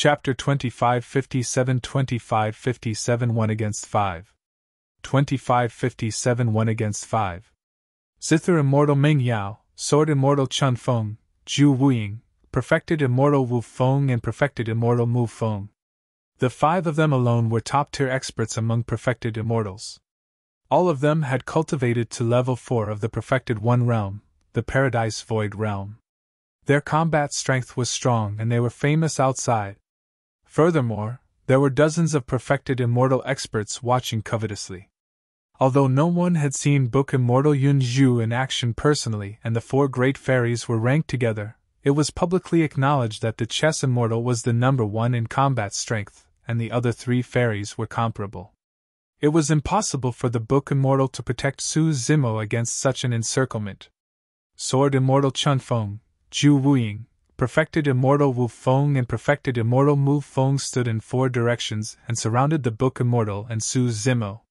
Chapter 2557 2557 1 against 5. 2557 1 against 5. Zither Immortal Ming Yao, Sword Immortal Chun Feng, Ju Wuying, Perfected Immortal Wu Feng and Perfected Immortal Mu Feng. The 5 of them alone were top-tier experts among perfected immortals. All of them had cultivated to level 4 of the perfected One realm, the Paradise Void realm. Their combat strength was strong and they were famous outside. Furthermore, there were dozens of perfected immortal experts watching covetously. Although no one had seen Book Immortal Yun Zhu in action personally and the 4 great fairies were ranked together, it was publicly acknowledged that the Chess Immortal was the number 1 in combat strength, and the other 3 fairies were comparable. It was impossible for the Book Immortal to protect Su Zimo against such an encirclement. Sword Immortal Chun Feng, Ju Wuying, Perfected Immortal Wu Feng and Perfected Immortal Mu Feng stood in 4 directions and surrounded the Book Immortal and Su Zimo.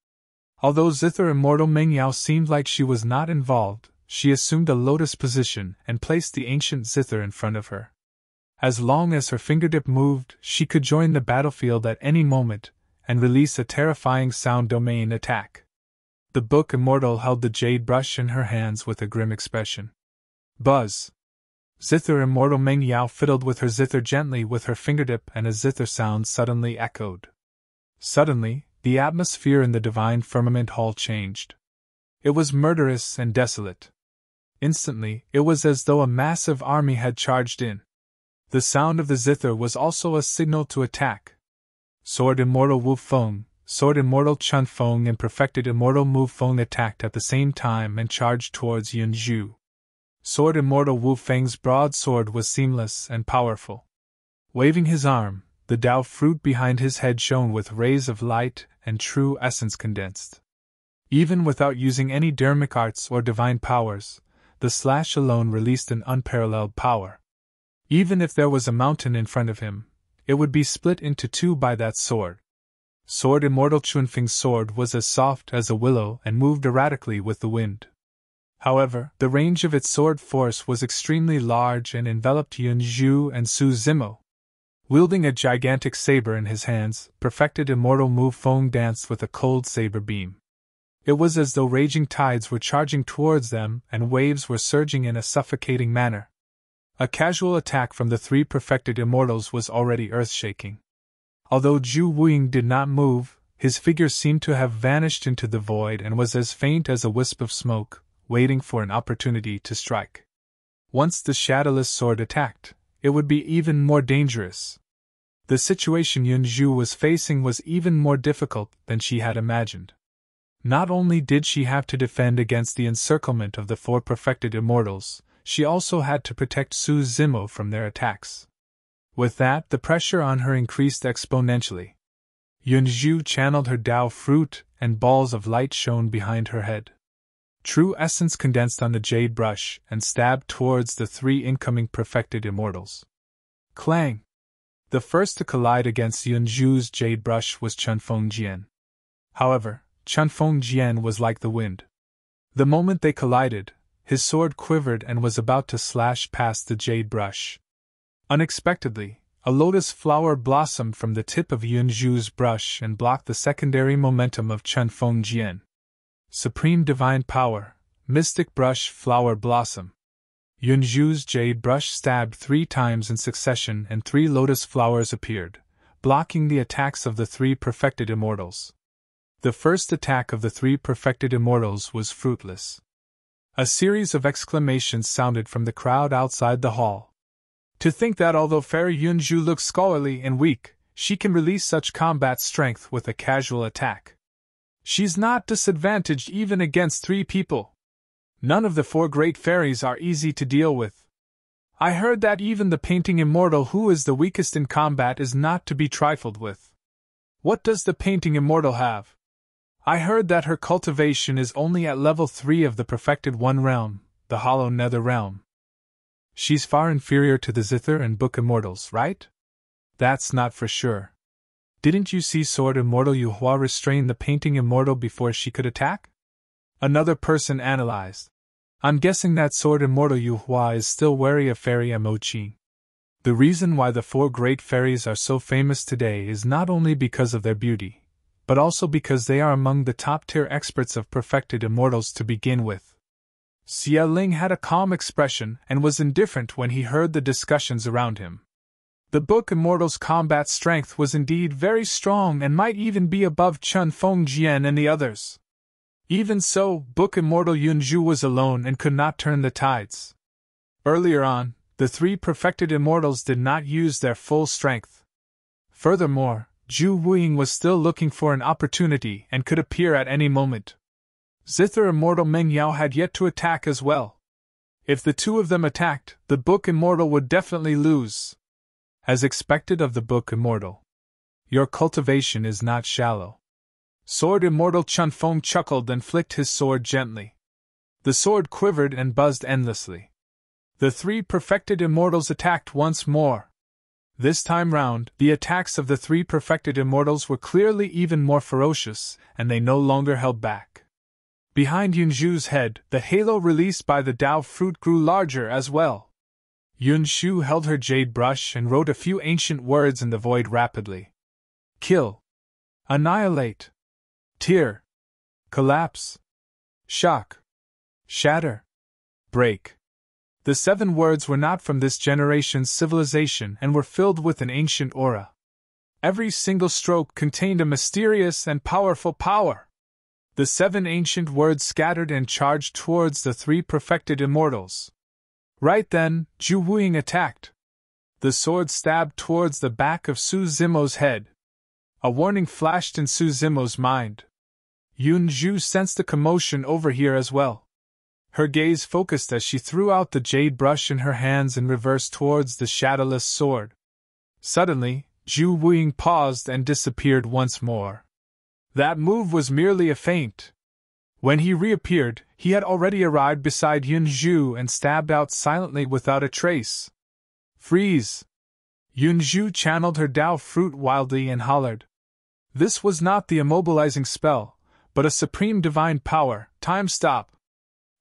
Although Zither Immortal Ming Yao seemed like she was not involved, she assumed a lotus position and placed the ancient Zither in front of her. As long as her fingertip moved, she could join the battlefield at any moment and release a terrifying sound domain attack. The Book Immortal held the jade brush in her hands with a grim expression. Buzz! Zither Immortal Ming Yao fiddled with her zither gently with her fingertip and a zither sound suddenly echoed. Suddenly, the atmosphere in the divine firmament hall changed. It was murderous and desolate. Instantly, it was as though a massive army had charged in. The sound of the zither was also a signal to attack. Sword Immortal Wu Feng, Sword Immortal Chun Feng and Perfected Immortal Mu Feng attacked at the same time and charged towards Yun Zhu. Sword Immortal Wu Feng's broadsword was seamless and powerful. Waving his arm, the Tao fruit behind his head shone with rays of light and true essence condensed. Even without using any dharmic arts or divine powers, the slash alone released an unparalleled power. Even if there was a mountain in front of him, it would be split into 2 by that sword. Sword Immortal Chunfeng's sword was as soft as a willow and moved erratically with the wind. However, the range of its sword force was extremely large and enveloped Yun Zhu and Su Zimo. Wielding a gigantic saber in his hands, Perfected Immortal Mu Feng danced with a cold saber beam. It was as though raging tides were charging towards them and waves were surging in a suffocating manner. A casual attack from the 3 perfected immortals was already earth-shaking. Although Ju Wuying did not move, his figure seemed to have vanished into the void and was as faint as a wisp of smoke, waiting for an opportunity to strike. Once the shadowless sword attacked, it would be even more dangerous. The situation Yun Zhu was facing was even more difficult than she had imagined. Not only did she have to defend against the encirclement of the 4 perfected immortals, she also had to protect Su Zimo from their attacks. With that, the pressure on her increased exponentially. Yun Zhu channeled her Tao fruit, and balls of light shone behind her head. True essence condensed on the jade brush and stabbed towards the 3 incoming perfected immortals. Clang! The first to collide against Yun Zhu's jade brush was Chun Feng Jian. However, Chun Feng Jian was like the wind. The moment they collided, his sword quivered and was about to slash past the jade brush. Unexpectedly, a lotus flower blossomed from the tip of Yun Zhu's brush and blocked the secondary momentum of Chun Feng Jian. Supreme Divine Power, Mystic Brush Flower Blossom. Yun Zhu's jade brush stabbed 3 times in succession and 3 lotus flowers appeared, blocking the attacks of the 3 perfected immortals. The first attack of the 3 perfected immortals was fruitless. A series of exclamations sounded from the crowd outside the hall. To think that although Fairy Yun Zhu looks scholarly and weak, she can release such combat strength with a casual attack. She's not disadvantaged even against 3 people. None of the 4 great fairies are easy to deal with. I heard that even the Painting Immortal, who is the weakest in combat, is not to be trifled with. What does the Painting Immortal have? I heard that her cultivation is only at level 3 of the perfected One realm, the Hollow Nether realm. She's far inferior to the Zither and Book Immortals, right? That's not for sure. Didn't you see Sword Immortal Yu Hua restrain the Painting Immortal before she could attack? Another person analyzed. I'm guessing that Sword Immortal Yu Hua is still wary of Fairy Mo Qi. The reason why the four great fairies are so famous today is not only because of their beauty, but also because they are among the top-tier experts of perfected immortals to begin with. Xie Ling had a calm expression and was indifferent when he heard the discussions around him. The book Immortal's combat strength was indeed very strong and might even be above Chun Feng Jian and the others. Even so, book Immortal Yunzhu was alone and could not turn the tides. Earlier on, the three perfected immortals did not use their full strength. Furthermore, Zhu Wuying was still looking for an opportunity and could appear at any moment. Zither Immortal Meng Yao had yet to attack as well. If the two of them attacked, the book Immortal would definitely lose. As expected of the book Immortal. Your cultivation is not shallow. Sword Immortal Chun Feng chuckled and flicked his sword gently. The sword quivered and buzzed endlessly. The three perfected immortals attacked once more. This time round, the attacks of the three perfected immortals were clearly even more ferocious, and they no longer held back. Behind Yunzhu's head, the halo released by the Dao fruit grew larger as well. Yunzhu held her jade brush and wrote a few ancient words in the void rapidly. Kill. Annihilate. Tear. Collapse. Shock. Shatter. Break. The 7 words were not from this generation's civilization and were filled with an ancient aura. Every single stroke contained a mysterious and powerful power. The 7 ancient words scattered and charged towards the 3 perfected immortals. Right then, Zhu Wuying attacked. The sword stabbed towards the back of Su Zimo's head. A warning flashed in Su Zimo's mind. Yunzhu sensed a commotion over here as well. Her gaze focused as she threw out the jade brush in her hands and reversed towards the shadowless sword. Suddenly, Zhu Wuying paused and disappeared once more. That move was merely a feint. When he reappeared, he had already arrived beside Yunzhu and stabbed out silently without a trace. Freeze! Yunzhu channeled her Dao fruit wildly and hollered. This was not the immobilizing spell, but a supreme divine power. Time stop!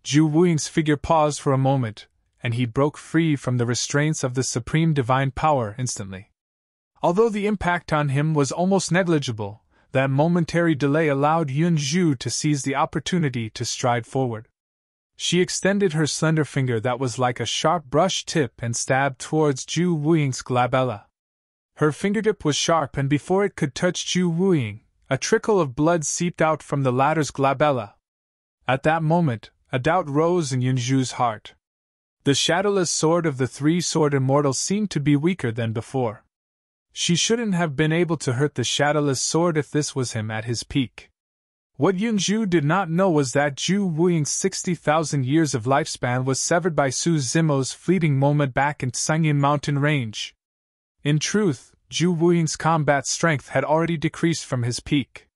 Zhu Wuying's figure paused for a moment, and he broke free from the restraints of the supreme divine power instantly. Although the impact on him was almost negligible, that momentary delay allowed Yunzhu to seize the opportunity to stride forward. She extended her slender finger that was like a sharp brush tip and stabbed towards Zhu Wuying's glabella. Her fingertip was sharp, and before it could touch Zhu Wuying, a trickle of blood seeped out from the latter's glabella. At that moment, a doubt rose in Yunzhu's heart. The shadowless sword of the 3 sword immortals seemed to be weaker than before. She shouldn't have been able to hurt the shadowless sword if this was him at his peak. What Yunzhu did not know was that Zhu Wuying's 60,000 years of lifespan was severed by Su Zimo's fleeting moment back in Sangyin mountain range. In truth, Zhu Wuying's combat strength had already decreased from his peak.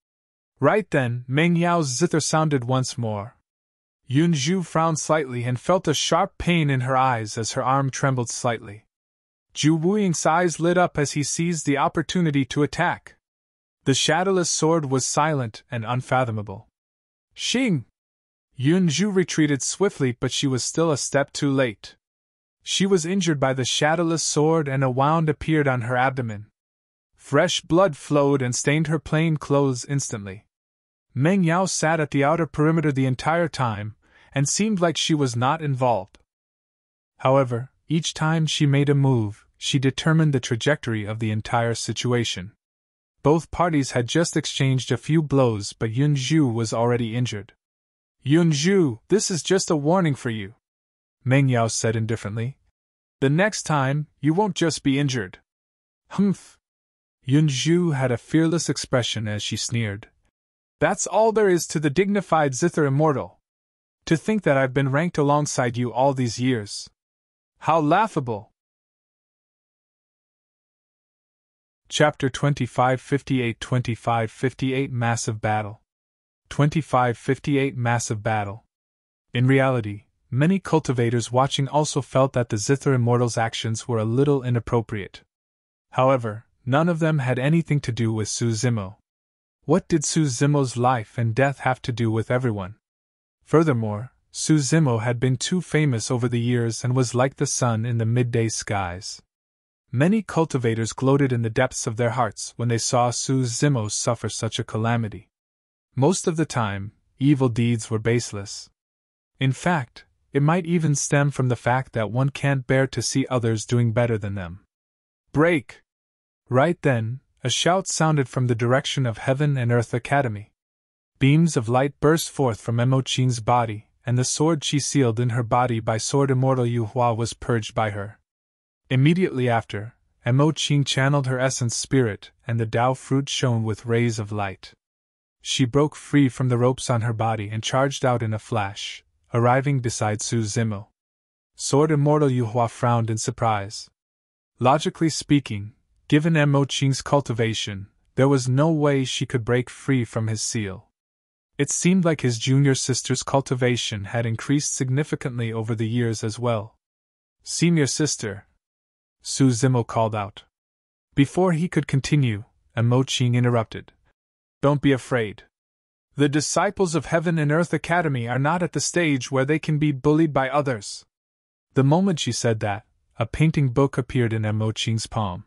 Right then, Meng Yao's zither sounded once more. Yunzhu frowned slightly and felt a sharp pain in her eyes as her arm trembled slightly. Zhu Wuying's eyes lit up as he seized the opportunity to attack. The shadowless sword was silent and unfathomable. Xing! Yunzhu retreated swiftly, but she was still a step too late. She was injured by the shadowless sword and a wound appeared on her abdomen. Fresh blood flowed and stained her plain clothes instantly. Meng Yao sat at the outer perimeter the entire time, and seemed like she was not involved. However, each time she made a move, she determined the trajectory of the entire situation. Both parties had just exchanged a few blows, but Yunzhu was already injured. Yunzhu, this is just a warning for you, Meng Yao said indifferently. The next time, you won't just be injured. Humph! Yunzhu had a fearless expression as she sneered. That's all there is to the dignified Zither Immortal. To think that I've been ranked alongside you all these years. How laughable! Chapter 2558 Massive Battle. 2558 Massive Battle. In reality, many cultivators watching also felt that the Zither Immortal's actions were a little inappropriate. However, none of them had anything to do with Su Zimo. What did Su Zimo's life and death have to do with everyone? Furthermore, Su Zimo had been too famous over the years and was like the sun in the midday skies. Many cultivators gloated in the depths of their hearts when they saw Zugzwangs suffer such a calamity. Most of the time, evil deeds were baseless. In fact, it might even stem from the fact that one can't bear to see others doing better than them. Break! Right then, a shout sounded from the direction of Heaven and Earth Academy. Beams of light burst forth from Imoqing's body, and the sword she sealed in her body by Sword Immortal Yuhua was purged by her. Immediately after, Imoqing channeled her essence spirit, and the Tao fruit shone with rays of light. She broke free from the ropes on her body and charged out in a flash, arriving beside Zugzwangs. Sword Immortal Yuhua frowned in surprise. Logically speaking, given Imoqing's cultivation, there was no way she could break free from his seal. It seemed like his junior sister's cultivation had increased significantly over the years as well. "Senior sister," Zugzwangs called out. Before he could continue, Imoqing interrupted. "Don't be afraid. The disciples of Heaven and Earth Academy are not at the stage where they can be bullied by others." The moment she said that, a painting book appeared in Imoqing's palm.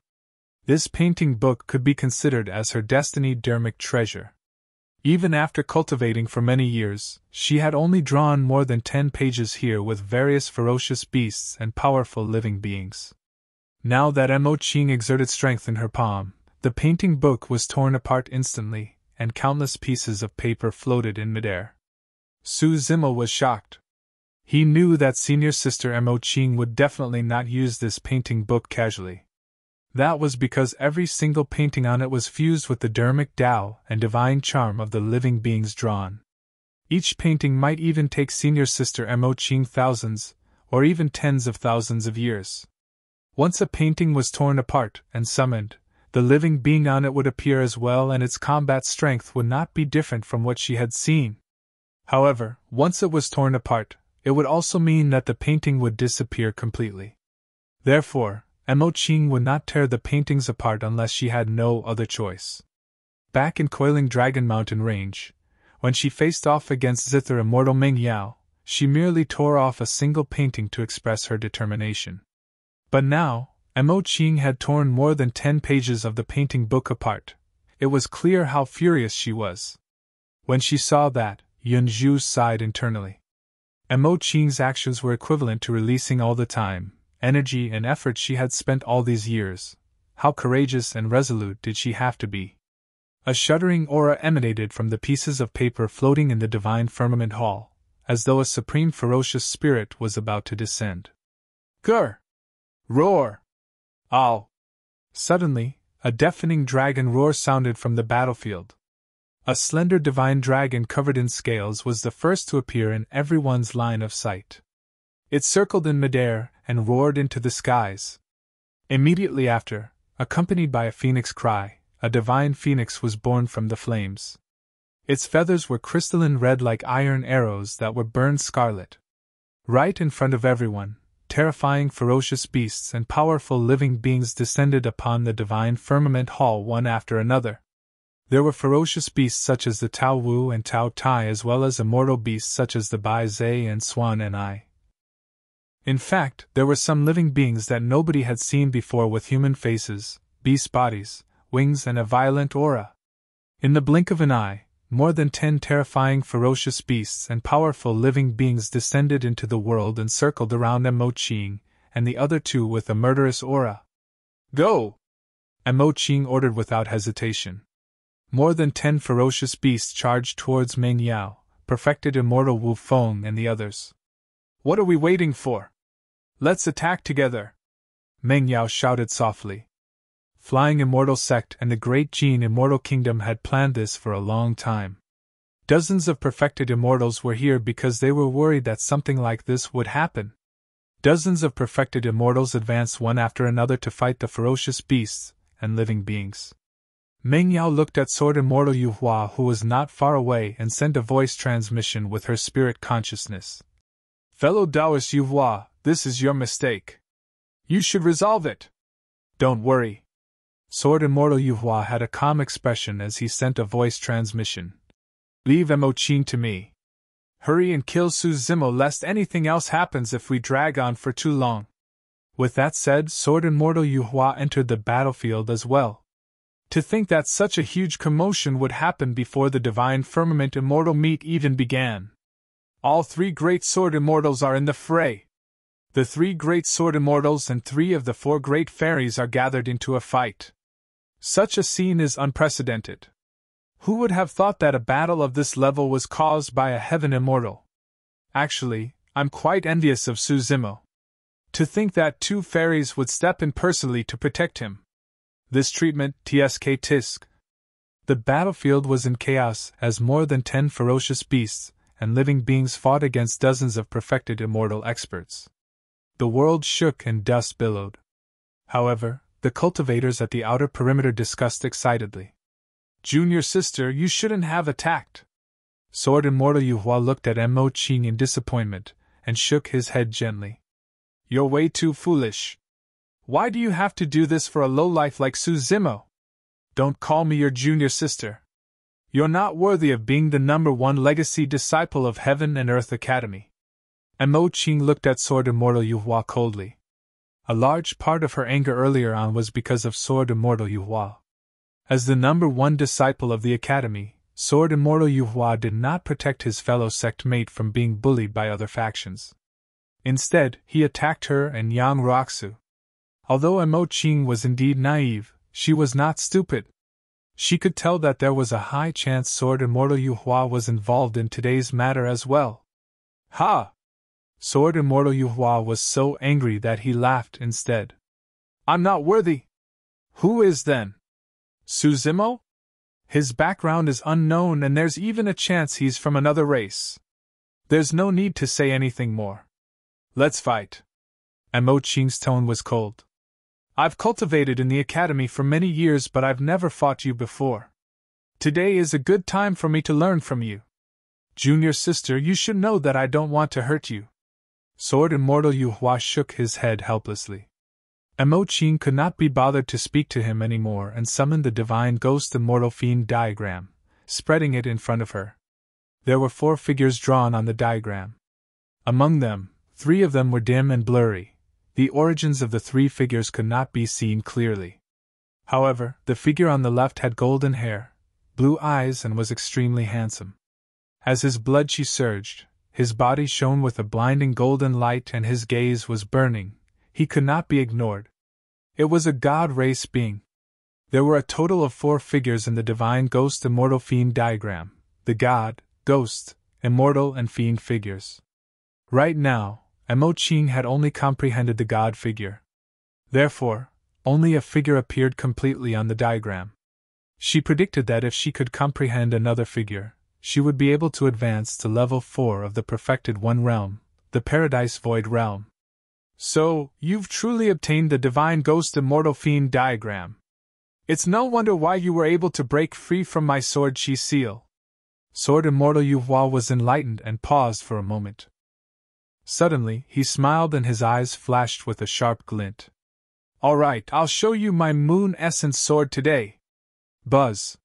This painting book could be considered as her destiny dharmic treasure. Even after cultivating for many years, she had only drawn more than 10 pages here with various ferocious beasts and powerful living beings. Now that Imoqing exerted strength in her palm, the painting book was torn apart instantly, and countless pieces of paper floated in midair. Zugzwangs was shocked. He knew that senior sister Imoqing would definitely not use this painting book casually. That was because every single painting on it was fused with the dharmic Tao and divine charm of the living beings drawn. Each painting might even take senior sister Imoqing thousands, or even tens of thousands of years. Once a painting was torn apart and summoned, the living being on it would appear as well, and its combat strength would not be different from what she had seen. However, once it was torn apart, it would also mean that the painting would disappear completely. Therefore, Imoqing would not tear the paintings apart unless she had no other choice. Back in Coiling Dragon Mountain Range, when she faced off against Zither Immortal Ming Yao, she merely tore off a single painting to express her determination. But now, Imoqing had torn more than 10 pages of the painting book apart. It was clear how furious she was. When she saw that, Yunzhu sighed internally. Imoqing's actions were equivalent to releasing all the time, energy and effort she had spent all these years. How courageous and resolute did she have to be? A shuddering aura emanated from the pieces of paper floating in the divine firmament hall, as though a supreme ferocious spirit was about to descend. Grr! Roar! Ow! Suddenly, a deafening dragon roar sounded from the battlefield. A slender divine dragon covered in scales was the first to appear in everyone's line of sight. It circled in midair and roared into the skies. Immediately after, accompanied by a phoenix cry, a divine phoenix was born from the flames. Its feathers were crystalline red like iron arrows that were burned scarlet. Right in front of everyone, terrifying ferocious beasts and powerful living beings descended upon the divine firmament hall one after another. There were ferocious beasts such as the Tao Wu and Tao Tai, as well as immortal beasts such as the Bai Zai and Swan and I. In fact, there were some living beings that nobody had seen before with human faces, beast bodies, wings and a violent aura. In the blink of an eye, more than 10 terrifying ferocious beasts and powerful living beings descended into the world and circled around Imoqing and the other two with a murderous aura. Go! Imoqing ordered without hesitation. More than 10 ferocious beasts charged towards Ming Yao, perfected immortal Wu Feng and the others. What are we waiting for? Let's attack together! Ming Yao shouted softly. Flying Immortal Sect and the Great Gene Immortal Kingdom had planned this for a long time. Dozens of perfected immortals were here because they were worried that something like this would happen. Dozens of perfected immortals advanced one after another to fight the ferocious beasts and living beings. Ming Yao looked at Sword Immortal Yuhua, who was not far away, and sent a voice transmission with her spirit consciousness. Fellow Taoist Yuhua, this is your mistake. You should resolve it. Don't worry. Sword Immortal Yuhua had a calm expression as he sent a voice transmission. Leave Imoqing to me. Hurry and kill Zugzwangs lest anything else happens if we drag on for too long. With that said, Sword Immortal Yuhua entered the battlefield as well. To think that such a huge commotion would happen before the Divine Firmament Immortal meet even began. All three great Sword Immortals are in the fray. The three great Sword Immortals and 3 of the 4 great fairies are gathered into a fight. Such a scene is unprecedented. Who would have thought that a battle of this level was caused by a Heaven Immortal? Actually, I'm quite envious of Suzimo. To think that 2 fairies would step in personally to protect him. This treatment, tsk tisk. The battlefield was in chaos as more than 10 ferocious beasts and living beings fought against dozens of perfected immortal experts. The world shook and dust billowed. However, the cultivators at the outer perimeter discussed excitedly. Junior sister, you shouldn't have attacked. Sword Immortal Yuhua looked at Mo Qing in disappointment and shook his head gently. You're way too foolish. Why do you have to do this for a lowlife like Suzimo? Don't call me your junior sister. You're not worthy of being the #1 legacy disciple of Heaven and Earth Academy. Mo Qing looked at Sword Immortal Yuhua coldly. A large part of her anger earlier on was because of Sword Immortal Yuhua. As the #1 disciple of the Academy, Sword Immortal Yuhua did not protect his fellow sect mate from being bullied by other factions. Instead, he attacked her and Yang Roxu. Although Mo Qing was indeed naive, she was not stupid. She could tell that there was a high chance Sword Immortal Yuhua was involved in today's matter as well. Ha! Sword Immortal Yuhua was so angry that he laughed instead. I'm not worthy. Who is then? Suzimo? His background is unknown and there's even a chance he's from another race. There's no need to say anything more. Let's fight. Mo Qing's tone was cold. I've cultivated in the academy for many years, but I've never fought you before. Today is a good time for me to learn from you. Junior sister, you should know that I don't want to hurt you. Sword Immortal Yuhua shook his head helplessly. Mo Qing could not be bothered to speak to him anymore and summoned the Divine Ghost Immortal Fiend diagram, spreading it in front of her. There were 4 figures drawn on the diagram. Among them, 3 of them were dim and blurry. The origins of the 3 figures could not be seen clearly. However, the figure on the left had golden hair, blue eyes, and was extremely handsome. As his blood chi surged, his body shone with a blinding golden light and his gaze was burning. He could not be ignored. It was a god race being. There were a total of 4 figures in the Divine Ghost Immortal Fiend diagram, the god, ghost, immortal, and fiend figures. Right now, Mo Qing had only comprehended the god figure. Therefore, only a figure appeared completely on the diagram. She predicted that if she could comprehend another figure, she would be able to advance to level 4 of the perfected One realm, the Paradise Void realm. So, you've truly obtained the Divine Ghost Immortal Fiend diagram. It's no wonder why you were able to break free from my sword chi seal. Sword Immortal Yuhua was enlightened and paused for a moment. Suddenly, he smiled and his eyes flashed with a sharp glint. All right, I'll show you my Moon Essence sword today. Buzz.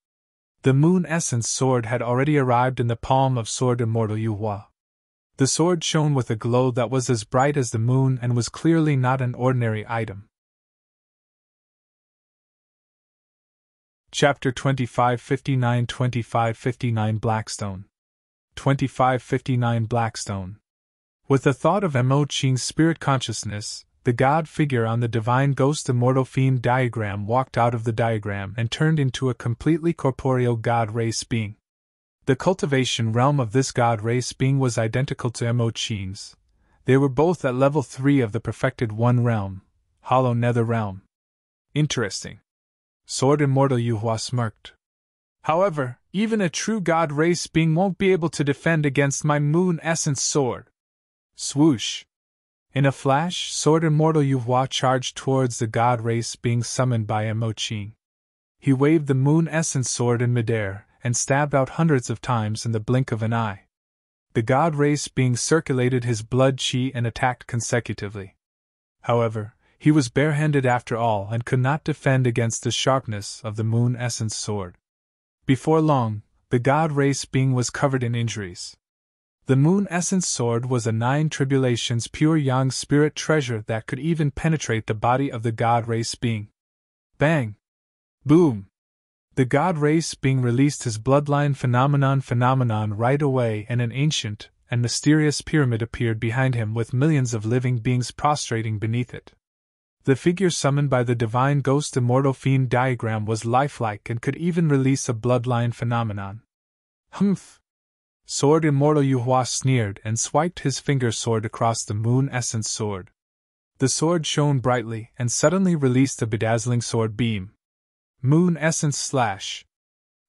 The Moon Essence sword had already arrived in the palm of Sword Immortal Yuhua. The sword shone with a glow that was as bright as the moon and was clearly not an ordinary item. Chapter 2559 Blackstone. 2559 Blackstone. With the thought of Mo Qing's spirit consciousness, the god figure on the Divine Ghost Immortal Fiend diagram walked out of the diagram and turned into a completely corporeal god race being. The cultivation realm of this god race being was identical to Mo Qing's. They were both at level 3 of the perfected One realm, Hollow Nether realm. Interesting. Sword Immortal Yuhua smirked. However, even a true god race being won't be able to defend against my Moon Essence sword. Swoosh! In a flash, Sword Immortal Yuhua charged towards the god race being summoned by Mo Qing. He waved the Moon Essence sword in midair and stabbed out hundreds of times in the blink of an eye. The god race being circulated his blood chi and attacked consecutively. However, he was barehanded after all and could not defend against the sharpness of the Moon Essence sword. Before long, the god race being was covered in injuries. The Moon Essence Sword was a 9 tribulations pure yang spirit treasure that could even penetrate the body of the God Race being. Bang! Boom! The God Race being released his bloodline phenomenon right away, and an ancient and mysterious pyramid appeared behind him with millions of living beings prostrating beneath it. The figure summoned by the divine ghost Immortal Fiend diagram was lifelike and could even release a bloodline phenomenon. Humph! Sword Immortal Yuhua sneered and swiped his finger sword across the Moon Essence Sword. The sword shone brightly and suddenly released a bedazzling sword beam. Moon Essence Slash!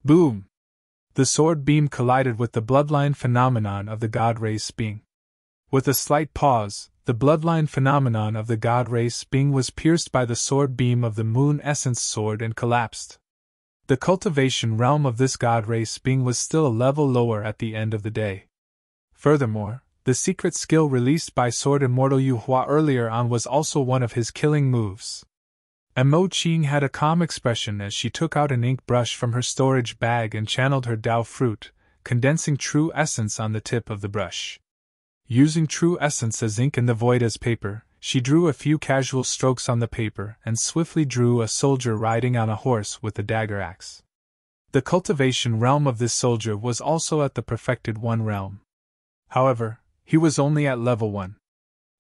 Boom! The sword beam collided with the bloodline phenomenon of the God Race being. With a slight pause, the bloodline phenomenon of the God Race being was pierced by the sword beam of the Moon Essence Sword and collapsed. The cultivation realm of this God Race being was still a level lower at the end of the day. Furthermore, the secret skill released by Sword Immortal Yuhua earlier on was also one of his killing moves. Mo Qing had a calm expression as she took out an ink brush from her storage bag and channeled her Dao fruit, condensing true essence on the tip of the brush. Using true essence as ink and the void as paper, she drew a few casual strokes on the paper and swiftly drew a soldier riding on a horse with a dagger axe. The cultivation realm of this soldier was also at the perfected 1 realm. However, he was only at level 1.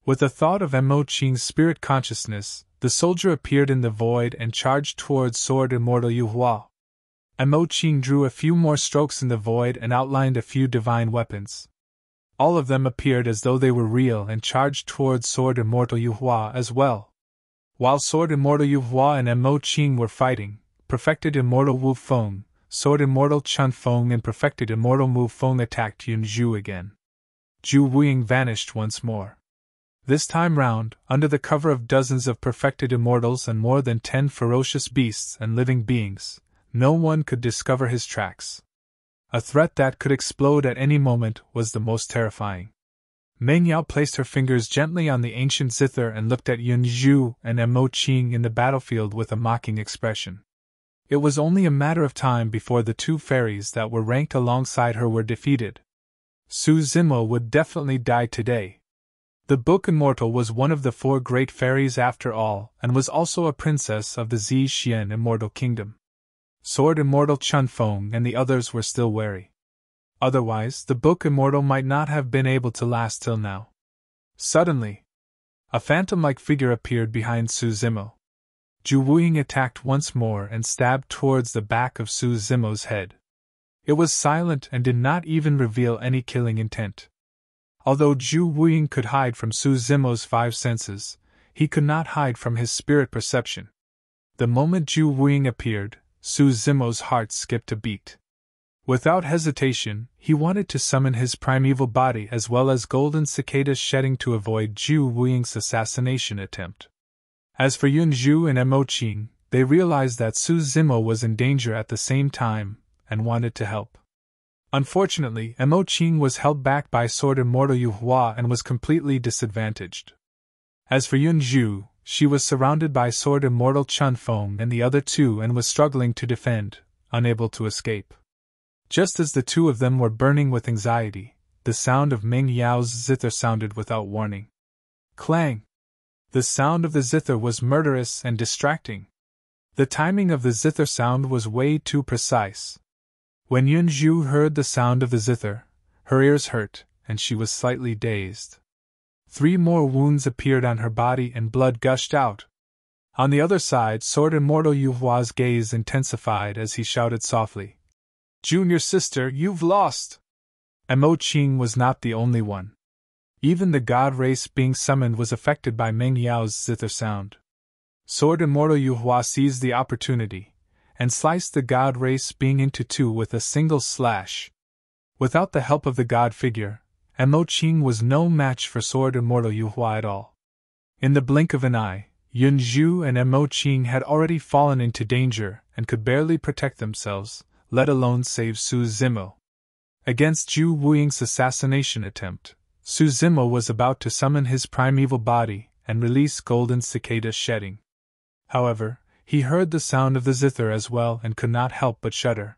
With the thought of Mo Qing's spirit consciousness, the soldier appeared in the void and charged towards Sword Immortal Yuhua. Mo Qing drew a few more strokes in the void and outlined a few divine weapons. All of them appeared as though they were real and charged towards Sword Immortal Yuhua as well. While Sword Immortal Yuhua and Mo Qing were fighting, Perfected Immortal Wu Feng, Sword Immortal Chun Feng and Perfected Immortal Mu Feng attacked Yun Zhu again. Zhu Wuying vanished once more. This time round, under the cover of dozens of perfected immortals and more than 10 ferocious beasts and living beings, no one could discover his tracks. A threat that could explode at any moment was the most terrifying. Meng Yao placed her fingers gently on the ancient zither and looked at Yun Zhu and Mo Qing in the battlefield with a mocking expression. It was only a matter of time before the 2 fairies that were ranked alongside her were defeated. Su Zimo would definitely die today. The book Immortal was one of the 4 great fairies after all, and was also a princess of the Zhixian Immortal Kingdom. Sword Immortal Chun Feng and the others were still wary. Otherwise, the book Immortal might not have been able to last till now. Suddenly, a phantom-like figure appeared behind Su Zimo. Zhu Wuying attacked once more and stabbed towards the back of Su Zimo's head. It was silent and did not even reveal any killing intent. Although Zhu Wuying could hide from Su Zimo's 5 senses, he could not hide from his spirit perception. The moment Zhu Wuying appeared, Su Zimo's heart skipped a beat. Without hesitation, he wanted to summon his primeval body as well as golden cicada shedding to avoid Zhu Wuying's assassination attempt. As for Yun Zhu and Mo Qing, they realized that Su Zimo was in danger at the same time, and wanted to help. Unfortunately, Mo Qing was held back by Sword Immortal Yuhua and was completely disadvantaged. As for Yun Zhu, she was surrounded by Sword Immortal Chun Feng and the other 2 and was struggling to defend, unable to escape. Just as the 2 of them were burning with anxiety, the sound of Meng Yao's zither sounded without warning. Clang! The sound of the zither was murderous and distracting. The timing of the zither sound was way too precise. When Yun Zhu heard the sound of the zither, her ears hurt, and she was slightly dazed. 3 more wounds appeared on her body and blood gushed out. On the other side, Sword Immortal Yuhua's gaze intensified as he shouted softly, "Junior sister, you've lost!" Mo Qing was not the only one. Even the God Race being summoned was affected by Meng Yao's zither sound. Sword Immortal Yuhua seized the opportunity, and sliced the God Race being into 2 with a single slash. Without the help of the God figure, Mo Qing was no match for Sword Immortal Yuhua at all. In the blink of an eye, Yun Zhu and Mo Qing had already fallen into danger and could barely protect themselves, let alone save Su Zimo. Against Zhu Wuying's assassination attempt, Su Zimo was about to summon his primeval body and release golden cicada shedding. However, he heard the sound of the zither as well and could not help but shudder.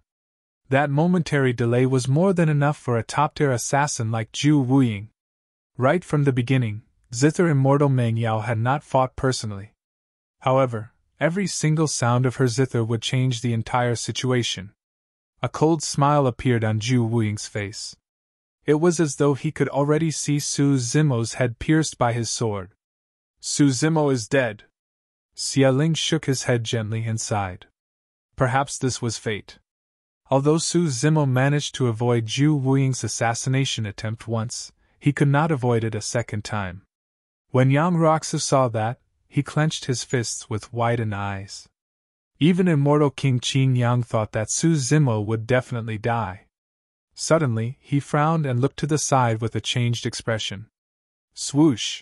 That momentary delay was more than enough for a top-tier assassin like Zhu Wuying. Right from the beginning, Zither Immortal Meng Yao had not fought personally. However, every single sound of her zither would change the entire situation. A cold smile appeared on Zhu Wuying's face. It was as though he could already see Su Zimo's head pierced by his sword. Su Zimo is dead. Xia Ling shook his head gently and sighed. Perhaps this was fate. Although Su Zimo managed to avoid Zhu Wuying's assassination attempt once, he could not avoid it a second time. When Yang Roxu saw that, he clenched his fists with widened eyes. Even Immortal King Qin Yang thought that Su Zimo would definitely die. Suddenly, he frowned and looked to the side with a changed expression. Swoosh!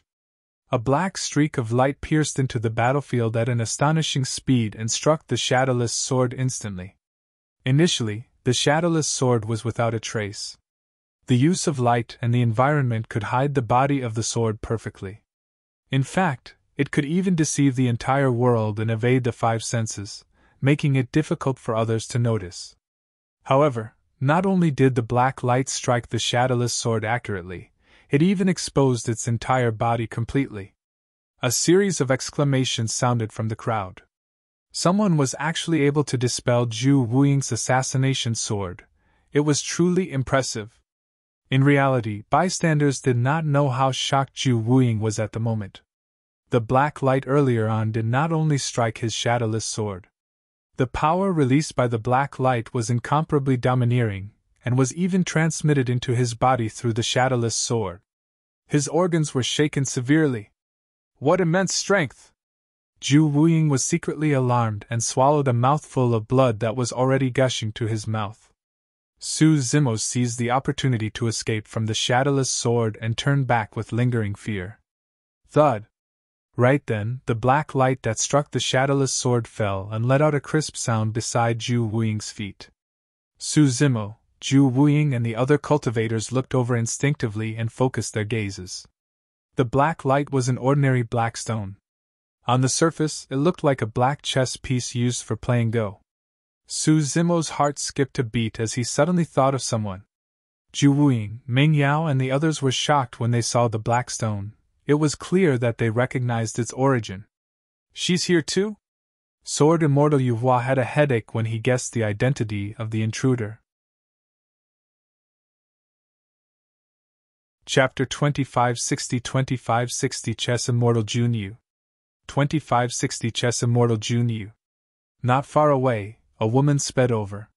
A black streak of light pierced into the battlefield at an astonishing speed and struck the shadowless sword instantly. Initially, the shadowless sword was without a trace. The use of light and the environment could hide the body of the sword perfectly. In fact, it could even deceive the entire world and evade the five senses, making it difficult for others to notice. However, not only did the black light strike the shadowless sword accurately, it even exposed its entire body completely. A series of exclamations sounded from the crowd. Someone was actually able to dispel Zhu Wuying's assassination sword. It was truly impressive. In reality, bystanders did not know how shocked Zhu Wuying was at the moment. The black light earlier on did not only strike his shadowless sword. The power released by the black light was incomparably domineering, and was even transmitted into his body through the shadowless sword. His organs were shaken severely. What immense strength! Zhu Wuying was secretly alarmed and swallowed a mouthful of blood that was already gushing to his mouth. Su Zimo seized the opportunity to escape from the shadowless sword and turned back with lingering fear. Thud! Right then, the black light that struck the shadowless sword fell and let out a crisp sound beside Zhu Wuying's feet. Su Zimo, Zhu Wuying and the other cultivators looked over instinctively and focused their gazes. The black light was an ordinary black stone. On the surface, it looked like a black chess piece used for playing Go. Su Zimo's heart skipped a beat as he suddenly thought of someone. Zhu Wuying, Meng Yao and the others were shocked when they saw the black stone. It was clear that they recognized its origin. She's here too? Sword Immortal Yuhua had a headache when he guessed the identity of the intruder. Chapter 2560 Chess Immortal Junyu 2560 Chess Immortal Junyu. Not far away, a woman sped over.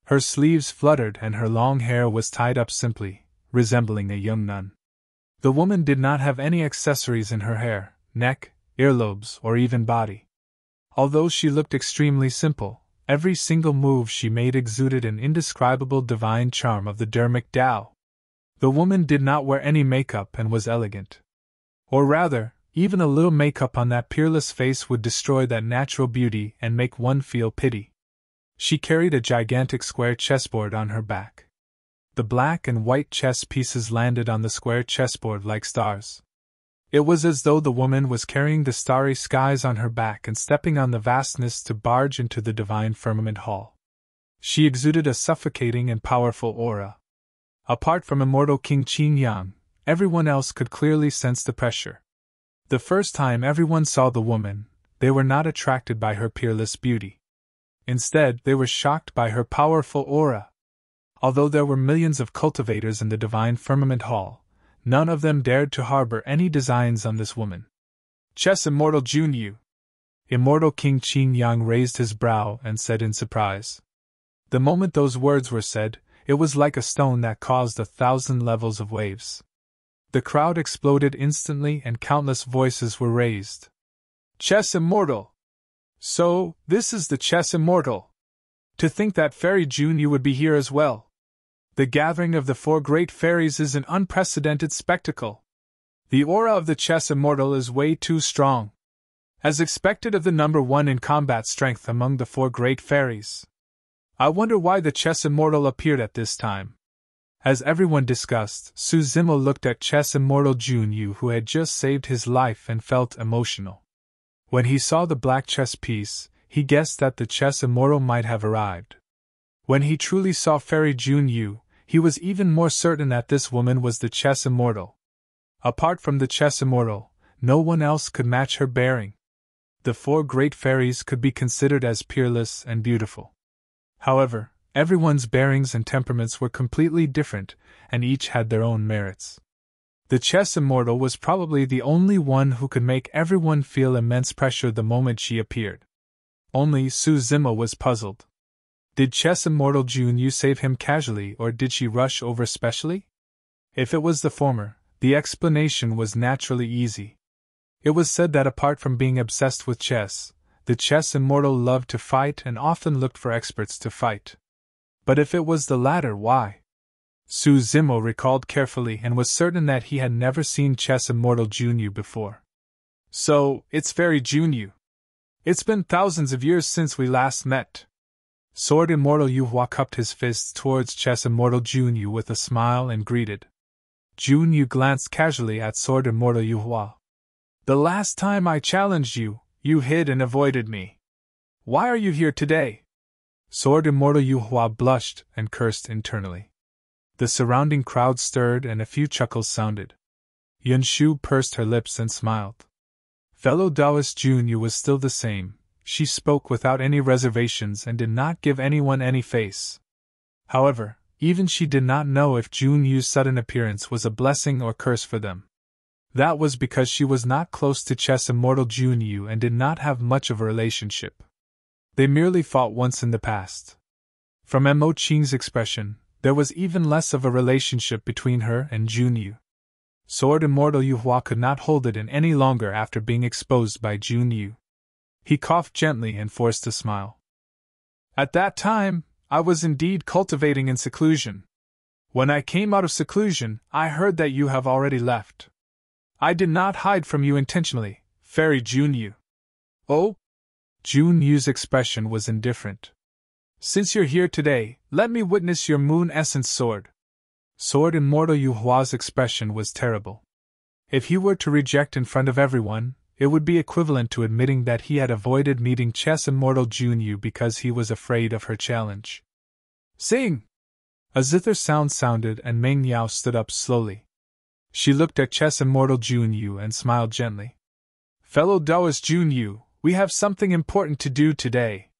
Her sleeves fluttered and her long hair was tied up simply, resembling a young nun. The woman did not have any accessories in her hair, neck, earlobes, or even body. Although she looked extremely simple, every single move she made exuded an indescribable divine charm of the Dharmic Tao. The woman did not wear any makeup and was elegant. Or rather, even a little makeup on that peerless face would destroy that natural beauty and make one feel pity. She carried a gigantic square chessboard on her back. The black and white chess pieces landed on the square chessboard like stars. It was as though the woman was carrying the starry skies on her back and stepping on the vastness to barge into the divine firmament hall. She exuded a suffocating and powerful aura. Apart from Immortal King Qin Yang, everyone else could clearly sense the pressure. The first time everyone saw the woman, they were not attracted by her peerless beauty. Instead, they were shocked by her powerful aura. Although there were millions of cultivators in the divine firmament hall, none of them dared to harbor any designs on this woman. Chess Immortal Junyu. Immortal King Qin Yang raised his brow and said in surprise. The moment those words were said, it was like a stone that caused 1,000 levels of waves. The crowd exploded instantly and countless voices were raised. Chess Immortal! So, this is the Chess Immortal! To think that Fairy Junyu would be here as well! The gathering of the four great fairies is an unprecedented spectacle. The aura of the Chess Immortal is way too strong. As expected of the number one in combat strength among the four great fairies. I wonder why the Chess Immortal appeared at this time. As everyone discussed, Su Zimo looked at Chess Immortal Junyu who had just saved his life and felt emotional. When he saw the black chess piece, he guessed that the Chess Immortal might have arrived. When he truly saw Fairy Junyu, he was even more certain that this woman was the Chess Immortal. Apart from the Chess Immortal, no one else could match her bearing. The four great fairies could be considered as peerless and beautiful. However, everyone's bearings and temperaments were completely different, and each had their own merits. The Chess Immortal was probably the only one who could make everyone feel immense pressure the moment she appeared. Only Zugzwangs was puzzled. Did Chess Immortal Junyu save him casually, or did she rush over specially? If it was the former, the explanation was naturally easy. It was said that apart from being obsessed with chess, the Chess Immortal loved to fight and often looked for experts to fight. But if it was the latter, why? Zugzwangs recalled carefully and was certain that he had never seen Chess Immortal Junyu before. So, it's Fairy Junyu. It's been thousands of years since we last met. Sword Immortal Yuhua cupped his fists towards Chess Immortal Junyu with a smile and greeted. Junyu glanced casually at Sword Immortal Yuhua. The last time I challenged you, you hid and avoided me. Why are you here today? Sword Immortal Yuhua blushed and cursed internally. The surrounding crowd stirred and a few chuckles sounded. Yunshu pursed her lips and smiled. Fellow Taoist Junyu was still the same. She spoke without any reservations and did not give anyone any face. However, even she did not know if Junyu's sudden appearance was a blessing or curse for them. That was because she was not close to Chess Immortal Junyu and did not have much of a relationship. They merely fought once in the past. From Mo Qing's expression, there was even less of a relationship between her and Junyu. Sword Immortal Yuhua could not hold it in any longer after being exposed by Junyu. He coughed gently and forced a smile. At that time, I was indeed cultivating in seclusion. When I came out of seclusion, I heard that you have already left. I did not hide from you intentionally, Fairy Junyu. Oh? Junyu's expression was indifferent. Since you're here today, let me witness your moon essence sword. Sword Immortal Yuhua's expression was terrible. If he were to reject in front of everyone, it would be equivalent to admitting that he had avoided meeting Chess Immortal Junyu because he was afraid of her challenge. Sing! A zither sound sounded and Meng Yao stood up slowly. She looked at Chess Immortal Junyu and smiled gently. Fellow Taoist Junyu, we have something important to do today.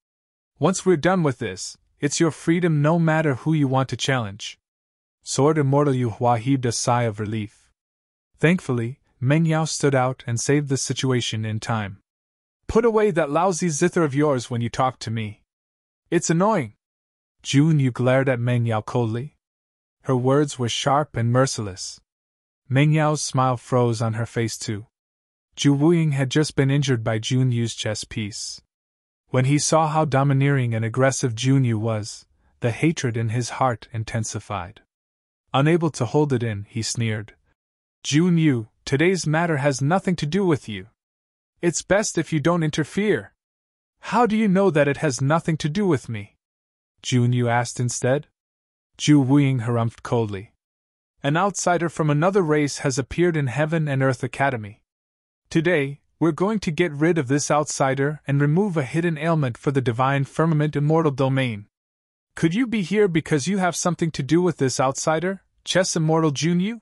Once we're done with this, it's your freedom no matter who you want to challenge. Sword Immortal Yuhua heaved a sigh of relief. Thankfully, Meng Yao stood out and saved the situation in time. Put away that lousy zither of yours when you talk to me. It's annoying. Junyu glared at Meng Yao coldly. Her words were sharp and merciless. Meng Yao's smile froze on her face too. Zhu Wuying had just been injured by Junyu's chess piece. When he saw how domineering and aggressive Junyu was, the hatred in his heart intensified. Unable to hold it in, he sneered. Junyu, today's matter has nothing to do with you. It's best if you don't interfere. How do you know that it has nothing to do with me? Junyu asked instead. Zhu Wuying harumphed coldly. An outsider from another race has appeared in Heaven and Earth Academy. Today, we're going to get rid of this outsider and remove a hidden ailment for the divine firmament immortal domain. Could you be here because you have something to do with this outsider, Chess Immortal Junyu?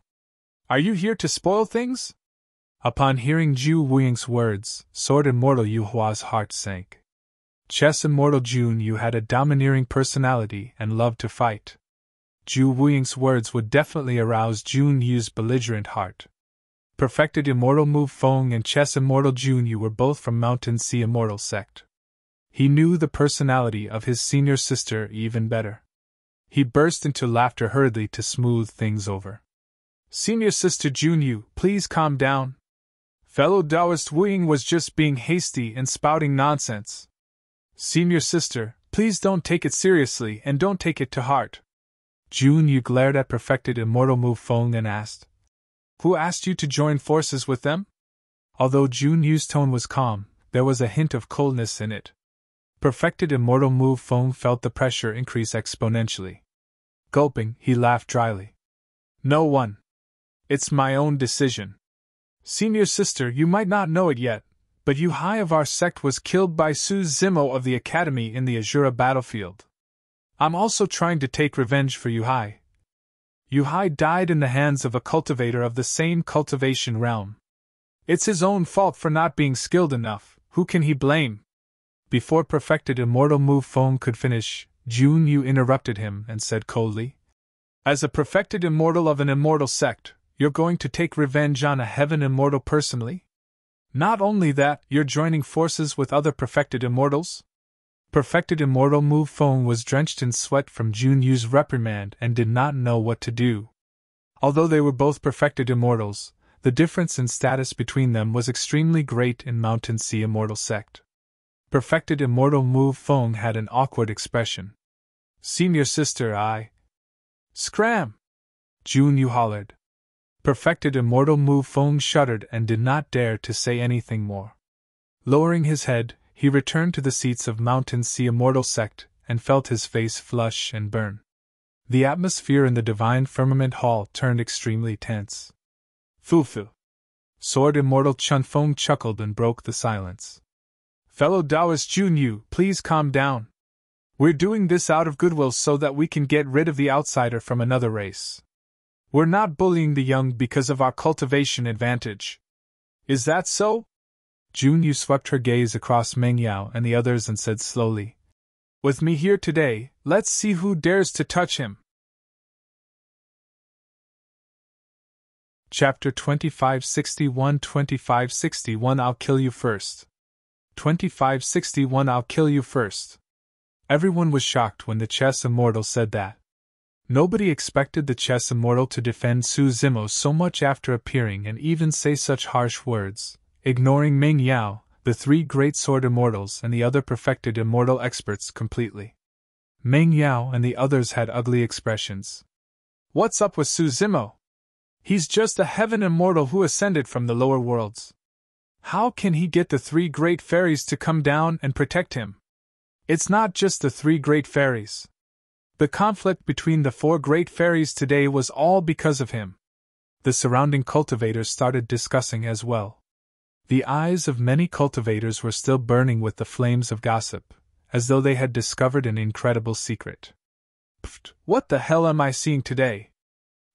Are you here to spoil things? Upon hearing Zhu Wuying's words, Sword Immortal Yuhua's heart sank. Chess Immortal Junyu had a domineering personality and loved to fight. Zhu Wuying's words would definitely arouse Junyu's belligerent heart. Perfected Immortal Mu Feng and Chess Immortal Junyu were both from Mountain Sea Immortal sect. He knew the personality of his senior sister even better. He burst into laughter hurriedly to smooth things over. Senior sister Junyu, please calm down. Fellow Taoist Wuying was just being hasty and spouting nonsense. Senior sister, please don't take it seriously and don't take it to heart. Junyu glared at Perfected Immortal Mu Feng and asked, Who asked you to join forces with them? Although Junyu's tone was calm, there was a hint of coldness in it. Perfected Immortal Mu Feng felt the pressure increase exponentially. Gulping, he laughed dryly. No one. It's my own decision. Senior sister, you might not know it yet, but Yu Hai of our sect was killed by Zugzwangs of the Academy in the Azura battlefield. I'm also trying to take revenge for Yuhai. Yuhai died in the hands of a cultivator of the same cultivation realm. It's his own fault for not being skilled enough. Who can he blame? Before perfected Immortal Mu Feng could finish, Jun Yu interrupted him and said coldly, "As a perfected immortal of an immortal sect, you're going to take revenge on a heaven immortal personally? Not only that, you're joining forces with other perfected immortals?" Perfected Immortal Mu Feng was drenched in sweat from Jun Yu's reprimand and did not know what to do. Although they were both perfected immortals, the difference in status between them was extremely great in Mountain Sea Immortal Sect. Perfected Immortal Mu Feng had an awkward expression. "Senior sister, I..." "Scram!" Jun Yu hollered. Perfected Immortal Mu Feng shuddered and did not dare to say anything more. Lowering his head, he returned to the seats of Mountain Sea Immortal Sect and felt his face flush and burn. The atmosphere in the Divine Firmament Hall turned extremely tense. "Fu-fu." Sword Immortal Chun Feng chuckled and broke the silence. "Fellow Taoist Jun Yu, please calm down. We're doing this out of goodwill so that we can get rid of the outsider from another race. We're not bullying the young because of our cultivation advantage. Is that so?" Jun Yu swept her gaze across Meng Yao and the others and said slowly, "With me here today, let's see who dares to touch him." Chapter 2561 I'll kill you first. 2561 I'll kill you first. Everyone was shocked when the Chess Immortal said that. Nobody expected the Chess Immortal to defend Su Zimo so much after appearing and even say such harsh words, ignoring Meng Yao, the three great sword immortals and the other perfected immortal experts completely. Meng Yao and the others had ugly expressions. "What's up with Su Zimo? He's just a heaven immortal who ascended from the lower worlds. How can he get the three great fairies to come down and protect him? It's not just the three great fairies. The conflict between the four great fairies today was all because of him." The surrounding cultivators started discussing as well. The eyes of many cultivators were still burning with the flames of gossip, as though they had discovered an incredible secret. "Pfft, what the hell am I seeing today?"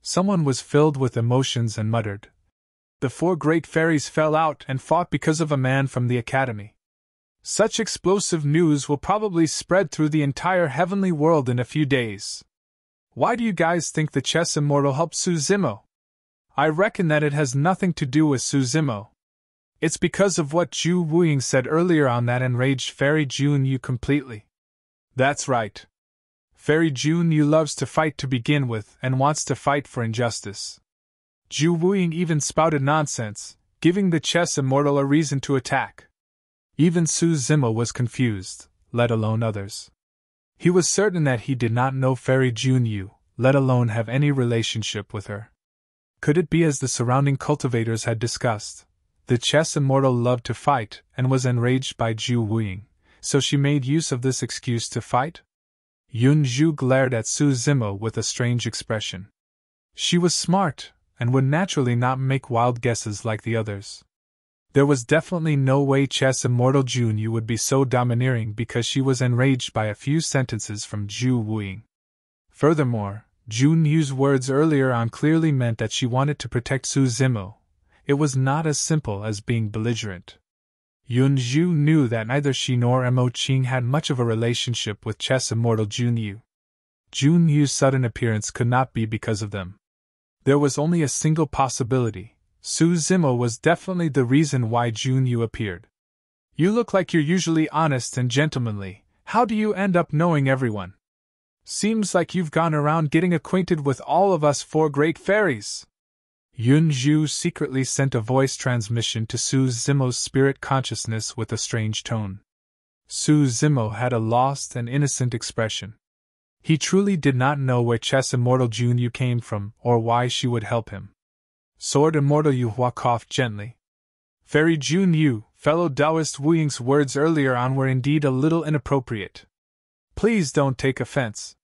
Someone was filled with emotions and muttered. "The four great fairies fell out and fought because of a man from the academy. Such explosive news will probably spread through the entire heavenly world in a few days. Why do you guys think the Chess Immortal helped Su Zimo? I reckon that it has nothing to do with Su Zimo. It's because of what Zhu Wuying said earlier on that enraged Fairy Jun Yu completely." "That's right. Fairy Jun Yu loves to fight to begin with and wants to fight for injustice. Zhu Wuying even spouted nonsense, giving the Chess Immortal a reason to attack." Even Su Zimo was confused, let alone others. He was certain that he did not know Fairy Jun Yu, let alone have any relationship with her. Could it be as the surrounding cultivators had discussed? The Chess Immortal loved to fight and was enraged by Zhu Wuying, so she made use of this excuse to fight? Yun Zhu glared at Su Zimo with a strange expression. She was smart, and would naturally not make wild guesses like the others. There was definitely no way Chess Immortal Jun Yu would be so domineering because she was enraged by a few sentences from Zhu Wuying. Furthermore, Jun Yu's words earlier on clearly meant that she wanted to protect Su Zimo. It was not as simple as being belligerent. Yun Zhu knew that neither she nor Mo Qing had much of a relationship with Chess Immortal Jun Yu. Jun Yu's sudden appearance could not be because of them. There was only a single possibility. Su Zimo was definitely the reason why Jun Yu appeared. "You look like you're usually honest and gentlemanly. How do you end up knowing everyone? Seems like you've gone around getting acquainted with all of us four great fairies." Yun Zhu secretly sent a voice transmission to Su Zimo's spirit consciousness with a strange tone. Su Zimo had a lost and innocent expression. He truly did not know where Chess Immortal Jun Yu came from or why she would help him. Sword Immortal Yu Hua coughed gently. "Fairy Jun Yu, fellow Taoist Wuying's words earlier on were indeed a little inappropriate. Please don't take offense.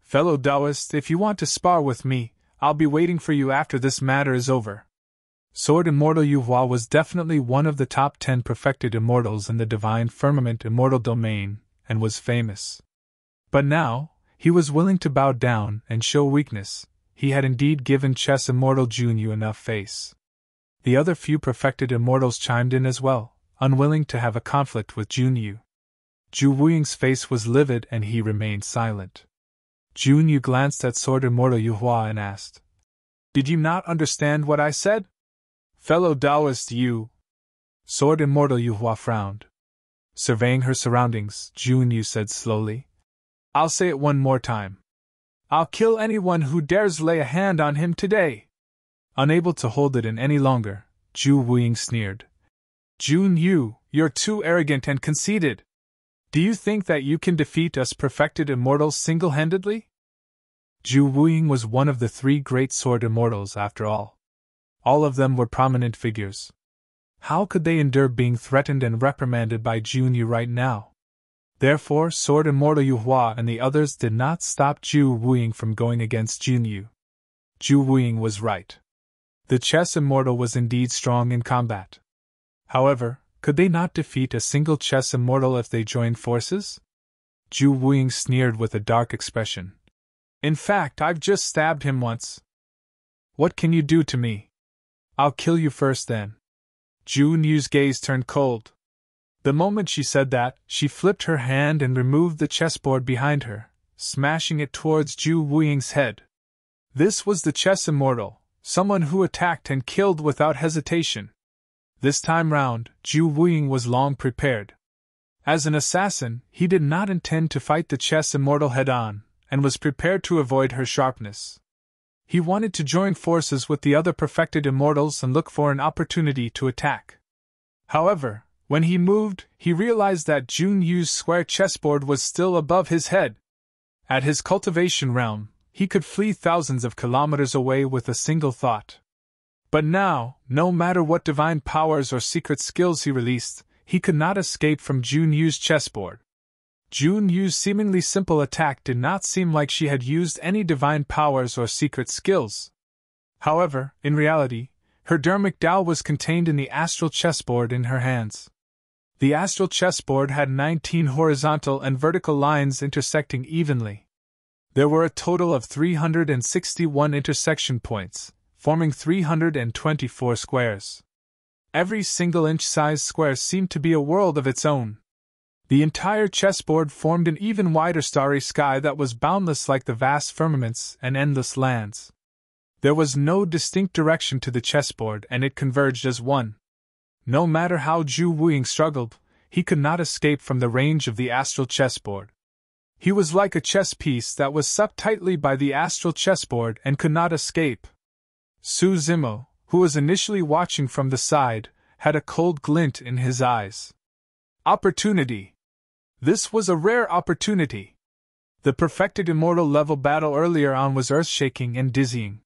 Fellow Taoist, if you want to spar with me, I'll be waiting for you after this matter is over." Sword Immortal Yu Hua was definitely one of the top 10 perfected immortals in the Divine Firmament Immortal Domain, and was famous. But now, He was willing to bow down and show weakness. He had indeed given Chess Immortal Junyu enough face. The other few perfected immortals chimed in as well, unwilling to have a conflict with Junyu. Zhu Wuying's face was livid and he remained silent. Junyu glanced at Sword Immortal Yuhua and asked, "Did you not understand what I said?" "Fellow Taoist, you..." Sword Immortal Yuhua frowned. Surveying her surroundings, Junyu said slowly, "I'll say it one more time. I'll kill anyone who dares lay a hand on him today." Unable to hold it in any longer, Zhu Wuying sneered. "Junyu, you're too arrogant and conceited. Do you think that you can defeat us perfected immortals single-handedly?" Zhu Wuying was one of the 3 great sword immortals after all. All of them were prominent figures. How could they endure being threatened and reprimanded by Junyu right now? Therefore, Sword Immortal Yuhua and the others did not stop Zhu Wuying from going against Junyu. Zhu Wuying was right. The Chess Immortal was indeed strong in combat. However, could they not defeat a single Chess Immortal if they joined forces? Zhu Wuying sneered with a dark expression. "In fact, I've just stabbed him once. What can you do to me? I'll kill you first then." Junyu's gaze turned cold. The moment she said that, she flipped her hand and removed the chessboard behind her, smashing it towards Zhu Wuying's head. This was the Chess Immortal, someone who attacked and killed without hesitation. This time round, Zhu Wuying was long prepared. As an assassin, he did not intend to fight the Chess Immortal head-on, and was prepared to avoid her sharpness. He wanted to join forces with the other perfected immortals and look for an opportunity to attack. However, when he moved, he realized that Junyu's square chessboard was still above his head. At his cultivation realm, he could flee thousands of kilometers away with a single thought. But now, no matter what divine powers or secret skills he released, he could not escape from Junyu's chessboard. Junyu's seemingly simple attack did not seem like she had used any divine powers or secret skills. However, in reality, her dermic Tao was contained in the astral chessboard in her hands. The astral chessboard had 19 horizontal and vertical lines intersecting evenly. There were a total of 361 intersection points, forming 324 squares. Every single inch-sized square seemed to be a world of its own. The entire chessboard formed an even wider starry sky that was boundless like the vast firmaments and endless lands. There was no distinct direction to the chessboard and it converged as one. No matter how Zhu Wuying struggled, he could not escape from the range of the astral chessboard. He was like a chess piece that was sucked tightly by the astral chessboard and could not escape. Su Zimo, who was initially watching from the side, had a cold glint in his eyes. Opportunity! This was a rare opportunity. The perfected immortal level battle earlier on was earth-shaking and dizzying.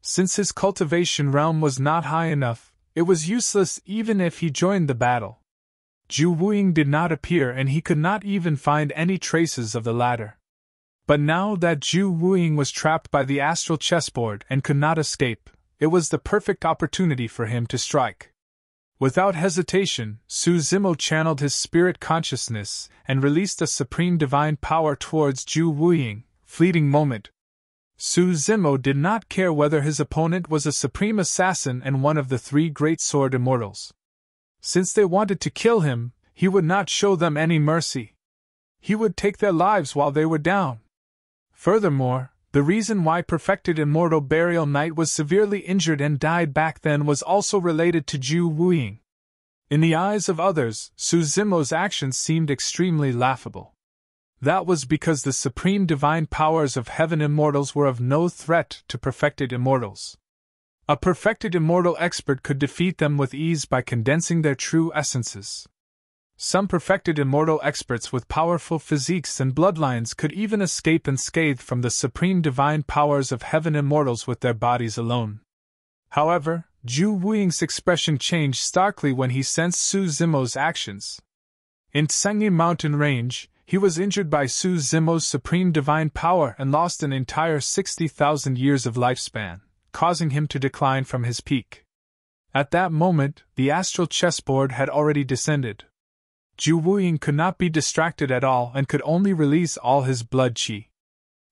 Since his cultivation realm was not high enough, it was useless even if he joined the battle. Zhu Wuying did not appear and he could not even find any traces of the latter. But now that Zhu Wuying was trapped by the astral chessboard and could not escape, it was the perfect opportunity for him to strike. Without hesitation, Su Zimo channeled his spirit consciousness and released a supreme divine power towards Zhu Wuying. Fleeting moment. Su Zimo did not care whether his opponent was a supreme assassin and one of the 3 great sword immortals. Since they wanted to kill him, he would not show them any mercy. He would take their lives while they were down. Furthermore, the reason why perfected immortal Burial Knight was severely injured and died back then was also related to Zhu Wuying. In the eyes of others, Su Zimo's actions seemed extremely laughable. That was because the supreme divine powers of heaven immortals were of no threat to perfected immortals. A perfected immortal expert could defeat them with ease by condensing their true essences. Some perfected immortal experts with powerful physiques and bloodlines could even escape unscathed from the supreme divine powers of heaven immortals with their bodies alone. However, Zhu Wuying's expression changed starkly when he sensed Su Zimo's actions. In Tsangyi Mountain Range, he was injured by Su Zimo's supreme divine power and lost an entire 60,000 years of lifespan, causing him to decline from his peak. At that moment, the astral chessboard had already descended. Zhu Wuying could not be distracted at all and could only release all his blood qi.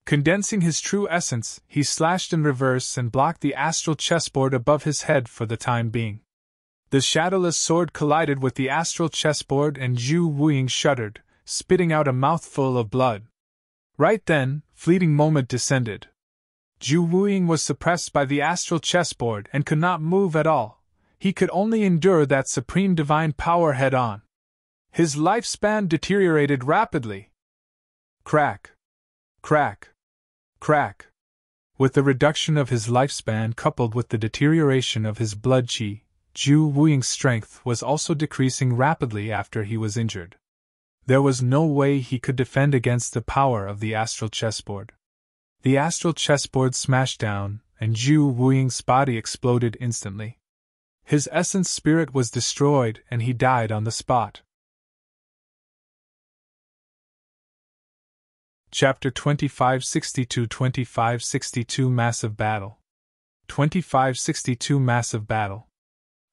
Condensing his true essence, he slashed in reverse and blocked the astral chessboard above his head for the time being. The shadowless sword collided with the astral chessboard and Zhu Wuying shuddered, spitting out a mouthful of blood. Right then, fleeting moment descended. Zhu Wuying was suppressed by the astral chessboard and could not move at all. He could only endure that supreme divine power head-on. His lifespan deteriorated rapidly. Crack. Crack. Crack. With the reduction of his lifespan coupled with the deterioration of his blood qi, Zhu Wuying's strength was also decreasing rapidly after he was injured. There was no way he could defend against the power of the astral chessboard. The astral chessboard smashed down, and Zhu Wuying's body exploded instantly. His essence spirit was destroyed and he died on the spot. Chapter 2562 Massive Battle. 2562 Massive Battle.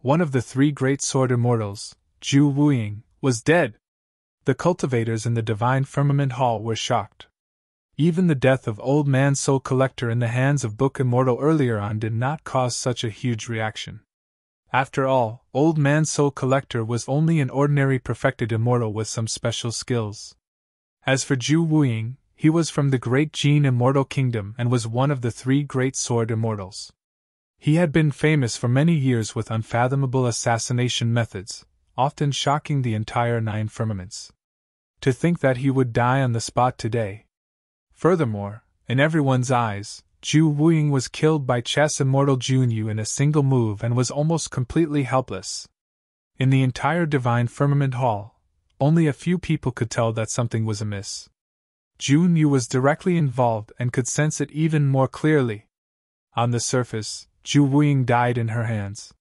One of the three great sword immortals, Zhu Wuying, was dead. The cultivators in the Divine Firmament Hall were shocked. Even the death of Old Man Soul Collector in the hands of Book Immortal earlier on did not cause such a huge reaction. After all, Old Man Soul Collector was only an ordinary perfected immortal with some special skills. As for Zhu Wuying, he was from the Great Gene Immortal Kingdom and was one of the three great sword immortals. He had been famous for many years with unfathomable assassination methods, often shocking the entire Nine Firmaments. To think that he would die on the spot today. Furthermore, in everyone's eyes, Zhu Wuying was killed by chess immortal Junyu in a single move and was almost completely helpless. In the entire Divine Firmament Hall, only a few people could tell that something was amiss. Junyu was directly involved and could sense it even more clearly. On the surface, Zhu Wuying died in her hands.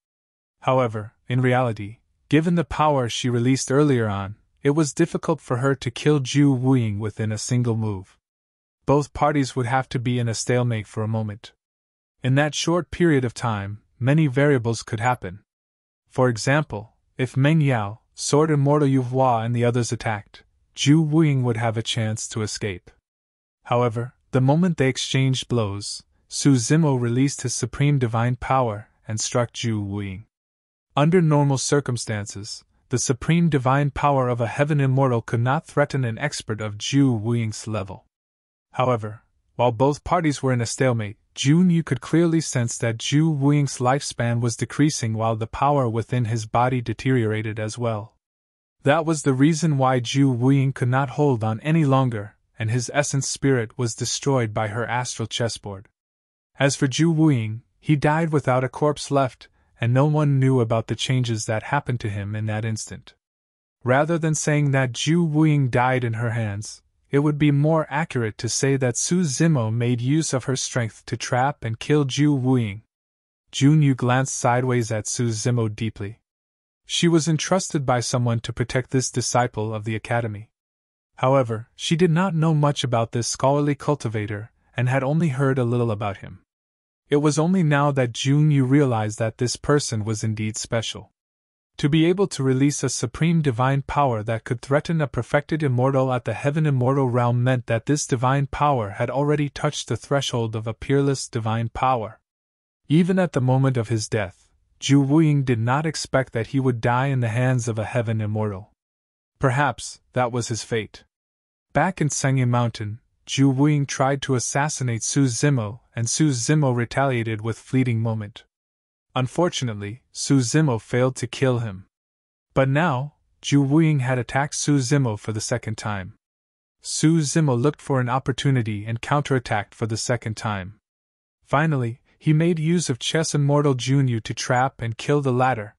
However, in reality, given the power she released earlier on, it was difficult for her to kill Zhu Wuying within a single move. Both parties would have to be in a stalemate for a moment. In that short period of time, many variables could happen. For example, if Meng Yao, Sword Immortal Yuhua and the others attacked, Zhu Wuying would have a chance to escape. However, the moment they exchanged blows, Su Zimo released his supreme divine power and struck Zhu Wuying. Under normal circumstances, the supreme divine power of a heaven immortal could not threaten an expert of Zhu Wuying's level. However, while both parties were in a stalemate, Junyu could clearly sense that Zhu Wuying's lifespan was decreasing while the power within his body deteriorated as well. That was the reason why Zhu Wuying could not hold on any longer, and his essence spirit was destroyed by her astral chessboard. As for Zhu Wuying, he died without a corpse left, and no one knew about the changes that happened to him in that instant. Rather than saying that Zhu Wuying died in her hands, it would be more accurate to say that Su Zimo made use of her strength to trap and kill Zhu Wuying. Junyu glanced sideways at Su Zimo deeply. She was entrusted by someone to protect this disciple of the academy. However, she did not know much about this scholarly cultivator, and had only heard a little about him. It was only now that Junyu realized that this person was indeed special. To be able to release a supreme divine power that could threaten a perfected immortal at the heaven immortal realm meant that this divine power had already touched the threshold of a peerless divine power. Even at the moment of his death, Zhu Wuying did not expect that he would die in the hands of a heaven immortal. Perhaps that was his fate. Back in Sengye Mountain, Zhu Wuying tried to assassinate Su Zimo, and Su Zimo retaliated with fleeting moment. Unfortunately, Su Zimo failed to kill him. But now, Zhu Wuying had attacked Su Zimo for the second time. Su Zimo looked for an opportunity and counterattacked for the second time. Finally, he made use of Chess Immortal Junyu to trap and kill the latter.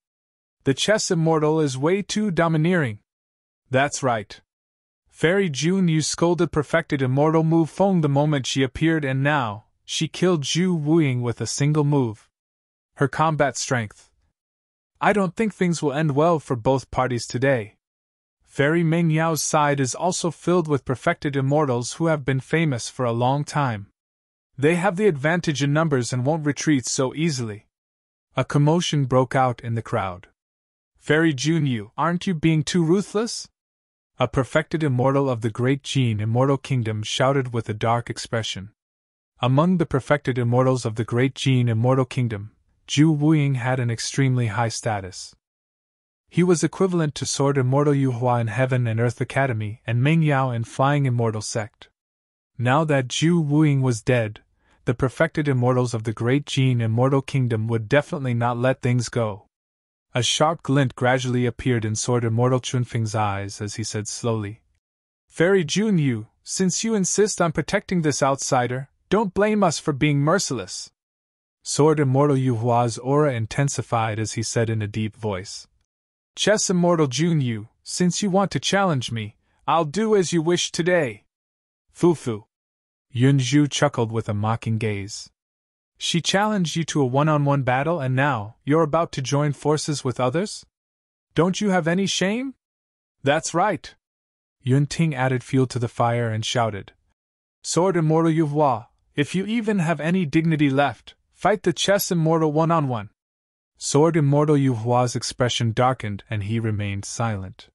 The Chess Immortal is way too domineering. That's right. Fairy Junyu scolded perfected Immortal Mu Feng the moment she appeared, and now, she killed Zhu Wuying with a single move. Her combat strength. I don't think things will end well for both parties today. Fairy Meng Yao's side is also filled with perfected immortals who have been famous for a long time. They have the advantage in numbers and won't retreat so easily. A commotion broke out in the crowd. Fairy Junyu, aren't you being too ruthless? A perfected immortal of the great Jin Immortal Kingdom shouted with a dark expression. Among the perfected immortals of the great Jin Immortal Kingdom, Zhu Wuying had an extremely high status. He was equivalent to Sword Immortal Yu Hua in Heaven and Earth Academy and Meng Yao in Flying Immortal Sect. Now that Zhu Wuying was dead, the perfected immortals of the great Jin Immortal Kingdom would definitely not let things go. A sharp glint gradually appeared in Sword Immortal Chunfeng's eyes as he said slowly, "Fairy Jun Yu, since you insist on protecting this outsider, don't blame us for being merciless." Sword Immortal Yu Hua's aura intensified as he said in a deep voice, "Chess Immortal Jun Yu, since you want to challenge me, I'll do as you wish today." Fu. Yun Zhu chuckled with a mocking gaze. "She challenged you to a one-on-one battle and now you're about to join forces with others? Don't you have any shame?" "That's right." Yun Ting added fuel to the fire and shouted, "Sword Immortal Yu Hua, if you even have any dignity left, fight the Chess Immortal one-on-one." Sword Immortal Yu Hua's expression darkened and he remained silent.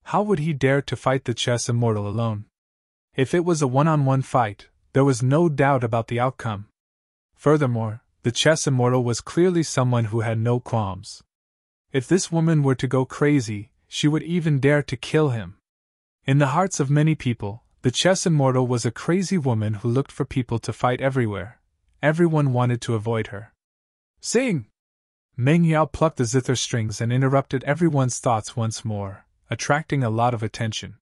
How would he dare to fight the Chess Immortal alone? If it was a one-on-one fight, there was no doubt about the outcome. Furthermore, the Chess Immortal was clearly someone who had no qualms. If this woman were to go crazy, she would even dare to kill him. In the hearts of many people, the Chess Immortal was a crazy woman who looked for people to fight everywhere. Everyone wanted to avoid her. "Sing!" Meng Yao plucked the zither strings and interrupted everyone's thoughts once more, attracting a lot of attention.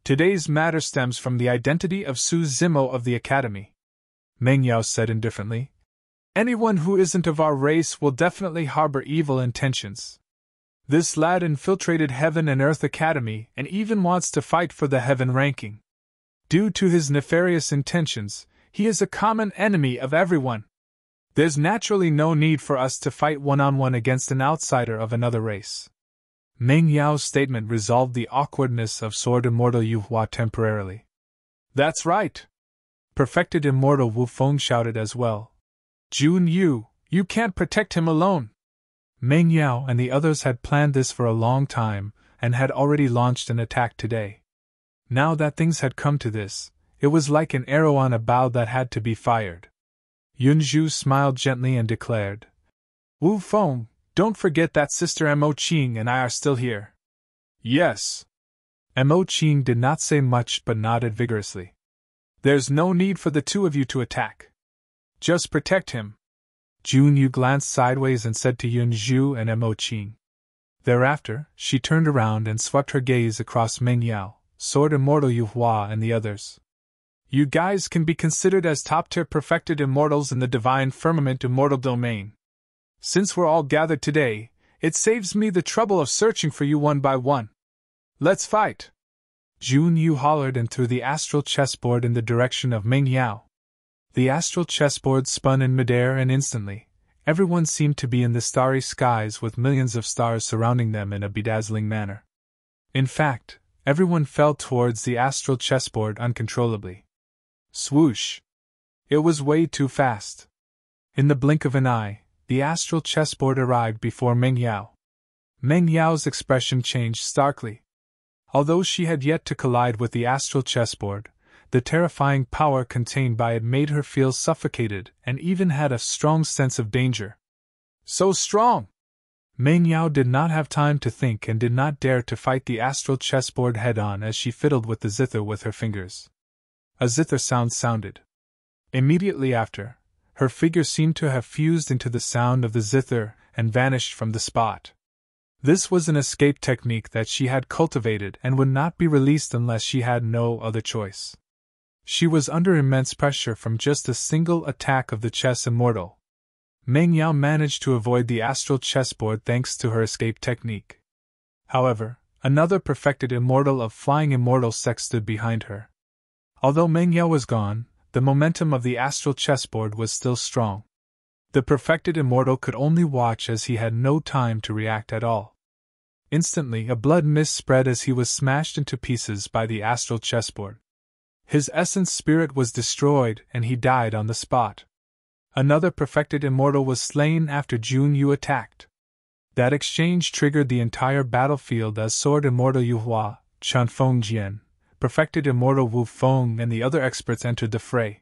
"Today's matter stems from the identity of Su Zimo of the Academy," Meng Yao said indifferently. "Anyone who isn't of our race will definitely harbor evil intentions. This lad infiltrated Heaven and Earth Academy and even wants to fight for the Heaven ranking. Due to his nefarious intentions, he is a common enemy of everyone. There's naturally no need for us to fight one-on-one against an outsider of another race." Meng Yao's statement resolved the awkwardness of Sword Immortal Yu Hua temporarily. "That's right!" Perfected Immortal Wu Feng shouted as well. "Jun Yu, you can't protect him alone." Meng Yao and the others had planned this for a long time, and had already launched an attack today. Now that things had come to this, it was like an arrow on a bow that had to be fired. Yun Zhu smiled gently and declared, "Wu Feng, don't forget that Sister Mo Qing and I are still here." "Yes." Mo Qing did not say much but nodded vigorously. "There's no need for the two of you to attack. Just protect him." Jun Yu glanced sideways and said to Yun Zhu and Mo Qing. Thereafter, she turned around and swept her gaze across Meng Yao, Sword Immortal Yu Hua and the others. "You guys can be considered as top-tier perfected immortals in the Divine Firmament Immortal Domain. Since we're all gathered today, it saves me the trouble of searching for you one by one. Let's fight!" Jun Yu hollered and threw the astral chessboard in the direction of Meng Yao. The astral chessboard spun in midair and instantly, everyone seemed to be in the starry skies with millions of stars surrounding them in a bedazzling manner. In fact, everyone fell towards the astral chessboard uncontrollably. Swoosh! It was way too fast. In the blink of an eye, the astral chessboard arrived before Meng Yao. Meng Yao's expression changed starkly. Although she had yet to collide with the astral chessboard, the terrifying power contained by it made her feel suffocated and even had a strong sense of danger. So strong! Meng Yao did not have time to think and did not dare to fight the astral chessboard head-on as she fiddled with the zither with her fingers. A zither sound sounded. Immediately after, her figure seemed to have fused into the sound of the zither and vanished from the spot. This was an escape technique that she had cultivated and would not be released unless she had no other choice. She was under immense pressure from just a single attack of the Chess Immortal. Meng Yao managed to avoid the astral chessboard thanks to her escape technique. However, another perfected immortal of Flying Immortal Sect stood behind her. Although Meng Yao was gone, the momentum of the astral chessboard was still strong. The perfected immortal could only watch as he had no time to react at all. Instantly, a blood mist spread as he was smashed into pieces by the astral chessboard. His essence spirit was destroyed and he died on the spot. Another perfected immortal was slain after Jun Yu attacked. That exchange triggered the entire battlefield as Sword Immortal Yu Hua, Chun Feng Jian, perfected Immortal Wu Feng, and the other experts entered the fray.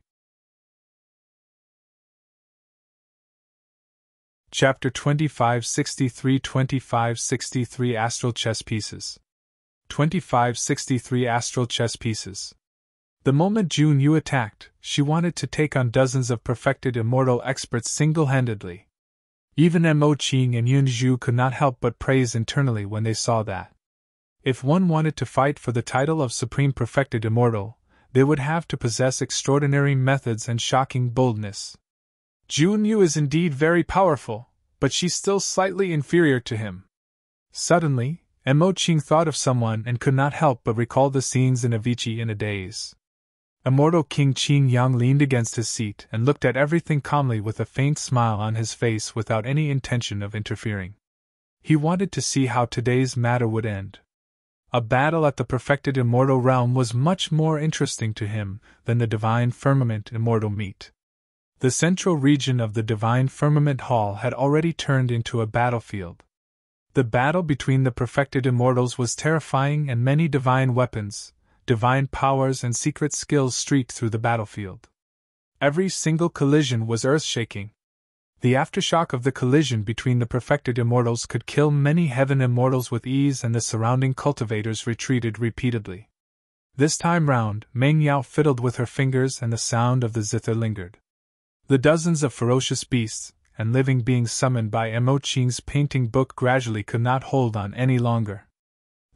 Chapter 2563 2563 Astral Chess Pieces 2563 Astral Chess Pieces. The moment Jun Yu attacked, she wanted to take on dozens of perfected immortal experts single-handedly. Even Mo Qing and Yun Zhu could not help but praise internally when they saw that. If one wanted to fight for the title of Supreme Perfected Immortal, they would have to possess extraordinary methods and shocking boldness. Jun Yu is indeed very powerful, but she's still slightly inferior to him. Suddenly, Mo Qing thought of someone and could not help but recall the scenes in Avicii in a daze. Immortal King Qing Yang leaned against his seat and looked at everything calmly with a faint smile on his face without any intention of interfering. He wanted to see how today's matter would end. A battle at the perfected immortal realm was much more interesting to him than the divine firmament immortal meet. The central region of the divine firmament hall had already turned into a battlefield. The battle between the perfected immortals was terrifying, and many divine weapons, divine powers, and secret skills streaked through the battlefield. Every single collision was earth-shaking. The aftershock of the collision between the perfected immortals could kill many heaven immortals with ease, and the surrounding cultivators retreated repeatedly. This time round, Meng Yao fiddled with her fingers and the sound of the zither lingered. The dozens of ferocious beasts and living beings summoned by Mo Qing's painting book gradually could not hold on any longer.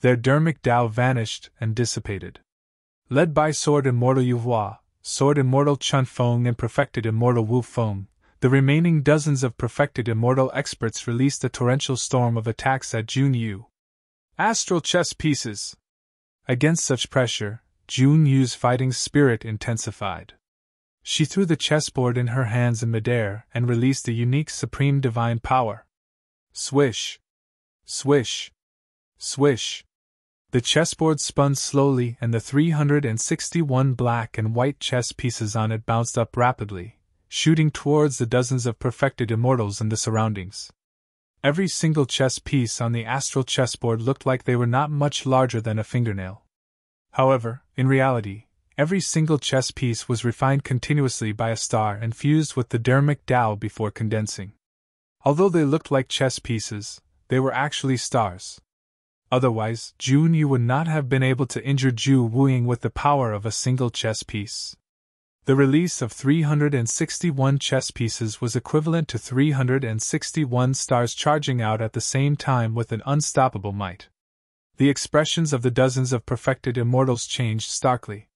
Their dermic Tao vanished and dissipated. Led by Sword Immortal Yu Hua, Sword Immortal Chun Feng, and Perfected Immortal Wu Feng, the remaining dozens of perfected immortal experts released a torrential storm of attacks at Jun Yu. Astral chess pieces! Against such pressure, Jun Yu's fighting spirit intensified. She threw the chessboard in her hands in midair and released a unique supreme divine power. Swish! Swish! Swish! The chessboard spun slowly, and the 361 black and white chess pieces on it bounced up rapidly, shooting towards the dozens of perfected immortals in the surroundings. Every single chess piece on the astral chessboard looked like they were not much larger than a fingernail. However, in reality, every single chess piece was refined continuously by a star and fused with the dermic Tao before condensing. Although they looked like chess pieces, they were actually stars. Otherwise, Jun Yu would not have been able to injure Zhu Wuying with the power of a single chess piece. The release of 361 chess pieces was equivalent to 361 stars charging out at the same time with an unstoppable might. The expressions of the dozens of perfected immortals changed starkly.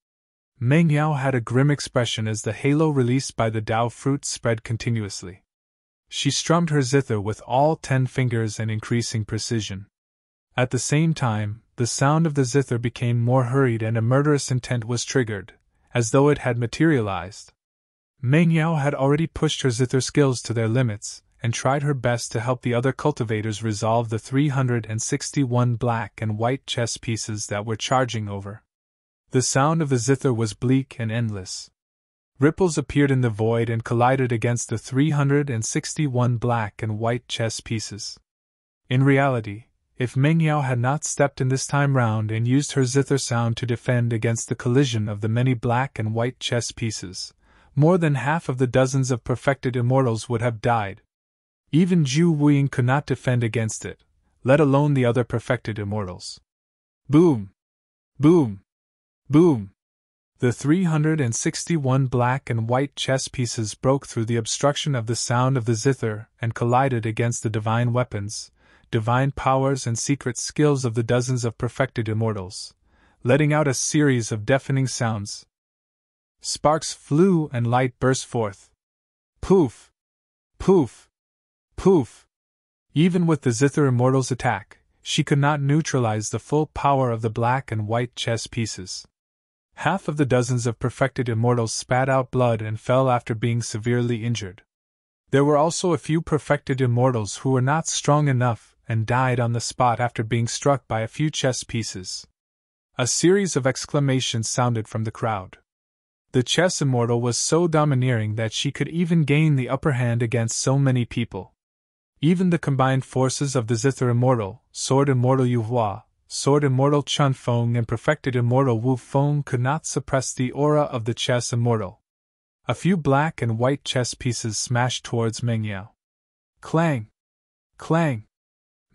Meng Yao had a grim expression as the halo released by the Tao fruit spread continuously. She strummed her zither with all 10 fingers and increasing precision. At the same time, the sound of the zither became more hurried and a murderous intent was triggered, as though it had materialized. Meng Yao had already pushed her zither skills to their limits, and tried her best to help the other cultivators resolve the 361 black and white chess pieces that were charging over. The sound of the zither was bleak and endless. Ripples appeared in the void and collided against the 361 black and white chess pieces. In reality, if Meng Yao had not stepped in this time round and used her zither sound to defend against the collision of the many black and white chess pieces, more than half of the dozens of perfected immortals would have died. Even Zhu Wuying could not defend against it, let alone the other perfected immortals. Boom! Boom! Boom! The 361 black and white chess pieces broke through the obstruction of the sound of the zither and collided against the divine weapons, divine powers, and secret skills of the dozens of perfected immortals, letting out a series of deafening sounds. Sparks flew and light burst forth. Poof! Poof! Poof! Even with the zither immortal's attack, she could not neutralize the full power of the black and white chess pieces. Half of the dozens of perfected immortals spat out blood and fell after being severely injured. There were also a few perfected immortals who were not strong enough and died on the spot after being struck by a few chess pieces. A series of exclamations sounded from the crowd. The chess immortal was so domineering that she could even gain the upper hand against so many people. Even the combined forces of the zither immortal, Sword Immortal Yu Hua, Sword Immortal Chun Feng and Perfected Immortal Wu Feng could not suppress the aura of the chess Immortal. A few black and white chess pieces smashed towards Meng Yao. Clang! Clang!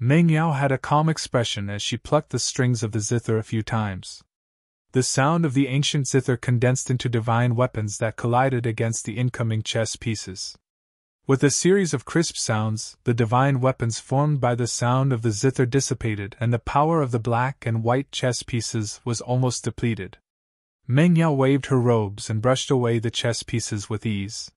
Meng Yao had a calm expression as she plucked the strings of the zither a few times. The sound of the ancient zither condensed into divine weapons that collided against the incoming chess pieces. With a series of crisp sounds, the divine weapons formed by the sound of the zither dissipated and the power of the black and white chess pieces was almost depleted. Meng Yao waved her robes and brushed away the chess pieces with ease.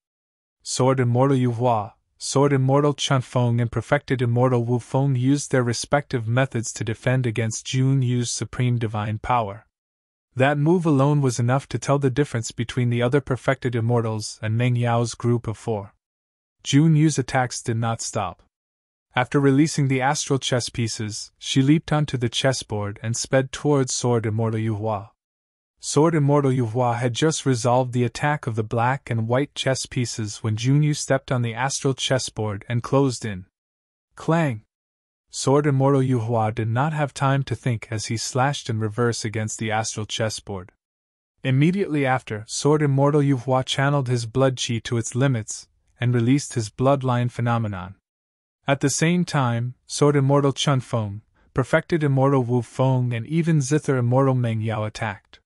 Sword Immortal Yu Hua, Sword Immortal Chun Feng and Perfected Immortal Wu Feng used their respective methods to defend against Jun Yu's supreme divine power. That move alone was enough to tell the difference between the other perfected immortals and Meng Yao's group of 4. Jun Yu's attacks did not stop. After releasing the astral chess pieces, she leaped onto the chessboard and sped towards Sword Immortal Yu Hua. Sword Immortal Yu Hua had just resolved the attack of the black and white chess pieces when Jun Yu stepped on the astral chessboard and closed in. Clang! Sword Immortal Yu Hua did not have time to think as he slashed in reverse against the astral chessboard. Immediately after, Sword Immortal Yu Hua channeled his blood chi to its limits and released his bloodline phenomenon. At the same time, Sword Immortal Chun Feng, Perfected Immortal Wu Feng and even Zither Immortal Meng Yao attacked.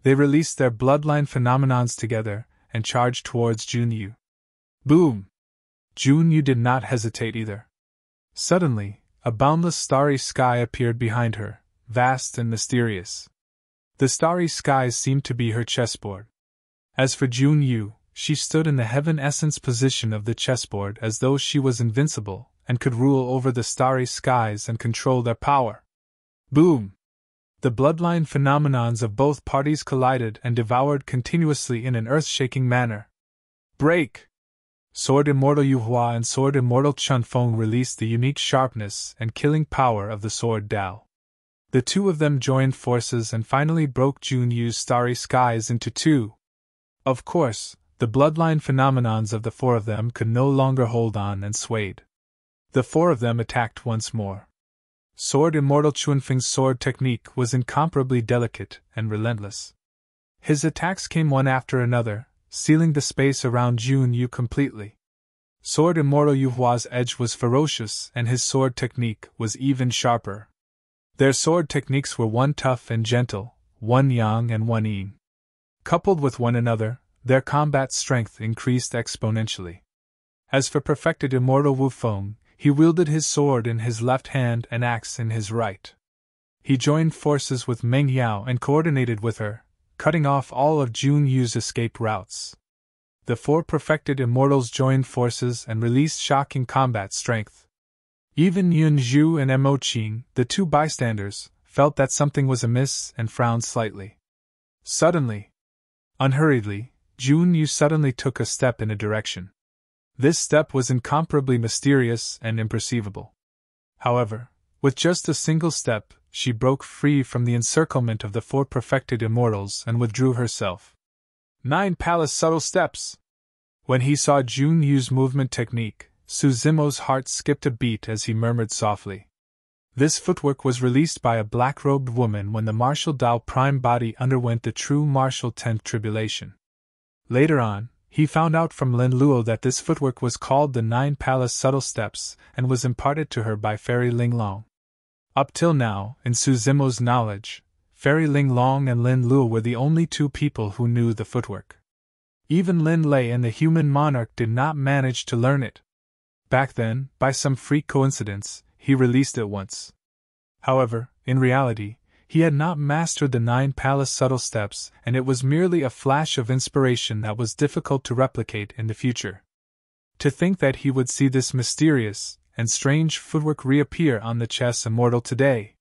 They released their bloodline phenomenons together and charged towards Jun Yu. Boom! Jun Yu did not hesitate either. Suddenly, a boundless starry sky appeared behind her, vast and mysterious. The starry skies seemed to be her chessboard. As for Jun Yu, she stood in the heaven essence position of the chessboard as though she was invincible and could rule over the starry skies and control their power. Boom! The bloodline phenomenons of both parties collided and devoured continuously in an earth-shaking manner. Break! Sword Immortal Yu Hua and Sword Immortal Chun Feng released the unique sharpness and killing power of the Sword Dao. The two of them joined forces and finally broke Jun Yu's starry skies into two. Of course, the bloodline phenomenons of the 4 of them could no longer hold on and swayed. The 4 of them attacked once more. Sword Immortal Chun Feng's sword technique was incomparably delicate and relentless. His attacks came one after another, sealing the space around Jun Yu completely. Sword Immortal Yu Hua's edge was ferocious and his sword technique was even sharper. Their sword techniques were one tough and gentle, one yang and one yin. Coupled with one another, their combat strength increased exponentially. As for Perfected Immortal Wu Feng, he wielded his sword in his left hand and axe in his right. He joined forces with Meng Yao and coordinated with her, cutting off all of Jun Yu's escape routes. The 4 perfected immortals joined forces and released shocking combat strength. Even Yun Zhu and Mo Qing, the 2 bystanders, felt that something was amiss and frowned slightly. Suddenly, unhurriedly, Jun Yu suddenly took a step in a direction. This step was incomparably mysterious and imperceivable. However, with just a single step, she broke free from the encirclement of the 4 perfected immortals and withdrew herself. 9 palace subtle steps! When he saw Jun Yu's movement technique, Su Zimo's heart skipped a beat as he murmured softly. This footwork was released by a black-robed woman when the martial Dao Prime Body underwent the true martial 10th tribulation. Later on, he found out from Lin Luo that this footwork was called the 9 palace subtle steps and was imparted to her by Fairy Ling Long. Up till now, in Su Zimo's knowledge, Fairy Ling Long and Lin Luo were the only 2 people who knew the footwork. Even Lin Lei and the human monarch did not manage to learn it. Back then, by some freak coincidence, he released it once. However, in reality, he had not mastered the 9 palace subtle steps, and it was merely a flash of inspiration that was difficult to replicate in the future. To think that he would see this mysterious and strange footwork reappear on the chess Immortal today.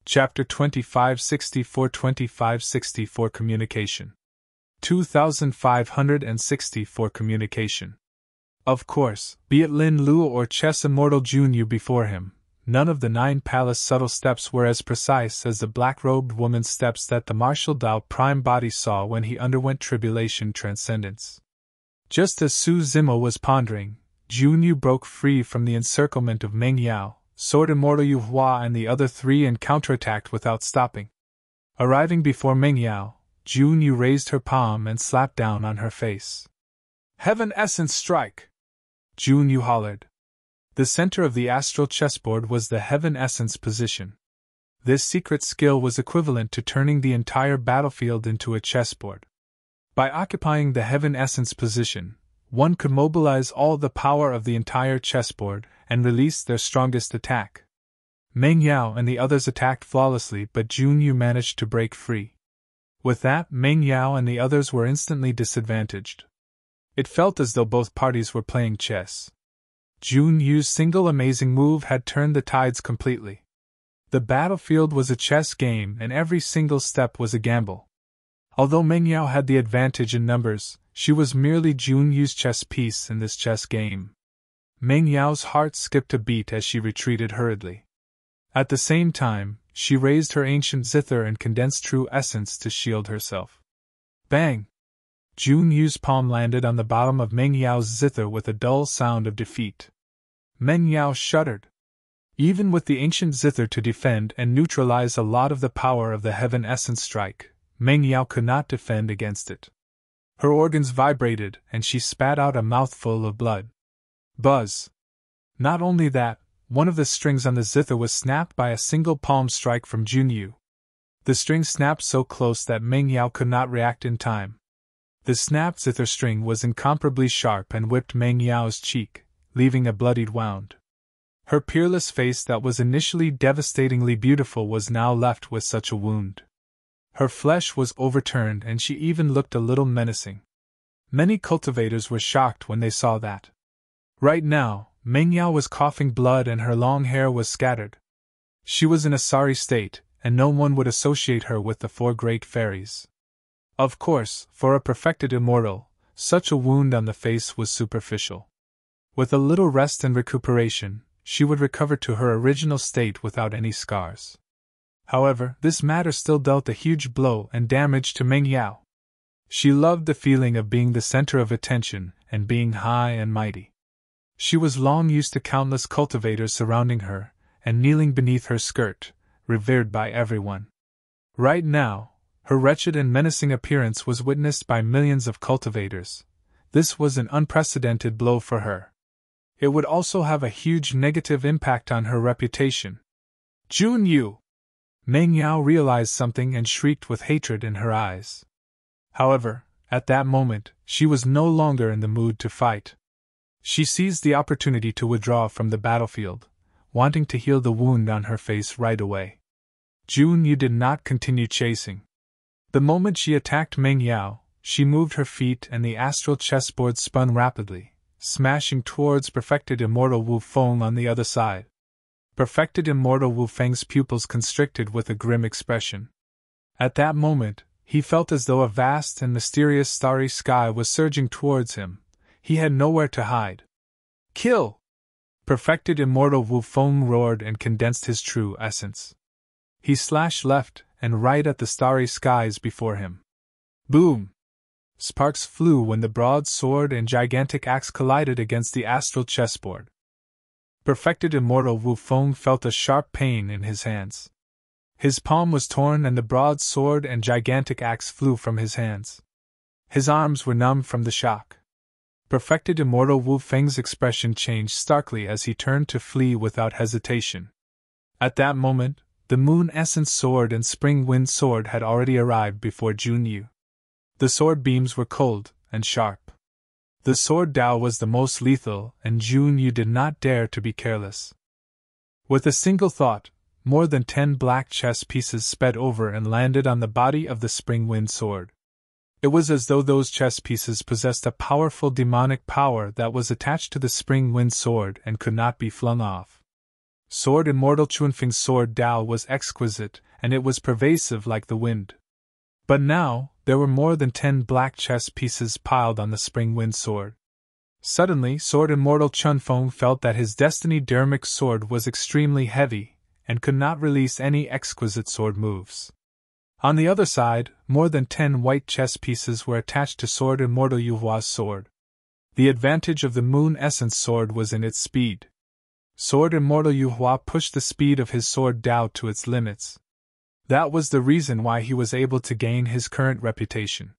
Chapter 2564 Communication 2564 Communication. Of course, be it Lin Luo or Chess Immortal Jun Yu before him, none of the 9 palace subtle steps were as precise as the black-robed woman's steps that the martial Dao Prime Body saw when he underwent tribulation transcendence. Just as Su Zimo was pondering, Jun Yu broke free from the encirclement of Meng Yao, Sword Immortal Yu Hua and the other three and counterattacked without stopping. Arriving before Meng Yao, Jun Yu raised her palm and slapped down on her face. Heaven Essence Strike! Jun Yu hollered. The center of the astral chessboard was the Heaven Essence position. This secret skill was equivalent to turning the entire battlefield into a chessboard. By occupying the Heaven Essence position, one could mobilize all the power of the entire chessboard and release their strongest attack. Meng Yao and the others attacked flawlessly, but Jun Yu managed to break free. With that, Meng Yao and the others were instantly disadvantaged. It felt as though both parties were playing chess. Jun Yu's single amazing move had turned the tides completely. The battlefield was a chess game and every single step was a gamble. Although Meng Yao had the advantage in numbers, she was merely Jun Yu's chess piece in this chess game. Meng Yao's heart skipped a beat as she retreated hurriedly. At the same time, she raised her ancient zither and condensed true essence to shield herself. Bang! Jun Yu's palm landed on the bottom of Meng Yao's zither with a dull sound of defeat. Meng Yao shuddered. Even with the ancient zither to defend and neutralize a lot of the power of the Heaven Essence Strike, Meng Yao could not defend against it. Her organs vibrated and she spat out a mouthful of blood. Buzz! Not only that, one of the strings on the zither was snapped by a single palm strike from Jun Yu. The string snapped so close that Meng Yao could not react in time. The snapped zither string was incomparably sharp and whipped Meng Yao's cheek, leaving a bloodied wound. Her peerless face that was initially devastatingly beautiful was now left with such a wound. Her flesh was overturned and she even looked a little menacing. Many cultivators were shocked when they saw that. Right now, Meng Yao was coughing blood and her long hair was scattered. She was in a sorry state, and no one would associate her with the four great fairies. Of course, for a perfected immortal, such a wound on the face was superficial. With a little rest and recuperation, she would recover to her original state without any scars. However, this matter still dealt a huge blow and damage to Meng Yao. She loved the feeling of being the center of attention and being high and mighty. She was long used to countless cultivators surrounding her and kneeling beneath her skirt, revered by everyone. Right now, her wretched and menacing appearance was witnessed by millions of cultivators. This was an unprecedented blow for her. It would also have a huge negative impact on her reputation. Jun Yu! Meng Yao realized something and shrieked with hatred in her eyes. However, at that moment, she was no longer in the mood to fight. She seized the opportunity to withdraw from the battlefield, wanting to heal the wound on her face right away. Jun Yu did not continue chasing. The moment she attacked Meng Yao, she moved her feet and the astral chessboard spun rapidly, smashing towards perfected Immortal Wu Feng on the other side. Perfected Immortal Wu Feng's pupils constricted with a grim expression. At that moment, he felt as though a vast and mysterious starry sky was surging towards him. He had nowhere to hide. Kill! Perfected Immortal Wu Feng roared and condensed his true essence. He slashed left and right at the starry skies before him. Boom! Sparks flew when the broad sword and gigantic axe collided against the astral chessboard. Perfected Immortal Wu Feng felt a sharp pain in his hands. His palm was torn and the broad sword and gigantic axe flew from his hands. His arms were numb from the shock. Perfected Immortal Wu Feng's expression changed starkly as he turned to flee without hesitation. At that moment, the Moon Essence Sword and Spring Wind Sword had already arrived before Jun Yu. The sword beams were cold and sharp. The sword Dao was the most lethal, and Jun Yu did not dare to be careless. With a single thought, more than 10 black chess pieces sped over and landed on the body of the Spring Wind Sword. It was as though those chess pieces possessed a powerful demonic power that was attached to the Spring Wind Sword and could not be flung off. Sword Immortal Chunfeng's sword Dao was exquisite, and it was pervasive like the wind. But now, there were more than 10 black chess pieces piled on the Spring Wind Sword. Suddenly, Sword Immortal Chunfeng felt that his Destiny Dermic sword was extremely heavy, and could not release any exquisite sword moves. On the other side, more than 10 white chess pieces were attached to Sword Immortal Yuhua's sword. The advantage of the Moon Essence sword was in its speed. Sword Immortal Yu Hua pushed the speed of his sword Dao to its limits. That was the reason why he was able to gain his current reputation.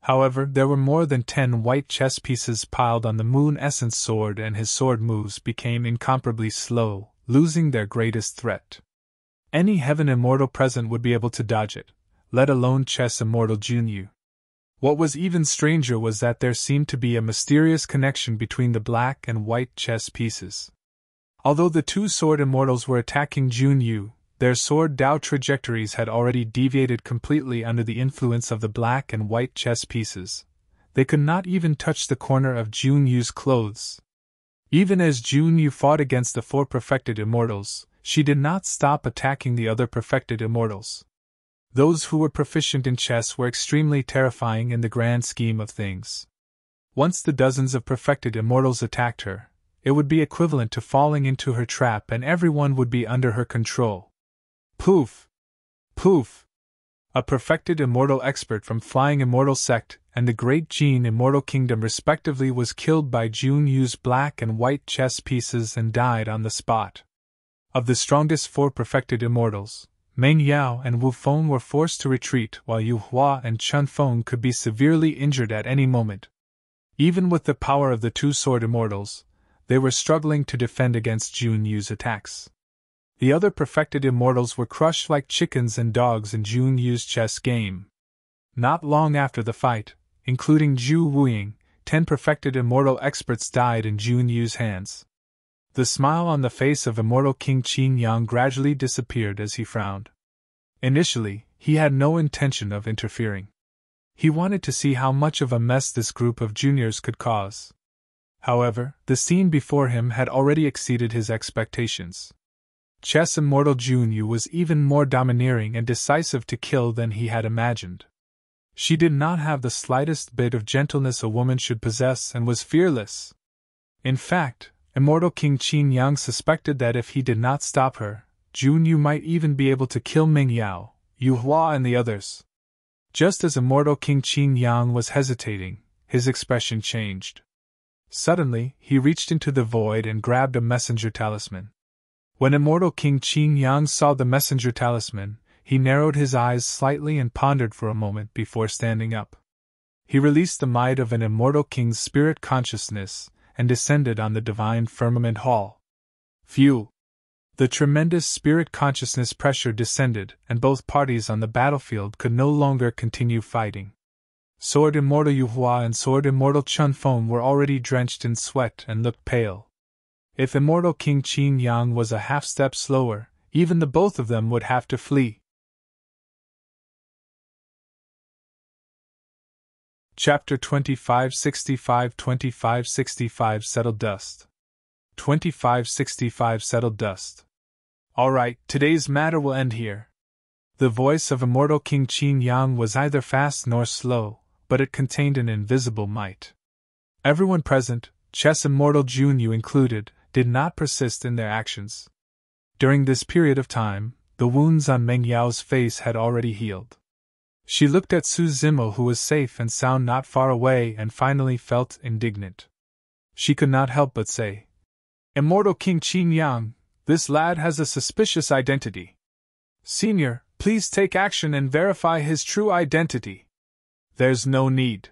However, there were more than 10 white chess pieces piled on the Moon Essence sword, and his sword moves became incomparably slow, losing their greatest threat. Any Heaven Immortal present would be able to dodge it, let alone Chess Immortal Junyu. What was even stranger was that there seemed to be a mysterious connection between the black and white chess pieces. Although the two sword immortals were attacking Junyu, their sword Dao trajectories had already deviated completely under the influence of the black and white chess pieces. They could not even touch the corner of Junyu's clothes. Even as Junyu fought against the 4 perfected immortals, she did not stop attacking the other perfected immortals. Those who were proficient in chess were extremely terrifying in the grand scheme of things. Once the dozens of perfected immortals attacked her, it would be equivalent to falling into her trap and everyone would be under her control. Poof! Poof! A perfected immortal expert from Flying Immortal Sect and the Great Jin Immortal Kingdom respectively was killed by Junyu's black and white chess pieces and died on the spot. Of the strongest 4 perfected immortals, Meng Yao and Wu Feng were forced to retreat while Yu Hua and Chun Feng could be severely injured at any moment. Even with the power of the 2 sword immortals, they were struggling to defend against Junyu's attacks. The other perfected immortals were crushed like chickens and dogs in Junyu's chess game. Not long after the fight, including Zhu Wuying, 10 perfected immortal experts died in Junyu's hands. The smile on the face of Immortal King Qin Yang gradually disappeared as he frowned. Initially, he had no intention of interfering. He wanted to see how much of a mess this group of juniors could cause. However, the scene before him had already exceeded his expectations. Chess Immortal Junyu was even more domineering and decisive to kill than he had imagined. She did not have the slightest bit of gentleness a woman should possess and was fearless. In fact, Immortal King Qin Yang suspected that if he did not stop her, Junyu might even be able to kill Meng Yao, Yu Hua and the others. Just as Immortal King Qin Yang was hesitating, his expression changed. Suddenly, he reached into the void and grabbed a messenger talisman. When Immortal King Qin Yang saw the messenger talisman, he narrowed his eyes slightly and pondered for a moment before standing up. He released the might of an Immortal King's spirit consciousness and descended on the divine firmament hall. Phew! The tremendous spirit consciousness pressure descended, and both parties on the battlefield could no longer continue fighting. Sword Immortal Yu Hua and Sword Immortal Chun Feng were already drenched in sweat and looked pale. If Immortal King Qin Yang was a half-step slower, even the both of them would have to flee. Chapter 2565 2565 Settled Dust. 2565 Settled Dust. Alright, today's matter will end here. The voice of Immortal King Qin Yang was neither fast nor slow, but it contained an invisible might. Everyone present, Chess Immortal Junyu included, did not persist in their actions. During this period of time, the wounds on Meng Yao's face had already healed. She looked at Su Zimo, who was safe and sound not far away, and finally felt indignant. She could not help but say, "Immortal King Qin Yang, this lad has a suspicious identity. Senior, please take action and verify his true identity." "There's no need,"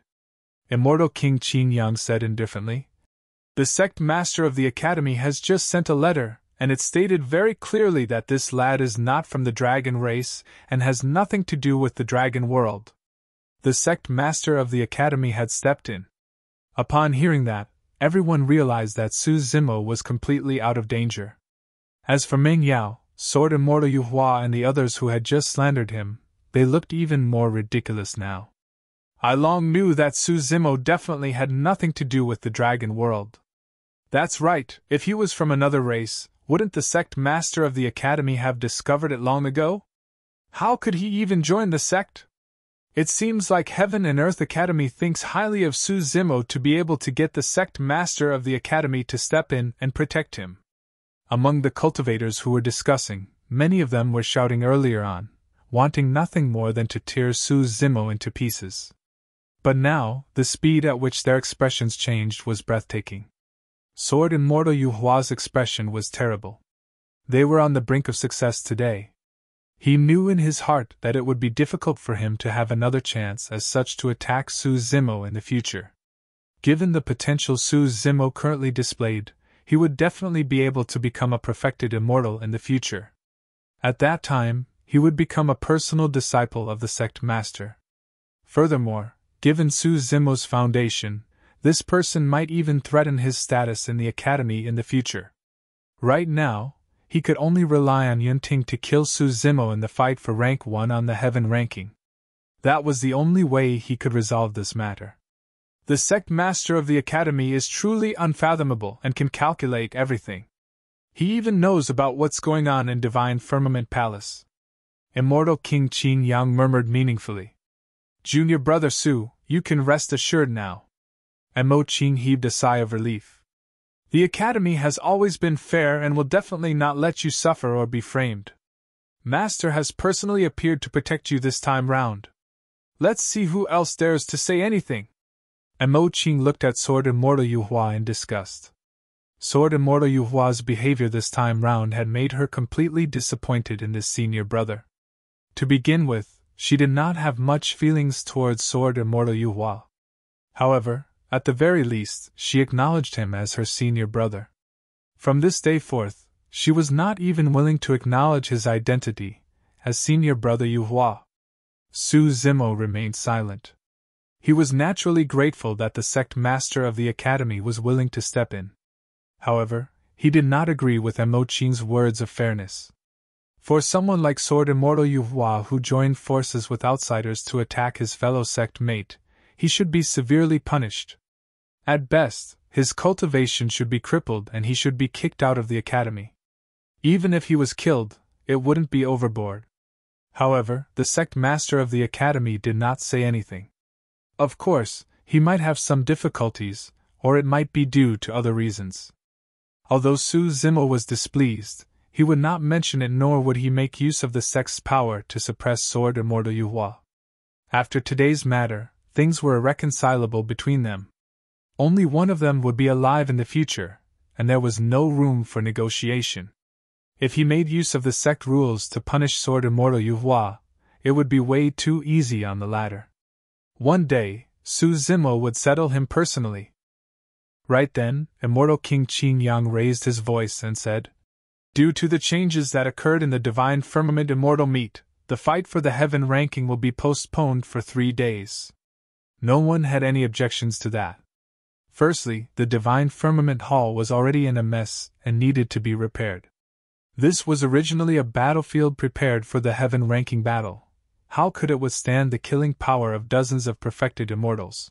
Immortal King Qin Yang said indifferently. "The sect master of the academy has just sent a letter, and it stated very clearly that this lad is not from the dragon race and has nothing to do with the dragon world." The sect master of the academy had stepped in. Upon hearing that, everyone realized that Su Zimo was completely out of danger. As for Meng Yao, Sword Immortal Yu Hua and the others who had just slandered him, they looked even more ridiculous now. "I long knew that Su Zimo definitely had nothing to do with the dragon world." "That's right, if he was from another race, wouldn't the sect master of the academy have discovered it long ago? How could he even join the sect? It seems like Heaven and Earth Academy thinks highly of Su Zimo to be able to get the sect master of the academy to step in and protect him." Among the cultivators who were discussing, many of them were shouting earlier on, wanting nothing more than to tear Su Zimo into pieces. But now, the speed at which their expressions changed was breathtaking. Sword Immortal Yu Hua's expression was terrible. They were on the brink of success today. He knew in his heart that it would be difficult for him to have another chance as such to attack Su Zimo in the future. Given the potential Su Zimo currently displayed, he would definitely be able to become a perfected immortal in the future. At that time, he would become a personal disciple of the sect master. Furthermore, given Su Zimo's foundation, this person might even threaten his status in the academy in the future. Right now, he could only rely on Yunting to kill Su Zimo in the fight for rank 1 on the heaven ranking. That was the only way he could resolve this matter. The sect master of the academy is truly unfathomable and can calculate everything. He even knows about what's going on in Divine Firmament Palace. Immortal King Qin Yang murmured meaningfully. Junior brother Su, you can rest assured now. And Mo Qing heaved a sigh of relief. The academy has always been fair and will definitely not let you suffer or be framed. Master has personally appeared to protect you this time round. Let's see who else dares to say anything. And Mo Qing looked at Sword Immortal Yu Hua in disgust. Sword Immortal Yu Hua's behavior this time round had made her completely disappointed in this senior brother. To begin with, she did not have much feelings towards Sword Immortal Yu Hua. However, at the very least, she acknowledged him as her senior brother. From this day forth, she was not even willing to acknowledge his identity as senior brother Yu Hua. Su Zimo remained silent. He was naturally grateful that the sect master of the academy was willing to step in. However, he did not agree with Mo Qing's words of fairness. For someone like Sword Immortal Yu Hua who joined forces with outsiders to attack his fellow sect mate, he should be severely punished. At best, his cultivation should be crippled and he should be kicked out of the academy. Even if he was killed, it wouldn't be overboard. However, the sect master of the academy did not say anything. Of course, he might have some difficulties, or it might be due to other reasons. Although Su Zimo was displeased, he would not mention it nor would he make use of the sect's power to suppress Sword Immortal Yu Hua. After today's matter, things were irreconcilable between them. Only one of them would be alive in the future, and there was no room for negotiation. If he made use of the sect rules to punish Sword Immortal Yu Hua, it would be way too easy on the latter. One day, Su Zimo would settle him personally. Right then, Immortal King Qin Yang raised his voice and said, "Due to the changes that occurred in the Divine Firmament Immortal Meet, the fight for the heaven ranking will be postponed for 3 days." No one had any objections to that. Firstly, the Divine Firmament Hall was already in a mess and needed to be repaired. This was originally a battlefield prepared for the heaven ranking battle. How could it withstand the killing power of dozens of perfected immortals?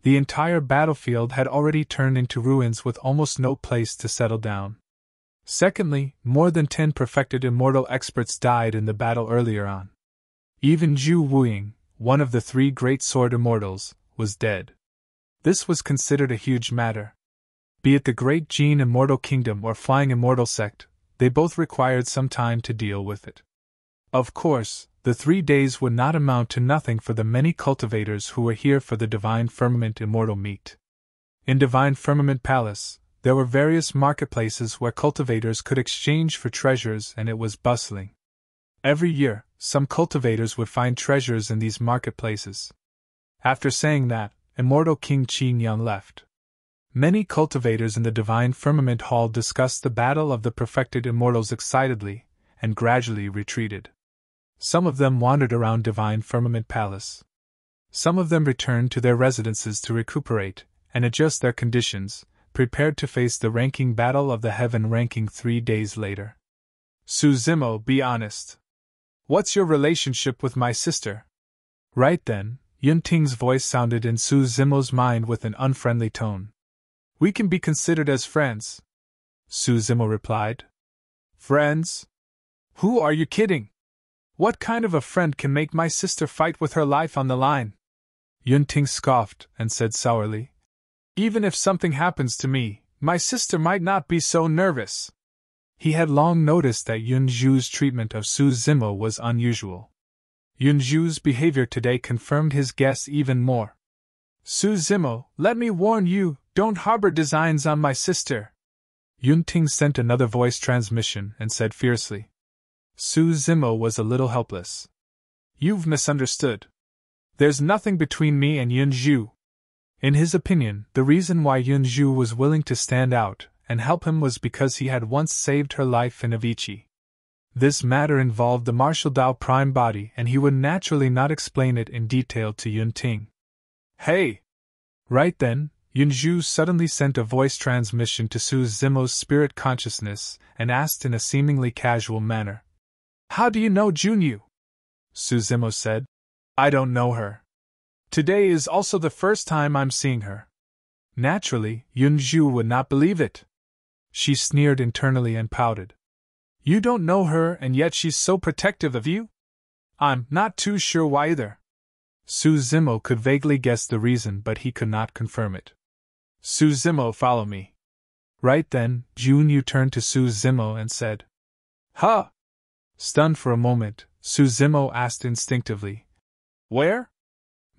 The entire battlefield had already turned into ruins with almost no place to settle down. Secondly, more than 10 perfected immortal experts died in the battle earlier on. Even Zhu Wuying, one of the 3 great sword immortals, was dead. This was considered a huge matter. Be it the Great Gene Immortal Kingdom or Flying Immortal Sect, they both required some time to deal with it. Of course, the 3 days would not amount to nothing for the many cultivators who were here for the Divine Firmament Immortal Meet. In Divine Firmament Palace, there were various marketplaces where cultivators could exchange for treasures and it was bustling. Every year, some cultivators would find treasures in these marketplaces. After saying that, Immortal King Qin Yang left. Many cultivators in the Divine Firmament Hall discussed the battle of the perfected immortals excitedly, and gradually retreated. Some of them wandered around Divine Firmament Palace. Some of them returned to their residences to recuperate and adjust their conditions, prepared to face the ranking battle of the heaven ranking 3 days later. Su Zimo, be honest. What's your relationship with my sister? Right then, Yun Ting's voice sounded in Su Zimo's mind with an unfriendly tone. We can be considered as friends, Su Zimo replied. Friends? Who are you kidding? What kind of a friend can make my sister fight with her life on the line? Yun Ting scoffed and said sourly. Even if something happens to me, my sister might not be so nervous. He had long noticed that Yun Zhu's treatment of Su Zimo was unusual. Yun Zhu's behavior today confirmed his guess even more. Su Zimo, let me warn you, don't harbor designs on my sister. Yun Ting sent another voice transmission and said fiercely. Su Zimo was a little helpless. You've misunderstood. There's nothing between me and Yun Zhu. In his opinion, the reason why Yun Zhu was willing to stand out and help him was because he had once saved her life in Avicii. This matter involved the martial Tao prime body, and he would naturally not explain it in detail to Yun Ting. Hey! Right then, Yun Zhu suddenly sent a voice transmission to Su Zimo's spirit consciousness and asked in a seemingly casual manner. How do you know Junyu? Su Zimo said. I don't know her. Today is also the first time I'm seeing her. Naturally, Yun Zhu would not believe it. She sneered internally and pouted. You don't know her and yet she's so protective of you? I'm not too sure why either. Su Zimo could vaguely guess the reason, but he could not confirm it. Su Zimo, follow me. Right then, Junyu turned to Su Zimo and said, Huh! Stunned for a moment, Su Zimo asked instinctively, Where?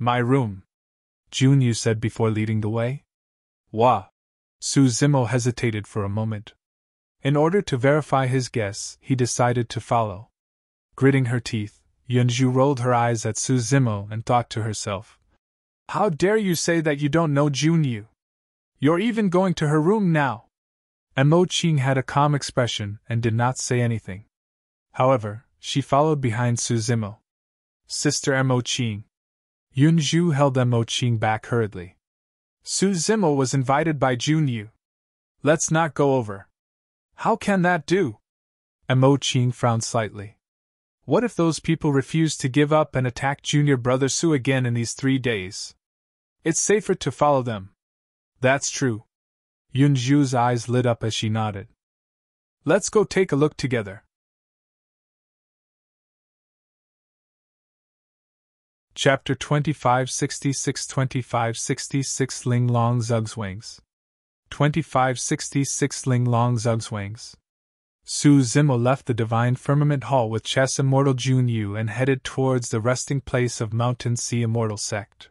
My room, Junyu said before leading the way. Wah! Su Zimo hesitated for a moment. In order to verify his guess, he decided to follow. Gritting her teeth, Yunju rolled her eyes at Su Zimo and thought to herself, How dare you say that you don't know Junyu? You're even going to her room now. Mo Qing had a calm expression and did not say anything. However, she followed behind Su Zimo. Sister Mo Qing. Yunju held Mo Qing back hurriedly. Su Zimo was invited by Junyu. Let's not go over. How can that do? Mo Qing frowned slightly. What if those people refuse to give up and attack junior brother Su again in these 3 days? It's safer to follow them. That's true. Yunju's eyes lit up as she nodded. Let's go take a look together. Chapter 2566 Ling Long Zugzwangs. 2566 Ling Long Zugzwangs. Su Zimo left the Divine Firmament Hall with Chess Immortal Junyu and headed towards the resting place of Mountain Sea Immortal Sect.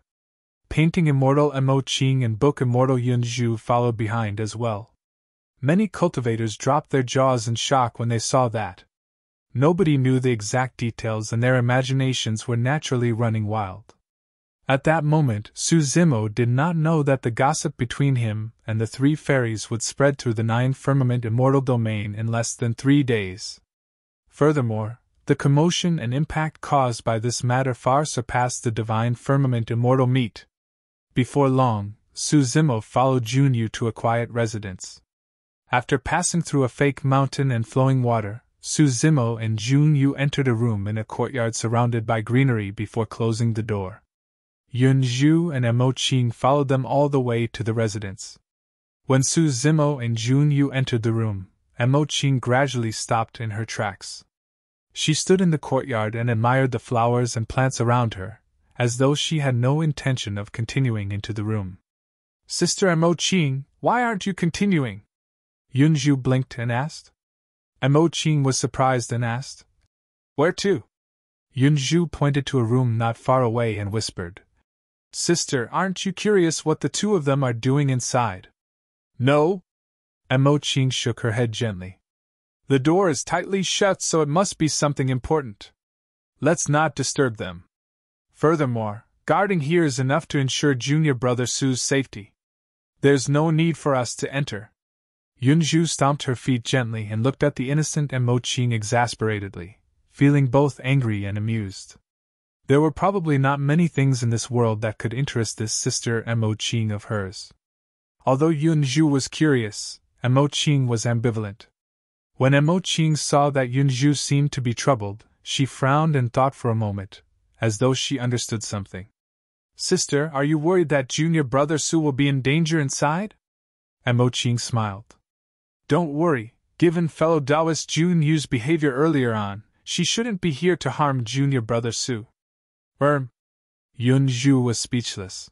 Painting Immortal Mo Qing and Book Immortal Yunju followed behind as well. Many cultivators dropped their jaws in shock when they saw that. Nobody knew the exact details and their imaginations were naturally running wild. At that moment, Su Zimo did not know that the gossip between him and the 3 fairies would spread through the 9 Firmament Immortal domain in less than 3 days. Furthermore, the commotion and impact caused by this matter far surpassed the Divine Firmament Immortal meet. Before long, Su Zimo followed Junyu to a quiet residence. After passing through a fake mountain and flowing water, Su Zimo and Junyu entered a room in a courtyard surrounded by greenery before closing the door. Yunju and Mo Qing followed them all the way to the residence. When Su Zimo and Junyu entered the room, Mo Qing gradually stopped in her tracks. She stood in the courtyard and admired the flowers and plants around her, as though she had no intention of continuing into the room. Sister Mo Qing, why aren't you continuing? Yunju blinked and asked. Mo Qing was surprised and asked, Where to? Yunju pointed to a room not far away and whispered, Sister, aren't you curious what the 2 of them are doing inside? No. Mo Qing shook her head gently. The door is tightly shut, so it must be something important. Let's not disturb them. Furthermore, guarding here is enough to ensure junior brother Su's safety. There's no need for us to enter. Yunju stomped her feet gently and looked at the innocent Mo Qing exasperatedly, feeling both angry and amused. There were probably not many things in this world that could interest this sister Mo Qing of hers. Although Yunju was curious, Mo Qing was ambivalent. When Mo Qing saw that Yunju seemed to be troubled, she frowned and thought for a moment, as though she understood something. Sister, are you worried that junior brother Su will be in danger inside? Mo Qing smiled. Don't worry, given fellow Taoist Junyu's behavior earlier on, she shouldn't be here to harm junior brother Su. Yunju was speechless.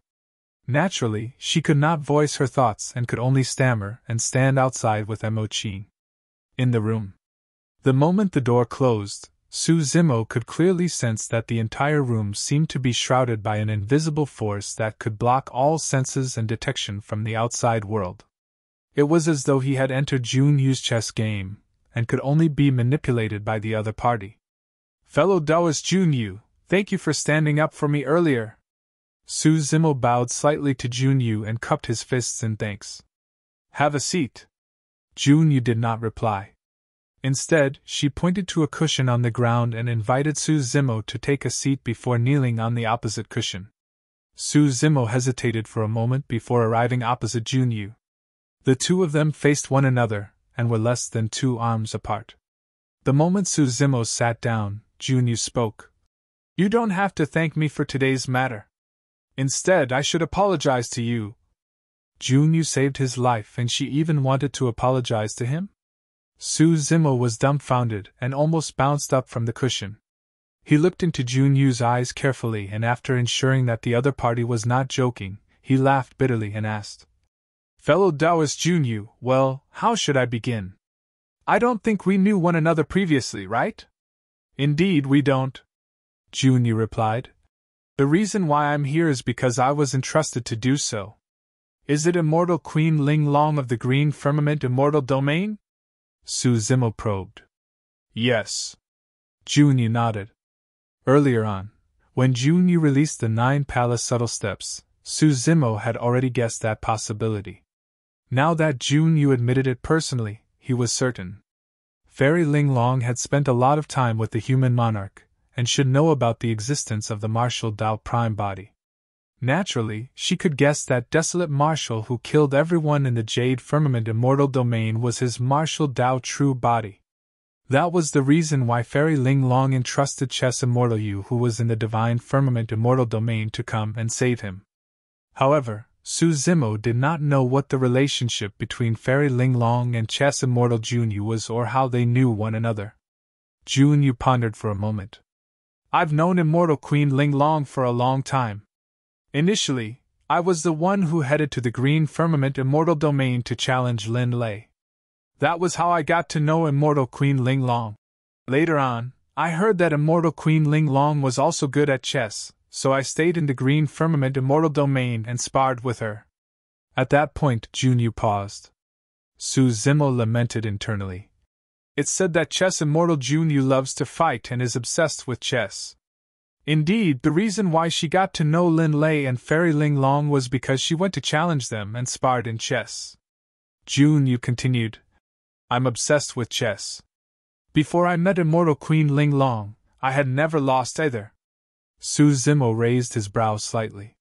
Naturally, she could not voice her thoughts and could only stammer and stand outside with Mo Qing. In the room. The moment the door closed, Su Zimo could clearly sense that the entire room seemed to be shrouded by an invisible force that could block all senses and detection from the outside world. It was as though he had entered Jun Yu's chess game, and could only be manipulated by the other party. Fellow Taoist Jun Yu, thank you for standing up for me earlier. Su Zimo bowed slightly to Jun Yu and cupped his fists in thanks. Have a seat. Jun Yu did not reply. Instead, she pointed to a cushion on the ground and invited Su Zimo to take a seat before kneeling on the opposite cushion. Su Zimo hesitated for a moment before arriving opposite Jun Yu. The two of them faced one another, and were less than 2 arms apart. The moment Su Zimo sat down, Jun Yu spoke. You don't have to thank me for today's matter. Instead, I should apologize to you. Jun Yu saved his life, and she even wanted to apologize to him? Su Zimo was dumbfounded and almost bounced up from the cushion. He looked into Jun Yu's eyes carefully, and after ensuring that the other party was not joking, he laughed bitterly and asked, Fellow Taoist Jun Yu, well, how should I begin? I don't think we knew one another previously, right? Indeed we don't, Jun Yu replied. The reason why I'm here is because I was entrusted to do so. Is it Immortal Queen Ling Long of the Green Firmament Immortal Domain? Su Zimo probed. Yes. Jun Yu nodded. Earlier on, when Jun Yu released the 9 palace subtle steps, Su Zimo had already guessed that possibility. Now that Jun Yu admitted it personally, he was certain. Fairy Ling Long had spent a lot of time with the human monarch, and should know about the existence of the martial Tao prime body. Naturally, she could guess that desolate marshal who killed everyone in the Jade Firmament Immortal Domain was his martial Tao true body. That was the reason why Fairy Ling Long entrusted Chess Immortal Yu, who was in the Divine Firmament Immortal Domain, to come and save him. However, Su Zimo did not know what the relationship between Fairy Ling Long and Chess Immortal Jun Yu was, or how they knew one another. Jun Yu pondered for a moment. I've known Immortal Queen Ling Long for a long time. Initially, I was the one who headed to the Green Firmament Immortal Domain to challenge Lin Lei. That was how I got to know Immortal Queen Ling Long. Later on, I heard that Immortal Queen Ling Long was also good at chess, so I stayed in the Green Firmament Immortal Domain and sparred with her. At that point, Jun Yu paused. Su Zimo lamented internally. It's said that Chess Immortal Jun Yu loves to fight and is obsessed with chess. Indeed, the reason why she got to know Lin Lei and Fairy Ling Long was because she went to challenge them and sparred in chess. Jun Yu continued, I'm obsessed with chess. Before I met Immortal Queen Ling Long, I had never lost either. Su Zimo raised his brows slightly.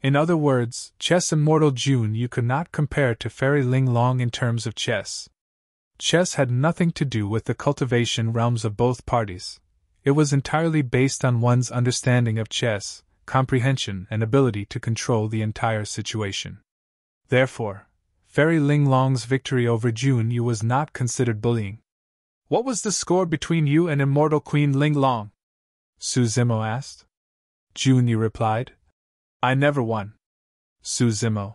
In other words, Chess Immortal Jun Yu could not compare to Fairy Ling Long in terms of chess. Chess had nothing to do with the cultivation realms of both parties. It was entirely based on one's understanding of chess, comprehension, and ability to control the entire situation. Therefore, Fairy Ling Long's victory over Jun Yu was not considered bullying. What was the score between you and Immortal Queen Ling Long? Su Zimo asked. Jun Yu replied. I never won. Su Zimo.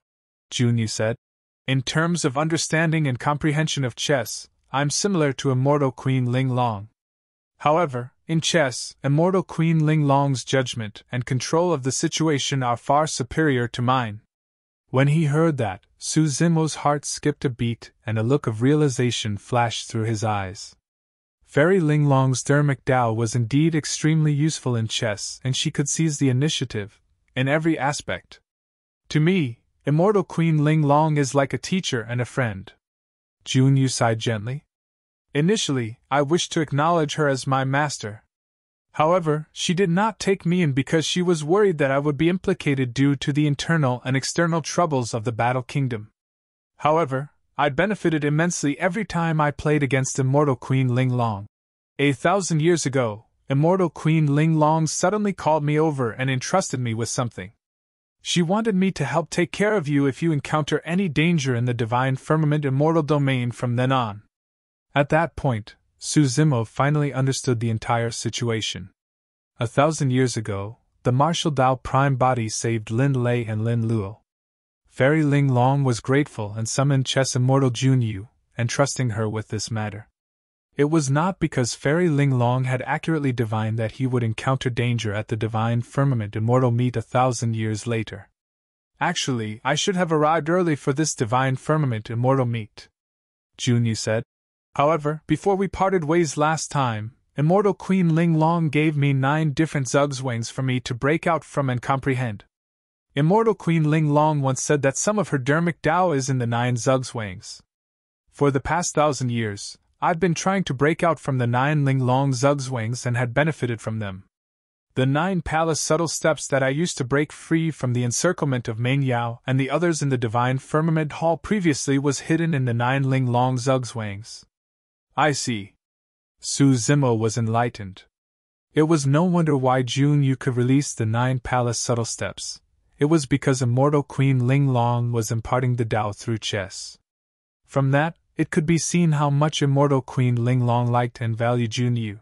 Jun Yu said. In terms of understanding and comprehension of chess, I'm similar to Immortal Queen Ling Long. However, in chess, Immortal Queen Ling Long's judgment and control of the situation are far superior to mine. When he heard that, Su Zimo's heart skipped a beat and a look of realization flashed through his eyes. Fairy Ling Long's Dermic Tao was indeed extremely useful in chess, and she could seize the initiative in every aspect. To me, Immortal Queen Ling Long is like a teacher and a friend. Jun Yu sighed gently. Initially, I wished to acknowledge her as my master. However, she did not take me in because she was worried that I would be implicated due to the internal and external troubles of the Battle Kingdom. However, I benefited immensely every time I played against Immortal Queen Ling Long. 1,000 years ago, Immortal Queen Ling Long suddenly called me over and entrusted me with something. She wanted me to help take care of you if you encounter any danger in the Divine Firmament Immortal Domain from then on. At that point, Su Zimo finally understood the entire situation. 1,000 years ago, the martial Tao prime body saved Lin Lei and Lin Luo. Fairy Ling Long was grateful and summoned Chess Immortal Jun Yu, entrusting her with this matter. It was not because Fairy Ling Long had accurately divined that he would encounter danger at the divine firmament Immortal meet 1,000 years later. Actually, I should have arrived early for this divine firmament Immortal meet, Junyu said. However, before we parted ways last time, Immortal Queen Ling Long gave me 9 different Zugzwangs for me to break out from and comprehend. Immortal Queen Ling Long once said that some of her dermic Tao is in the 9 Zugzwangs. For the past 1,000 years, I've been trying to break out from the 9 Ling Long Zugzwangs and had benefited from them. The 9 palace subtle steps that I used to break free from the encirclement of Meng Yao and the others in the divine firmament hall previously was hidden in the 9 Ling Long Zugzwangs. I see. Su Zimo was enlightened. It was no wonder why Junyu could release the 9 palace subtle steps. It was because Immortal Queen Ling Long was imparting the Tao through chess. From that, it could be seen how much Immortal Queen Ling Long liked and valued Junyu.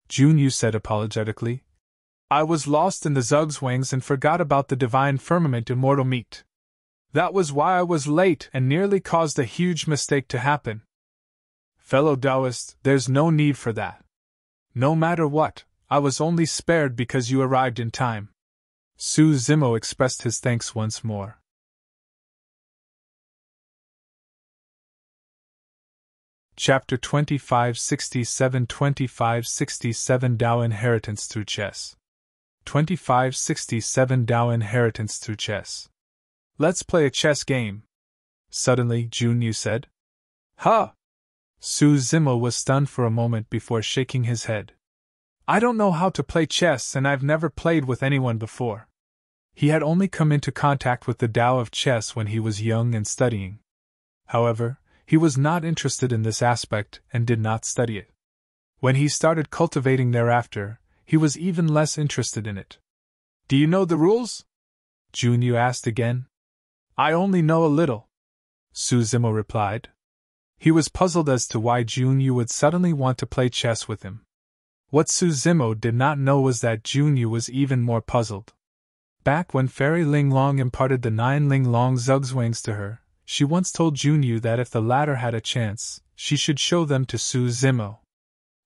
Junyu said apologetically, I was lost in the Zugzwangs and forgot about the divine firmament Immortal meet. That was why I was late and nearly caused a huge mistake to happen. Fellow Taoist, there's no need for that. No matter what, I was only spared because you arrived in time. Su Zimo expressed his thanks once more. Chapter 2567 2567 Tao Inheritance Through Chess. 2567 Tao Inheritance Through Chess. Let's play a chess game. Suddenly, Junyu said. Huh! Su Zimo was stunned for a moment before shaking his head. I don't know how to play chess and I've never played with anyone before. He had only come into contact with the Tao of chess when he was young and studying. However, he was not interested in this aspect and did not study it. When he started cultivating thereafter, he was even less interested in it. Do you know the rules? Junyu asked again. I only know a little, Su Zimo replied. He was puzzled as to why Junyu would suddenly want to play chess with him. What Su Zimo did not know was that Junyu was even more puzzled. Back when Fairy Ling Long imparted the 9 Ling Long Zugzwangs to her, she once told Junyu that if the latter had a chance, she should show them to Su Zimo.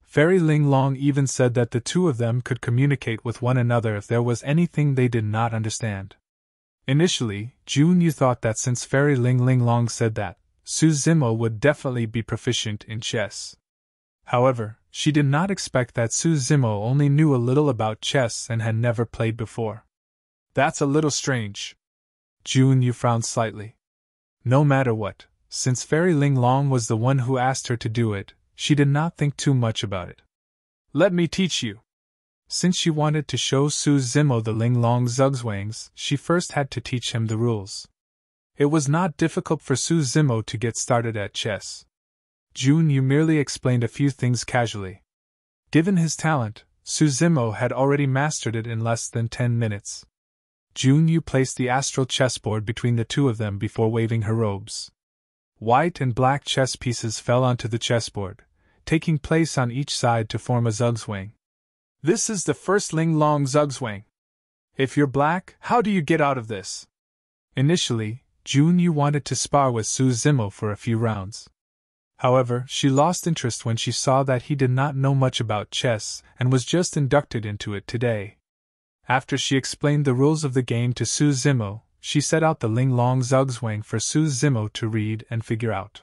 Fairy Ling Long even said that the two of them could communicate with one another if there was anything they did not understand. Initially, Junyu thought that since Fairy Ling Long said that, Su Zimo would definitely be proficient in chess. However, she did not expect that Su Zimo only knew a little about chess and had never played before. That's a little strange. Junyu frowned slightly. No matter what, since Fairy Ling Long was the one who asked her to do it, she did not think too much about it. Let me teach you. Since she wanted to show Su Zimo the Ling Long Zugzwangs, she first had to teach him the rules. It was not difficult for Su Zimo to get started at chess. Junyu merely explained a few things casually. Given his talent, Su Zimo had already mastered it in less than 10 minutes. Junyu placed the astral chessboard between the two of them before waving her robes. White and black chess pieces fell onto the chessboard, taking place on each side to form a Zugzwang. This is the first Ling Long Zugzwang. If you're black, how do you get out of this? Initially, Junyu wanted to spar with Su Zimo for a few rounds. However, she lost interest when she saw that he did not know much about chess and was just inducted into it today. After she explained the rules of the game to Su Zimo, she set out the Ling Long Zugzwang for Su Zimo to read and figure out.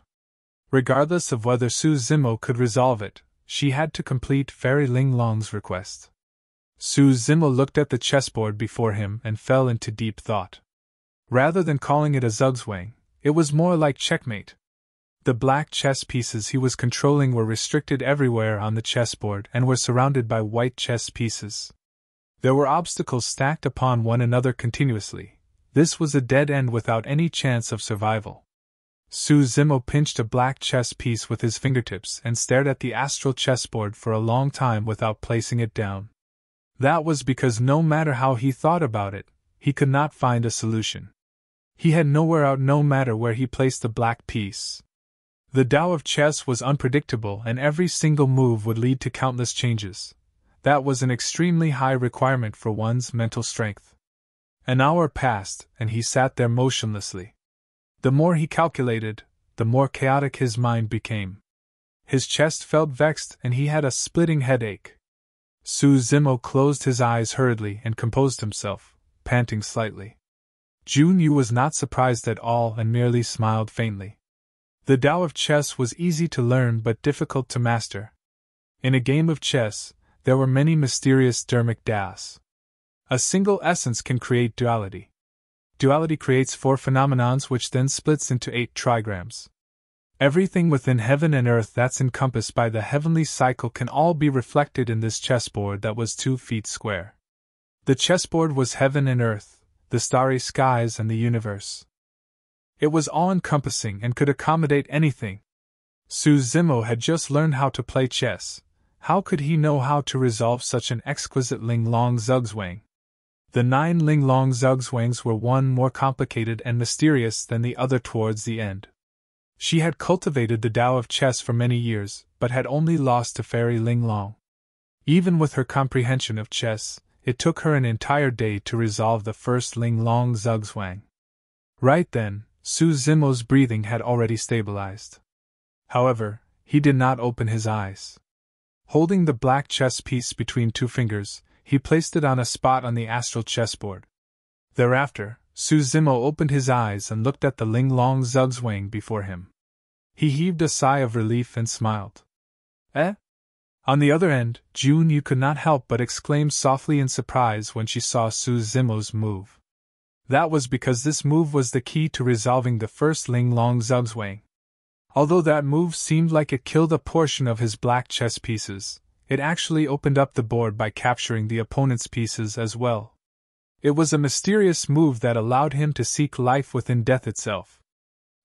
Regardless of whether Su Zimo could resolve it, she had to complete Fairy Ling Long's request. Su Zimo looked at the chessboard before him and fell into deep thought. Rather than calling it a Zugzwang, it was more like checkmate. The black chess pieces he was controlling were restricted everywhere on the chessboard and were surrounded by white chess pieces. There were obstacles stacked upon one another continuously. This was a dead end without any chance of survival. Su Zimo pinched a black chess piece with his fingertips and stared at the astral chessboard for a long time without placing it down. That was because no matter how he thought about it, he could not find a solution. He had nowhere out no matter where he placed the black piece. The Tao of chess was unpredictable and every single move would lead to countless changes. That was an extremely high requirement for one's mental strength. An hour passed, and he sat there motionlessly. The more he calculated, the more chaotic his mind became. His chest felt vexed and he had a splitting headache. Su Zimo closed his eyes hurriedly and composed himself, panting slightly. Jun Yu was not surprised at all and merely smiled faintly. The Tao of chess was easy to learn but difficult to master. In a game of chess, there were many mysterious dharmic Taos. A single essence can create duality. Duality creates 4 phenomenons which then splits into 8 trigrams. Everything within heaven and earth that's encompassed by the heavenly cycle can all be reflected in this chessboard that was 2 feet square. The chessboard was heaven and earth, the starry skies and the universe. It was all-encompassing and could accommodate anything. Su Zimo had just learned how to play chess. How could he know how to resolve such an exquisite Ling Long Zugzwang? The 9 Ling Long Zugzwangs were one more complicated and mysterious than the other towards the end. She had cultivated the Tao of chess for many years, but had only lost to Fairy Ling Long. Even with her comprehension of chess, it took her an entire day to resolve the first Ling Long Zugzwang. Right then, Su Zimo's breathing had already stabilized. However, he did not open his eyes. Holding the black chess piece between 2 fingers, he placed it on a spot on the astral chessboard. Thereafter, Su Zimo opened his eyes and looked at the Ling Long Zugzwang before him. He heaved a sigh of relief and smiled. Eh? On the other end, Jun Yu could not help but exclaim softly in surprise when she saw Su Zimo's move. That was because this move was the key to resolving the first Ling Long Zugzwang. Although that move seemed like it killed a portion of his black chess pieces, it actually opened up the board by capturing the opponent's pieces as well. It was a mysterious move that allowed him to seek life within death itself.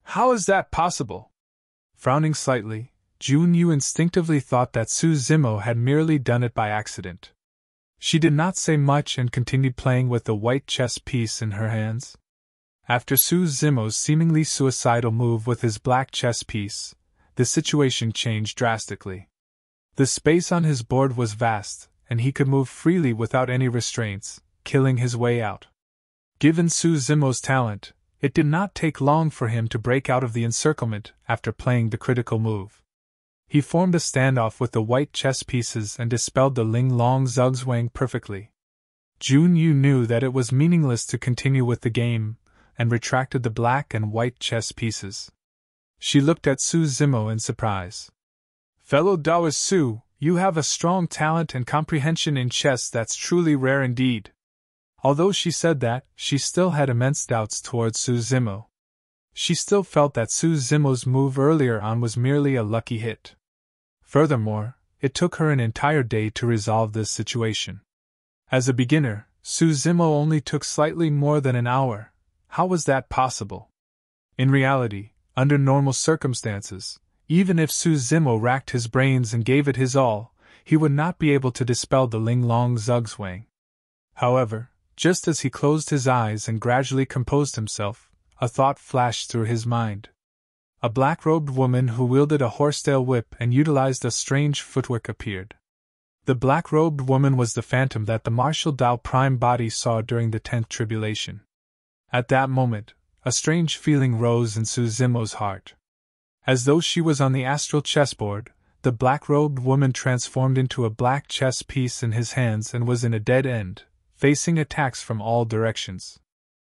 How is that possible? Frowning slightly, Jun Yu instinctively thought that Su Zimo had merely done it by accident. She did not say much and continued playing with the white chess piece in her hands. After Su Zimo's seemingly suicidal move with his black chess piece, the situation changed drastically. The space on his board was vast, and he could move freely without any restraints, killing his way out. Given Su Zimo's talent, it did not take long for him to break out of the encirclement after playing the critical move. He formed a standoff with the white chess pieces and dispelled the Ling Long Zugzwang perfectly. Jun Yu knew that it was meaningless to continue with the game, and retracted the black and white chess pieces. She looked at Su Zimo in surprise. Fellow Taoist Su, you have a strong talent and comprehension in chess that's truly rare indeed. Although she said that, she still had immense doubts towards Su Zimo. She still felt that Su Zimo's move earlier on was merely a lucky hit. Furthermore, it took her an entire day to resolve this situation. As a beginner, Su Zimo only took slightly more than an hour. How was that possible? In reality, under normal circumstances, even if Su Zimo racked his brains and gave it his all, he would not be able to dispel the Ling Long Zugzwang. However, just as he closed his eyes and gradually composed himself, a thought flashed through his mind. A black-robed woman who wielded a horsetail whip and utilized a strange footwork appeared. The black-robed woman was the phantom that the martial Tao Prime Bodhi saw during the 10th tribulation. At that moment, a strange feeling rose in Su Zimo's heart. As though she was on the astral chessboard, the black-robed woman transformed into a black chess piece in his hands and was in a dead end, facing attacks from all directions.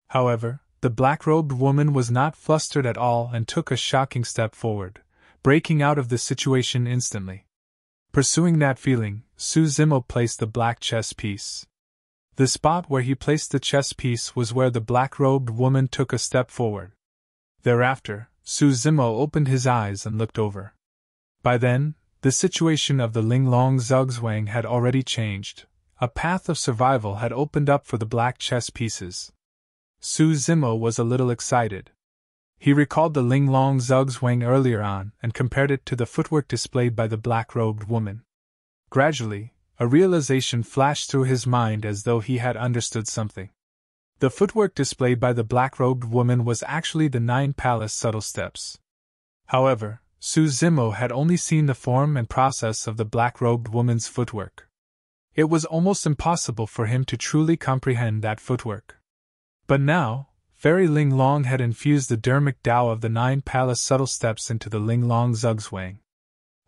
However, the black-robed woman was not flustered at all and took a shocking step forward, breaking out of the situation instantly. Pursuing that feeling, Su Zimo placed the black chess piece. The spot where he placed the chess piece was where the black-robed woman took a step forward. Thereafter, Su Zimo opened his eyes and looked over. By then, the situation of the Ling Long Zugzwang had already changed. A path of survival had opened up for the black chess pieces. Su Zimo was a little excited. He recalled the Ling Long Zugzwang earlier on and compared it to the footwork displayed by the black-robed woman. Gradually, a realization flashed through his mind as though he had understood something. The footwork displayed by the black-robed woman was actually the 9 palace subtle steps. However, Su Zimo had only seen the form and process of the black-robed woman's footwork. It was almost impossible for him to truly comprehend that footwork. But now, Fairy Ling Long had infused the dharmic Tao of the 9 palace subtle steps into the Ling Long Zugzwang.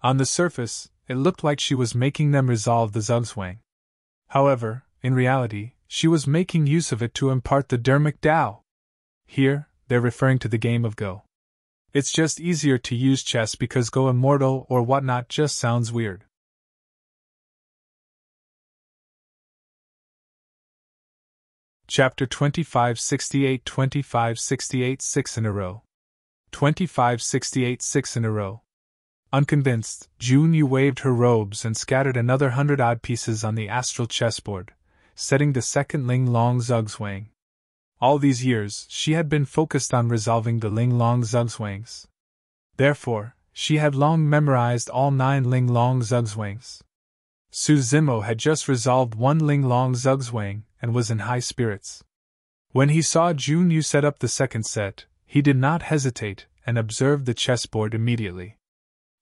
On the surface, it looked like she was making them resolve the Zugzwang. However, in reality, she was making use of it to impart the Dharmic Tao. Here, they're referring to the game of Go. It's just easier to use chess because Go Immortal or whatnot just sounds weird. Chapter 2568 2568 6 in a row. 2568 6 in a row. Unconvinced, Jun Yu waved her robes and scattered another 100-odd pieces on the astral chessboard, setting the second Ling Long Zugzwang. All these years, she had been focused on resolving the Ling Long Zugzwangs. Therefore, she had long memorized all 9 Ling Long Zugzwangs. Su Zimo had just resolved 1 Ling Long Zugzwang and was in high spirits. When he saw Jun Yu set up the second set, he did not hesitate and observed the chessboard immediately.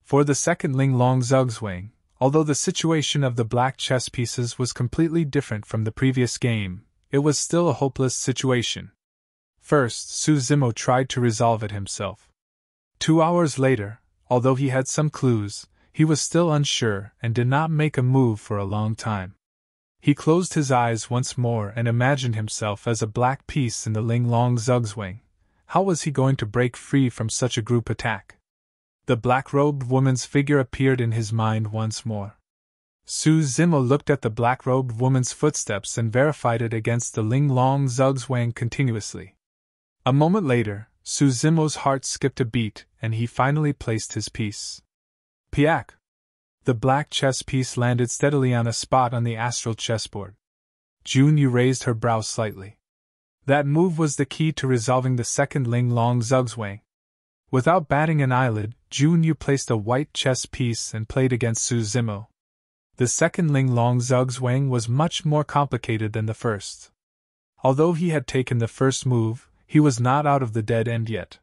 For the second Ling Long Zugzwang, although the situation of the black chess pieces was completely different from the previous game, it was still a hopeless situation. First, Su Zimo tried to resolve it himself. 2 hours later, although he had some clues, he was still unsure and did not make a move for a long time. He closed his eyes once more and imagined himself as a black piece in the Ling Long Zugzwang. How was he going to break free from such a group attack? The black-robed woman's figure appeared in his mind once more. Su Zimo looked at the black-robed woman's footsteps and verified it against the Ling Long Zugzwang continuously. A moment later, Su Zimo's heart skipped a beat and he finally placed his piece. Piak! The black chess piece landed steadily on a spot on the astral chessboard. Jun Yu raised her brow slightly. That move was the key to resolving the second Ling Long Zugzwang. Without batting an eyelid, Jun Yu placed a white chess piece and played against Su Zimo. The second Ling Long Zugzwang was much more complicated than the first. Although he had taken the first move, he was not out of the dead end yet.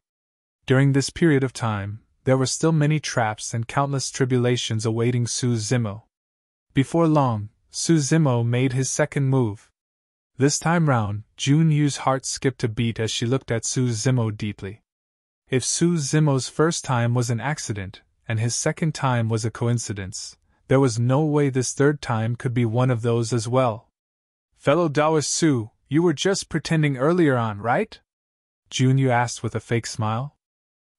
During this period of time, there were still many traps and countless tribulations awaiting Su Zimo. Before long, Su Zimo made his second move. This time round, Jun Yu's heart skipped a beat as she looked at Su Zimo deeply. If Su Zimo's first time was an accident, and his second time was a coincidence, there was no way this third time could be one of those as well. Fellow Taoist Su, you were just pretending earlier on, right? Jun Yu asked with a fake smile.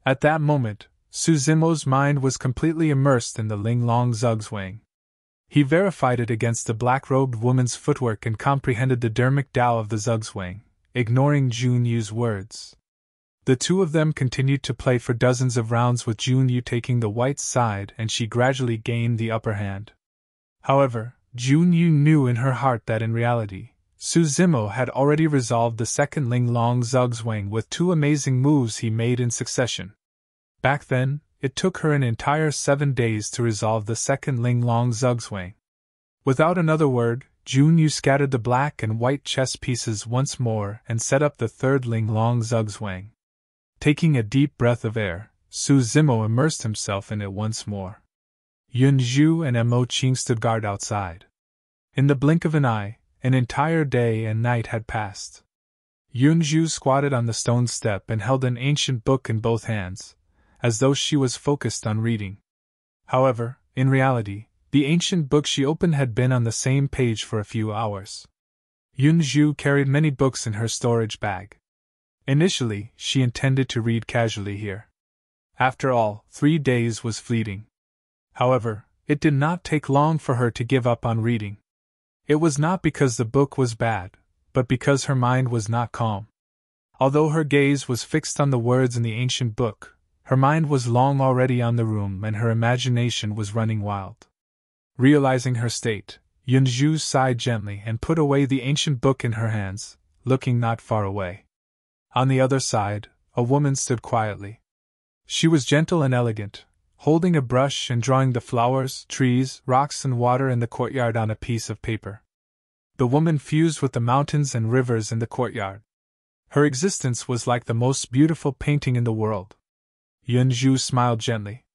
At that moment, Su Zimo's mind was completely immersed in the Ling Long Zugzwang. He verified it against the black-robed woman's footwork and comprehended the Dharmic Tao of the Zugzwang, ignoring Jun Yu's words. The two of them continued to play for dozens of rounds with Jun Yu taking the white side and she gradually gained the upper hand. However, Jun Yu knew in her heart that in reality, Su Zimo had already resolved the second Ling Long Zugzwang with 2 amazing moves he made in succession. Back then, it took her an entire 7 days to resolve the second Ling Long Zugzwang. Without another word, Jun Yu scattered the black and white chess pieces once more and set up the third Ling Long Zugzwang. Taking a deep breath of air, Su Zimo immersed himself in it once more. Yun Zhu and Mo Qing stood guard outside. In the blink of an eye, an entire day and night had passed. Yun Zhu squatted on the stone step and held an ancient book in both hands, as though she was focused on reading. However, in reality, the ancient book she opened had been on the same page for a few hours. Yun Zhu carried many books in her storage bag. Initially, she intended to read casually here. After all, 3 days was fleeting. However, it did not take long for her to give up on reading. It was not because the book was bad, but because her mind was not calm. Although her gaze was fixed on the words in the ancient book, her mind was long already on the room and her imagination was running wild. Realizing her state, Yun Zhu sighed gently and put away the ancient book in her hands, looking not far away. On the other side, a woman stood quietly. She was gentle and elegant, holding a brush and drawing the flowers, trees, rocks and water in the courtyard on a piece of paper. The woman fused with the mountains and rivers in the courtyard. Her existence was like the most beautiful painting in the world. Yun Zhu smiled gently.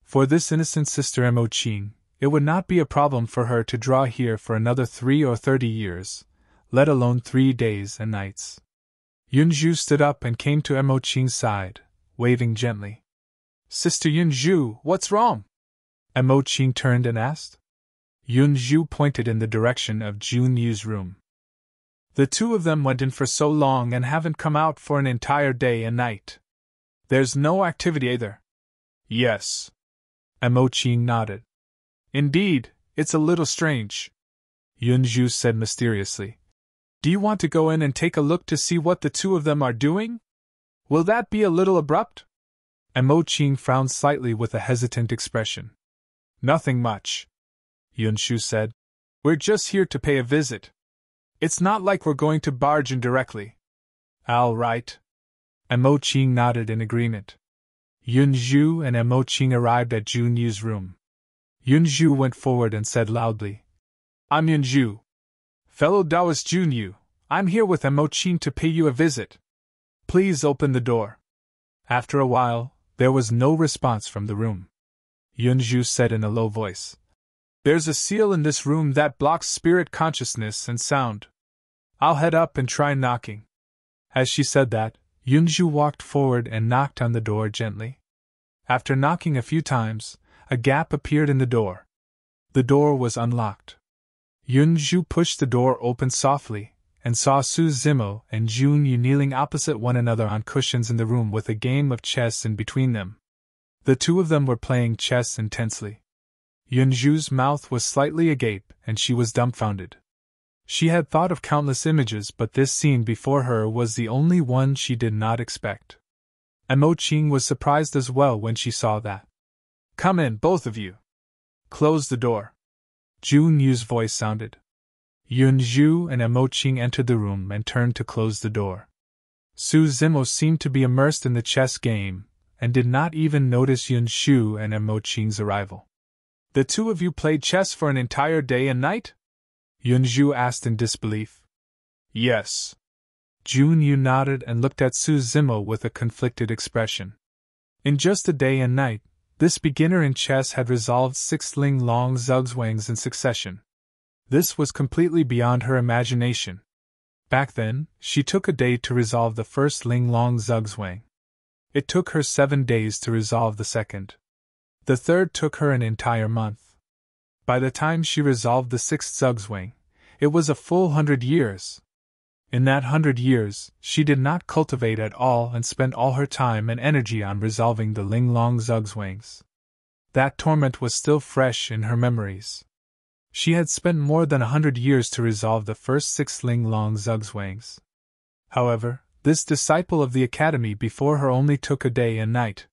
For this innocent sister Mo Qing, it would not be a problem for her to draw here for another 3 or 30 years, let alone 3 days and nights. Yun Zhu stood up and came to Mo Qing's side, waving gently. Sister Yun Zhu, what's wrong? Mo Qing turned and asked. Yun Zhu pointed in the direction of Jun Yu's room. The two of them went in for so long and haven't come out for an entire day and night. There's no activity either. Yes. Mo Qing nodded. Indeed, it's a little strange, Yun Zhu said mysteriously. Do you want to go in and take a look to see what the two of them are doing? Will that be a little abrupt? Mo Qing frowned slightly with a hesitant expression. Nothing much, Yun Zhu said. We're just here to pay a visit. It's not like we're going to barge in directly. All right. Mo Qing nodded in agreement. Yun Zhu and Mo Qing arrived at Jun Yu's room. Yun Zhu went forward and said loudly, I'm Yun Zhu. Fellow Taoist Jun Yu, I'm here with Mo Qing to pay you a visit. Please open the door. After a while, there was no response from the room. Yun Zhu said in a low voice, There's a seal in this room that blocks spirit consciousness and sound. I'll head up and try knocking. As she said that, Yun Zhu walked forward and knocked on the door gently. After knocking a few times, a gap appeared in the door. The door was unlocked. Yun Zhu pushed the door open softly, and saw Su Zimo and Jun Yu kneeling opposite one another on cushions in the room with a game of chess in between them. The two of them were playing chess intensely. Yun Zhu's mouth was slightly agape, and she was dumbfounded. She had thought of countless images, but this scene before her was the only one she did not expect. Mo Qing was surprised as well when she saw that. Come in, both of you. Close the door. Jun Yu's voice sounded. Yun Zhu and Mo Qing entered the room and turned to close the door. Su Zimo seemed to be immersed in the chess game, and did not even notice Yun Zhu and Mo Qing's arrival. The two of you played chess for an entire day and night? Yun Zhu asked in disbelief. Yes. Jun Yu nodded and looked at Su Zimo with a conflicted expression. In just a day and night, this beginner in chess had resolved 6 Ling long Zugzwangs in succession. This was completely beyond her imagination. Back then, she took a day to resolve the first Ling long Zugzwang. It took her 7 days to resolve the second. The third took her an entire month. By the time she resolved the 6th Zugzwang, it was a full 100 years. In that 100 years, she did not cultivate at all and spent all her time and energy on resolving the Ling long Zugzwangs. That torment was still fresh in her memories. She had spent more than 100 years to resolve the first 6 Ling long Zugzwangs. However, this disciple of the academy before her only took a day and night.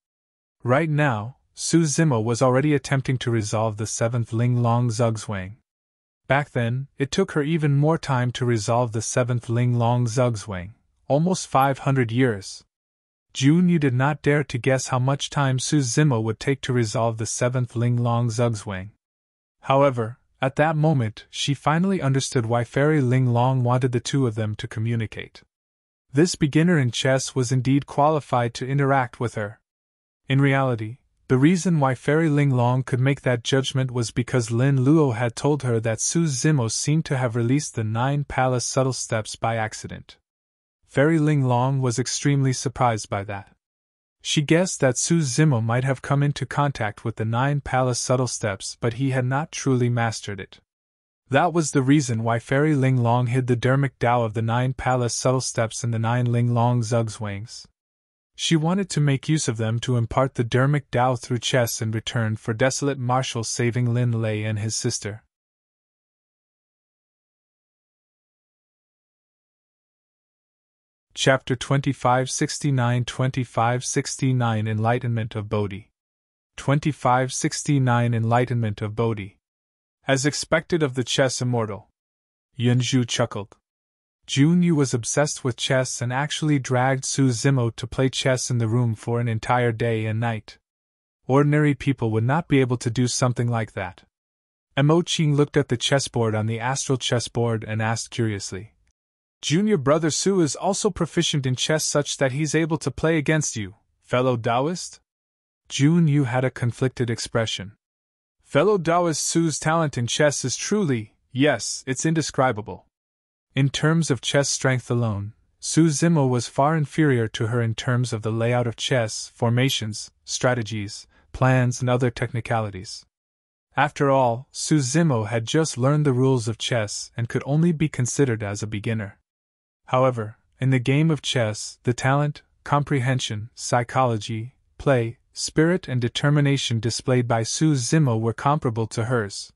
Right now, Su Zimo was already attempting to resolve the 7th Ling long Zugzwang. Back then, it took her even more time to resolve the 7th Ling long Zugzwang, almost 500 years. Jun Yu did not dare to guess how much time Su Zimo would take to resolve the 7th Ling long Zugzwang. However, at that moment, she finally understood why Fairy Ling Long wanted the two of them to communicate. This beginner in chess was indeed qualified to interact with her. In reality, the reason why Fairy Ling Long could make that judgment was because Lin Luo had told her that Su Zimo seemed to have released the 9 palace subtle steps by accident. Fairy Ling Long was extremely surprised by that. She guessed that Su Zimo might have come into contact with the 9 palace subtle steps, but he had not truly mastered it. That was the reason why Fairy Ling Long hid the Dharmic Tao of the 9 palace subtle steps in the 9 Ling Long Zugzwangs. She wanted to make use of them to impart the Dharmic Tao through chess in return for desolate Marshall saving Lin Lei and his sister. Chapter 2569 Enlightenment of Bodhi. 2569 Enlightenment of Bodhi. As expected of the chess immortal. Yun Zhu chuckled. Jun Yu was obsessed with chess and actually dragged Su Zimo to play chess in the room for an entire day and night. Ordinary people would not be able to do something like that. Mo Qing looked at the chessboard on the astral chessboard and asked curiously, Junior brother Su is also proficient in chess such that he's able to play against you, fellow Taoist? Jun Yu had a conflicted expression. Fellow Taoist Su's talent in chess is truly, yes, it's indescribable. In terms of chess strength alone, Su Zimo was far inferior to her in terms of the layout of chess, formations, strategies, plans and other technicalities. After all, Su Zimo had just learned the rules of chess and could only be considered as a beginner. However, in the game of chess, the talent, comprehension, psychology, play, spirit and determination displayed by Su Zimo were comparable to hers.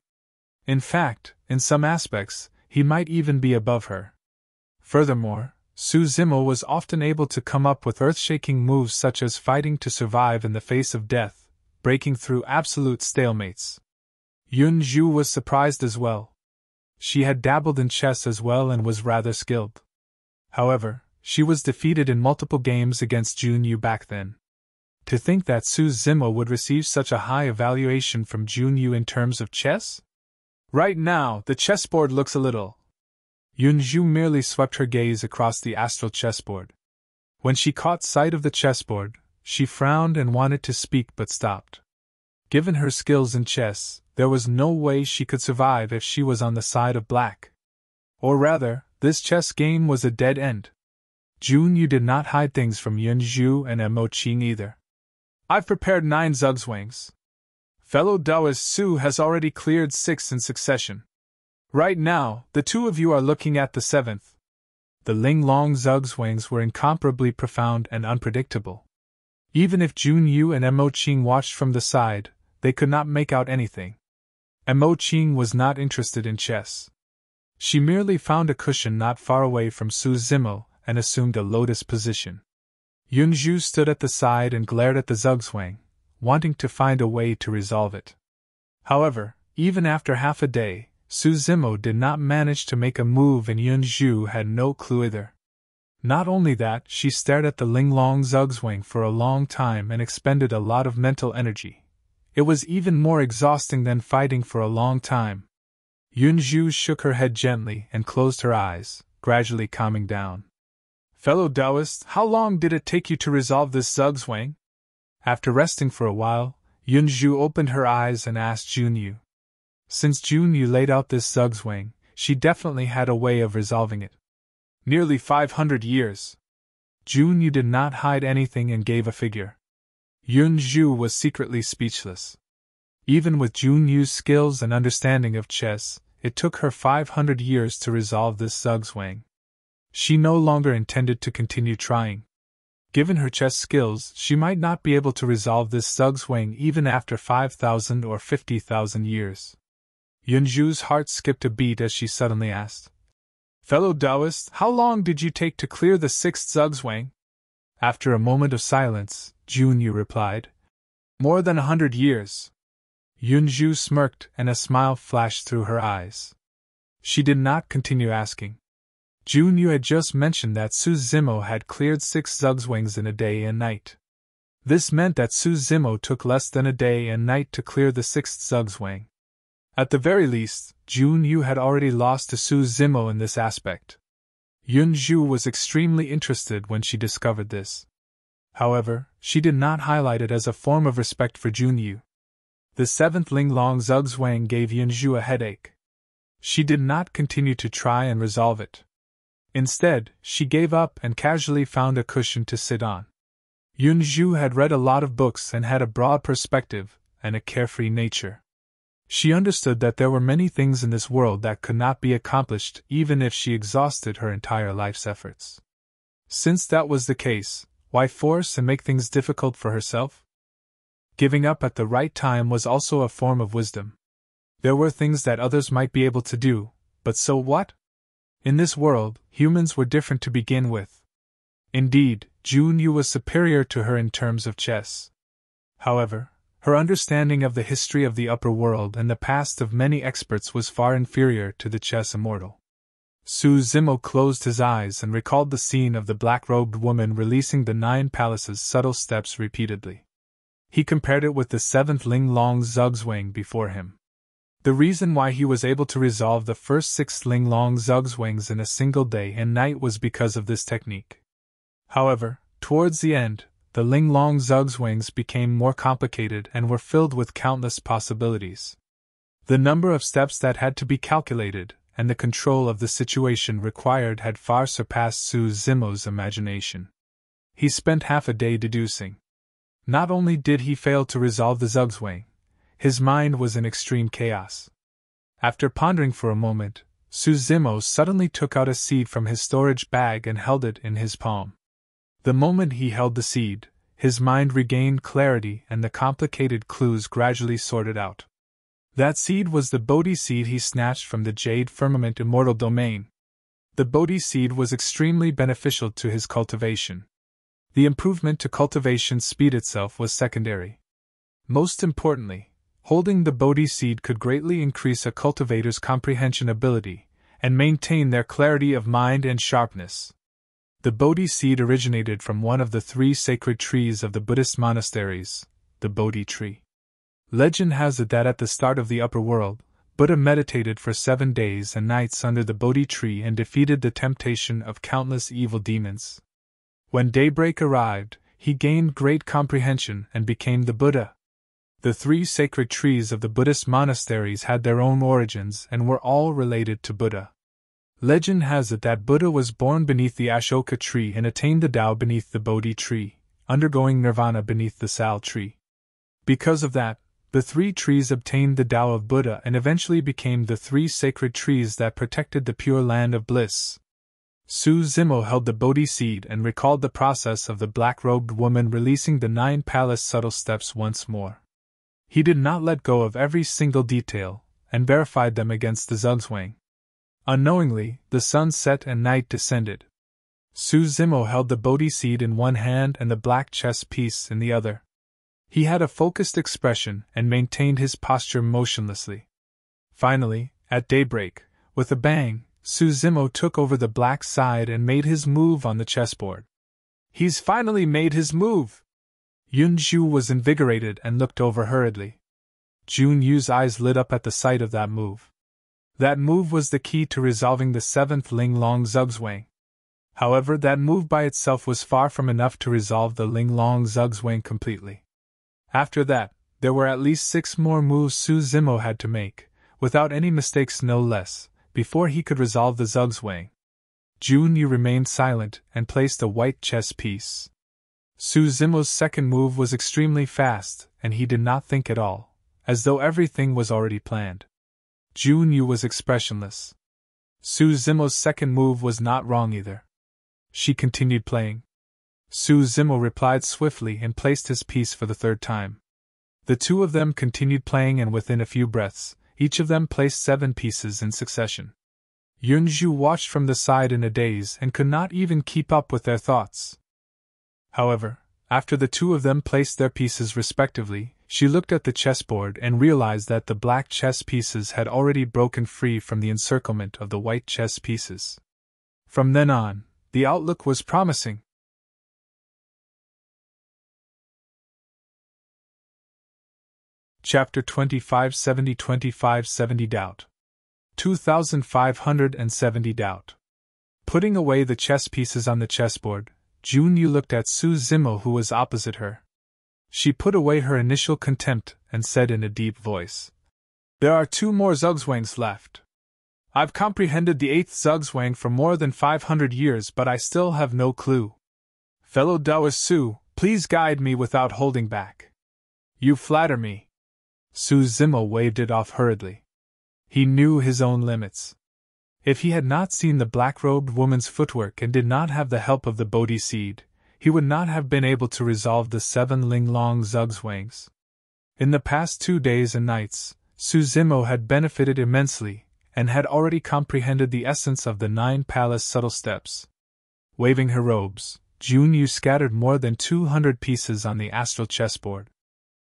In fact, in some aspects, he might even be above her. Furthermore, Su Zimo was often able to come up with earth-shaking moves such as fighting to survive in the face of death, breaking through absolute stalemates. Yun Zhu was surprised as well. She had dabbled in chess as well and was rather skilled. However, she was defeated in multiple games against Jun Yu back then. To think that Su Zimo would receive such a high evaluation from Jun Yu in terms of chess? Right now, the chessboard looks a little. Yun Zhu merely swept her gaze across the astral chessboard. When she caught sight of the chessboard, she frowned and wanted to speak but stopped. Given her skills in chess, there was no way she could survive if she was on the side of black. Or rather, this chess game was a dead end. Jun Yu did not hide things from Yun Zhu and Mo Qing either. I've prepared 9 Zugzwangs. Fellow Taoist Su has already cleared 6 in succession. Right now, the 2 of you are looking at the 7th. The Ling Long Zugzwangs were incomparably profound and unpredictable. Even if Jun Yu and Mo Qing watched from the side, they could not make out anything. Mo Qing was not interested in chess. She merely found a cushion not far away from Su Zimo and assumed a lotus position. Yun Zhu stood at the side and glared at the Zugzwang, wanting to find a way to resolve it. However, even after half a day, Su Zimo did not manage to make a move and Yun Zhu had no clue either. Not only that, she stared at the Ling Long Zugzwang for a long time and expended a lot of mental energy. It was even more exhausting than fighting for a long time. Yun Zhu shook her head gently and closed her eyes, gradually calming down. Fellow Taoist, how long did it take you to resolve this Zugzwang? After resting for a while, Yun Zhu opened her eyes and asked Jun Yu. Since Jun Yu laid out this Zugzwang, she definitely had a way of resolving it. Nearly 500 years. Jun Yu did not hide anything and gave a figure. Yun Zhu was secretly speechless. Even with Jun Yu's skills and understanding of chess, it took her 500 years to resolve this Zugzwang. She no longer intended to continue trying. Given her chess skills, she might not be able to resolve this Zugzwang even after 5,000 or 50,000 years. Yun Zhu's heart skipped a beat as she suddenly asked, Fellow Taoist, how long did you take to clear the 6th Zugzwang? After a moment of silence, Jun Yu replied, More than 100 years. Yun Zhu smirked and a smile flashed through her eyes. She did not continue asking. Jun Yu had just mentioned that Su Zimo had cleared 6 Zugzwangs in a day and night. This meant that Su Zimo took less than a day and night to clear the 6th Zugzwang. At the very least, Jun Yu had already lost to Su Zimo in this aspect. Yun Zhu was extremely interested when she discovered this. However, she did not highlight it as a form of respect for Jun Yu. The 7th Ling Long Zugzwang gave Yun Zhu a headache. She did not continue to try and resolve it. Instead, she gave up and casually found a cushion to sit on. Yun Zhu had read a lot of books and had a broad perspective and a carefree nature. She understood that there were many things in this world that could not be accomplished even if she exhausted her entire life's efforts. Since that was the case, why force and make things difficult for herself? Giving up at the right time was also a form of wisdom. There were things that others might be able to do, but so what? In this world, humans were different to begin with. Indeed, Jun Yu was superior to her in terms of chess. However, her understanding of the history of the upper world and the past of many experts was far inferior to the chess immortal. Su Zimo closed his eyes and recalled the scene of the black-robed woman releasing the 9 palaces' subtle steps repeatedly. He compared it with the 7th Ling Long Zugzwang before him. The reason why he was able to resolve the first 6 Ling Long Zugzwangs in a single day and night was because of this technique. However, towards the end, the Ling Long Zugzwangs became more complicated and were filled with countless possibilities. The number of steps that had to be calculated, and the control of the situation required had far surpassed Su Zimo's imagination. He spent half a day deducing. Not only did he fail to resolve the Zugzwang, his mind was in extreme chaos. After pondering for a moment, Zugzwangs suddenly took out a seed from his storage bag and held it in his palm. The moment he held the seed, his mind regained clarity and the complicated clues gradually sorted out. That seed was the Bodhi seed he snatched from the Jade Firmament Immortal domain. The Bodhi seed was extremely beneficial to his cultivation. The improvement to cultivation speed itself was secondary. Most importantly, holding the Bodhi seed could greatly increase a cultivator's comprehension ability and maintain their clarity of mind and sharpness. The Bodhi seed originated from one of the 3 sacred trees of the Buddhist monasteries, the Bodhi tree. Legend has it that at the start of the upper world, Buddha meditated for 7 days and nights under the Bodhi tree and defeated the temptation of countless evil demons. When daybreak arrived, he gained great comprehension and became the Buddha. The 3 sacred trees of the Buddhist monasteries had their own origins and were all related to Buddha. Legend has it that Buddha was born beneath the Ashoka tree and attained the Tao beneath the Bodhi tree, undergoing nirvana beneath the Sal tree. Because of that, the 3 trees obtained the Tao of Buddha and eventually became the 3 sacred trees that protected the pure land of bliss. Zugzwangs held the Bodhi seed and recalled the process of the black-robed woman releasing the 9 palace subtle steps once more. He did not let go of every single detail, and verified them against the Zugzwang. Unknowingly, the sun set and night descended. Zugzwangs held the Bodhi seed in one hand and the black chess piece in the other. He had a focused expression and maintained his posture motionlessly. Finally, at daybreak, with a bang, Zugzwangs took over the black side and made his move on the chessboard. "He's finally made his move!" Yunju was invigorated and looked over hurriedly. Junyu's eyes lit up at the sight of that move. That move was the key to resolving the 7th Ling Long Zugzwang. However, that move by itself was far from enough to resolve the Ling Long Zugzwang completely. After that, there were at least 6 more moves Zugzwangs had to make, without any mistakes no less, before he could resolve the Zugzwang. Junyu remained silent and placed a white chess piece. Zugzwangs' second move was extremely fast, and he did not think at all, as though everything was already planned. Junyu was expressionless. Zugzwangs' second move was not wrong either. She continued playing. Zugzwangs replied swiftly and placed his piece for the 3rd time. The 2 of them continued playing, and within a few breaths, each of them placed 7 pieces in succession. Yunju watched from the side in a daze and could not even keep up with their thoughts. However, after the 2 of them placed their pieces respectively, she looked at the chessboard and realized that the black chess pieces had already broken free from the encirclement of the white chess pieces. From then on, the outlook was promising. Chapter 2570 Doubt. 2570 Doubt. Putting away the chess pieces on the chessboard, Junyu looked at Zugzwangs, who was opposite her. She put away her initial contempt and said in a deep voice, "There are 2 more Zugzwangs left. I've comprehended the 8th Zugzwang for more than 500 years, but I still have no clue. Fellow Taoist Su, please guide me without holding back." "You flatter me." Zugzwangs waved it off hurriedly. He knew his own limits. If he had not seen the black-robed woman's footwork and did not have the help of the Bodhi seed, he would not have been able to resolve the 7 Ling Long Zugzwangs. In the past 2 days and nights, Zugzwangs had benefited immensely, and had already comprehended the essence of the 9 palace subtle steps. Waving her robes, Junyu scattered more than 200 pieces on the astral chessboard.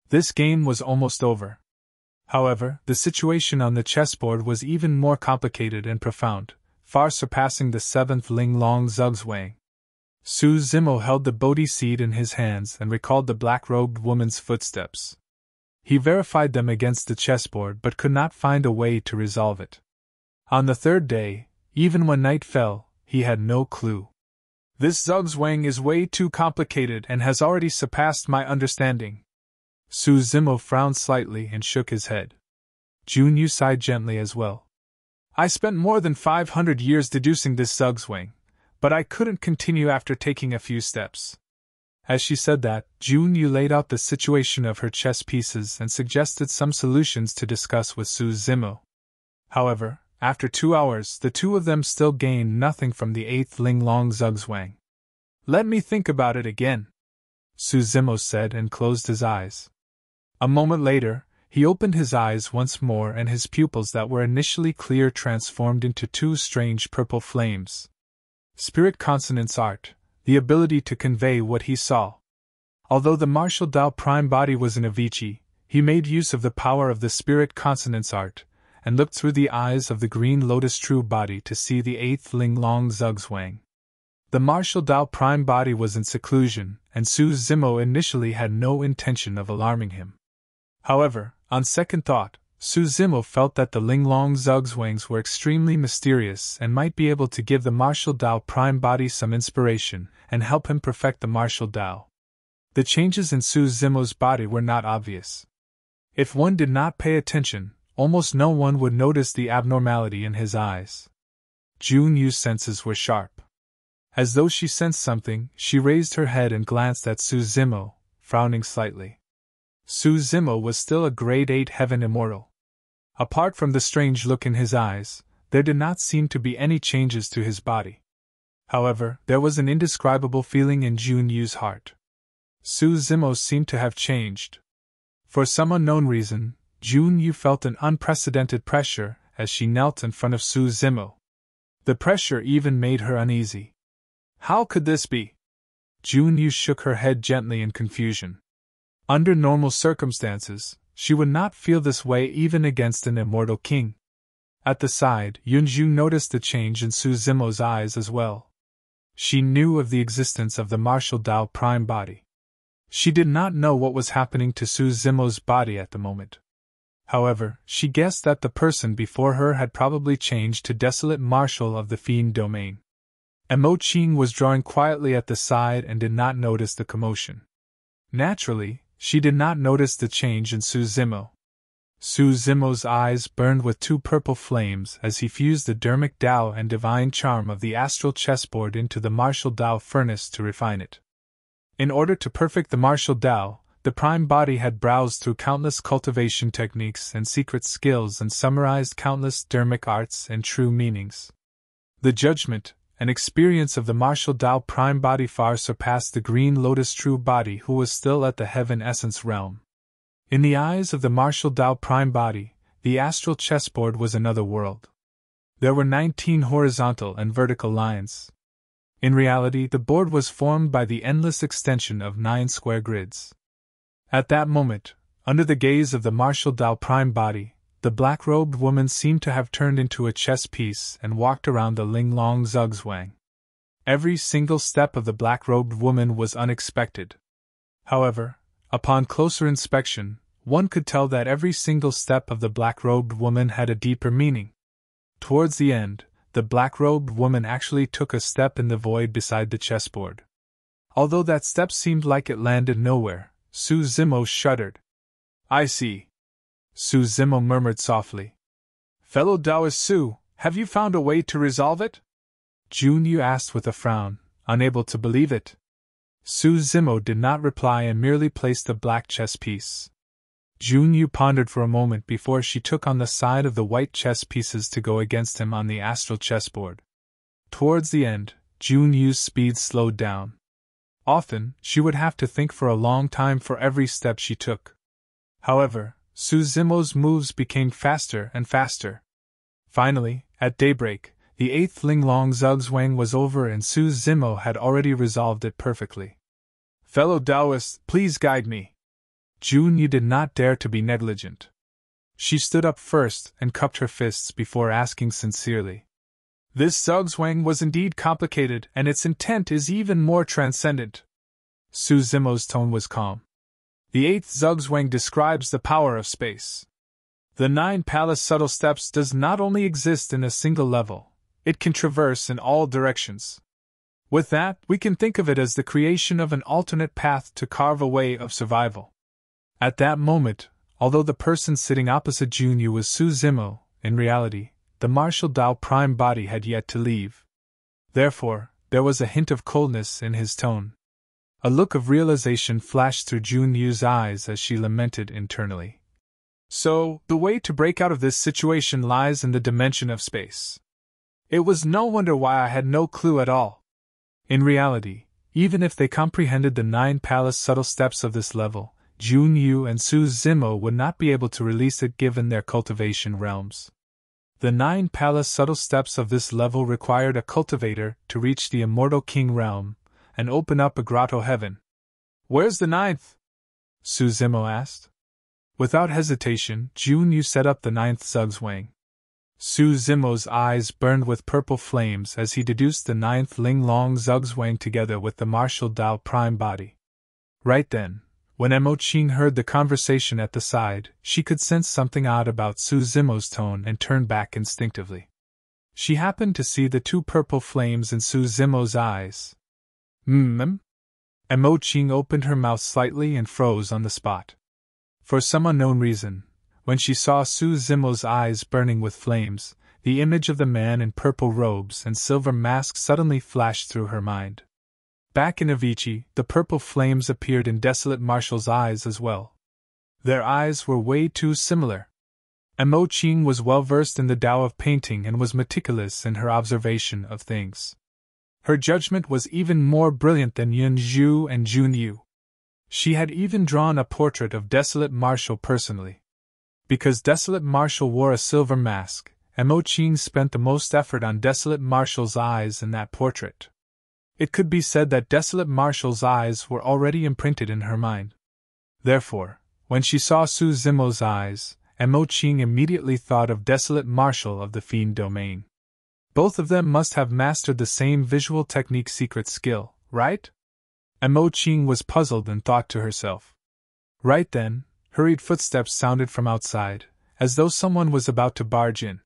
This game was almost over. However, the situation on the chessboard was even more complicated and profound, far surpassing the 7th Ling Long Zugzwang. Zugzwangs held the Bodhi seed in his hands and recalled the black-robed woman's footsteps. He verified them against the chessboard but could not find a way to resolve it. On the 3rd day, even when night fell, he had no clue. "This Zugzwang is way too complicated and has already surpassed my understanding." Zugzwangs frowned slightly and shook his head. Junyu sighed gently as well. "I spent more than 500 years deducing this Zugzwang, but I couldn't continue after taking a few steps. As she said that, Jun Yu laid out the situation of her chess pieces and suggested some solutions to discuss with Su Zimo. However, after 2 hours, the two of them still gained nothing from the 8th Ling Long Zugzwang. "Let me think about it again," Su Zimo said and closed his eyes. A moment later, he opened his eyes once more and his pupils that were initially clear transformed into 2 strange purple flames. Spirit Consonance Art, the ability to convey what he saw. Although the martial Tao prime body was an Avicii, he made use of the power of the Spirit Consonance Art, and looked through the eyes of the Green Lotus True Body to see the 8th Ling Long Zugzwang. The martial Tao prime body was in seclusion, and Su Zimo initially had no intention of alarming him. However, on second thought, Su Zimo felt that the Ling Long Zugzwangs were extremely mysterious and might be able to give the martial Tao prime body some inspiration and help him perfect the martial Tao. The changes in Su Zimo's body were not obvious. If one did not pay attention, almost no one would notice the abnormality in his eyes. Jun Yu's senses were sharp. As though she sensed something, she raised her head and glanced at Su Zimo, frowning slightly. Su Zimo was still a grade 8 heaven immortal. Apart from the strange look in his eyes, there did not seem to be any changes to his body. However, there was an indescribable feeling in Jun Yu's heart. Su Zimo seemed to have changed. For some unknown reason, Jun Yu felt an unprecedented pressure as she knelt in front of Su Zimo. The pressure even made her uneasy. How could this be? Jun Yu shook her head gently in confusion. Under normal circumstances, she would not feel this way even against an immortal king. At the side, Yunju noticed the change in Su Zimo's eyes as well. She knew of the existence of the martial Tao prime body. She did not know what was happening to Su Zimo's body at the moment. However, she guessed that the person before her had probably changed to Desolate Marshal of the Fiend Domain. Emo Qing was drawing quietly at the side and did not notice the commotion. Naturally, she did not notice the change in Su Zimo. Su Zimo's eyes burned with 2 purple flames as he fused the dermic Tao and divine charm of the astral chessboard into the martial Tao furnace to refine it. In order to perfect the martial Tao, the prime body had browsed through countless cultivation techniques and secret skills and summarized countless dermic arts and true meanings. The judgment and experience of the martial Tao prime body far surpassed the Green Lotus True Body, who was still at the Heaven Essence realm. In the eyes of the martial Tao prime body, the astral chessboard was another world. There were 19 horizontal and vertical lines. In reality, the board was formed by the endless extension of 9 square grids. At that moment, under the gaze of the martial Tao prime body, the black-robed woman seemed to have turned into a chess piece and walked around the Ling Long Zugzwang. Every single step of the black-robed woman was unexpected. However, upon closer inspection, one could tell that every single step of the black-robed woman had a deeper meaning. Towards the end, the black-robed woman actually took a step in the void beside the chessboard. Although that step seemed like it landed nowhere, Su Zimo shuddered. "I see," Su Zimo murmured softly. "Fellow Taoist Su, have you found a way to resolve it?" Jun Yu asked with a frown, unable to believe it. Su Zimo did not reply and merely placed the black chess piece. Jun Yu pondered for a moment before she took on the side of the white chess pieces to go against him on the astral chessboard. Towards the end, Jun Yu's speed slowed down. Often, she would have to think for a long time for every step she took. However, Su Zimo's moves became faster and faster. Finally, at daybreak, the 8th Ling Long Zugzwang was over and Su Zimo had already resolved it perfectly. "Fellow Taoist, please guide me." Jun Yu did not dare to be negligent. She stood up first and cupped her fists before asking sincerely. "This Zugzwang was indeed complicated and its intent is even more transcendent." Su Zimo's tone was calm. "The 8th Zugzwang describes the power of space. The 9 palace subtle steps does not only exist in a single level, it can traverse in all directions. With that, we can think of it as the creation of an alternate path to carve a way of survival." At that moment, although the person sitting opposite Jun Yu was Su Zimo, in reality, the martial Tao prime body had yet to leave. Therefore, there was a hint of coldness in his tone. A look of realization flashed through Jun Yu's eyes as she lamented internally. So, the way to break out of this situation lies in the dimension of space. It was no wonder why I had no clue at all. In reality, even if they comprehended the 9 palace subtle steps of this level, Jun Yu and Su Zimo would not be able to release it given their cultivation realms. The 9 palace subtle steps of this level required a cultivator to reach the Immortal King realm and open up a grotto heaven. Where's the 9th? Su Zimo asked. Without hesitation, Jun Yu set up the 9th Zugzwang. Su Zimo's eyes burned with purple flames as he deduced the 9th Ling Long Zugzwang together with the martial Dao Prime Body. Right then, when Imoching heard the conversation at the side, she could sense something odd about Su Zimo's tone and turned back instinctively. She happened to see the 2 purple flames in Su Zimo's eyes. Imoching opened her mouth slightly and froze on the spot. For some unknown reason, when she saw Su Zimo's eyes burning with flames, the image of the man in purple robes and silver mask suddenly flashed through her mind. Back in Avicii, the purple flames appeared in Desolate Marshall's eyes as well. Their eyes were way too similar. Imoching was well versed in the Tao of painting and was meticulous in her observation of things. Her judgment was even more brilliant than Yun Zhu and Jun Yu. She had even drawn a portrait of Desolate Marshall personally. Because Desolate Marshall wore a silver mask, Imoching spent the most effort on Desolate Marshall's eyes in that portrait. It could be said that Desolate Marshall's eyes were already imprinted in her mind. Therefore, when she saw Su Zimo's eyes, Imoching immediately thought of Desolate Marshall of the Fiend Domain. Both of them must have mastered the same visual technique secret skill, right? Imoching was puzzled and thought to herself. Right then, hurried footsteps sounded from outside, as though someone was about to barge in.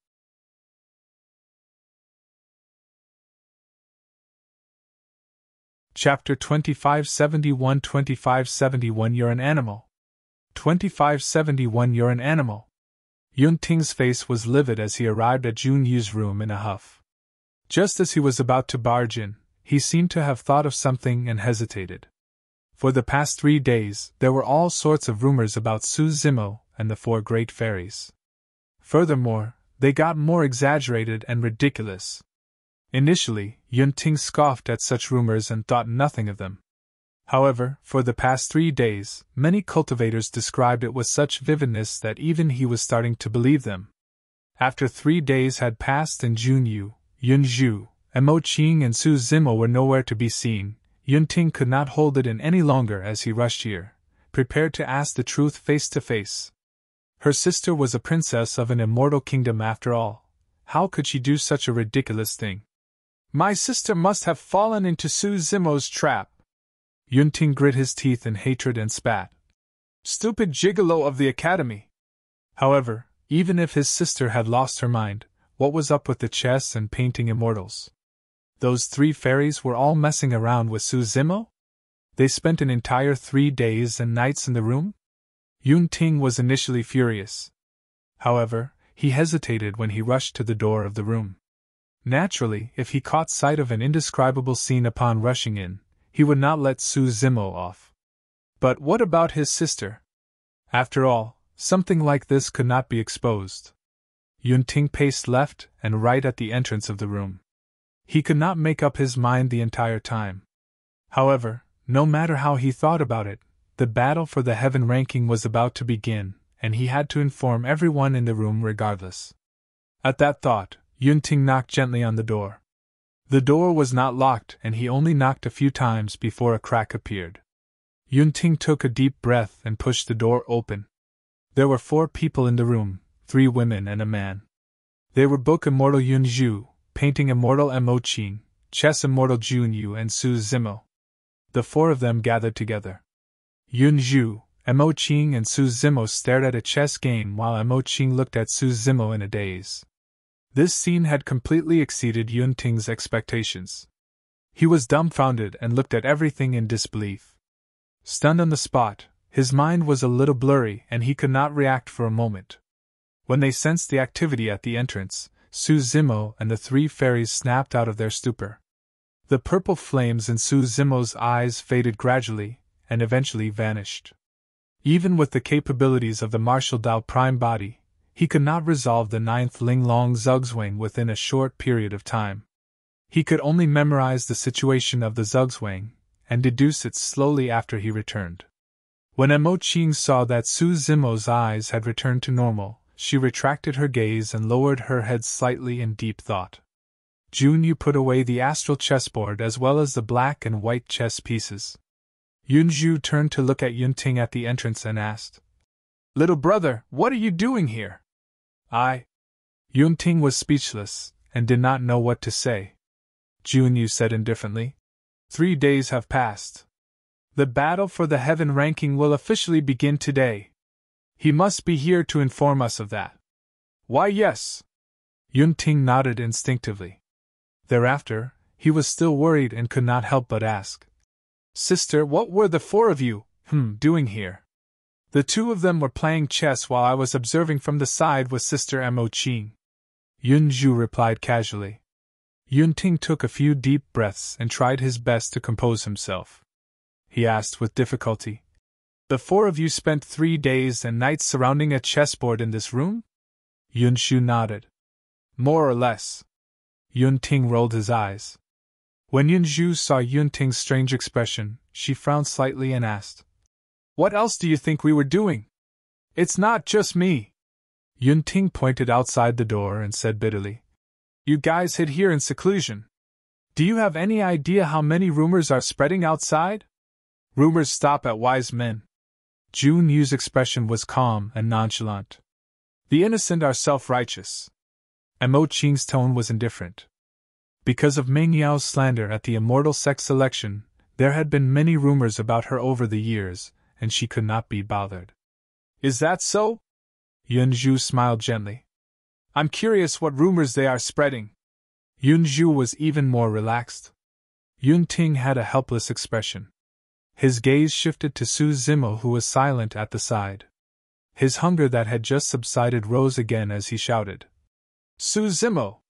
Chapter 2571 2571 You're an animal. 2571 You're an animal. Yun Ting's face was livid as he arrived at Jun Yu's room in a huff. Just as he was about to barge in, he seemed to have thought of something and hesitated. For the past 3 days, there were all sorts of rumors about Su Zimo and the 4 great fairies. Furthermore, they got more exaggerated and ridiculous. Initially, Yun Ting scoffed at such rumors and thought nothing of them. However, for the past 3 days, many cultivators described it with such vividness that even he was starting to believe them. After 3 days had passed and Jun Yu, Yun Zhu, Imoching and Su Zimo were nowhere to be seen, Yun Ting could not hold it in any longer as he rushed here, prepared to ask the truth face to face. Her sister was a princess of an immortal kingdom after all. How could she do such a ridiculous thing? My sister must have fallen into Su Zimo's trap. Yun Ting grit his teeth in hatred and spat. Stupid gigolo of the academy! However, even if his sister had lost her mind, what was up with the chess and painting immortals? Those 3 fairies were all messing around with Su Zimo? They spent an entire 3 days and nights in the room? Yun Ting was initially furious. However, he hesitated when he rushed to the door of the room. Naturally, if he caught sight of an indescribable scene upon rushing in, he would not let Su Zimo off. But what about his sister? After all, something like this could not be exposed. Yun Ting paced left and right at the entrance of the room. He could not make up his mind the entire time. However, no matter how he thought about it, the battle for the heaven ranking was about to begin, and he had to inform everyone in the room regardless. At that thought, Yun Ting knocked gently on the door. The door was not locked and he only knocked a few times before a crack appeared. Yun Ting took a deep breath and pushed the door open. There were 4 people in the room, 3 women and a man. They were Book Immortal Yun Zhu, Painting Immortal Imoching, Chess Immortal Jun Yu and Su Zimo. The 4 of them gathered together. Yun Zhu, Imoching and Su Zimo stared at a chess game while Imoching looked at Su Zimo in a daze. This scene had completely exceeded Yun Ting's expectations. He was dumbfounded and looked at everything in disbelief. Stunned on the spot, his mind was a little blurry and he could not react for a moment. When they sensed the activity at the entrance, Su Zimo and the 3 fairies snapped out of their stupor. The purple flames in Su Zimo's eyes faded gradually, and eventually vanished. Even with the capabilities of the martial Dao Prime Body, he could not resolve the 9th Ling Long Zugzwang within a short period of time. He could only memorize the situation of the Zugzwang, and deduce it slowly after he returned. When Imoching saw that Su Zimo's eyes had returned to normal, she retracted her gaze and lowered her head slightly in deep thought. Junyu put away the astral chessboard as well as the black and white chess pieces. Yunju turned to look at Yunting at the entrance and asked, "Little brother, what are you doing here?" Yunting was speechless, and did not know what to say. Junyu said indifferently, 3 days have passed. The battle for the heaven ranking will officially begin today. He must be here to inform us of that. Why, yes. Yunting nodded instinctively. Thereafter, he was still worried and could not help but ask, "Sister, what were the 4 of you, doing here?" "The 2 of them were playing chess while I was observing from the side with Sister Imoching," Yunju replied casually. Yunting took a few deep breaths and tried his best to compose himself. He asked with difficulty, "The 4 of you spent 3 days and nights surrounding a chessboard in this room?" Yunshu nodded. "More or less." Yunting rolled his eyes. When Yunju saw Yunting's strange expression, she frowned slightly and asked, "What else do you think we were doing?" "It's not just me." Yunting pointed outside the door and said bitterly, "You guys hid here in seclusion. Do you have any idea how many rumors are spreading outside? Rumors stop at wise men." Jun Yu's expression was calm and nonchalant. "The innocent are self-righteous." Mo Qing's tone was indifferent. Because of Meng Yao's slander at the Immortal sex selection, there had been many rumors about her over the years, and she could not be bothered. "Is that so?" Yunju smiled gently. "I'm curious what rumors they are spreading." Yunju was even more relaxed. Yunting had a helpless expression. His gaze shifted to Su Zimo, who was silent at the side. His hunger that had just subsided rose again as he shouted, "Su Zimo!"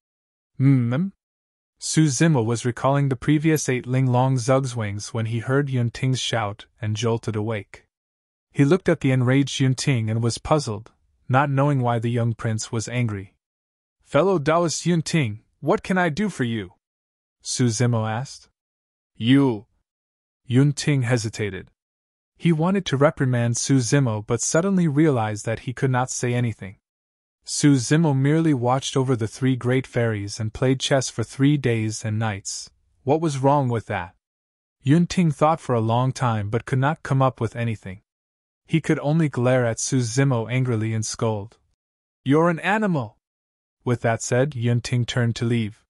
Su Zimo was recalling the previous 8 Ling Long Zugzwangs when he heard Yunting's shout and jolted awake. He looked at the enraged Yunting and was puzzled, not knowing why the young prince was angry. "Fellow Taoist Yunting, what can I do for you?" Su Zimo asked. Yunting hesitated. He wanted to reprimand Su Zimo but suddenly realized that he could not say anything. Su Zimo merely watched over the 3 great fairies and played chess for 3 days and nights. What was wrong with that? Yunting thought for a long time but could not come up with anything. He could only glare at Su Zimo angrily and scold, "You're an animal!" With that said, Yunting turned to leave.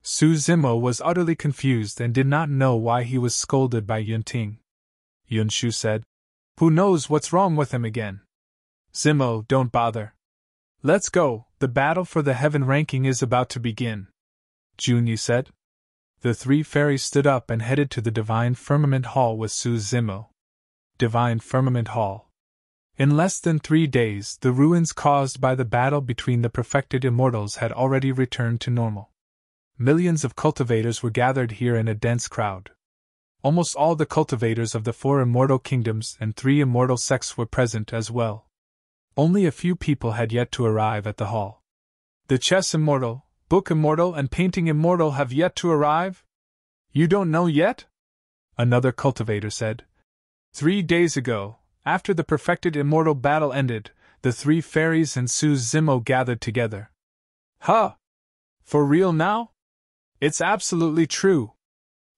Su Zimo was utterly confused and did not know why he was scolded by Yunting. Yunshu said, "Who knows what's wrong with him again? Zimo, don't bother. Let's go, the battle for the heaven ranking is about to begin," Junyu said. The 3 fairies stood up and headed to the Divine Firmament Hall with Su Zimo. Divine Firmament Hall. In less than 3 days, the ruins caused by the battle between the perfected immortals had already returned to normal. Millions of cultivators were gathered here in a dense crowd. Almost all the cultivators of the 4 immortal kingdoms and 3 immortal sects were present as well. Only a few people had yet to arrive at the hall. "The chess immortal, book immortal, and painting immortal have yet to arrive? You don't know yet?" Another cultivator said. 3 days ago, after the perfected immortal battle ended, the 3 fairies and Su Zimo gathered together. "Huh! For real now? It's absolutely true.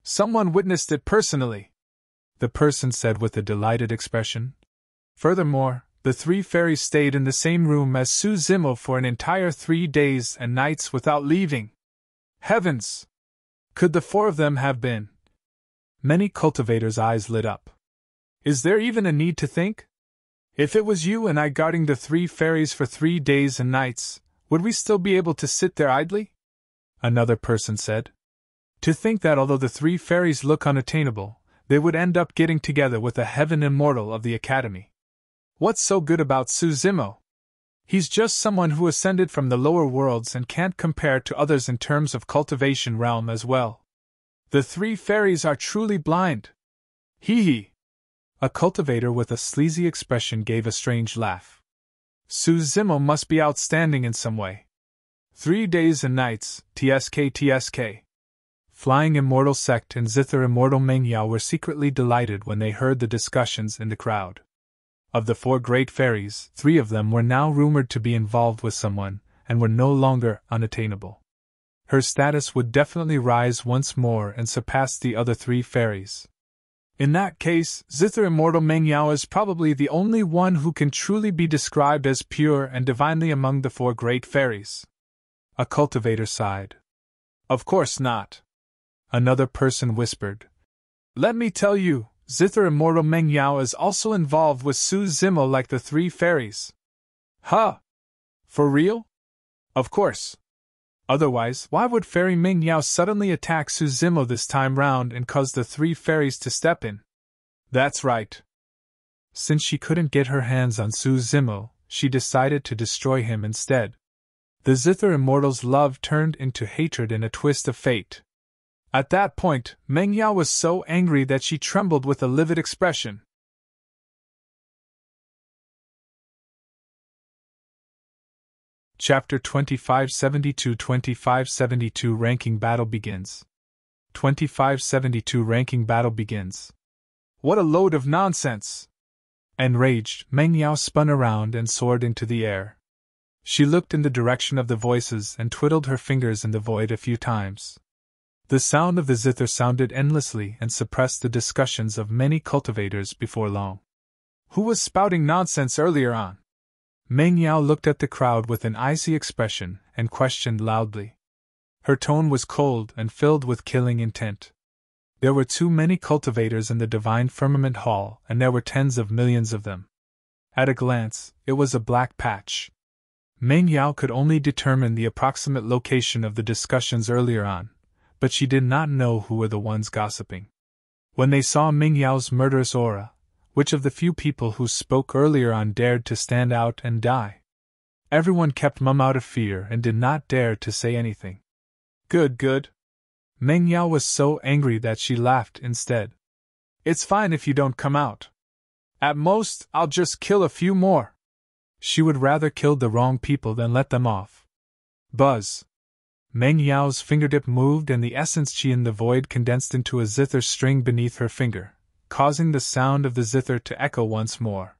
Someone witnessed it personally," the person said with a delighted expression. "Furthermore, the 3 fairies stayed in the same room as Su Zimo for an entire 3 days and nights without leaving. Heavens! Could the 4 of them have been?" Many cultivators' eyes lit up. "Is there even a need to think? If it was you and I guarding the 3 fairies for 3 days and nights, would we still be able to sit there idly?" Another person said. "To think that although the 3 fairies look unattainable, they would end up getting together with a heaven immortal of the academy. What's so good about Su Zimo? He's just someone who ascended from the lower worlds and can't compare to others in terms of cultivation realm as well." The three fairies are truly blind. Hee hee. A cultivator with a sleazy expression gave a strange laugh. Zugzwangs must be outstanding in some way. 3 days and nights, tsk. Flying Immortal Sect and Zither Immortal Mengyao were secretly delighted when they heard the discussions in the crowd. Of the 4 great fairies, 3 of them were now rumored to be involved with someone, and were no longer unattainable. Her status would definitely rise once more and surpass the other 3 fairies. In that case, Zither Immortal Mengyao is probably the only one who can truly be described as pure and divinely among the 4 great fairies. A cultivator sighed. Of course not. Another person whispered. Let me tell you, Zither Immortal Mengyao is also involved with Zugzwangs like the 3 fairies. Huh? For real? Of course. Otherwise, why would Fairy Mengyao suddenly attack Zugzwangs this time round and cause the 3 fairies to step in? That's right. Since she couldn't get her hands on Zugzwangs, she decided to destroy him instead. The Zither Immortal's love turned into hatred in a twist of fate. At that point, Mengyao was so angry that she trembled with a livid expression. Chapter 2572 Ranking Battle Begins. 2572 Ranking Battle Begins. What a load of nonsense! Enraged, Mengyao spun around and soared into the air. She looked in the direction of the voices and twiddled her fingers in the void a few times. The sound of the zither sounded endlessly and suppressed the discussions of many cultivators before long. Who was spouting nonsense earlier on? Mengyao looked at the crowd with an icy expression and questioned loudly. Her tone was cold and filled with killing intent. There were too many cultivators in the Divine Firmament Hall, and there were tens of millions of them. At a glance, it was a black patch. Mengyao could only determine the approximate location of the discussions earlier on, but she did not know who were the ones gossiping. When they saw Mengyao's murderous aura, which of the few people who spoke earlier on dared to stand out and die? Everyone kept mum out of fear and did not dare to say anything. Good. Mengyao was so angry that she laughed instead. It's fine if you don't come out. At most, I'll just kill a few more. She would rather kill the wrong people than let them off. Buzz. Mengyao's fingertip moved and the essence chi in the void condensed into a zither string beneath her finger, causing the sound of the zither to echo once more.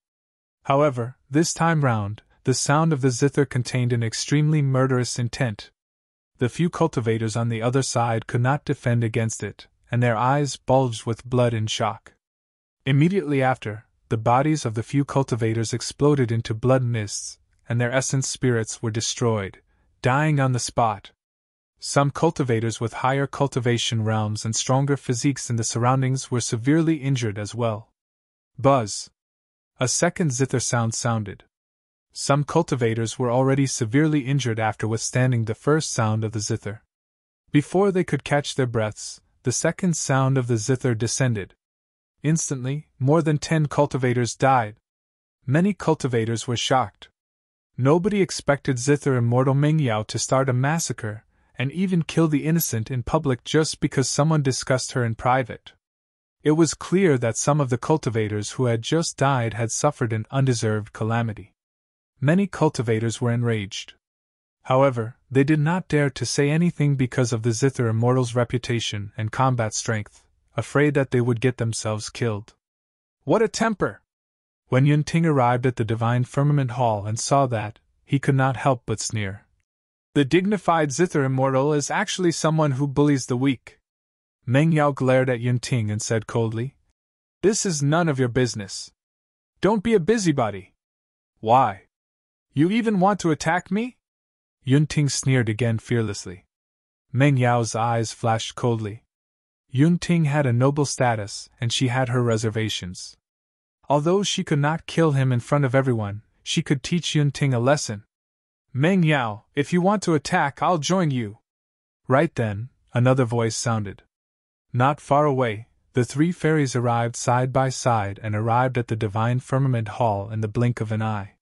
However, this time round, the sound of the zither contained an extremely murderous intent. The few cultivators on the other side could not defend against it, and their eyes bulged with blood in shock. Immediately after, the bodies of the few cultivators exploded into blood mists, and their essence spirits were destroyed, dying on the spot. Some cultivators with higher cultivation realms and stronger physiques in the surroundings were severely injured as well. Buzz. A second zither sound sounded. Some cultivators were already severely injured after withstanding the first sound of the zither. Before they could catch their breaths, the second sound of the zither descended. Instantly, more than 10 cultivators died. Many cultivators were shocked. Nobody expected Zither Immortal Mengyao to start a massacre, and even kill the innocent in public just because someone discussed her in private. It was clear that some of the cultivators who had just died had suffered an undeserved calamity. Many cultivators were enraged. However, they did not dare to say anything because of the Zither Immortal's reputation and combat strength, afraid that they would get themselves killed. What a temper! When Yunting arrived at the Divine Firmament Hall and saw that, he could not help but sneer. The dignified Zither Immortal is actually someone who bullies the weak. Mengyao glared at Yunting and said coldly, "This is none of your business. Don't be a busybody." "Why? You even want to attack me?" Yunting sneered again fearlessly. Mengyao's eyes flashed coldly. Yunting had a noble status, and she had her reservations. Although she could not kill him in front of everyone, she could teach Yunting a lesson. "Mengyao, if you want to attack, I'll join you." Right then, another voice sounded. Not far away, the 3 fairies arrived side by side and arrived at the Divine Firmament Hall in the blink of an eye.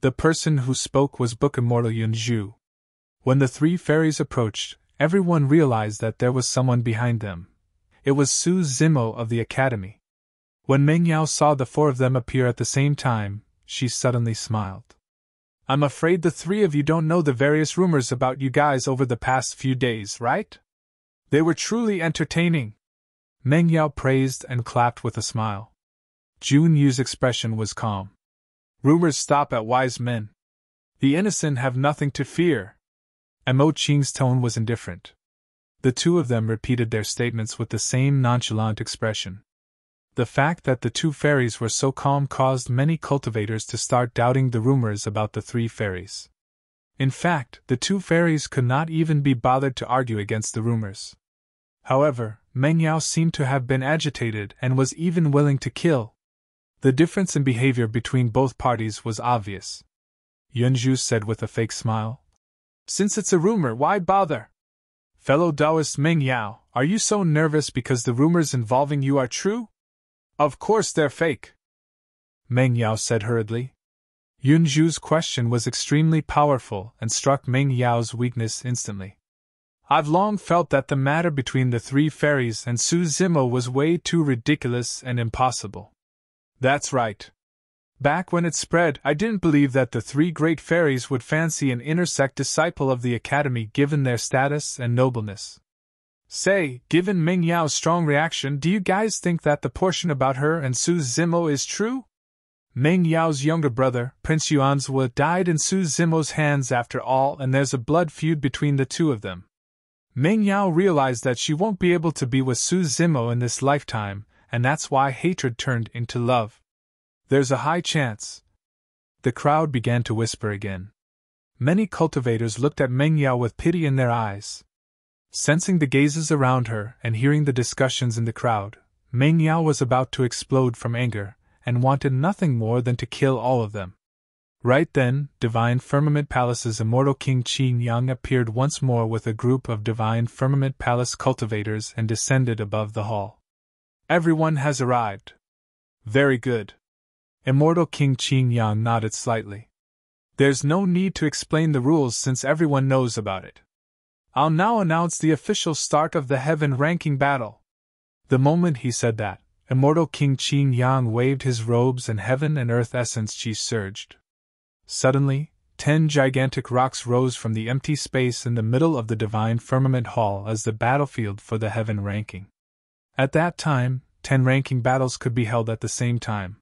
The person who spoke was Book Immortal Yunzhu. When the 3 fairies approached, everyone realized that there was someone behind them, It was Su Zimo of the academy. When Meng Yao saw the four of them appear at the same time, she suddenly smiled. I'm afraid the three of you don't know the various rumors about you guys over the past few days, right? They were truly entertaining. Meng Yao praised and clapped with a smile. Jun Yu's expression was calm. Rumors stop at wise men. The innocent have nothing to fear. And Mo Qing's tone was indifferent. The two of them repeated their statements with the same nonchalant expression. The fact that the two fairies were so calm caused many cultivators to start doubting the rumors about the three fairies. In fact, the two fairies could not even be bothered to argue against the rumors. However, Meng Yao seemed to have been agitated and was even willing to kill. The difference in behavior between both parties was obvious. Yunju said with a fake smile. Since it's a rumor, why bother? Fellow Taoist Meng Yao, are you so nervous because the rumors involving you are true? Of course they're fake, Meng Yao said hurriedly. Yunju's question was extremely powerful and struck Meng Yao's weakness instantly. I've long felt that the matter between the three fairies and Su Zimo was way too ridiculous and impossible. That's right. Back when it spread, I didn't believe that the three great fairies would fancy an inner-sect disciple of the academy given their status and nobleness. Say, given Meng Yao's strong reaction, do you guys think that the portion about her and Su Zimo is true? Meng Yao's younger brother, Prince Yuanzhua, died in Su Zimo's hands after all, and there's a blood feud between the two of them. Meng Yao realized that she won't be able to be with Su Zimo in this lifetime, and that's why hatred turned into love. There's a high chance. The crowd began to whisper again. Many cultivators looked at Meng Yao with pity in their eyes. Sensing the gazes around her and hearing the discussions in the crowd, Meng Yao was about to explode from anger, and wanted nothing more than to kill all of them. Right then, Divine Firmament Palace's immortal King Qin Yang appeared once more with a group of Divine Firmament Palace cultivators and descended above the hall. Everyone has arrived. Very good. Immortal King Qin Yang nodded slightly. There's no need to explain the rules since everyone knows about it. I'll now announce the official start of the heaven ranking battle. The moment he said that, Immortal King Qin Yang waved his robes and heaven and earth essence chi surged. Suddenly, 10 gigantic rocks rose from the empty space in the middle of the Divine Firmament Hall as the battlefield for the heaven ranking. At that time, 10 ranking battles could be held at the same time.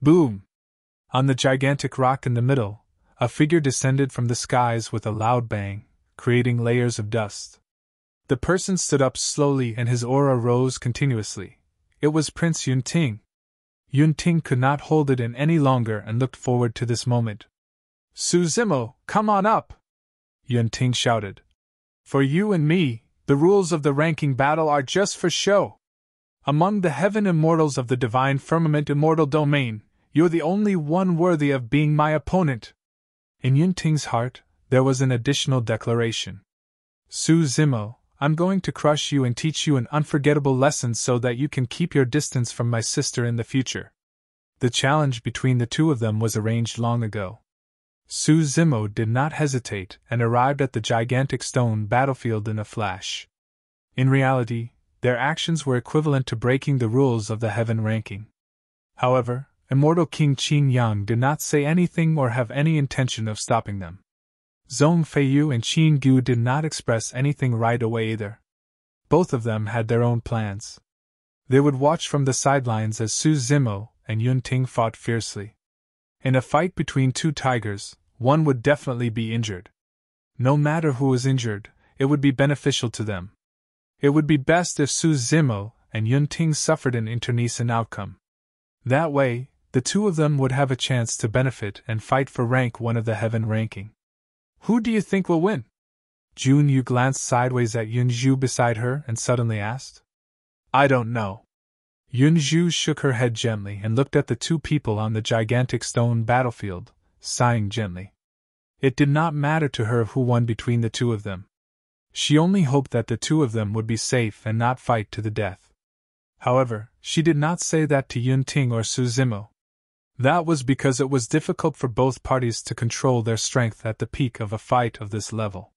Boom! On the gigantic rock in the middle, a figure descended from the skies with a loud bang, creating layers of dust. The person stood up slowly and his aura rose continuously. It was Prince Yunting. Yunting could not hold it in any longer and looked forward to this moment. Su Zimo, come on up! Yunting shouted. For you and me, the rules of the ranking battle are just for show. Among the heaven immortals of the Divine Firmament Immortal Domain, you're the only one worthy of being my opponent. In Yunting's heart, there was an additional declaration. Su Zimo, I'm going to crush you and teach you an unforgettable lesson so that you can keep your distance from my sister in the future. The challenge between the two of them was arranged long ago. Su Zimo did not hesitate and arrived at the gigantic stone battlefield in a flash. In reality, their actions were equivalent to breaking the rules of the heaven ranking. However, Immortal King Qin Yang did not say anything or have any intention of stopping them. Zhong Feiyu and Qin Gu did not express anything right away either. Both of them had their own plans. They would watch from the sidelines as Su Zimo and Yunting fought fiercely. In a fight between two tigers, one would definitely be injured. No matter who was injured, it would be beneficial to them. It would be best if Su Zimo and Yunting suffered an internecine outcome. That way, the two of them would have a chance to benefit and fight for rank 1 of the heaven ranking. Who do you think will win? Jun Yu glanced sideways at Yunju beside her and suddenly asked. I don't know. Yunju shook her head gently and looked at the two people on the gigantic stone battlefield, sighing gently. It did not matter to her who won between the two of them. She only hoped that the two of them would be safe and not fight to the death. However, she did not say that to Yunting or Su Zimo. That was because it was difficult for both parties to control their strength at the peak of a fight of this level.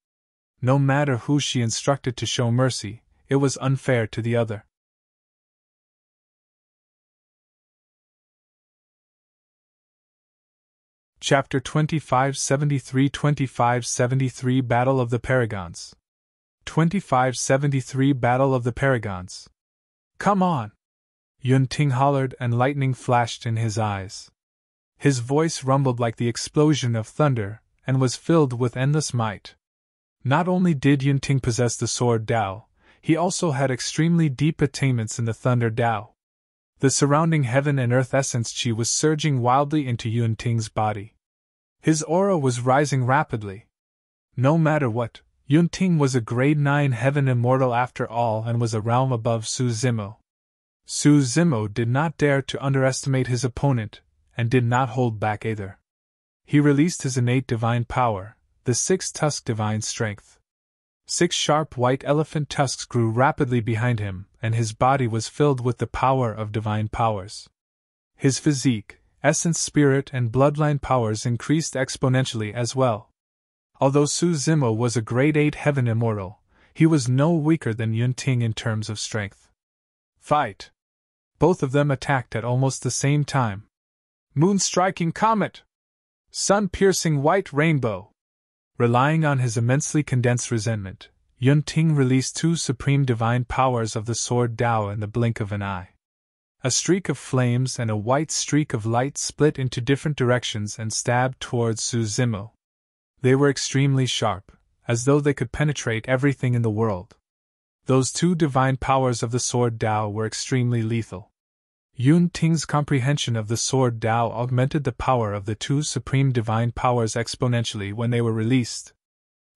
No matter who she instructed to show mercy, it was unfair to the other. Chapter 2573 Battle of the Paragons. 2573 Battle of the Paragons. Come on! Yun Ting hollered, and lightning flashed in his eyes. His voice rumbled like the explosion of thunder, and was filled with endless might. Not only did Yun Ting possess the Sword Dao, he also had extremely deep attainments in the Thunder Dao. The surrounding heaven and earth essence chi was surging wildly into Yun Ting's body. His aura was rising rapidly. No matter what, Yun Ting was a grade 9 heaven immortal after all and was a realm above Su Zimo. Su Zimo did not dare to underestimate his opponent, and did not hold back either. He released his innate divine power, the 6-tusked divine strength. 6 sharp white elephant tusks grew rapidly behind him, and his body was filled with the power of divine powers. His physique, essence, spirit, and bloodline powers increased exponentially as well. Although Su Zimo was a grade 8 heaven immortal, he was no weaker than Yun Ting in terms of strength. Fight! Both of them attacked at almost the same time. Moon-striking comet! Sun-piercing white rainbow! Relying on his immensely condensed resentment, Yun Ting released 2 supreme divine powers of the Sword Dao in the blink of an eye. A streak of flames and a white streak of light split into different directions and stabbed towards Su Zimo. They were extremely sharp, as though they could penetrate everything in the world. Those 2 divine powers of the Sword Dao were extremely lethal. Yun Ting's comprehension of the Sword Dao augmented the power of the 2 supreme divine powers exponentially when they were released.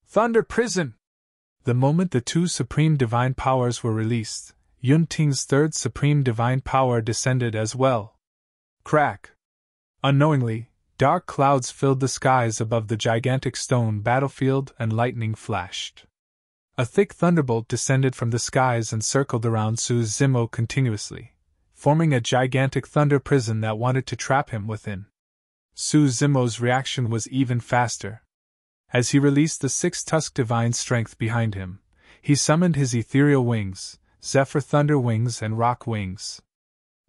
Thunder Prison! The moment the 2 supreme divine powers were released, Yun Ting's 3rd supreme divine power descended as well. Crack! Unknowingly, dark clouds filled the skies above the gigantic stone battlefield and lightning flashed. A thick thunderbolt descended from the skies and circled around Su Zimo continuously, forming a gigantic thunder prison that wanted to trap him within. Su Zimo's reaction was even faster. As he released the 6-tusked divine strength behind him, he summoned his ethereal wings, Zephyr Thunder Wings and Rock Wings.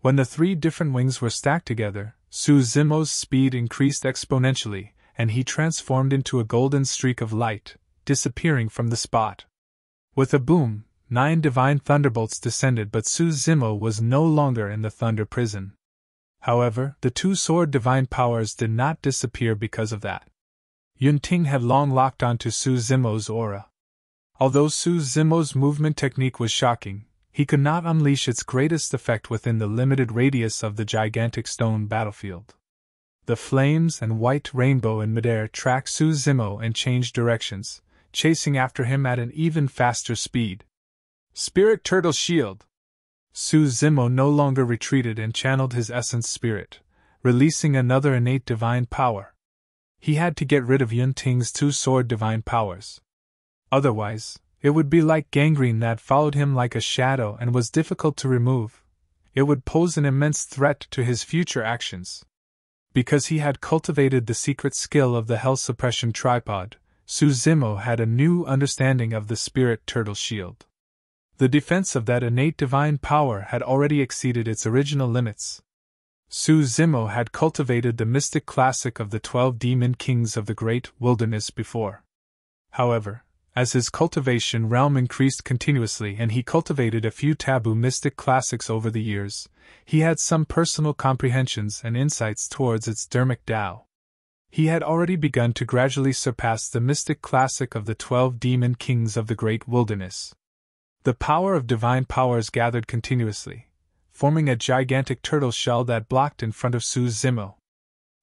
When the 3 different wings were stacked together, Su Zimo's speed increased exponentially, and he transformed into a golden streak of light, disappearing from the spot. With a boom, 9 divine thunderbolts descended, but Su Zimo was no longer in the thunder prison. However, the 2 sword divine powers did not disappear because of that. Yun Ting had long locked onto Su Zimo's aura. Although Su Zimo's movement technique was shocking, he could not unleash its greatest effect within the limited radius of the gigantic stone battlefield. The flames and white rainbow in midair tracked Su Zimo and changed directions, chasing after him at an even faster speed. Spirit Turtle Shield! Su Zimo no longer retreated and channeled his essence spirit, releasing another innate divine power. He had to get rid of Yun Ting's 2 sword divine powers. Otherwise, it would be like gangrene that followed him like a shadow and was difficult to remove. It would pose an immense threat to his future actions. Because he had cultivated the secret skill of the Hell Suppression tripod, Su Zimo had a new understanding of the Spirit Turtle Shield. The defense of that innate divine power had already exceeded its original limits. Su Zimo had cultivated the mystic classic of the 12 demon kings of the great wilderness before. However, as his cultivation realm increased continuously and he cultivated a few taboo mystic classics over the years, he had some personal comprehensions and insights towards its dermic Tao. He had already begun to gradually surpass the mystic classic of the 12 demon kings of the great wilderness. The power of divine powers gathered continuously, forming a gigantic turtle shell that blocked in front of Su Zimo.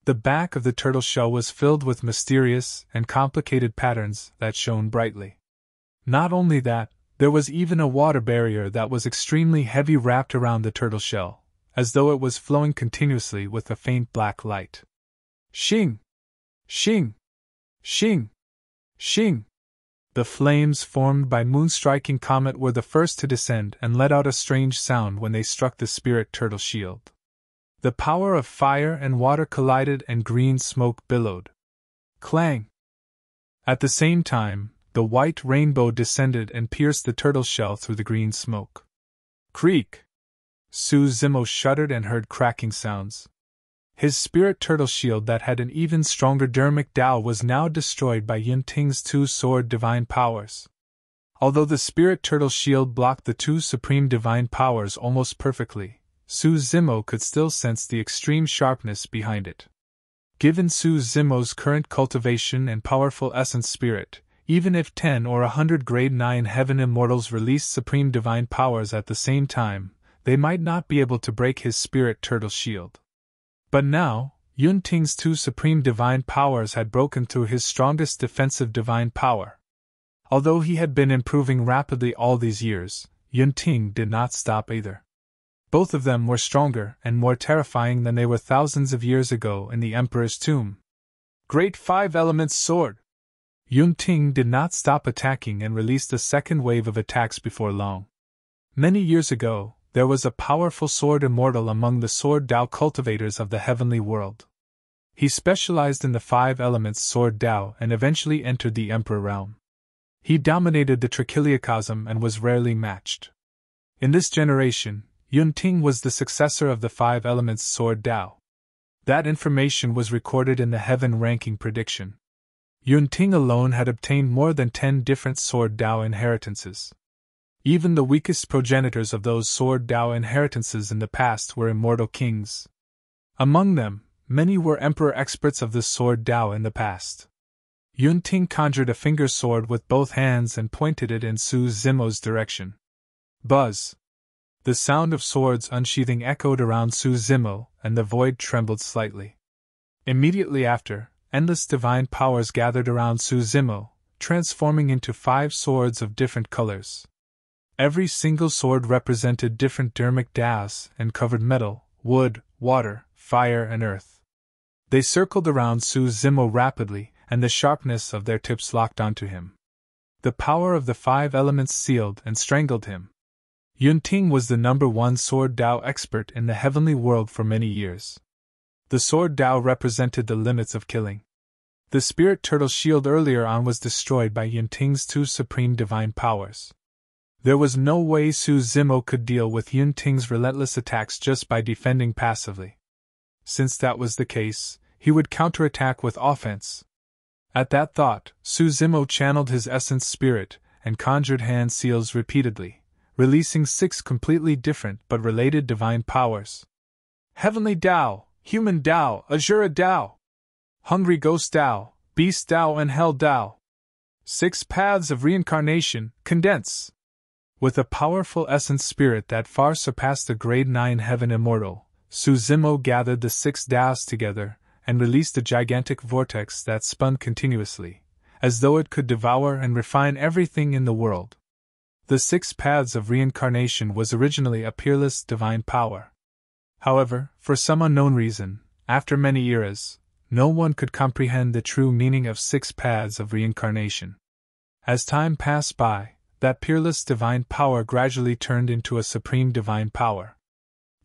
The back of the turtle shell was filled with mysterious and complicated patterns that shone brightly. Not only that, there was even a water barrier that was extremely heavy wrapped around the turtle shell, as though it was flowing continuously with a faint black light. Shing! Shing! Shing! Shing! The flames formed by moon-striking comet were the first to descend and let out a strange sound when they struck the spirit turtle shield. The power of fire and water collided and green smoke billowed. Clang! At the same time, the white rainbow descended and pierced the turtle shell through the green smoke. Creak! Su Zimo shuddered and heard cracking sounds. His spirit turtle shield that had an even stronger dermic Tao was now destroyed by Yunting's two-sword divine powers. Although the spirit turtle shield blocked the two supreme divine powers almost perfectly, Su Zimo could still sense the extreme sharpness behind it. Given Su Zimo's current cultivation and powerful essence spirit, even if 10 or 100 grade 9 heaven immortals released supreme divine powers at the same time, they might not be able to break his spirit turtle shield. But now, Yunting's two supreme divine powers had broken through his strongest defensive divine power. Although he had been improving rapidly all these years, Yunting did not stop either. Both of them were stronger and more terrifying than they were thousands of years ago in the Emperor's tomb. Great Five Elements Sword! Yunting did not stop attacking and released a second wave of attacks before long. Many years ago, there was a powerful sword immortal among the sword Dao cultivators of the heavenly world. He specialized in the 5 elements sword Dao and eventually entered the Emperor realm. He dominated the Trichiliocosm and was rarely matched. In this generation, Yunting was the successor of the 5 elements sword Dao. That information was recorded in the heaven ranking prediction. Yunting alone had obtained more than 10 different sword Dao inheritances. Even the weakest progenitors of those sword Dao inheritances in the past were immortal kings. Among them, many were emperor experts of the sword Dao in the past. Yunting conjured a finger sword with both hands and pointed it in Su Zimo's direction. Buzz! The sound of swords unsheathing echoed around Su Zimo, and the void trembled slightly. Immediately after, endless divine powers gathered around Su Zimo, transforming into 5 swords of different colors. Every single sword represented different dermic Daos and covered metal, wood, water, fire, and earth. They circled around Su Zimo rapidly, and the sharpness of their tips locked onto him. The power of the 5 elements sealed and strangled him. Yunting was the #1 sword Dao expert in the heavenly world for many years. The sword Dao represented the limits of killing. The spirit turtle shield earlier on was destroyed by Yunting's 2 supreme divine powers. There was no way Su Zimo could deal with Yunting's relentless attacks just by defending passively. Since that was the case, he would counterattack with offense. At that thought, Su Zimo channeled his essence spirit and conjured hand seals repeatedly, releasing 6 completely different but related divine powers. Heavenly Dao, Human Dao, Azura Dao, Hungry Ghost Dao, Beast Dao, and Hell Dao. 6 paths of reincarnation, condense. With a powerful essence spirit that far surpassed the grade 9 heaven immortal, Su Zimo gathered the 6 Daos together and released a gigantic vortex that spun continuously, as though it could devour and refine everything in the world. The 6 paths of reincarnation was originally a peerless divine power. However, for some unknown reason, after many eras, no one could comprehend the true meaning of 6 paths of reincarnation. As time passed by, that peerless divine power gradually turned into a supreme divine power.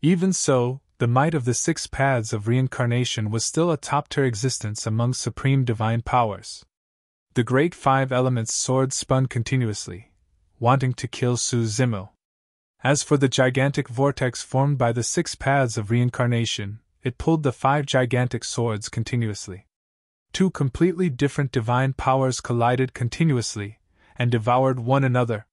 Even so, the might of the 6 paths of reincarnation was still a top-tier existence among supreme divine powers. The great 5 elements sword spun continuously, wanting to kill Su Zimo. As for the gigantic vortex formed by the 6 paths of reincarnation, it pulled the 5 gigantic swords continuously. 2 completely different divine powers collided continuously and devoured one another.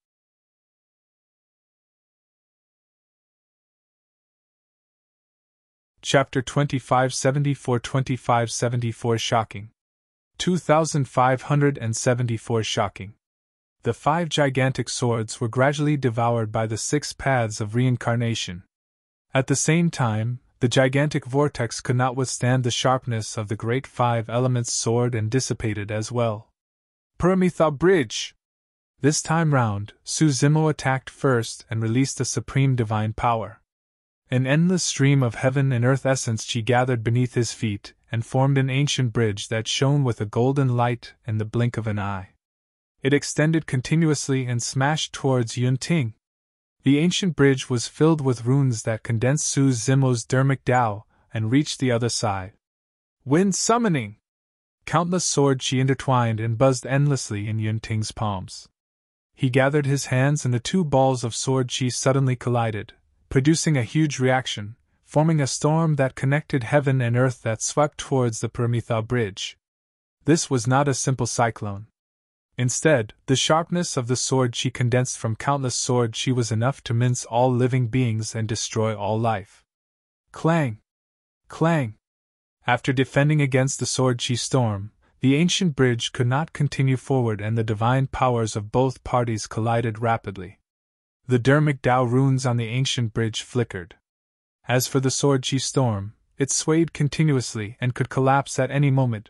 Chapter 2574 Shocking. 2574 Shocking. The 5 gigantic swords were gradually devoured by the 6 paths of reincarnation. At the same time, the gigantic vortex could not withstand the sharpness of the great 5 elements sword and dissipated as well. Paramitha Bridge! This time round, Su Zimo attacked first and released a supreme divine power. An endless stream of heaven and earth essence she gathered beneath his feet and formed an ancient bridge that shone with a golden light in the blink of an eye. It extended continuously and smashed towards Yunting. The ancient bridge was filled with runes that condensed Su Zimo's dermic Dao and reached the other side. Wind summoning! Countless swords she intertwined and buzzed endlessly in Yunting's palms. He gathered his hands and the 2 balls of sword chi suddenly collided, producing a huge reaction, forming a storm that connected heaven and earth that swept towards the Paramitha bridge. This was not a simple cyclone. Instead, the sharpness of the sword chi condensed from countless sword chi was enough to mince all living beings and destroy all life. Clang! Clang! After defending against the sword chi storm, the ancient bridge could not continue forward and the divine powers of both parties collided rapidly. The Dharmic Tao runes on the ancient bridge flickered. As for the sword chi storm, it swayed continuously and could collapse at any moment.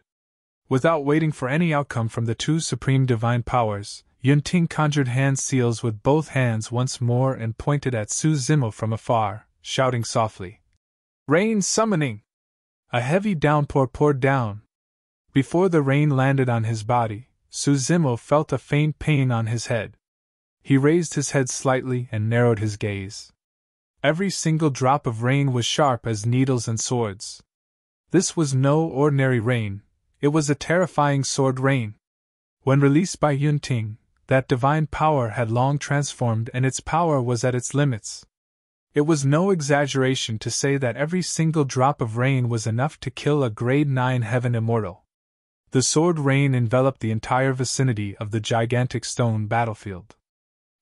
Without waiting for any outcome from the two supreme divine powers, Yunting conjured hand seals with both hands once more and pointed at Su Zimo from afar, shouting softly, "Rain summoning!" A heavy downpour poured down. Before the rain landed on his body, Su Zimo felt a faint pain on his head. He raised his head slightly and narrowed his gaze. Every single drop of rain was sharp as needles and swords. This was no ordinary rain. It was a terrifying sword rain. When released by Yunting, that divine power had long transformed and its power was at its limits. It was no exaggeration to say that every single drop of rain was enough to kill a grade 9 heaven immortal. The sword rain enveloped the entire vicinity of the gigantic stone battlefield.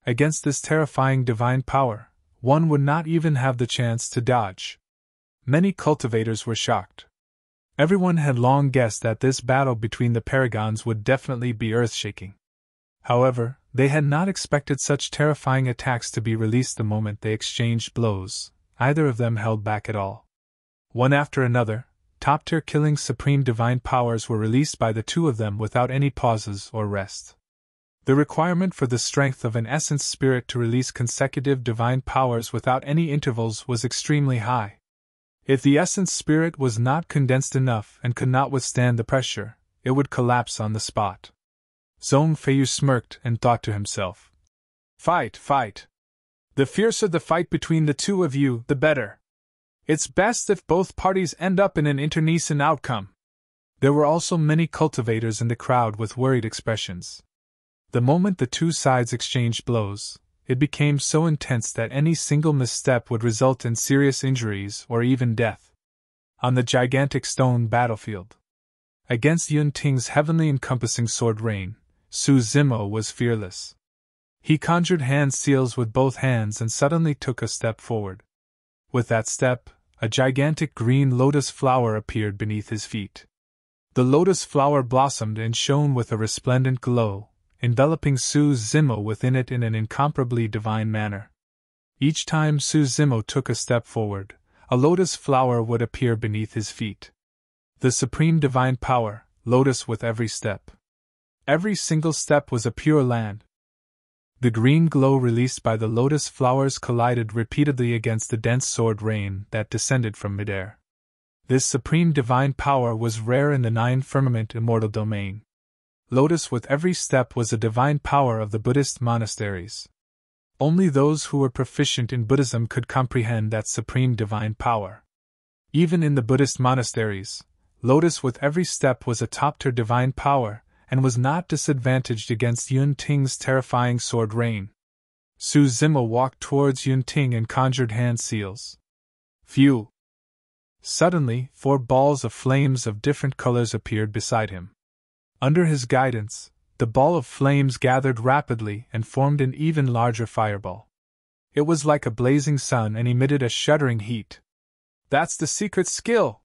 Against this terrifying divine power, one would not even have the chance to dodge. Many cultivators were shocked. Everyone had long guessed that this battle between the Paragons would definitely be earth-shaking. However, they had not expected such terrifying attacks to be released the moment they exchanged blows. Either of them held back at all. One after another, top-tier killing supreme divine powers were released by the two of them without any pauses or rest. The requirement for the strength of an essence spirit to release consecutive divine powers without any intervals was extremely high. If the essence spirit was not condensed enough and could not withstand the pressure, it would collapse on the spot. Zhong Feiyu smirked and thought to himself, "Fight, fight! The fiercer the fight between the two of you, the better. It's best if both parties end up in an internecine outcome." There were also many cultivators in the crowd with worried expressions. The moment the two sides exchanged blows, it became so intense that any single misstep would result in serious injuries or even death. On the gigantic stone battlefield, against Yunting's heavenly encompassing sword rain, Su Zimo was fearless. He conjured hand seals with both hands and suddenly took a step forward. With that step, a gigantic green lotus flower appeared beneath his feet. The lotus flower blossomed and shone with a resplendent glow, enveloping Su Zimo within it in an incomparably divine manner. Each time Su Zimo took a step forward, a lotus flower would appear beneath his feet. The supreme divine power, lotus with every step. Every single step was a pure land. The green glow released by the lotus flowers collided repeatedly against the dense sword rain that descended from midair. This supreme divine power was rare in the 9 firmament immortal domain. Lotus with every step was a divine power of the Buddhist monasteries. Only those who were proficient in Buddhism could comprehend that supreme divine power. Even in the Buddhist monasteries, Lotus with every step was a top-tier divine power, and was not disadvantaged against Yunting's terrifying sword rain. Su Zimo walked towards Yunting and conjured hand seals. Phew! Suddenly, 4 balls of flames of different colors appeared beside him. Under his guidance, the ball of flames gathered rapidly and formed an even larger fireball. It was like a blazing sun and emitted a shuddering heat. "That's the secret skill!"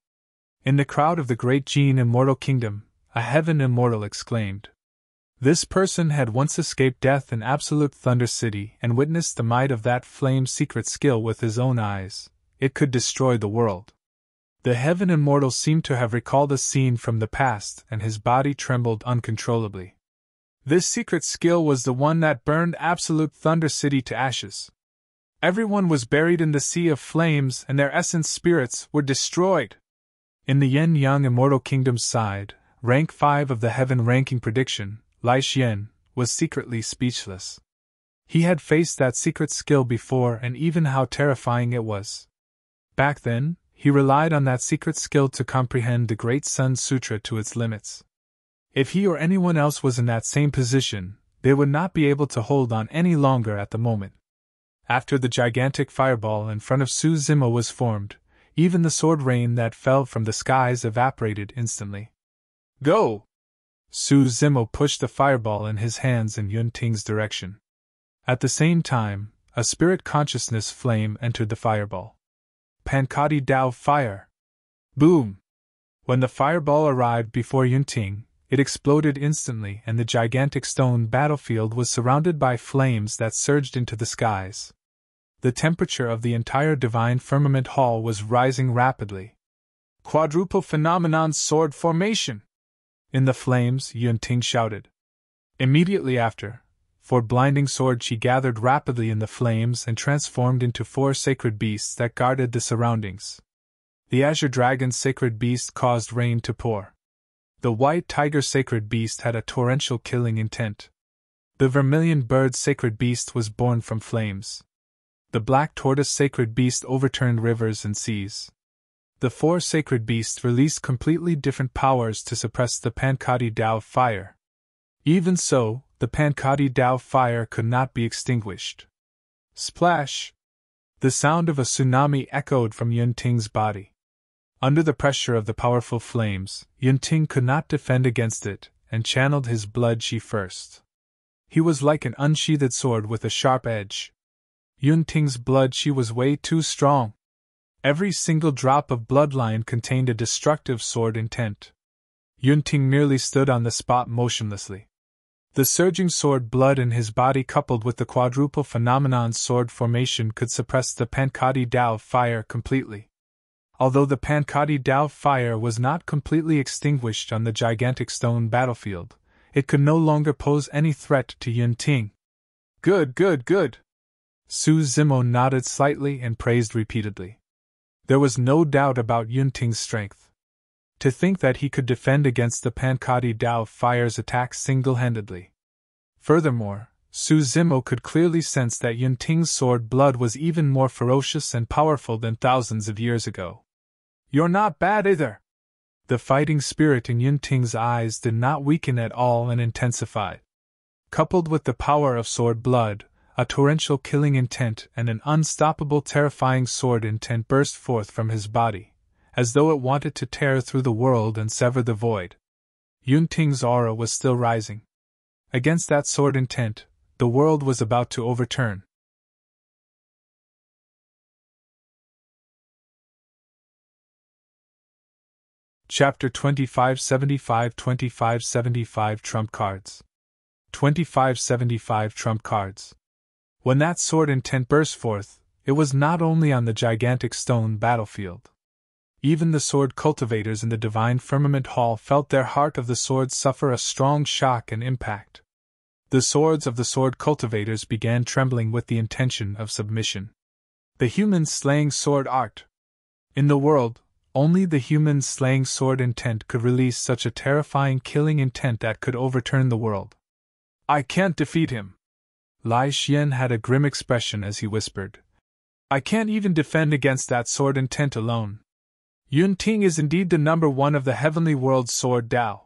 In the crowd of the great Jin Immortal Kingdom, a heaven immortal exclaimed. This person had once escaped death in Absolute Thunder City and witnessed the might of that flame's secret skill with his own eyes. It could destroy the world. The heaven immortal seemed to have recalled a scene from the past, and his body trembled uncontrollably. This secret skill was the one that burned Absolute Thunder City to ashes. Everyone was buried in the sea of flames and their essence spirits were destroyed. In the Yin-Yang Immortal Kingdom's side, rank 5 of the heaven ranking prediction, Lai Xian, was secretly speechless. He had faced that secret skill before and even how terrifying it was. Back then, he relied on that secret skill to comprehend the Great Sun Sutra to its limits. If he or anyone else was in that same position, they would not be able to hold on any longer at the moment. After the gigantic fireball in front of Su Zimo was formed, Even the sword rain that fell from the skies evaporated instantly. Go! Su Zimo pushed the fireball in his hands in Yun Ting's direction. At the same time, a spirit consciousness flame entered the fireball. Pankati Dao Fire! Boom! When the fireball arrived before Yun Ting, it exploded instantly and the gigantic stone battlefield was surrounded by flames that surged into the skies. The temperature of the entire divine firmament hall was rising rapidly. Quadruple phenomenon sword formation! In the flames, Yun Ting shouted. Immediately after, for blinding sword she gathered rapidly in the flames and transformed into 4 sacred beasts that guarded the surroundings. The azure dragon's sacred beast caused rain to pour. The white tiger sacred beast had a torrential killing intent. The vermilion bird sacred beast was born from flames. The black tortoise sacred beast overturned rivers and seas. The 4 sacred beasts released completely different powers to suppress the Pankati Dao fire. Even so, the Pankati Dao fire could not be extinguished. Splash! The sound of a tsunami echoed from Yun Ting's body. Under the pressure of the powerful flames, Yun Ting could not defend against it, and channeled his blood chi first. He was like an unsheathed sword with a sharp edge. Yun Ting's blood chi was way too strong. Every single drop of bloodline contained a destructive sword intent. Yun Ting merely stood on the spot motionlessly. The surging sword blood in his body coupled with the quadruple phenomenon sword formation could suppress the Pankati Dao fire completely. Although the Pankati Dao fire was not completely extinguished on the gigantic stone battlefield, it could no longer pose any threat to Yun Ting. Good, good, good! Su Zimo nodded slightly and praised repeatedly. There was no doubt about Yun Ting's strength. To think that he could defend against the Pankati Dao fire's attack single-handedly. Furthermore, Su Zimo could clearly sense that Yun Ting's sword blood was even more ferocious and powerful than thousands of years ago. You're not bad either! The fighting spirit in Yun Ting's eyes did not weaken at all and intensified. Coupled with the power of sword blood, a torrential killing intent and an unstoppable terrifying sword intent burst forth from his body, as though it wanted to tear through the world and sever the void. Yun Ting's aura was still rising. Against that sword intent, the world was about to overturn. Chapter 2575 2575 Trump Cards 2575 Trump Cards. When that sword intent burst forth, it was not only on the gigantic stone battlefield. Even the sword cultivators in the divine firmament hall felt their heart of the sword suffer a strong shock and impact. The swords of the sword cultivators began trembling with the intention of submission. The human slaying sword art. In the world, only the human slaying sword intent could release such a terrifying killing intent that could overturn the world. I can't defeat him. Lai Xian had a grim expression as he whispered. I can't even defend against that sword intent alone. Yun Ting is indeed the number 1 of the heavenly world's sword Dao.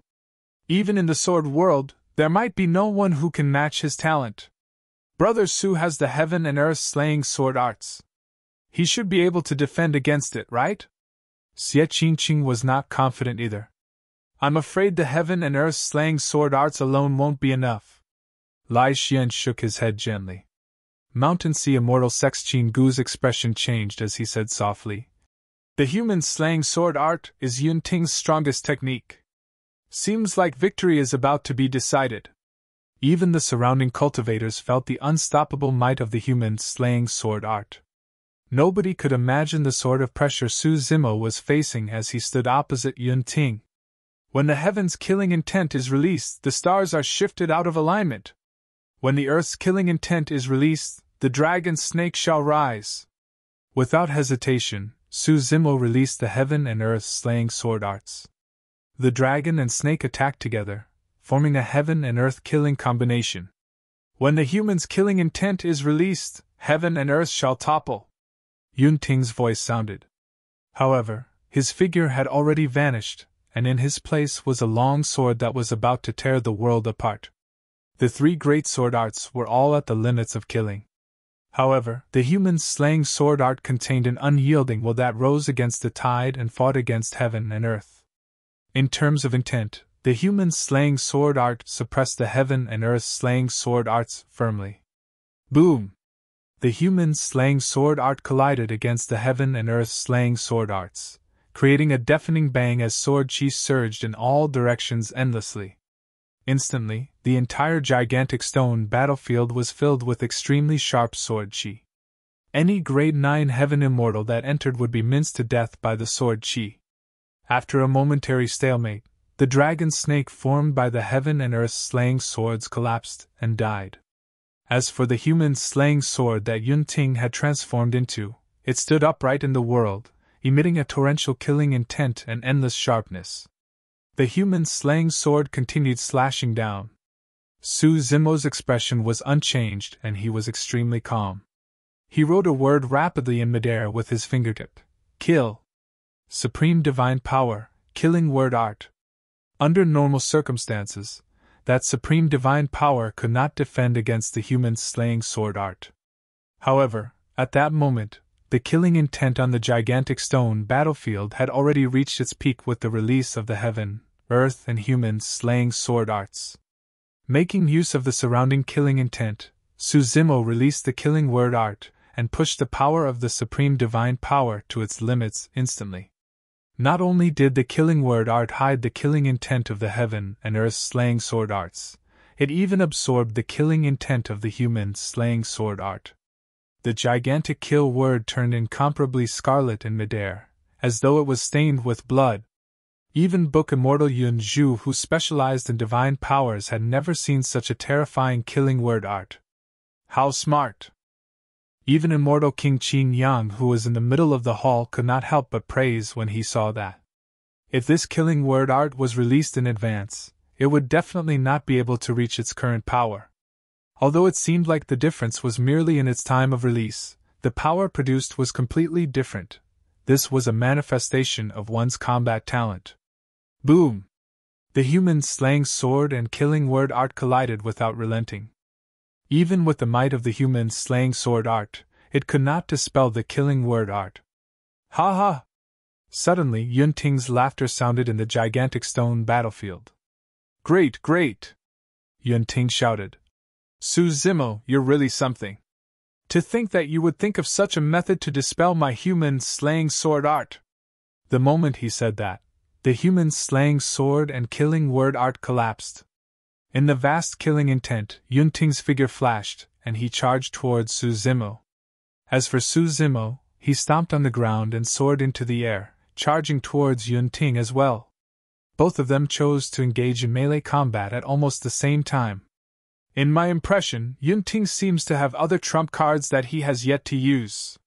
Even in the sword world, there might be no one who can match his talent. Brother Su has the heaven and earth slaying sword arts. He should be able to defend against it, right? Xie Qingqing was not confident either. I'm afraid the heaven and earth slaying sword arts alone won't be enough. Lai Xian shook his head gently. Mountain Sea Immortal Sexchin Gu's expression changed as he said softly. The human slaying sword art is Yun Ting's strongest technique. Seems like victory is about to be decided. Even the surrounding cultivators felt the unstoppable might of the human slaying sword art. Nobody could imagine the sort of pressure Su Zimo was facing as he stood opposite Yun Ting. When the heaven's killing intent is released, the stars are shifted out of alignment. When the earth's killing intent is released, the dragon snake shall rise. Without hesitation, Su Zimo released the heaven and earth slaying sword arts. The dragon and snake attacked together, forming a heaven and earth killing combination. When the human's killing intent is released, heaven and earth shall topple. Yun Ting's voice sounded. However, his figure had already vanished, and in his place was a long sword that was about to tear the world apart. The 3 great sword arts were all at the limits of killing. However, the human's slaying sword art contained an unyielding will that rose against the tide and fought against heaven and earth. In terms of intent, the human's slaying sword art suppressed the heaven and earth slaying sword arts firmly. Boom! The human's slaying sword art collided against the heaven and earth slaying sword arts, creating a deafening bang as sword chi surged in all directions endlessly. Instantly, the entire gigantic stone battlefield was filled with extremely sharp sword chi. Any grade 9 heaven immortal that entered would be minced to death by the sword chi. After a momentary stalemate, the dragon snake formed by the heaven and earth slaying swords collapsed and died. As for the human slaying sword that Yun Ting had transformed into, it stood upright in the world, emitting a torrential killing intent and endless sharpness. The human slaying sword continued slashing down. Su Zimo's expression was unchanged and he was extremely calm. He wrote a word rapidly in midair with his fingertip. Kill. Supreme Divine Power, Killing Word Art. Under normal circumstances, that Supreme Divine Power could not defend against the human slaying sword art. However, at that moment, the killing intent on the gigantic stone battlefield had already reached its peak with the release of the heaven, earth and human slaying sword arts. Making use of the surrounding killing intent, Su Zimo released the killing word art and pushed the power of the Supreme Divine Power to its limits instantly. Not only did the killing word art hide the killing intent of the heaven and earth slaying sword arts, it even absorbed the killing intent of the human slaying sword art. The gigantic kill word turned incomparably scarlet in midair, as though it was stained with blood. Even Book Immortal Yun Zhu, who specialized in divine powers, had never seen such a terrifying killing word art. How smart! Even Immortal King Qin Yang, who was in the middle of the hall, could not help but praise when he saw that. If this killing word art was released in advance, it would definitely not be able to reach its current power. Although it seemed like the difference was merely in its time of release, the power produced was completely different. This was a manifestation of one's combat talent. Boom! The human slaying sword and killing word art collided without relenting. Even with the might of the human slaying sword art, it could not dispel the killing word art. Ha ha! Suddenly Yun Ting's laughter sounded in the gigantic stone battlefield. Great, great! Yun Ting shouted. Su Zimo, you're really something. To think that you would think of such a method to dispel my human slaying sword art! The moment he said that, the human slaying sword and killing word art collapsed. In the vast killing intent, Yun Ting's figure flashed, and he charged towards Su Zimo. As for Su Zimo, he stomped on the ground and soared into the air, charging towards Yun Ting as well. Both of them chose to engage in melee combat at almost the same time. In my impression, Yun Ting seems to have other trump cards that he has yet to use.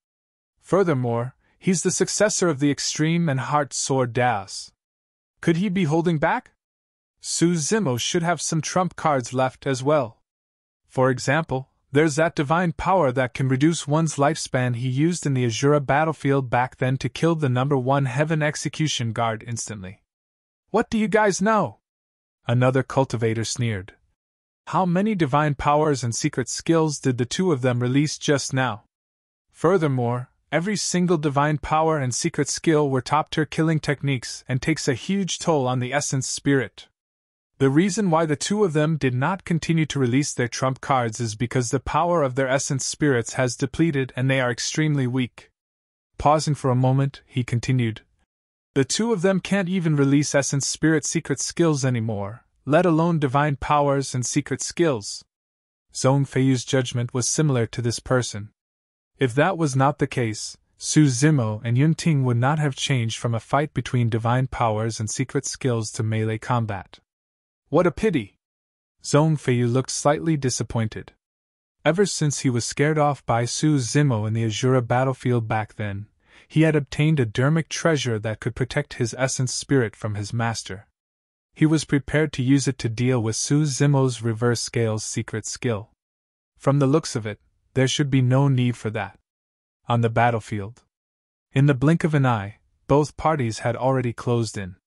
Furthermore, he's the successor of the Extreme and Heart Sword Das. Could he be holding back? Su Zimo should have some trump cards left as well. For example, there's that divine power that can reduce one's lifespan he used in the Azura battlefield back then to kill the number 1 Heaven Execution Guard instantly. What do you guys know? Another cultivator sneered. How many divine powers and secret skills did the two of them release just now? Furthermore, every single divine power and secret skill were top-tier killing techniques and takes a huge toll on the essence spirit. The reason why the two of them did not continue to release their trump cards is because the power of their essence spirits has depleted and they are extremely weak. Pausing for a moment, he continued. The two of them can't even release essence spirit secret skills anymore, let alone divine powers and secret skills. Zhong Feiyu's judgment was similar to this person. If that was not the case, Su Zimo and Yun Ting would not have changed from a fight between divine powers and secret skills to melee combat. What a pity! Zhong Feiyu looked slightly disappointed. Ever since he was scared off by Su Zimo in the Azura battlefield back then, he had obtained a dermic treasure that could protect his essence spirit from his master. He was prepared to use it to deal with Su Zimo's reverse scales secret skill. From the looks of it, there should be no need for that. On the battlefield, in the blink of an eye, both parties had already closed in.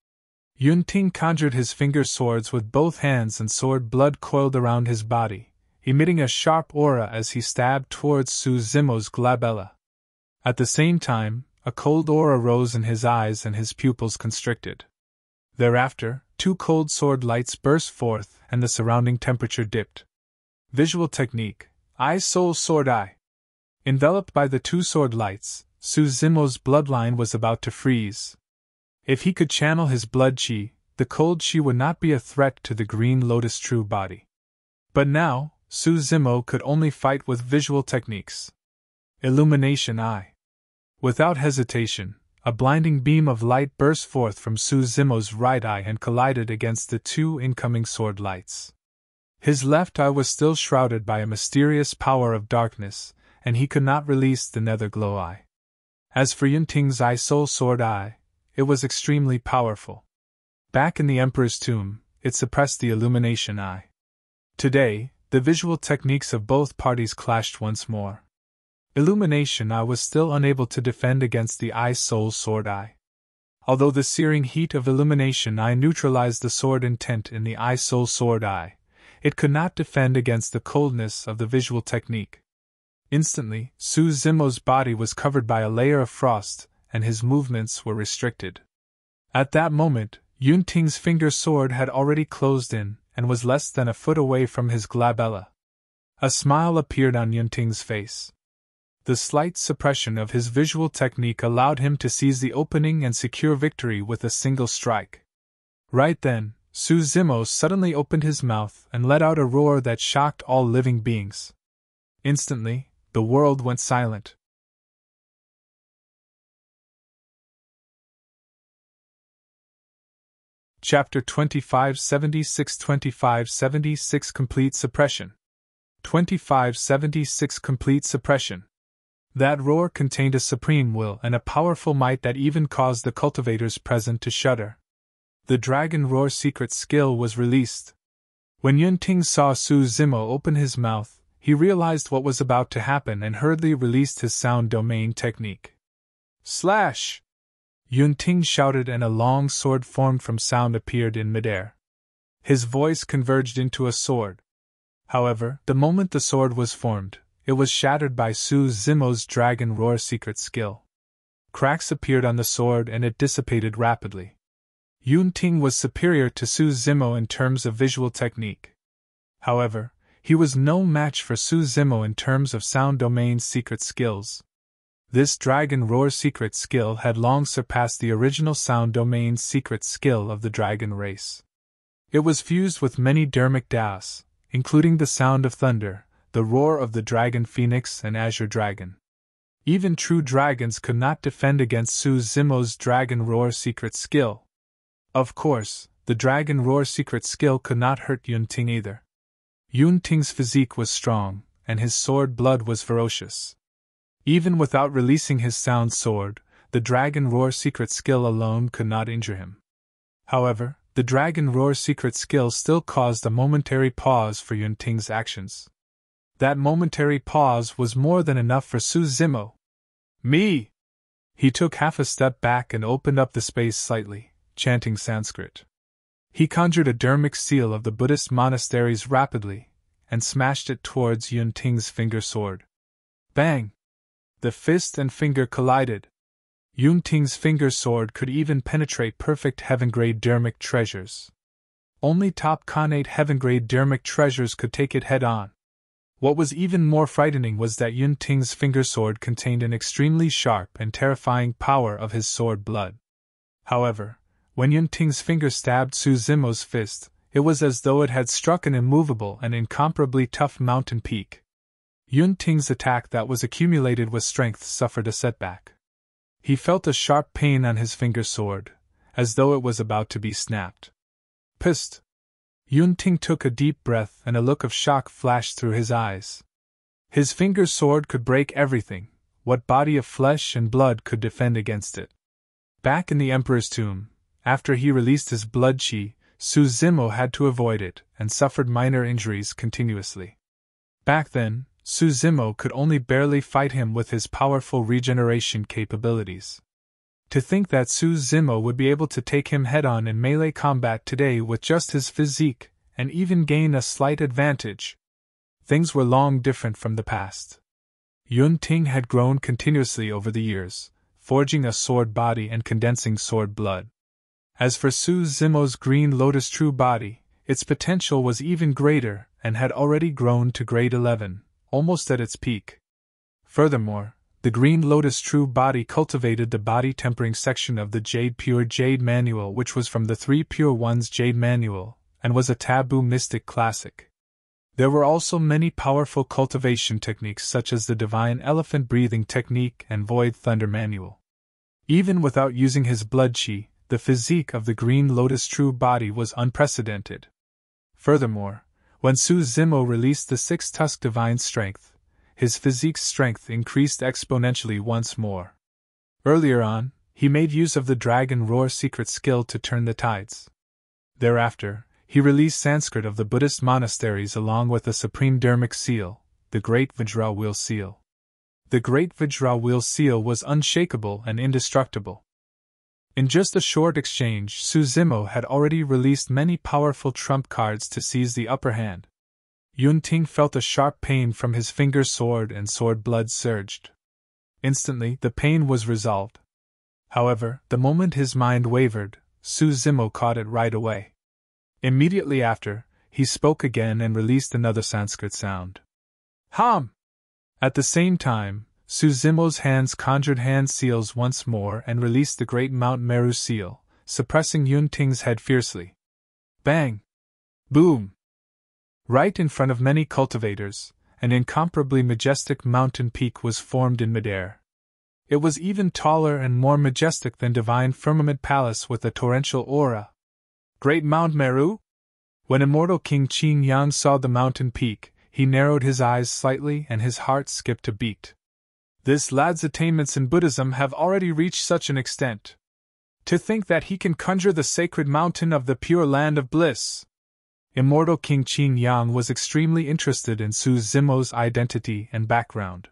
Yun Ting conjured his finger swords with both hands and sword blood coiled around his body, emitting a sharp aura as he stabbed towards Su Zimo's glabella. At the same time, a cold aura rose in his eyes and his pupils constricted. Thereafter, 2 cold sword lights burst forth and the surrounding temperature dipped. Visual technique, Eye Soul Sword Eye. Enveloped by the 2 sword lights, Su Zimo's bloodline was about to freeze. If he could channel his blood chi, the cold chi would not be a threat to the Green Lotus true body. But now, Su Zimo could only fight with visual techniques. Illumination Eye. Without hesitation, a blinding beam of light burst forth from Su Zimo's right eye and collided against the 2 incoming sword lights. His left eye was still shrouded by a mysterious power of darkness, and he could not release the nether glow eye. As for Yunting's Eye Soul Sword Eye, it was extremely powerful. Back in the Emperor's tomb, it suppressed the Illumination Eye. Today, the visual techniques of both parties clashed once more. Illumination Eye was still unable to defend against the Eye Soul Sword Eye. Although the searing heat of Illumination Eye neutralized the sword intent in the Eye Soul Sword Eye, it could not defend against the coldness of the visual technique. Instantly, Su Zimo's body was covered by a layer of frost, and his movements were restricted. At that moment, Yunting's finger sword had already closed in, and was less than a foot away from his glabella. A smile appeared on Yunting's face. The slight suppression of his visual technique allowed him to seize the opening and secure victory with a single strike. Right then, Su Zimo suddenly opened his mouth and let out a roar that shocked all living beings. Instantly, the world went silent. Chapter 2576 Complete Suppression. 2576 Complete Suppression. That roar contained a supreme will and a powerful might that even caused the cultivators present to shudder. The Dragon Roar secret skill was released. When Yunting saw Su Zimo open his mouth, he realized what was about to happen and hurriedly released his sound domain technique. Slash! Yunting shouted and a long sword formed from sound appeared in midair. His voice converged into a sword. However, the moment the sword was formed, it was shattered by Su Zimo's Dragon Roar secret skill. Cracks appeared on the sword and it dissipated rapidly. Yunting was superior to Su Zimo in terms of visual technique. However, he was no match for Su Zimo in terms of sound domain secret skills. This Dragon Roar secret skill had long surpassed the original sound domain secret skill of the dragon race. It was fused with many dermic daos, including the sound of thunder, the roar of the dragon phoenix and azure dragon. Even true dragons could not defend against Su Zimo's Dragon Roar secret skill. Of course, the Dragon Roar secret skill could not hurt Yunting either. Yunting's physique was strong, and his sword blood was ferocious. Even without releasing his sound sword, the Dragon Roar secret skill alone could not injure him. However, the Dragon Roar secret skill still caused a momentary pause for Yunting's actions. That momentary pause was more than enough for Su Zimo. Me! He took half a step back and opened up the space slightly, chanting Sanskrit. He conjured a dermic seal of the Buddhist monasteries rapidly, and smashed it towards Yunting's finger sword. Bang! The fist and finger collided. Yunting's finger sword could even penetrate perfect heaven-grade dermic treasures. Only top Khanate heaven-grade dermic treasures could take it head-on. What was even more frightening was that Yunting's finger sword contained an extremely sharp and terrifying power of his sword blood. However, when Yunting's finger stabbed Su Zimo's fist, it was as though it had struck an immovable and incomparably tough mountain peak. Yunting's attack that was accumulated with strength suffered a setback. He felt a sharp pain on his finger sword, as though it was about to be snapped. Psst! Yunting took a deep breath and a look of shock flashed through his eyes. His finger sword could break everything. What body of flesh and blood could defend against it? Back in the Emperor's tomb, after he released his blood chi, Su Zimo had to avoid it and suffered minor injuries continuously. Back then, Su Zimo could only barely fight him with his powerful regeneration capabilities. To think that Su Zimo would be able to take him head-on in melee combat today with just his physique, and even gain a slight advantage. things were long different from the past. Yun Ting had grown continuously over the years, forging a sword body and condensing sword blood. As for Su Zimo's green lotus true body, its potential was even greater and had already grown to grade 11, almost at its peak. Furthermore, the green lotus true body cultivated the body tempering section of the Pure Jade Manual, which was from the Three Pure Ones Jade Manual, and was a taboo mystic classic. There were also many powerful cultivation techniques such as the Divine Elephant Breathing Technique and Void Thunder Manual. Even without using his blood chi, the physique of the Green Lotus True Body was unprecedented. Furthermore, when Su Zimo released the Six-Tusk Divine Strength, his physique's strength increased exponentially once more. Earlier on, he made use of the Dragon Roar secret skill to turn the tides. Thereafter, he released Sanskrit of the Buddhist monasteries along with the Supreme Dharmic Seal, the Great Vajra Wheel Seal. The Great Vajra Wheel Seal was unshakable and indestructible. In just a short exchange, Su Zimo had already released many powerful trump cards to seize the upper hand. Yun Ting felt a sharp pain from his finger sword and sword blood surged. Instantly, the pain was resolved. However, the moment his mind wavered, Su Zimo caught it right away. Immediately after, he spoke again and released another Sanskrit sound. Ham! At the same time, Su Zimo's hands conjured hand seals once more and released the great Mount Meru seal, suppressing Yun Ting's head fiercely. Bang! Boom! Right in front of many cultivators, an incomparably majestic mountain peak was formed in midair. It was even taller and more majestic than Divine Firmament Palace with a torrential aura. Great Mount Meru? When Immortal King Qin Yang saw the mountain peak, he narrowed his eyes slightly and his heart skipped a beat. This lad's attainments in Buddhism have already reached such an extent. To think that he can conjure the sacred mountain of the pure land of bliss! Immortal King Qin Yang was extremely interested in Su Zimo's identity and background.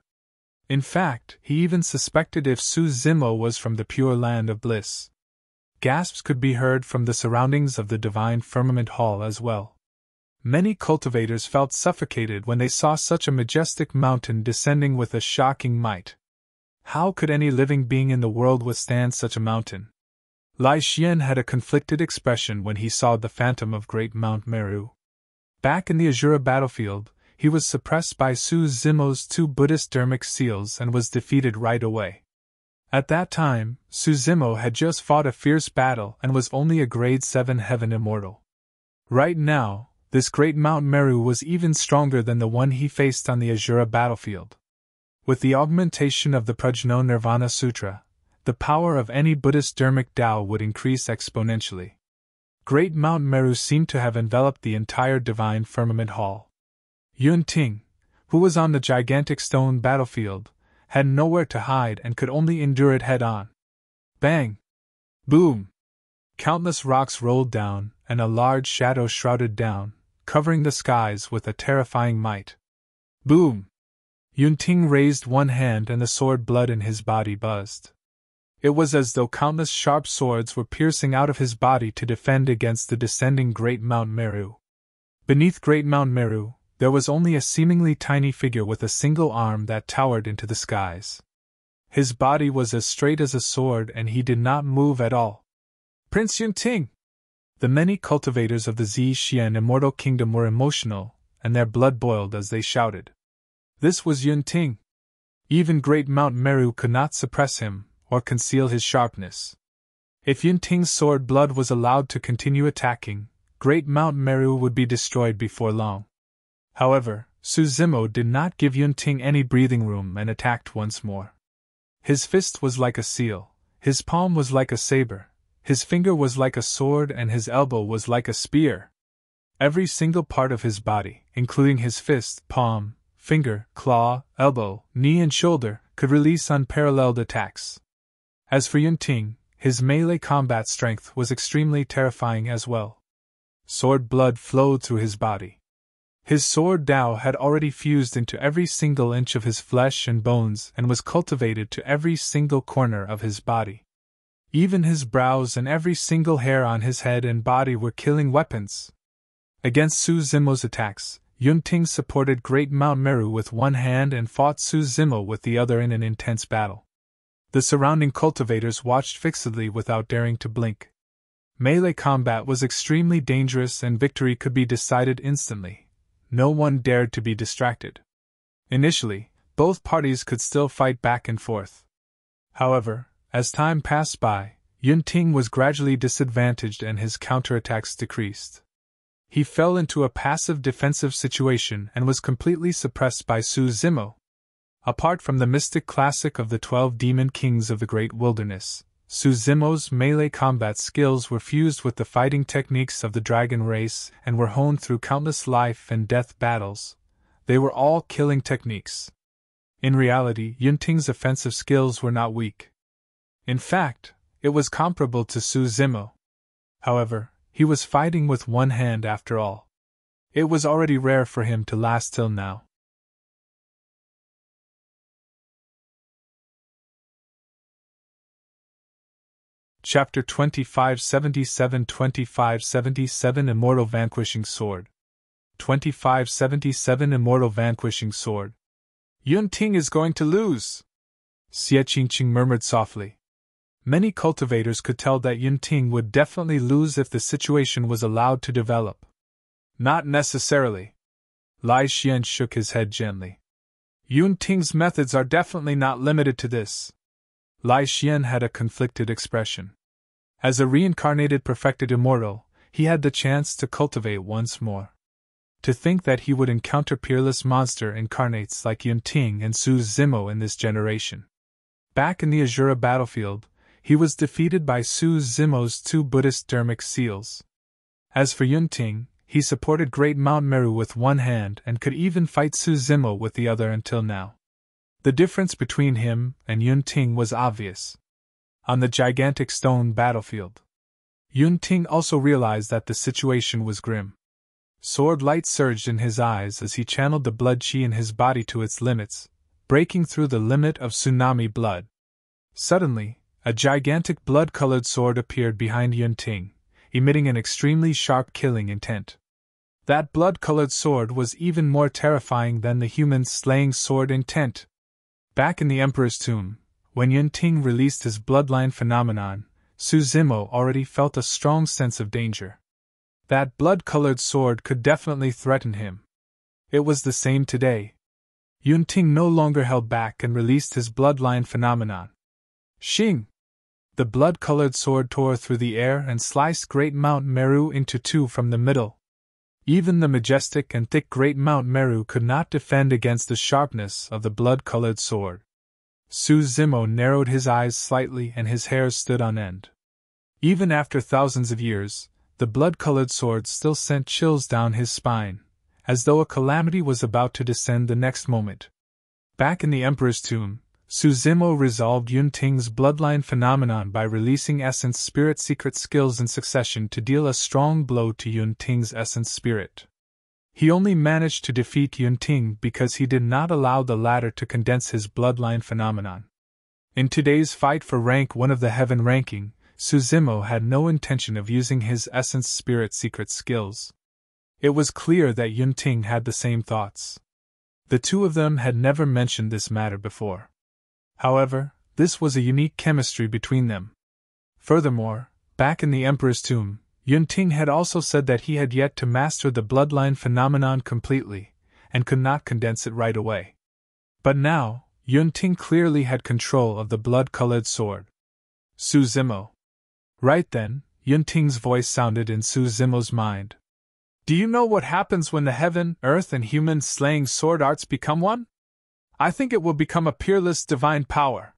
In fact, he even suspected if Su Zimo was from the pure land of bliss. Gasps could be heard from the surroundings of the Divine Firmament Hall as well. Many cultivators felt suffocated when they saw such a majestic mountain descending with a shocking might. How could any living being in the world withstand such a mountain? Lai Xian had a conflicted expression when he saw the phantom of Great Mount Meru. Back in the Azura battlefield, he was suppressed by Su Zimo's 2 Buddhist Dharmic seals and was defeated right away. At that time, Su Zimo had just fought a fierce battle and was only a grade 7 heaven immortal. Right now, this great Mount Meru was even stronger than the one he faced on the Azura battlefield. With the augmentation of the Prajna Nirvana Sutra, the power of any Buddhist Dharmic Tao would increase exponentially. Great Mount Meru seemed to have enveloped the entire Divine Firmament Hall. Yun Ting, who was on the gigantic stone battlefield, had nowhere to hide and could only endure it head-on. Bang! Boom! Countless rocks rolled down, and a large shadow shrouded down, covering the skies with a terrifying might. Boom! Yun Ting raised one hand and the sword blood in his body buzzed. It was as though countless sharp swords were piercing out of his body to defend against the descending Great Mount Meru. Beneath Great Mount Meru, there was only a seemingly tiny figure with a single arm that towered into the skies. His body was as straight as a sword and he did not move at all. Prince Yun Ting! The many cultivators of the Zixian Immortal Kingdom were emotional, and their blood boiled as they shouted. This was Yun Ting. Even Great Mount Meru could not suppress him, or conceal his sharpness. If Yun Ting's sword blood was allowed to continue attacking, Great Mount Meru would be destroyed before long. However, Su Zimo did not give Yun Ting any breathing room and attacked once more. His fist was like a seal, his palm was like a saber, his finger was like a sword and his elbow was like a spear. Every single part of his body, including his fist, palm, finger, claw, elbow, knee and shoulder, could release unparalleled attacks. As for Yun Ting, his melee combat strength was extremely terrifying as well. Sword blood flowed through his body. His sword Tao had already fused into every single inch of his flesh and bones and was cultivated to every single corner of his body. Even his brows and every single hair on his head and body were killing weapons. Against Su Zimo's attacks, Yunting supported Great Mount Meru with one hand and fought Su Zimo with the other in an intense battle. The surrounding cultivators watched fixedly without daring to blink. Melee combat was extremely dangerous and victory could be decided instantly. No one dared to be distracted. Initially, both parties could still fight back and forth. However, as time passed by, Yunting was gradually disadvantaged and his counterattacks decreased. He fell into a passive defensive situation and was completely suppressed by Su Zimo. Apart from the mystic classic of the 12 demon kings of the Great Wilderness, Su Zimo's melee combat skills were fused with the fighting techniques of the dragon race and were honed through countless life and death battles. They were all killing techniques. In reality, Yunting's offensive skills were not weak. In fact, it was comparable to Su Zimo. However, he was fighting with one hand after all. It was already rare for him to last till now. Chapter 2577 Immortal Vanquishing Sword. 2577 Immortal Vanquishing Sword. Yunting is going to lose, Xie Qingqing murmured softly. Many cultivators could tell that Yunting would definitely lose if the situation was allowed to develop. Not necessarily. Lai Xian shook his head gently. Yunting's methods are definitely not limited to this. Lai Xian had a conflicted expression. As a reincarnated perfected immortal, he had the chance to cultivate once more. To think that he would encounter peerless monster incarnates like Yunting and Su Zimo in this generation. Back in the Azura battlefield, he was defeated by Su Zimo's 2 Buddhist dermic seals. As for Yunting, he supported Great Mount Meru with one hand and could even fight Su Zimo with the other until now. The difference between him and Yunting was obvious. On the gigantic stone battlefield, Yunting also realized that the situation was grim. Sword light surged in his eyes as he channeled the blood chi in his body to its limits, breaking through the limit of tsunami blood. Suddenly, a gigantic blood-colored sword appeared behind Yunting, emitting an extremely sharp killing intent. That blood-colored sword was even more terrifying than the human's slaying sword intent. Back in the Emperor's tomb, when Yunting released his bloodline phenomenon, Su Zimo already felt a strong sense of danger. That blood-colored sword could definitely threaten him. It was the same today. Yunting no longer held back and released his bloodline phenomenon. Xing! The blood-colored sword tore through the air and sliced Great Mount Meru into 2 from the middle. Even the majestic and thick Great Mount Meru could not defend against the sharpness of the blood-colored sword. Su Zimo narrowed his eyes slightly and his hairs stood on end. Even after thousands of years, the blood-colored sword still sent chills down his spine, as though a calamity was about to descend the next moment. Back in the Emperor's tomb, Su Zimo resolved Yunting's bloodline phenomenon by releasing Essence Spirit secret skills in succession to deal a strong blow to Yunting's Essence Spirit. He only managed to defeat Yunting because he did not allow the latter to condense his bloodline phenomenon. In today's fight for rank 1 of the heaven ranking, Su Zimo had no intention of using his Essence Spirit secret skills. It was clear that Yunting had the same thoughts. The two of them had never mentioned this matter before. However, this was a unique chemistry between them. Furthermore, back in the Emperor's tomb, Yunting had also said that he had yet to master the bloodline phenomenon completely, and could not condense it right away. But now, Yunting clearly had control of the blood-colored sword. Su Zimo. Right then, Yunting's voice sounded in Su Zimo's mind. Do you know what happens when the heaven, earth, and human slaying sword arts become one? I think it will become a peerless divine power,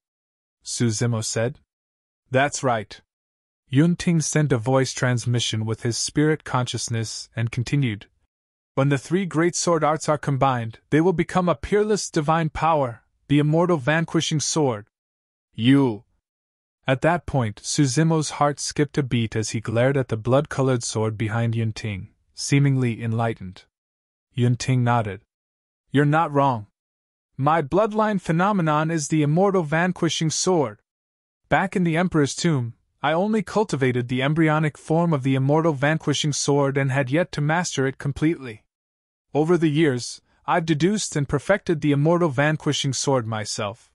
Su Zimo said. That's right. Yunting sent a voice transmission with his spirit consciousness and continued. When the 3 great sword arts are combined, they will become a peerless divine power, the immortal vanquishing sword. You! At that point, Su Zimo's heart skipped a beat as he glared at the blood-colored sword behind Yunting, seemingly enlightened. Yunting nodded. You're not wrong. My bloodline phenomenon is the immortal vanquishing sword. Back in the Emperor's tomb, I only cultivated the embryonic form of the immortal vanquishing sword and had yet to master it completely. Over the years, I've deduced and perfected the immortal vanquishing sword myself.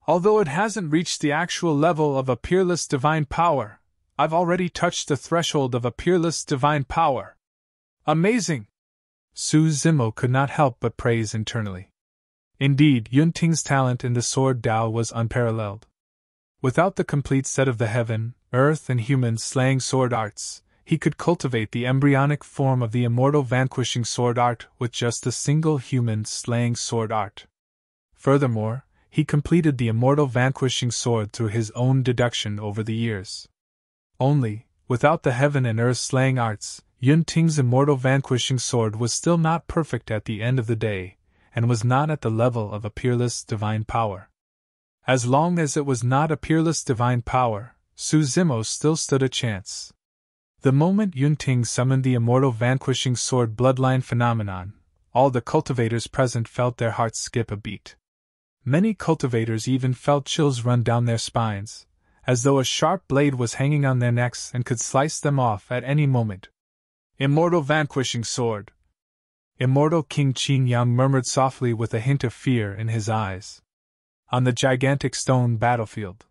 Although it hasn't reached the actual level of a peerless divine power, I've already touched the threshold of a peerless divine power. Amazing! Su Zimo could not help but praise internally. Indeed, Yunting's talent in the sword Dao was unparalleled. Without the complete set of the heaven, earth, and human slaying sword arts, he could cultivate the embryonic form of the immortal vanquishing sword art with just a single human slaying sword art. Furthermore, he completed the immortal vanquishing sword through his own deduction over the years. Only, without the heaven and earth slaying arts, Yunting's immortal vanquishing sword was still not perfect at the end of the day, and was not at the level of a peerless divine power. As long as it was not a peerless divine power, Su Zimo still stood a chance. The moment Yunting summoned the immortal vanquishing sword bloodline phenomenon, all the cultivators present felt their hearts skip a beat. Many cultivators even felt chills run down their spines, as though a sharp blade was hanging on their necks and could slice them off at any moment. Immortal vanquishing sword! Immortal King Qin Yang murmured softly with a hint of fear in his eyes. On the gigantic stone battlefield,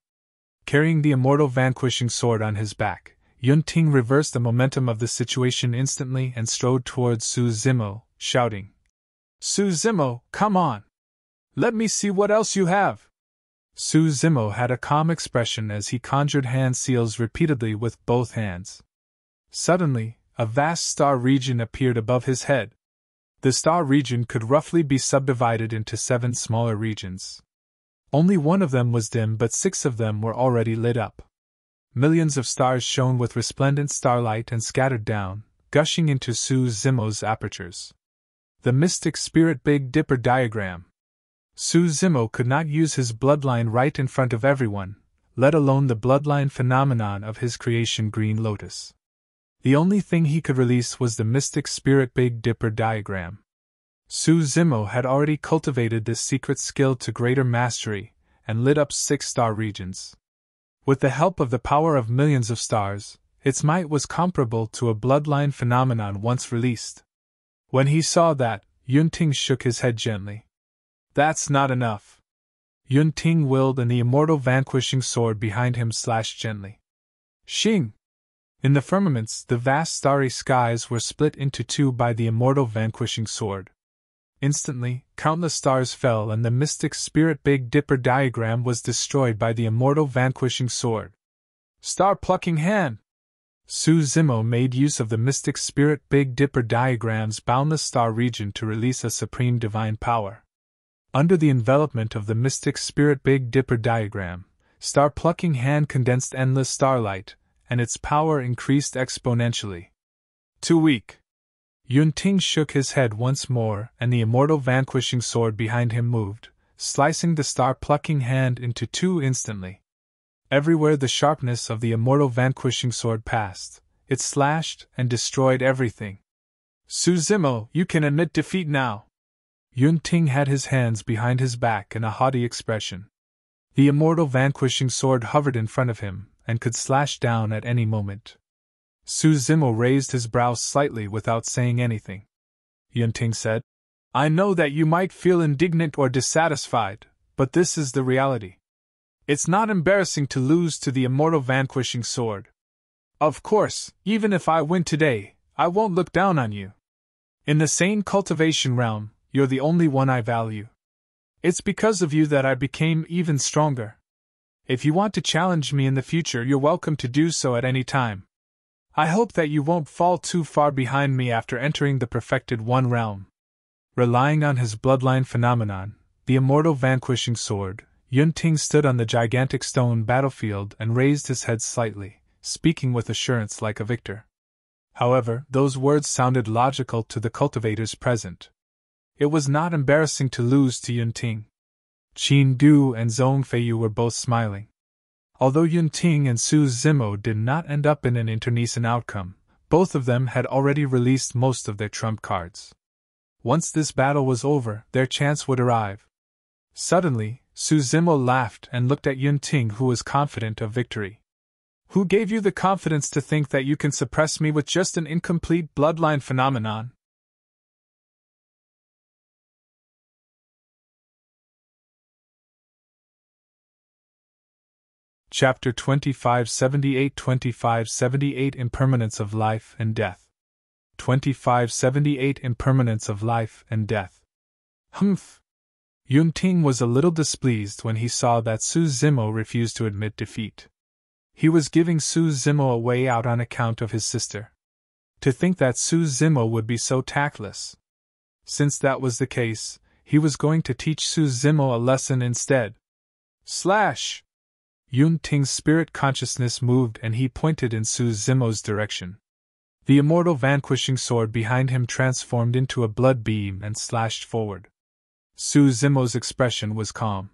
carrying the immortal vanquishing sword on his back, Yunting reversed the momentum of the situation instantly and strode towards Su Zimo, shouting, "Su Zimo, come on! Let me see what else you have!" Su Zimo had a calm expression as he conjured hand seals repeatedly with both hands. Suddenly, a vast star region appeared above his head. The star region could roughly be subdivided into 7 smaller regions. Only one of them was dim, but 6 of them were already lit up. Millions of stars shone with resplendent starlight and scattered down, gushing into Su Zimo's apertures. The mystic spirit Big Dipper diagram. Su Zimo could not use his bloodline right in front of everyone, let alone the bloodline phenomenon of his creation Green Lotus. The only thing he could release was the mystic spirit Big Dipper diagram. Su Zimo had already cultivated this secret skill to greater mastery, and lit up 6 star regions. With the help of the power of millions of stars, its might was comparable to a bloodline phenomenon once released. When he saw that, Yunting shook his head gently. "That's not enough." Yunting willed and the immortal vanquishing sword behind him slashed gently. Shing! In the firmaments, the vast starry skies were split into 2 by the immortal vanquishing sword. Instantly, countless stars fell and the mystic spirit Big Dipper diagram was destroyed by the immortal vanquishing sword. Star-plucking hand! Su Zimo made use of the mystic spirit Big Dipper diagram's boundless star region to release a supreme divine power. Under the envelopment of the mystic spirit Big Dipper diagram, star-plucking hand condensed endless starlight, and its power increased exponentially. Too weak. Yunting shook his head once more, and the immortal vanquishing sword behind him moved, slicing the star-plucking hand into 2 instantly. Everywhere the sharpness of the immortal vanquishing sword passed, it slashed and destroyed everything. Su Zimo, you can admit defeat now. Yunting had his hands behind his back in a haughty expression. The immortal vanquishing sword hovered in front of him, and could slash down at any moment. Su Zimo raised his brows slightly without saying anything. Yunting said, "I know that you might feel indignant or dissatisfied, but this is the reality. It's not embarrassing to lose to the immortal vanquishing sword. Of course, even if I win today, I won't look down on you. In the sane cultivation realm, you're the only one I value. It's because of you that I became even stronger. If you want to challenge me in the future, you're welcome to do so at any time. I hope that you won't fall too far behind me after entering the perfected One realm." Relying on his bloodline phenomenon, the immortal vanquishing sword, Yunting stood on the gigantic stone battlefield and raised his head slightly, speaking with assurance like a victor. However, those words sounded logical to the cultivators present. It was not embarrassing to lose to Yunting. Qin Du and Zhong Feiyu were both smiling. Although Yunting and Su Zimo did not end up in an internecine outcome, both of them had already released most of their trump cards. Once this battle was over, their chance would arrive. Suddenly, Su Zimo laughed and looked at Yunting, who was confident of victory. "Who gave you the confidence to think that you can suppress me with just an incomplete bloodline phenomenon?" Chapter 2578 2578 Impermanence of Life and Death. 2578 Impermanence of Life and Death. Humph! Yun-Ting was a little displeased when he saw that Su Zimo refused to admit defeat. He was giving Su Zimo a way out on account of his sister. To think that Su Zimo would be so tactless. Since that was the case, he was going to teach Su Zimo a lesson instead. Slash! Yun-Ting's spirit consciousness moved and he pointed in Su Zimo's direction. The immortal vanquishing sword behind him transformed into a blood beam and slashed forward. Su Zimo's expression was calm.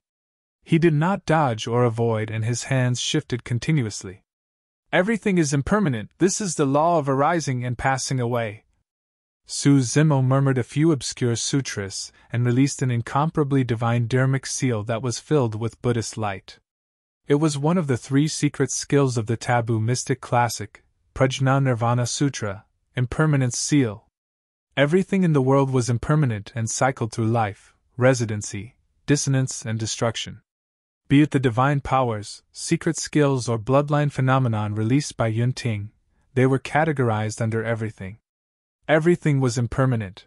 He did not dodge or avoid and his hands shifted continuously. Everything is impermanent, this is the law of arising and passing away. Su Zimo murmured a few obscure sutras and released an incomparably divine dharmic seal that was filled with Buddhist light. It was one of the 3 secret skills of the taboo mystic classic, Prajna Nirvana Sutra, Impermanence Seal. Everything in the world was impermanent and cycled through life, residency, dissonance, and destruction. Be it the divine powers, secret skills, or bloodline phenomenon released by Yun-Ting, they were categorized under everything. Everything was impermanent.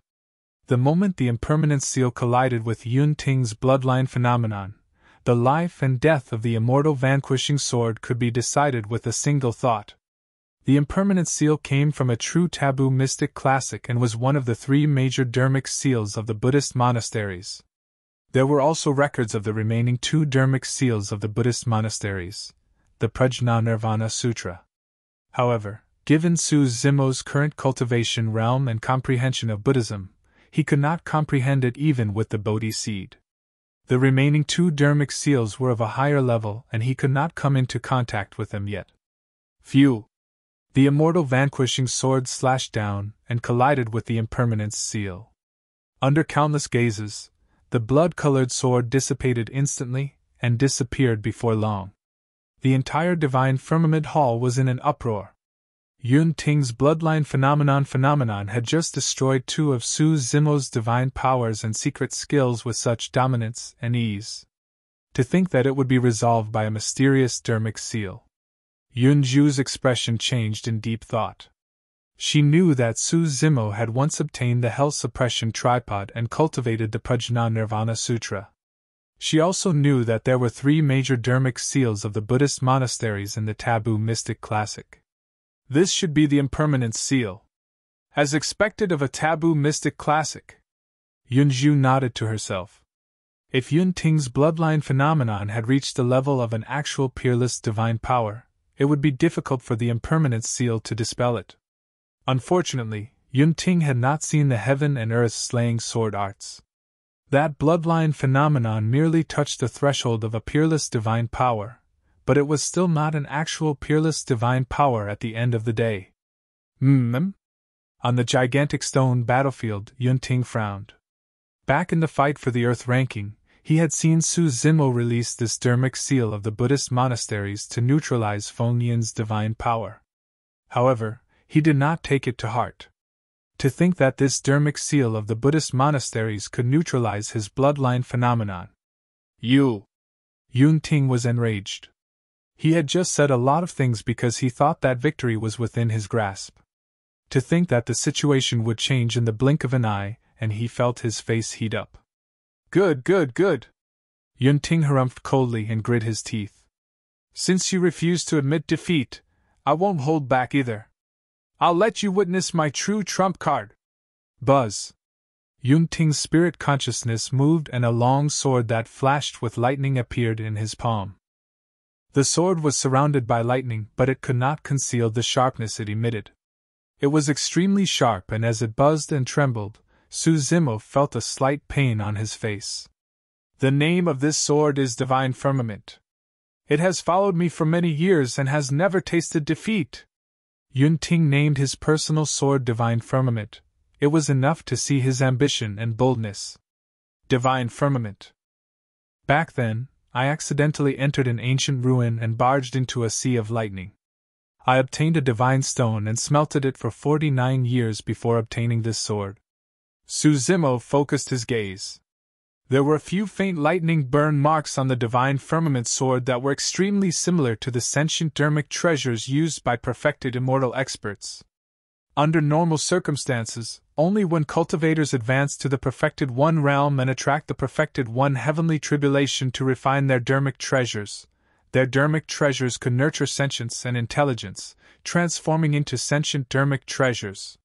The moment the impermanence seal collided with Yun-Ting's bloodline phenomenon, the life and death of the immortal vanquishing sword could be decided with a single thought. The impermanence seal came from a true taboo mystic classic and was one of the 3 major dharmic seals of the Buddhist monasteries. There were also records of the remaining 2 dharmic seals of the Buddhist monasteries, the Prajna Nirvana Sutra. However, given Su Zimo's current cultivation realm and comprehension of Buddhism, he could not comprehend it even with the Bodhi seed. The remaining 2 dharmic seals were of a higher level and he could not come into contact with them yet. Phew! The immortal vanquishing sword slashed down and collided with the impermanence seal. Under countless gazes, the blood-colored sword dissipated instantly and disappeared before long. The entire divine firmament hall was in an uproar. Yun-Ting's bloodline phenomenon had just destroyed 2 of Su Zimo's divine powers and secret skills with such dominance and ease. To think that it would be resolved by a mysterious dharmic seal. Yun-Ju's expression changed in deep thought. She knew that Su Zimo had once obtained the Hell Suppression tripod and cultivated the Prajna Nirvana Sutra. She also knew that there were 3 major dharmic seals of the Buddhist monasteries in the taboo mystic classic. This should be the impermanence seal. As expected of a taboo mystic classic. Yun-Ju nodded to herself. If Yun-Ting's bloodline phenomenon had reached the level of an actual peerless divine power, it would be difficult for the impermanence seal to dispel it. Unfortunately, Yun-Ting had not seen the heaven and earth slaying sword arts. That bloodline phenomenon merely touched the threshold of a peerless divine power, but it was still not an actual peerless divine power at the end of the day. On the gigantic stone battlefield, Yun-Ting frowned. Back in the fight for the Earth ranking, he had seen Su Zimo release this dharmic seal of the Buddhist monasteries to neutralize Feng Yin's divine power. However, he did not take it to heart. To think that this dharmic seal of the Buddhist monasteries could neutralize his bloodline phenomenon. Yun-Ting was enraged. He had just said a lot of things because he thought that victory was within his grasp. To think that the situation would change in the blink of an eye, and he felt his face heat up. Good. Yun-Ting harumphed coldly and grit his teeth. Since you refuse to admit defeat, I won't hold back either. I'll let you witness my true trump card. Buzz. Yun-Ting's spirit consciousness moved and a long sword that flashed with lightning appeared in his palm. The sword was surrounded by lightning, but it could not conceal the sharpness it emitted. It was extremely sharp, and as it buzzed and trembled, Su Zimo felt a slight pain on his face. The name of this sword is Divine Firmament. It has followed me for many years and has never tasted defeat. Yun-Ting named his personal sword Divine Firmament. It was enough to see his ambition and boldness. Divine Firmament. Back then, I accidentally entered an ancient ruin and barged into a sea of lightning. I obtained a divine stone and smelted it for 49 years before obtaining this sword. Su Zimo focused his gaze. There were a few faint lightning burn marks on the Divine Firmament sword that were extremely similar to the sentient dermic treasures used by perfected immortal experts. Under normal circumstances, only when cultivators advance to the Perfected One realm and attract the Perfected One heavenly tribulation to refine their dermic treasures could nurture sentience and intelligence, transforming into sentient dermic treasures.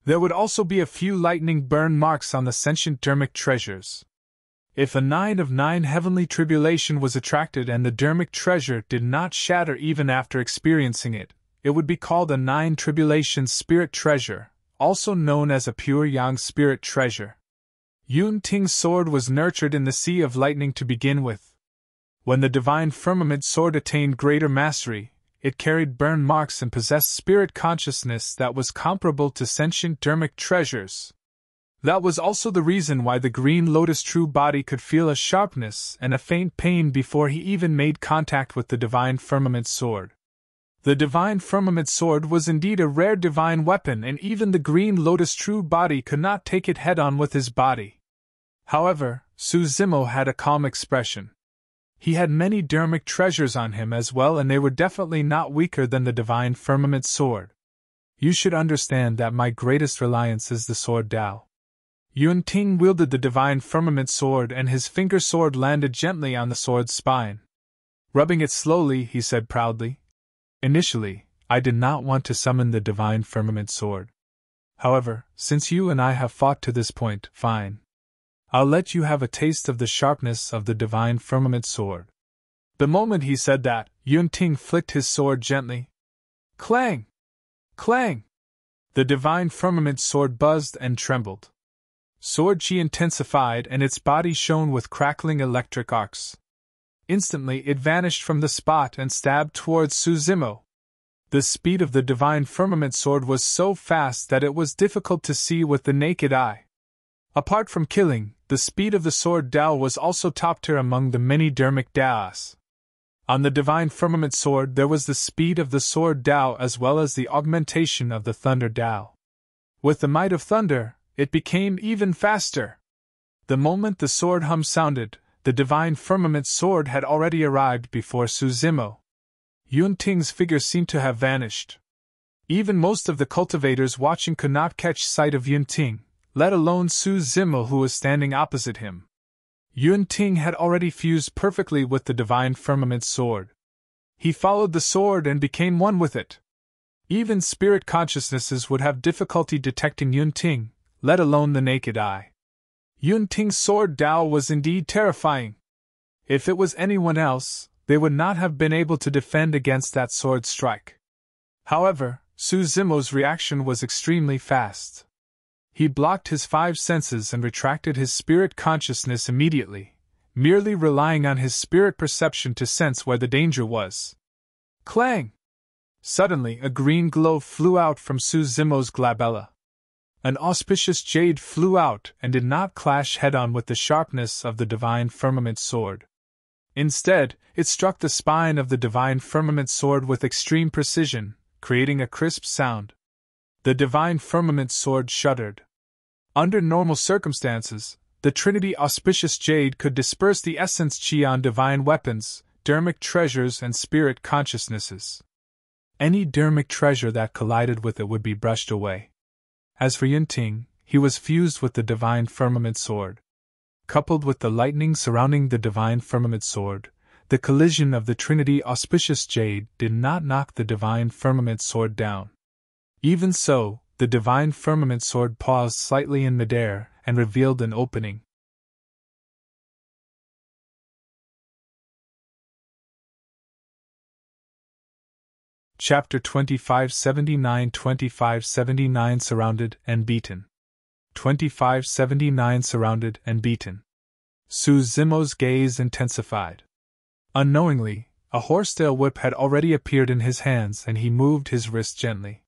There would also be a few lightning burn marks on the sentient dermic treasures. If a 9 of 9 heavenly tribulation was attracted and the dermic treasure did not shatter even after experiencing it, it would be called a 9 tribulation spirit treasure, also known as a pure yang spirit treasure. Yun Ting's sword was nurtured in the Sea of Lightning to begin with. When the Divine Firmament sword attained greater mastery, it carried burn marks and possessed spirit consciousness that was comparable to sentient dermic treasures. That was also the reason why the Green Lotus True Body could feel a sharpness and a faint pain before he even made contact with the Divine Firmament sword. The Divine Firmament sword was indeed a rare divine weapon, and even the Green Lotus True Body could not take it head-on with his body. However, Su Zimo had a calm expression. He had many dermic treasures on him as well, and they were definitely not weaker than the Divine Firmament sword. You should understand that my greatest reliance is the sword Dao. Yun Ting wielded the Divine Firmament sword, and his finger sword landed gently on the sword's spine. Rubbing it slowly, he said proudly, "Initially, I did not want to summon the Divine Firmament sword. However, since you and I have fought to this point, fine. I'll let you have a taste of the sharpness of the Divine Firmament sword." The moment he said that, Yun Ting flicked his sword gently. Clang! Clang! The Divine Firmament sword buzzed and trembled. Sword chi intensified and its body shone with crackling electric arcs. Instantly it vanished from the spot and stabbed towards Su Zimo. The speed of the Divine Firmament sword was so fast that it was difficult to see with the naked eye. Apart from killing, the speed of the sword Dao was also top tier among the many dermic Daos. On the Divine Firmament sword there was the speed of the sword Dao as well as the augmentation of the Thunder Dao. With the might of thunder, it became even faster. The moment the sword hum sounded, the Divine Firmament sword had already arrived before Su Zimo. Yun Ting's figure seemed to have vanished. Even most of the cultivators watching could not catch sight of Yun Ting, let alone Su Zimo who was standing opposite him. Yun Ting had already fused perfectly with the Divine Firmament sword. He followed the sword and became one with it. Even spirit consciousnesses would have difficulty detecting Yun Ting, let alone the naked eye. Yun Ting's sword Dao was indeed terrifying. If it was anyone else, they would not have been able to defend against that sword strike. However, Su Zimo's reaction was extremely fast. He blocked his 5 senses and retracted his spirit consciousness immediately, merely relying on his spirit perception to sense where the danger was. Clang! Suddenly a green glow flew out from Su Zimo's glabella. An auspicious jade flew out and did not clash head-on with the sharpness of the Divine Firmament sword. Instead, it struck the spine of the Divine Firmament sword with extreme precision, creating a crisp sound. The Divine Firmament sword shuddered. Under normal circumstances, the Trinity Auspicious Jade could disperse the essence chi on divine weapons, dermic treasures and spirit consciousnesses. Any dermic treasure that collided with it would be brushed away. As for Yun Ting, he was fused with the Divine Firmament sword. Coupled with the lightning surrounding the Divine Firmament sword, the collision of the Trinity Auspicious Jade did not knock the Divine Firmament sword down. Even so, the Divine Firmament sword paused slightly in midair and revealed an opening. Chapter 2579 2579 Surrounded and Beaten. 2579 Surrounded and Beaten. Su Zimo's gaze intensified. Unknowingly, a horsetail whip had already appeared in his hands and he moved his wrist gently.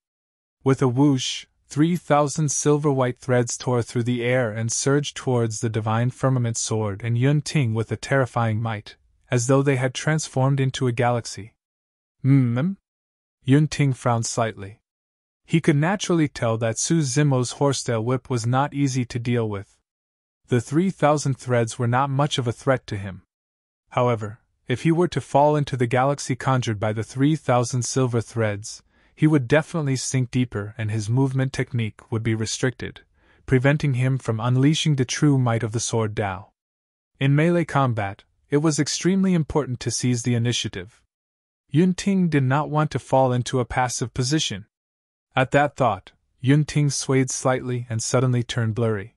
With a whoosh, 3,000 silver-white threads tore through the air and surged towards the Divine Firmament sword and Yun Ting with a terrifying might, as though they had transformed into a galaxy. Yun Ting frowned slightly. He could naturally tell that Su Zimo's horsetail whip was not easy to deal with. The 3,000 threads were not much of a threat to him. However, if he were to fall into the galaxy conjured by the 3,000 silver threads, he would definitely sink deeper and his movement technique would be restricted, preventing him from unleashing the true might of the Sword Tao. In melee combat, it was extremely important to seize the initiative. Yunting did not want to fall into a passive position. At that thought, Yunting swayed slightly and suddenly turned blurry.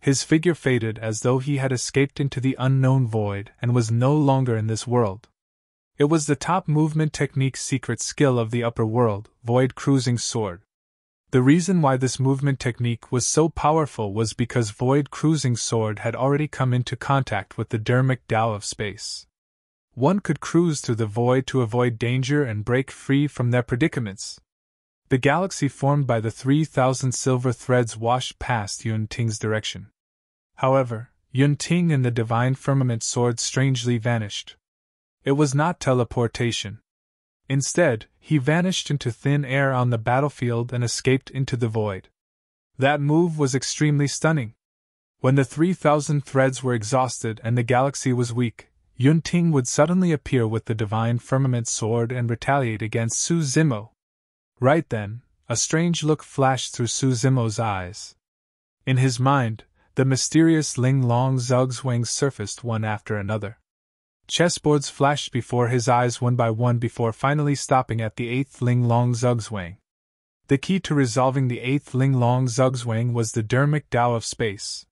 His figure faded as though he had escaped into the unknown void and was no longer in this world. It was the top movement technique secret skill of the upper world, Void Cruising Sword. The reason why this movement technique was so powerful was because Void Cruising Sword had already come into contact with the Dermic Tao of space. One could cruise through the void to avoid danger and break free from their predicaments. The galaxy formed by the 3,000 silver threads washed past Yunting's direction. However, Yunting and the Divine Firmament Sword strangely vanished. It was not teleportation. Instead, he vanished into thin air on the battlefield and escaped into the void. That move was extremely stunning. When the 3,000 threads were exhausted and the galaxy was weak, Yunting would suddenly appear with the Divine Firmament Sword and retaliate against Su Zimo. Right then, a strange look flashed through Su Zimo's eyes. In his mind, the mysterious Ling Zugzwangs surfaced one after another. Chessboards flashed before his eyes one by one before finally stopping at the 8th Ling Zugzwang. The key to resolving the 8th Ling Zugzwang was the Dermic Tao of space.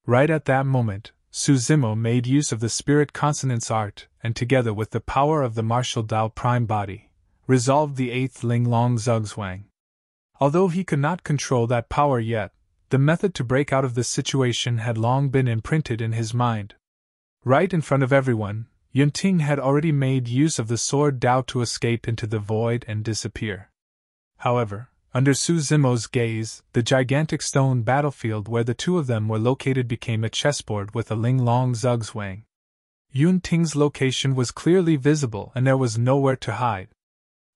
Right at that moment, Su Zimo made use of the Spirit Consonance art, and together with the power of the Martial Tao Prime Body, resolved the 8th Ling Zugzwang. Although he could not control that power yet, the method to break out of the situation had long been imprinted in his mind. Right in front of everyone, Yunting had already made use of the Sword Tao to escape into the void and disappear. However, under Su Zimo's gaze, the gigantic stone battlefield where the two of them were located became a chessboard with a Ling Zugzwang. Yunting's location was clearly visible and there was nowhere to hide.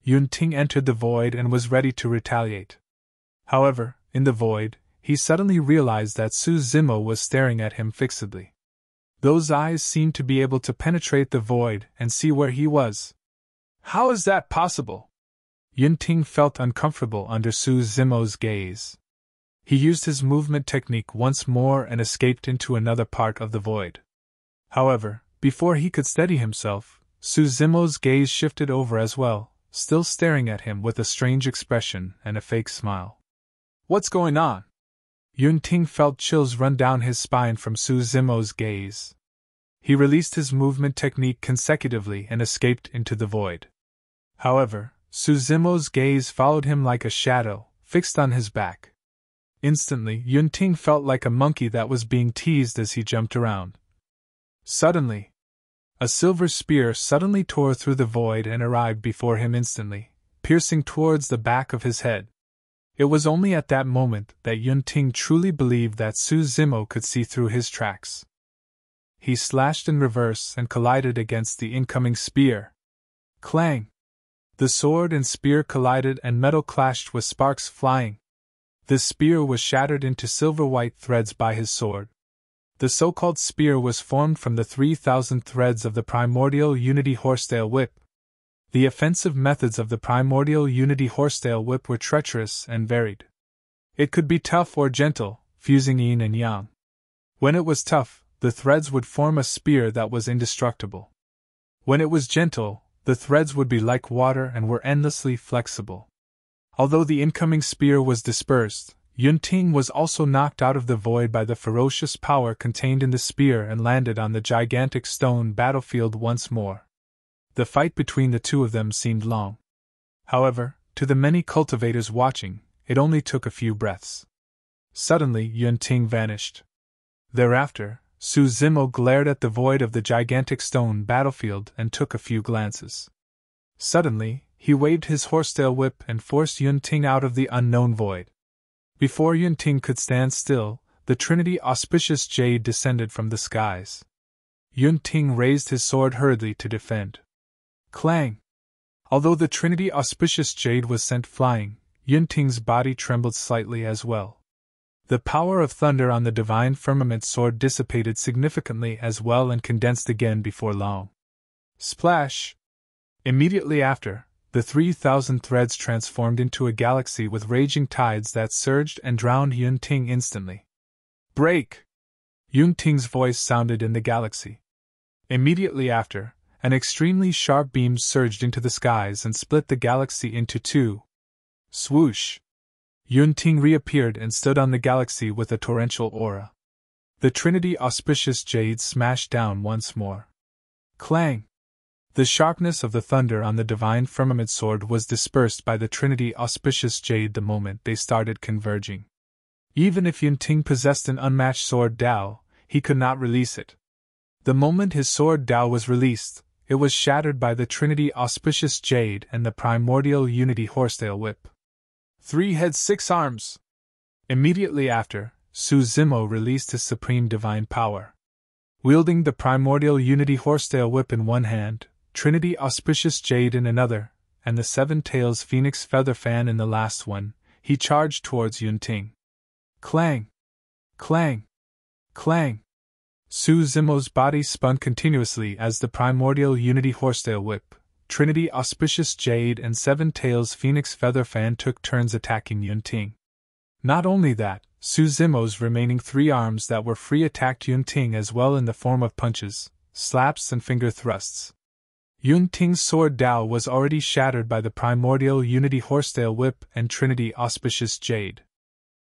Yunting entered the void and was ready to retaliate. However, in the void, he suddenly realized that Su Zimo was staring at him fixedly. Those eyes seemed to be able to penetrate the void and see where he was. How is that possible? Yunting felt uncomfortable under Su Zimo's gaze. He used his movement technique once more and escaped into another part of the void. However, before he could steady himself, Su Zimo's gaze shifted over as well, still staring at him with a strange expression and a fake smile. What's going on? Yunting felt chills run down his spine from Su Zimo's gaze. He released his movement technique consecutively and escaped into the void. However, Su Zimo's gaze followed him like a shadow, fixed on his back. Instantly, Yunting felt like a monkey that was being teased as he jumped around. Suddenly, a silver spear suddenly tore through the void and arrived before him instantly, piercing towards the back of his head. It was only at that moment that Yunting truly believed that Su Zimo could see through his tracks. He slashed in reverse and collided against the incoming spear. Clang! The sword and spear collided and metal clashed with sparks flying. The spear was shattered into silver-white threads by his sword. The so-called spear was formed from the 3,000 threads of the primordial Unity Horsetail Whip. The offensive methods of the primordial Unity Horsetail Whip were treacherous and varied. It could be tough or gentle, fusing yin and yang. When it was tough, the threads would form a spear that was indestructible. When it was gentle, the threads would be like water and were endlessly flexible. Although the incoming spear was dispersed, Yunting was also knocked out of the void by the ferocious power contained in the spear and landed on the gigantic stone battlefield once more. The fight between the two of them seemed long. However, to the many cultivators watching, it only took a few breaths. Suddenly, Yunting vanished. Thereafter, Su Zimo glared at the void of the gigantic stone battlefield and took a few glances. Suddenly, he waved his horsetail whip and forced Yunting out of the unknown void. Before Yunting could stand still, the Trinity Auspicious Jade descended from the skies. Yunting raised his sword hurriedly to defend. Clang! Although the Trinity Auspicious Jade was sent flying, Yunting's body trembled slightly as well. The power of thunder on the divine firmament sword dissipated significantly as well and condensed again before long. Splash! Immediately after, the 3,000 threads transformed into a galaxy with raging tides that surged and drowned Yun-Ting instantly. Break! Yun-Ting's voice sounded in the galaxy. Immediately after, an extremely sharp beam surged into the skies and split the galaxy into two. Swoosh! Yun-Ting reappeared and stood on the galaxy with a torrential aura. The Trinity Auspicious Jade smashed down once more. Clang! The sharpness of the thunder on the divine firmament sword was dispersed by the Trinity Auspicious Jade the moment they started converging. Even if Yun-Ting possessed an unmatched sword Dao, he could not release it. The moment his sword Dao was released, it was shattered by the Trinity Auspicious Jade and the primordial Unity Horsetail Whip. 3 heads 6 arms! Immediately after, Su Zimo released his supreme divine power. Wielding the primordial Unity Horsetail Whip in one hand, Trinity Auspicious Jade in another, and the 7 Tails Phoenix Feather Fan in the last one, he charged towards Yun-Ting. Clang! Clang! Clang! Su Zimo's body spun continuously as the primordial Unity Horsetail Whip, Trinity Auspicious Jade and 7 Tails Phoenix Feather Fan took turns attacking Yun-Ting. Not only that, Su Zimo's remaining 3 arms that were free attacked Yun-Ting as well in the form of punches, slaps and finger thrusts. Yun-Ting's sword Dao was already shattered by the primordial Unity Horsetail Whip and Trinity Auspicious Jade.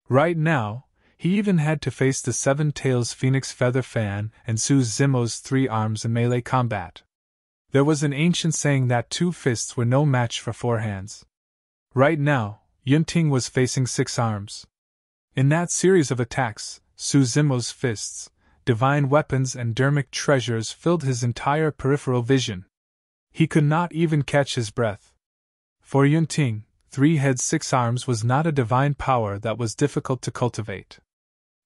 Right now, he even had to face the 7 Tails Phoenix Feather Fan and Su Zimo's 3 arms in melee combat. There was an ancient saying that 2 fists were no match for 4 hands. Right now, Yun-Ting was facing 6 arms. In that series of attacks, Su Zimo's fists, divine weapons and dermic treasures filled his entire peripheral vision. He could not even catch his breath. For Yun-Ting, 3 heads 6 arms was not a divine power that was difficult to cultivate.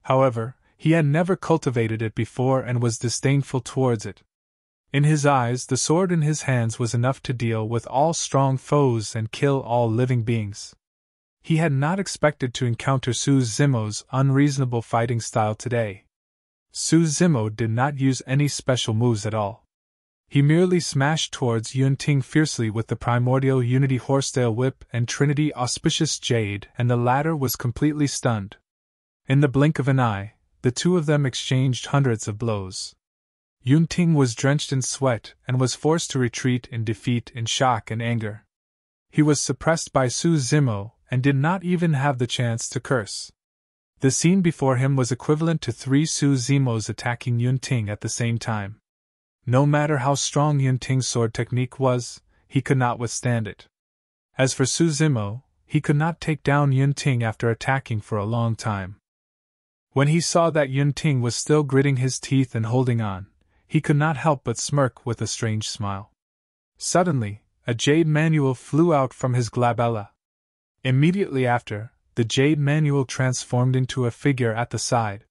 However, he had never cultivated it before and was disdainful towards it. In his eyes, the sword in his hands was enough to deal with all strong foes and kill all living beings. He had not expected to encounter Su Zimo's unreasonable fighting style today. Su Zimo did not use any special moves at all. He merely smashed towards Yun-Ting fiercely with the primordial Unity Horsetail Whip and Trinity Auspicious Jade, and the latter was completely stunned. In the blink of an eye, the two of them exchanged hundreds of blows. Yun-Ting was drenched in sweat and was forced to retreat in defeat in shock and anger. He was suppressed by Su Zimo and did not even have the chance to curse. The scene before him was equivalent to 3 Su Zimos attacking Yun-Ting at the same time. No matter how strong Yun-Ting's sword technique was, he could not withstand it. As for Su Zimo, he could not take down Yun-Ting after attacking for a long time. When he saw that Yun-Ting was still gritting his teeth and holding on, he could not help but smirk with a strange smile. Suddenly, a jade manual flew out from his glabella. Immediately after, the jade manual transformed into a figure at the side.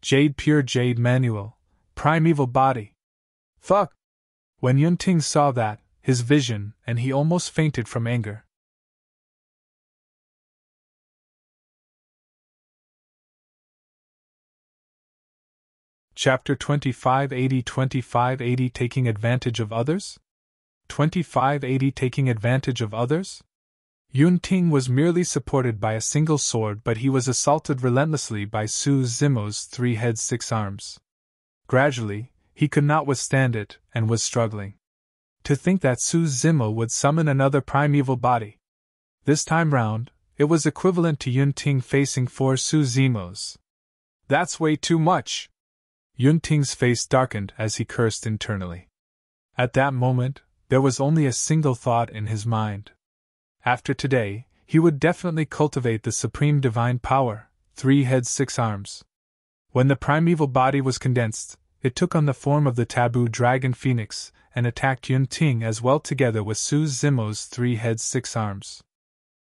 Jade Pure Jade Manual, Primeval Body. Fuck! When Yun-Ting saw that, his vision, and he almost fainted from anger. Chapter 2580 Taking Advantage of Others? 2580 Taking Advantage of Others? Yun-Ting was merely supported by a single sword, but he was assaulted relentlessly by Su Zimo's 3 heads 6 arms. Gradually, he could not withstand it, and was struggling. To think that Su Zimo would summon another primeval body. This time round, it was equivalent to Yun-Ting facing 4 Su Zimos. That's way too much! Yun-Ting's face darkened as he cursed internally. At that moment, there was only a single thought in his mind. After today, he would definitely cultivate the supreme divine power, 3 heads 6 arms. When the primeval body was condensed, it took on the form of the taboo dragon phoenix, and attacked Yun-Ting as well together with Su Zimo's 3 heads 6 arms.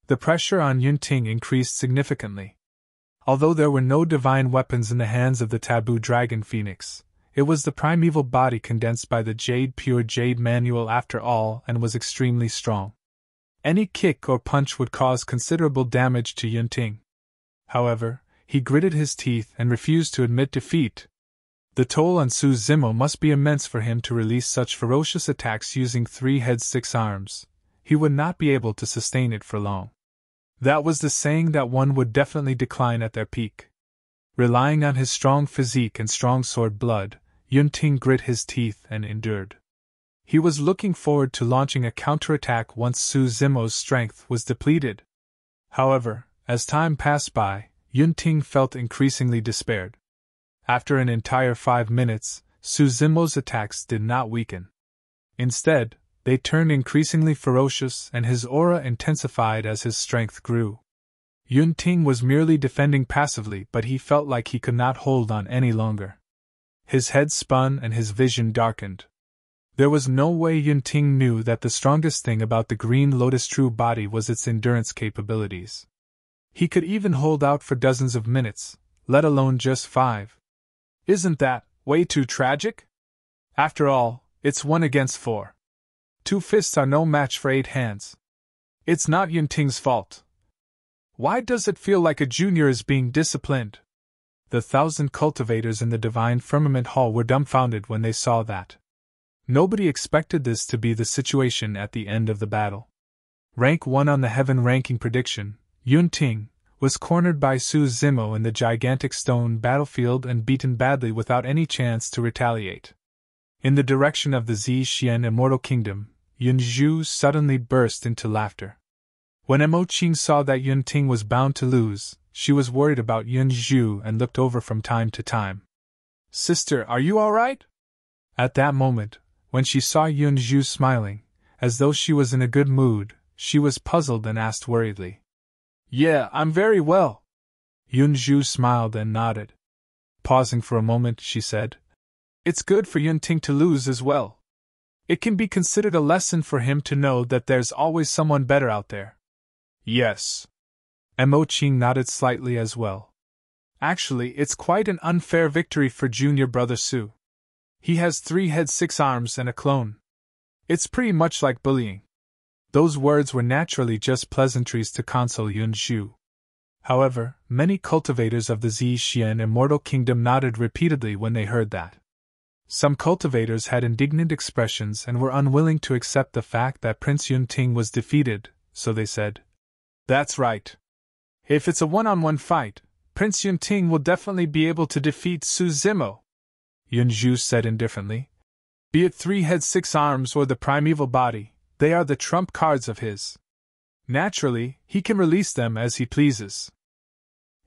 The pressure on Yun-Ting increased significantly. Although there were no divine weapons in the hands of the taboo dragon phoenix, it was the primeval body condensed by the Jade Pure Jade Manual after all and was extremely strong. Any kick or punch would cause considerable damage to Yun-Ting. However, he gritted his teeth and refused to admit defeat. The toll on Su Zimo must be immense for him to release such ferocious attacks using 3 heads 6 arms. He would not be able to sustain it for long. That was the saying that one would definitely decline at their peak. Relying on his strong physique and strong sword blood, Yun-Ting grit his teeth and endured. He was looking forward to launching a counterattack once Su Zimo's strength was depleted. However, as time passed by, Yun-Ting felt increasingly despaired. After an entire 5 minutes, Su Zimo's attacks did not weaken. Instead, they turned increasingly ferocious and his aura intensified as his strength grew. Yun-Ting was merely defending passively, but he felt like he could not hold on any longer. His head spun and his vision darkened. There was no way Yun-Ting knew that the strongest thing about the Green Lotus True Body was its endurance capabilities. He could even hold out for dozens of minutes, let alone just 5. Isn't that way too tragic? After all, it's 1 against 4. 2 fists are no match for 8 hands. It's not Yun-Ting's fault. Why does it feel like a junior is being disciplined? The 1,000 cultivators in the Divine Firmament Hall were dumbfounded when they saw that. Nobody expected this to be the situation at the end of the battle. Rank 1 on the Heaven ranking prediction, Yun-Ting, was cornered by Su Zimo in the gigantic stone battlefield and beaten badly without any chance to retaliate. In the direction of the Zhixian Immortal Kingdom, Yun-Zhu suddenly burst into laughter. When Imo-Ching saw that Yun-Ting was bound to lose, she was worried about Yun-Zhu and looked over from time to time. "Sister, are you all right?" At that moment, when she saw Yun-Zhu smiling, as though she was in a good mood, she was puzzled and asked worriedly. "Yeah, I'm very well." Yun-Zhu smiled and nodded. Pausing for a moment, she said, "It's good for Yun-Ting to lose as well. It can be considered a lesson for him to know that there's always someone better out there." "Yes." Imo-Ching nodded slightly as well. "Actually, it's quite an unfair victory for junior brother Su. He has 3 heads 6 arms and a clone. It's pretty much like bullying." Those words were naturally just pleasantries to console Yun-Zhu. However, many cultivators of the Zhixian Immortal Kingdom nodded repeatedly when they heard that. Some cultivators had indignant expressions and were unwilling to accept the fact that Prince Yun-Ting was defeated, so they said, "That's right. If it's a one-on-one fight, Prince Yun-Ting will definitely be able to defeat Su Zimo." Yun-Zhu said indifferently, "Be it 3 heads 6 arms or the primeval body, they are the trump cards of his. Naturally, he can release them as he pleases.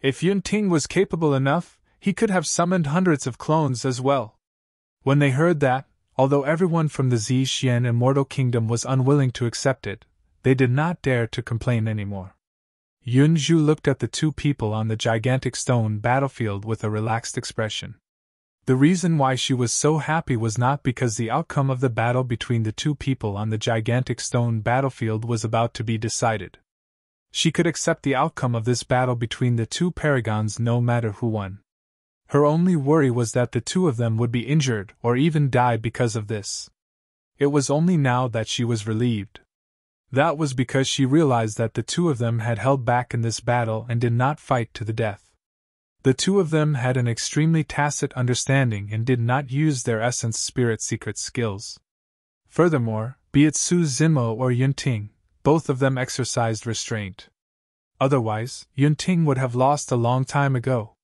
If Yun-Ting was capable enough, he could have summoned hundreds of clones as well." When they heard that, although everyone from the Zhixian Immortal Kingdom was unwilling to accept it, they did not dare to complain anymore. Yun-Zhu looked at the 2 people on the gigantic stone battlefield with a relaxed expression. The reason why she was so happy was not because the outcome of the battle between the 2 people on the gigantic stone battlefield was about to be decided. She could accept the outcome of this battle between the 2 Paragons no matter who won. Her only worry was that the 2 of them would be injured or even die because of this. It was only now that she was relieved. That was because she realized that the 2 of them had held back in this battle and did not fight to the death. The 2 of them had an extremely tacit understanding and did not use their essence spirit secret skills. Furthermore, be it Su Zimo or Yun-Ting, both of them exercised restraint. Otherwise, Yun-Ting would have lost a long time ago.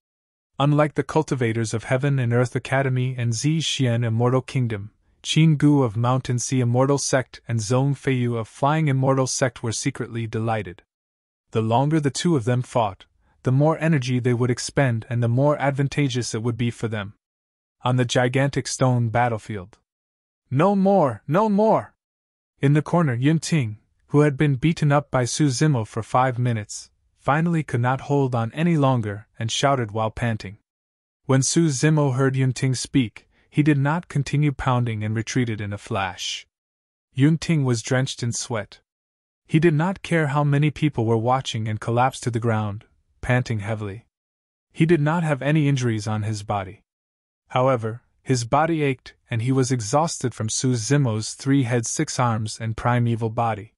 Unlike the cultivators of Heaven and Earth Academy and Zhixian Immortal Kingdom, Qin Gu of Mountain Sea Immortal Sect and Zhong Feiyu of Flying Immortal Sect were secretly delighted. The longer the 2 of them fought, the more energy they would expend and the more advantageous it would be for them. On the gigantic stone battlefield. "No more! No more!" In the corner, Yun-Ting, who had been beaten up by Su Zimo for 5 minutes, finally could not hold on any longer and shouted while panting. When Su Zimo heard Yun-Ting speak, he did not continue pounding and retreated in a flash. Yun-Ting was drenched in sweat. He did not care how many people were watching and collapsed to the ground, panting heavily. He did not have any injuries on his body. However, his body ached and he was exhausted from Su Zimo's 3 heads 6 arms and primeval body.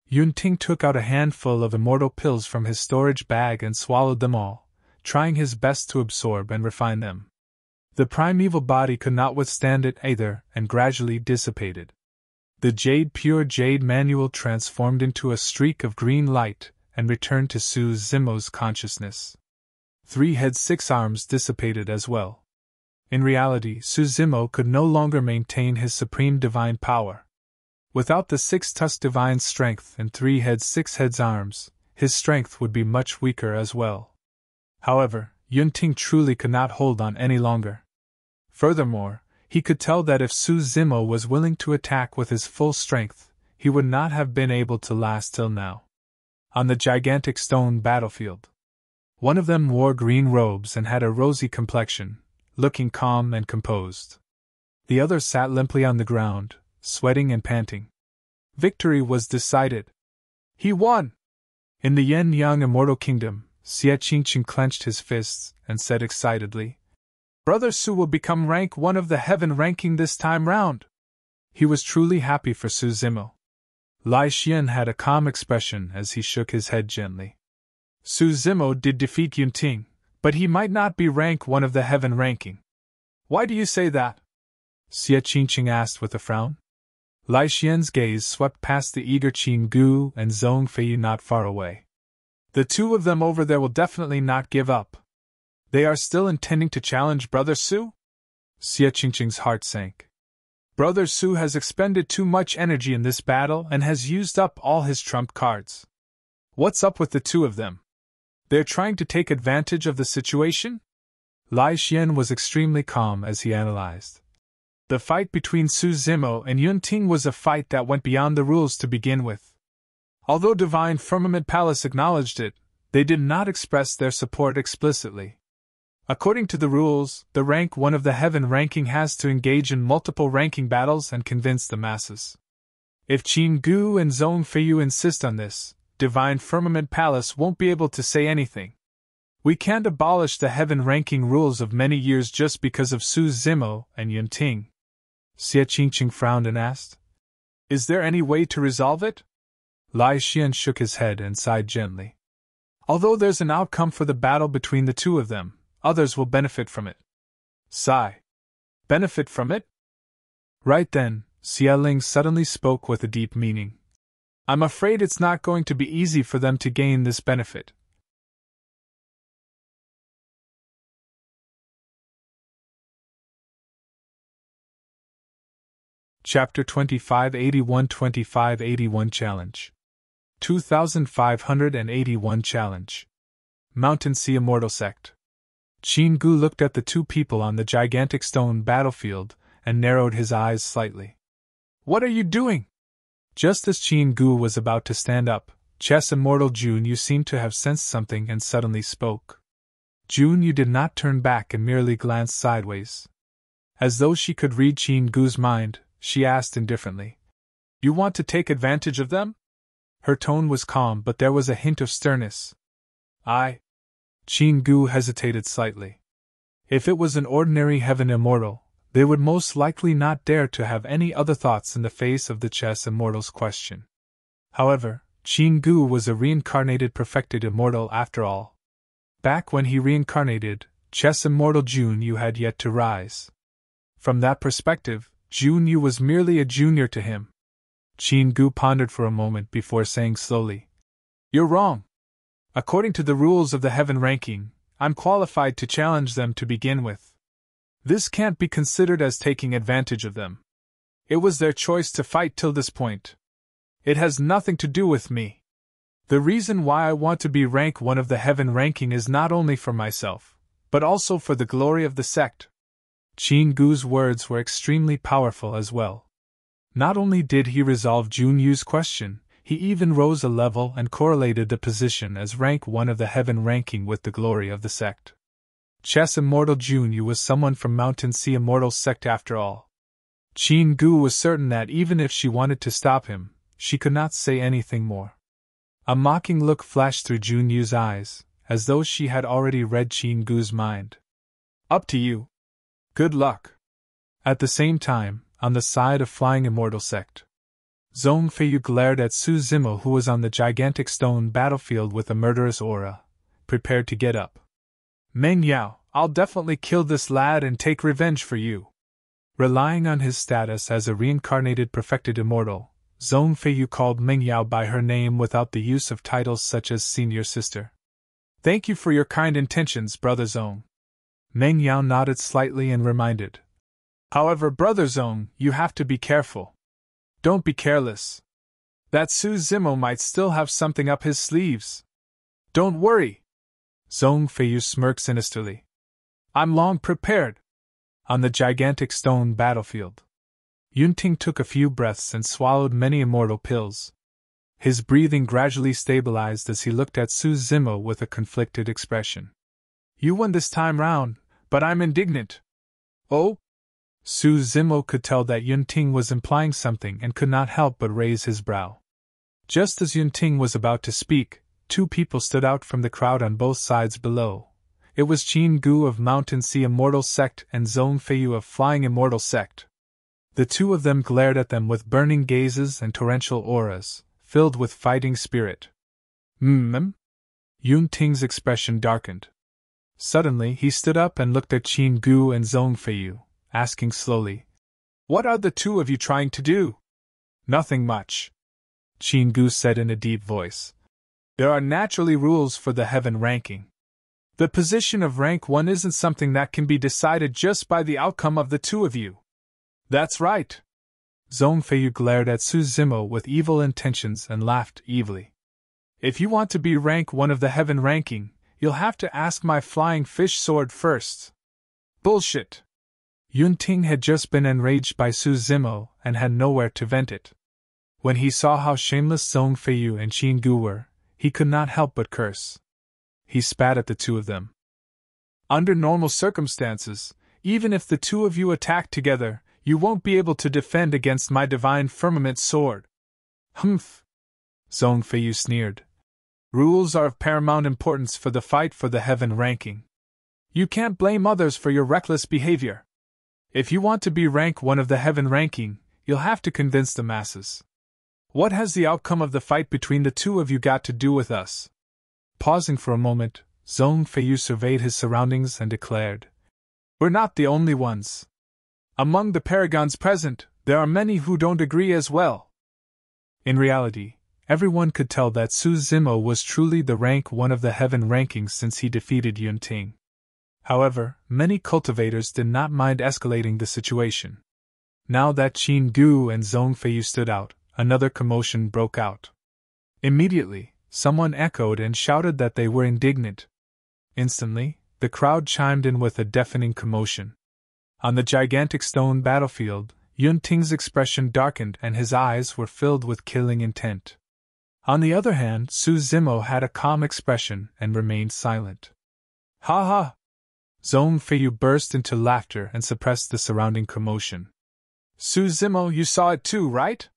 Yun-Ting took out a handful of immortal pills from his storage bag and swallowed them all, trying his best to absorb and refine them. The primeval body could not withstand it either and gradually dissipated. The pure jade manual transformed into a streak of green light and returned to Zugzwangs' consciousness. 3 heads 6 arms dissipated as well. In reality, Zugzwangs could no longer maintain his supreme divine power. Without the 6-tusked divine strength and 3 heads 6 heads arms, his strength would be much weaker as well. However, Yunting truly could not hold on any longer. Furthermore, he could tell that if Zugzwangs was willing to attack with his full strength, he would not have been able to last till now. On the gigantic stone battlefield, one of them wore green robes and had a rosy complexion, looking calm and composed. The other sat limply on the ground, sweating and panting. Victory was decided. He won! In the Yin-Yang Immortal Kingdom, Xie Qingqing clenched his fists and said excitedly, "Brother Su will become rank 1 of the heaven ranking this time round." He was truly happy for Zugzwangs. Lai Xian had a calm expression as he shook his head gently. Zugzwangs did defeat Yunting, but he might not be rank 1 of the heaven ranking. "Why do you say that?" Xie Qingqing asked with a frown. Lai Xian's gaze swept past the eager Qin Gu and Zhong Fei not far away. "The 2 of them over there will definitely not give up. They are still intending to challenge Brother Su?" Xie Qingqing's heart sank. "Brother Su has expended too much energy in this battle and has used up all his trump cards. What's up with the 2 of them? They're trying to take advantage of the situation?" Lai Xian was extremely calm as he analyzed. The fight between Zugzwangs and Yunting was a fight that went beyond the rules to begin with. Although Divine Firmament Palace acknowledged it, they did not express their support explicitly. According to the rules, the rank 1 of the heaven ranking has to engage in multiple ranking battles and convince the masses. If Qin Gu and Zhong Feiyu insist on this, Divine Firmament Palace won't be able to say anything. We can't abolish the heaven ranking rules of many years just because of Zugzwangs and Yunting. Xie Qingqing frowned and asked, "Is there any way to resolve it?" Lai Xian shook his head and sighed gently. "Although there's an outcome for the battle between the 2 of them, others will benefit from it." Sigh. Benefit from it? Right then, Xie Ling suddenly spoke with a deep meaning. "I'm afraid it's not going to be easy for them to gain this benefit." Chapter 2581 2581 Challenge 2581 Challenge Mountain Sea Immortal Sect. Qin Gu looked at the 2 people on the gigantic stone battlefield and narrowed his eyes slightly. "What are you doing?" Just as Qin Gu was about to stand up, Chess Immortal Junyu seemed to have sensed something and suddenly spoke. Junyu did not turn back and merely glanced sideways. As though she could read Qin Gu's mind, she asked indifferently, "You want to take advantage of them?" Her tone was calm, but there was a hint of sternness. Qin Gu hesitated slightly. If it was an ordinary heaven immortal, they would most likely not dare to have any other thoughts in the face of the Chess Immortal's question. However, Qin Gu was a reincarnated perfected immortal after all. Back when he reincarnated, Chess Immortal Junyu had yet to rise. From that perspective, Junyu was merely a junior to him. Qin Gu pondered for a moment before saying slowly, "You're wrong. According to the rules of the heaven ranking, I'm qualified to challenge them to begin with. This can't be considered as taking advantage of them. It was their choice to fight till this point. It has nothing to do with me. The reason why I want to be rank 1 of the heaven ranking is not only for myself, but also for the glory of the sect." Qin Gu's words were extremely powerful as well. Not only did he resolve Junyu's question, he even rose a level and correlated the position as rank 1 of the heaven ranking with the glory of the sect. Chess Immortal Junyu was someone from Mountain Sea Immortal sect after all. Qin Gu was certain that even if she wanted to stop him, she could not say anything more. A mocking look flashed through Junyu's eyes, as though she had already read Qin Gu's mind. "Up to you. Good luck." At the same time, on the side of Flying Immortal Sect, Zhong Feiyu glared at Zugzwangs, who was on the gigantic stone battlefield with a murderous aura, prepared to get up. Meng Yao, I'll definitely kill this lad and take revenge for you. Relying on his status as a reincarnated perfected immortal, Zhong Feiyu called Meng Yao by her name without the use of titles such as senior sister. Thank you for your kind intentions, Brother Zhong. Meng Yao nodded slightly and reminded. However, Brother Zhong, you have to be careful. Don't be careless. That Su Zimo might still have something up his sleeves. Don't worry. Zhong Feiyu smirked sinisterly. I'm long prepared. On the gigantic stone battlefield, Yunting took a few breaths and swallowed many immortal pills. His breathing gradually stabilized as he looked at Su Zimo with a conflicted expression. You won this time round, but I'm indignant. Oh? Su Zimo could tell that Yunting was implying something and could not help but raise his brow. Just as Yunting was about to speak, two people stood out from the crowd on both sides below. It was Qin Gu of Mountain Sea Immortal Sect and Zhong Feiyu of Flying Immortal Sect. The two of them glared at them with burning gazes and torrential auras, filled with fighting spirit. Yunting's expression darkened. Suddenly he stood up and looked at Qin Gu and Zhong Feiyu, asking slowly, What are the two of you trying to do? Nothing much, Qin Gu said in a deep voice. There are naturally rules for the heaven ranking. The position of rank 1 isn't something that can be decided just by the outcome of the two of you. That's right. Zhong Feiyu glared at Su Zimo with evil intentions and laughed evilly. If you want to be rank 1 of the heaven ranking, you'll have to ask my flying fish sword first. Bullshit. Yunting had just been enraged by Su Zimo and had nowhere to vent it. When he saw how shameless Zhong Feiyu and Qin Gu were, he could not help but curse. He spat at the two of them. Under normal circumstances, even if the two of you attack together, you won't be able to defend against my divine firmament sword. Humph! Zhong Feiyu sneered. Rules are of paramount importance for the fight for the heaven ranking. You can't blame others for your reckless behavior. If you want to be rank 1 of the heaven ranking, you'll have to convince the masses. What has the outcome of the fight between the two of you got to do with us? Pausing for a moment, Zhong Feiyu surveyed his surroundings and declared, We're not the only ones. Among the Paragons present, there are many who don't agree as well. In reality, everyone could tell that Su Zimo was truly the rank 1 of the heaven rankings since he defeated Yunting. However, many cultivators did not mind escalating the situation. Now that Qin Gu and Zhong Feiyu stood out, another commotion broke out. Immediately, someone echoed and shouted that they were indignant. Instantly, the crowd chimed in with a deafening commotion. On the gigantic stone battlefield, Yunting's expression darkened and his eyes were filled with killing intent. On the other hand, Su Zimo had a calm expression and remained silent. Ha ha! Zhong Feiyu burst into laughter and suppressed the surrounding commotion. Su Zimo, you saw it too, right?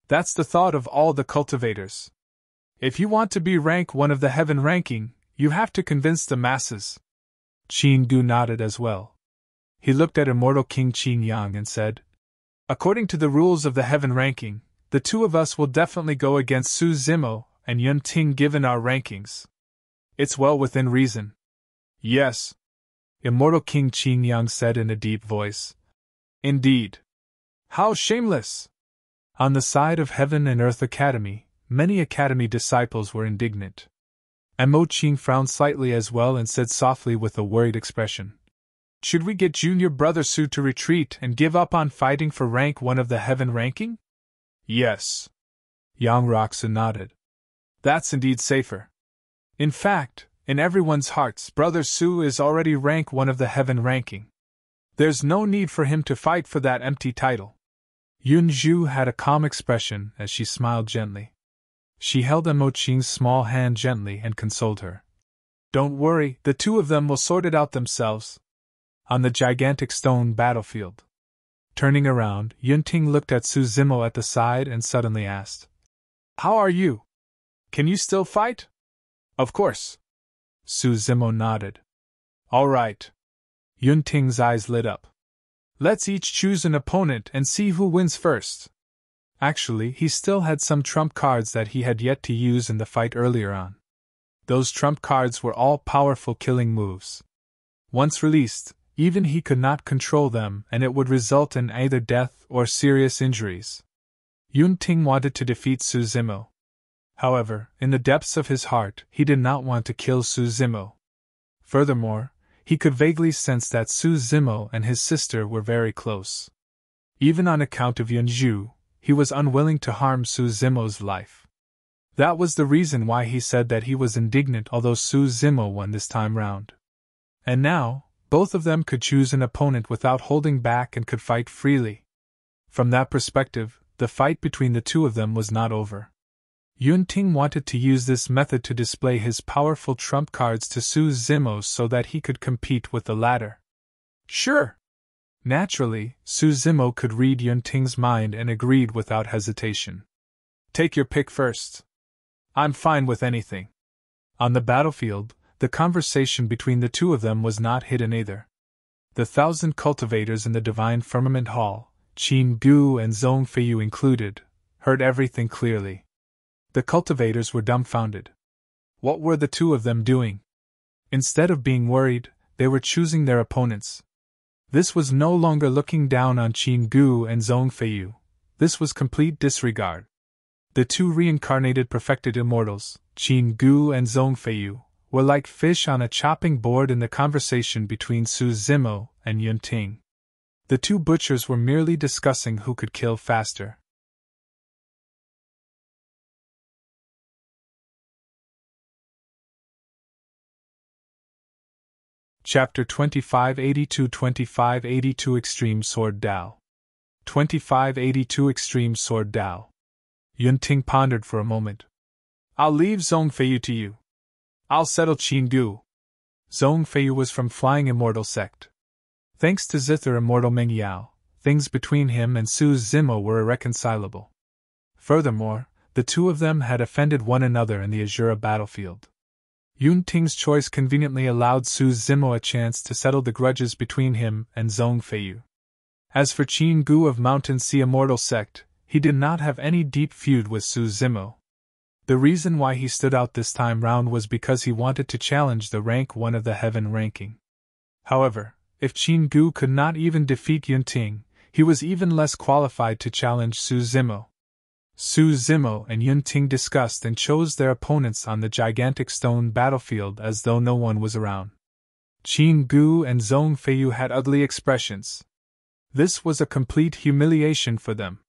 That's the thought of all the cultivators. If you want to be rank 1 of the heaven ranking, you have to convince the masses. Qin Gu nodded as well. He looked at Immortal King Qin Yang and said, According to the rules of the heaven ranking, the two of us will definitely go against Su Zimo and Yunting given our rankings. It's well within reason. Yes. Immortal King Qin Yang said in a deep voice. Indeed. How shameless! On the side of Heaven and Earth Academy, many Academy disciples were indignant. Mo Qing frowned slightly as well and said softly with a worried expression, Should we get junior brother Su to retreat and give up on fighting for rank 1 of the heaven ranking? Yes. Yang Roxu nodded. That's indeed safer. In fact, in everyone's hearts, brother Su is already rank 1 of the heaven ranking. There's no need for him to fight for that empty title. Yun Zhu had a calm expression as she smiled gently. She held Mo Qing's small hand gently and consoled her. Don't worry, the two of them will sort it out themselves. On the gigantic stone battlefield. Turning around, Yunting looked at Su Zimo at the side and suddenly asked, How are you? Can you still fight? Of course. Su Zimo nodded. All right. Yunting's eyes lit up. Let's each choose an opponent and see who wins first. Actually, he still had some trump cards that he had yet to use in the fight earlier on. Those trump cards were all powerful killing moves. Once released, even he could not control them, and it would result in either death or serious injuries. Yun Ting wanted to defeat Su Zimo. However, in the depths of his heart, he did not want to kill Su Zimo. Furthermore, he could vaguely sense that Su Zimo and his sister were very close. Even on account of Yun Zhu, he was unwilling to harm Su Zimo's life. That was the reason why he said that he was indignant although Su Zimo won this time round. And now, both of them could choose an opponent without holding back and could fight freely. From that perspective, the fight between the two of them was not over. Yun Ting wanted to use this method to display his powerful trump cards to Su Zimo so that he could compete with the latter. Sure! Naturally, Su Zimo could read Yun Ting's mind and agreed without hesitation. Take your pick first. I'm fine with anything. On the battlefield, the conversation between the two of them was not hidden either. The 1,000 cultivators in the Divine Firmament Hall, Qin Gu and Zhong Feiyu included, heard everything clearly. The cultivators were dumbfounded. What were the two of them doing? Instead of being worried, they were choosing their opponents. This was no longer looking down on Qin Gu and Zhong Feiyu. This was complete disregard. The two reincarnated perfected immortals, Qin Gu and Zhong Feiyu, were like fish on a chopping board in the conversation between Su Zimo and Yun Ting. The two butchers were merely discussing who could kill faster. Chapter 2582 Extreme Sword Dao. 2582 Extreme Sword Dao. Yun Ting pondered for a moment. I'll leave Zhong Feiyu to you. I'll settle Qin Gu. Zhong Feiyu was from Flying Immortal Sect. Thanks to Zither Immortal Meng Yao, things between him and Su Zimo were irreconcilable. Furthermore, the two of them had offended one another in the Azura battlefield. Yun Ting's choice conveniently allowed Su Zimo a chance to settle the grudges between him and Zhong Feiyu. As for Qin Gu of Mountain Sea Immortal Sect, he did not have any deep feud with Su Zimo. The reason why he stood out this time round was because he wanted to challenge the rank 1 of the heaven ranking. However, if Qin Gu could not even defeat Yun Ting, he was even less qualified to challenge Su Zimo. Su Zimo and Yun Ting discussed and chose their opponents on the gigantic stone battlefield as though no one was around. Qin Gu and Zhong Feiyu had ugly expressions. This was a complete humiliation for them.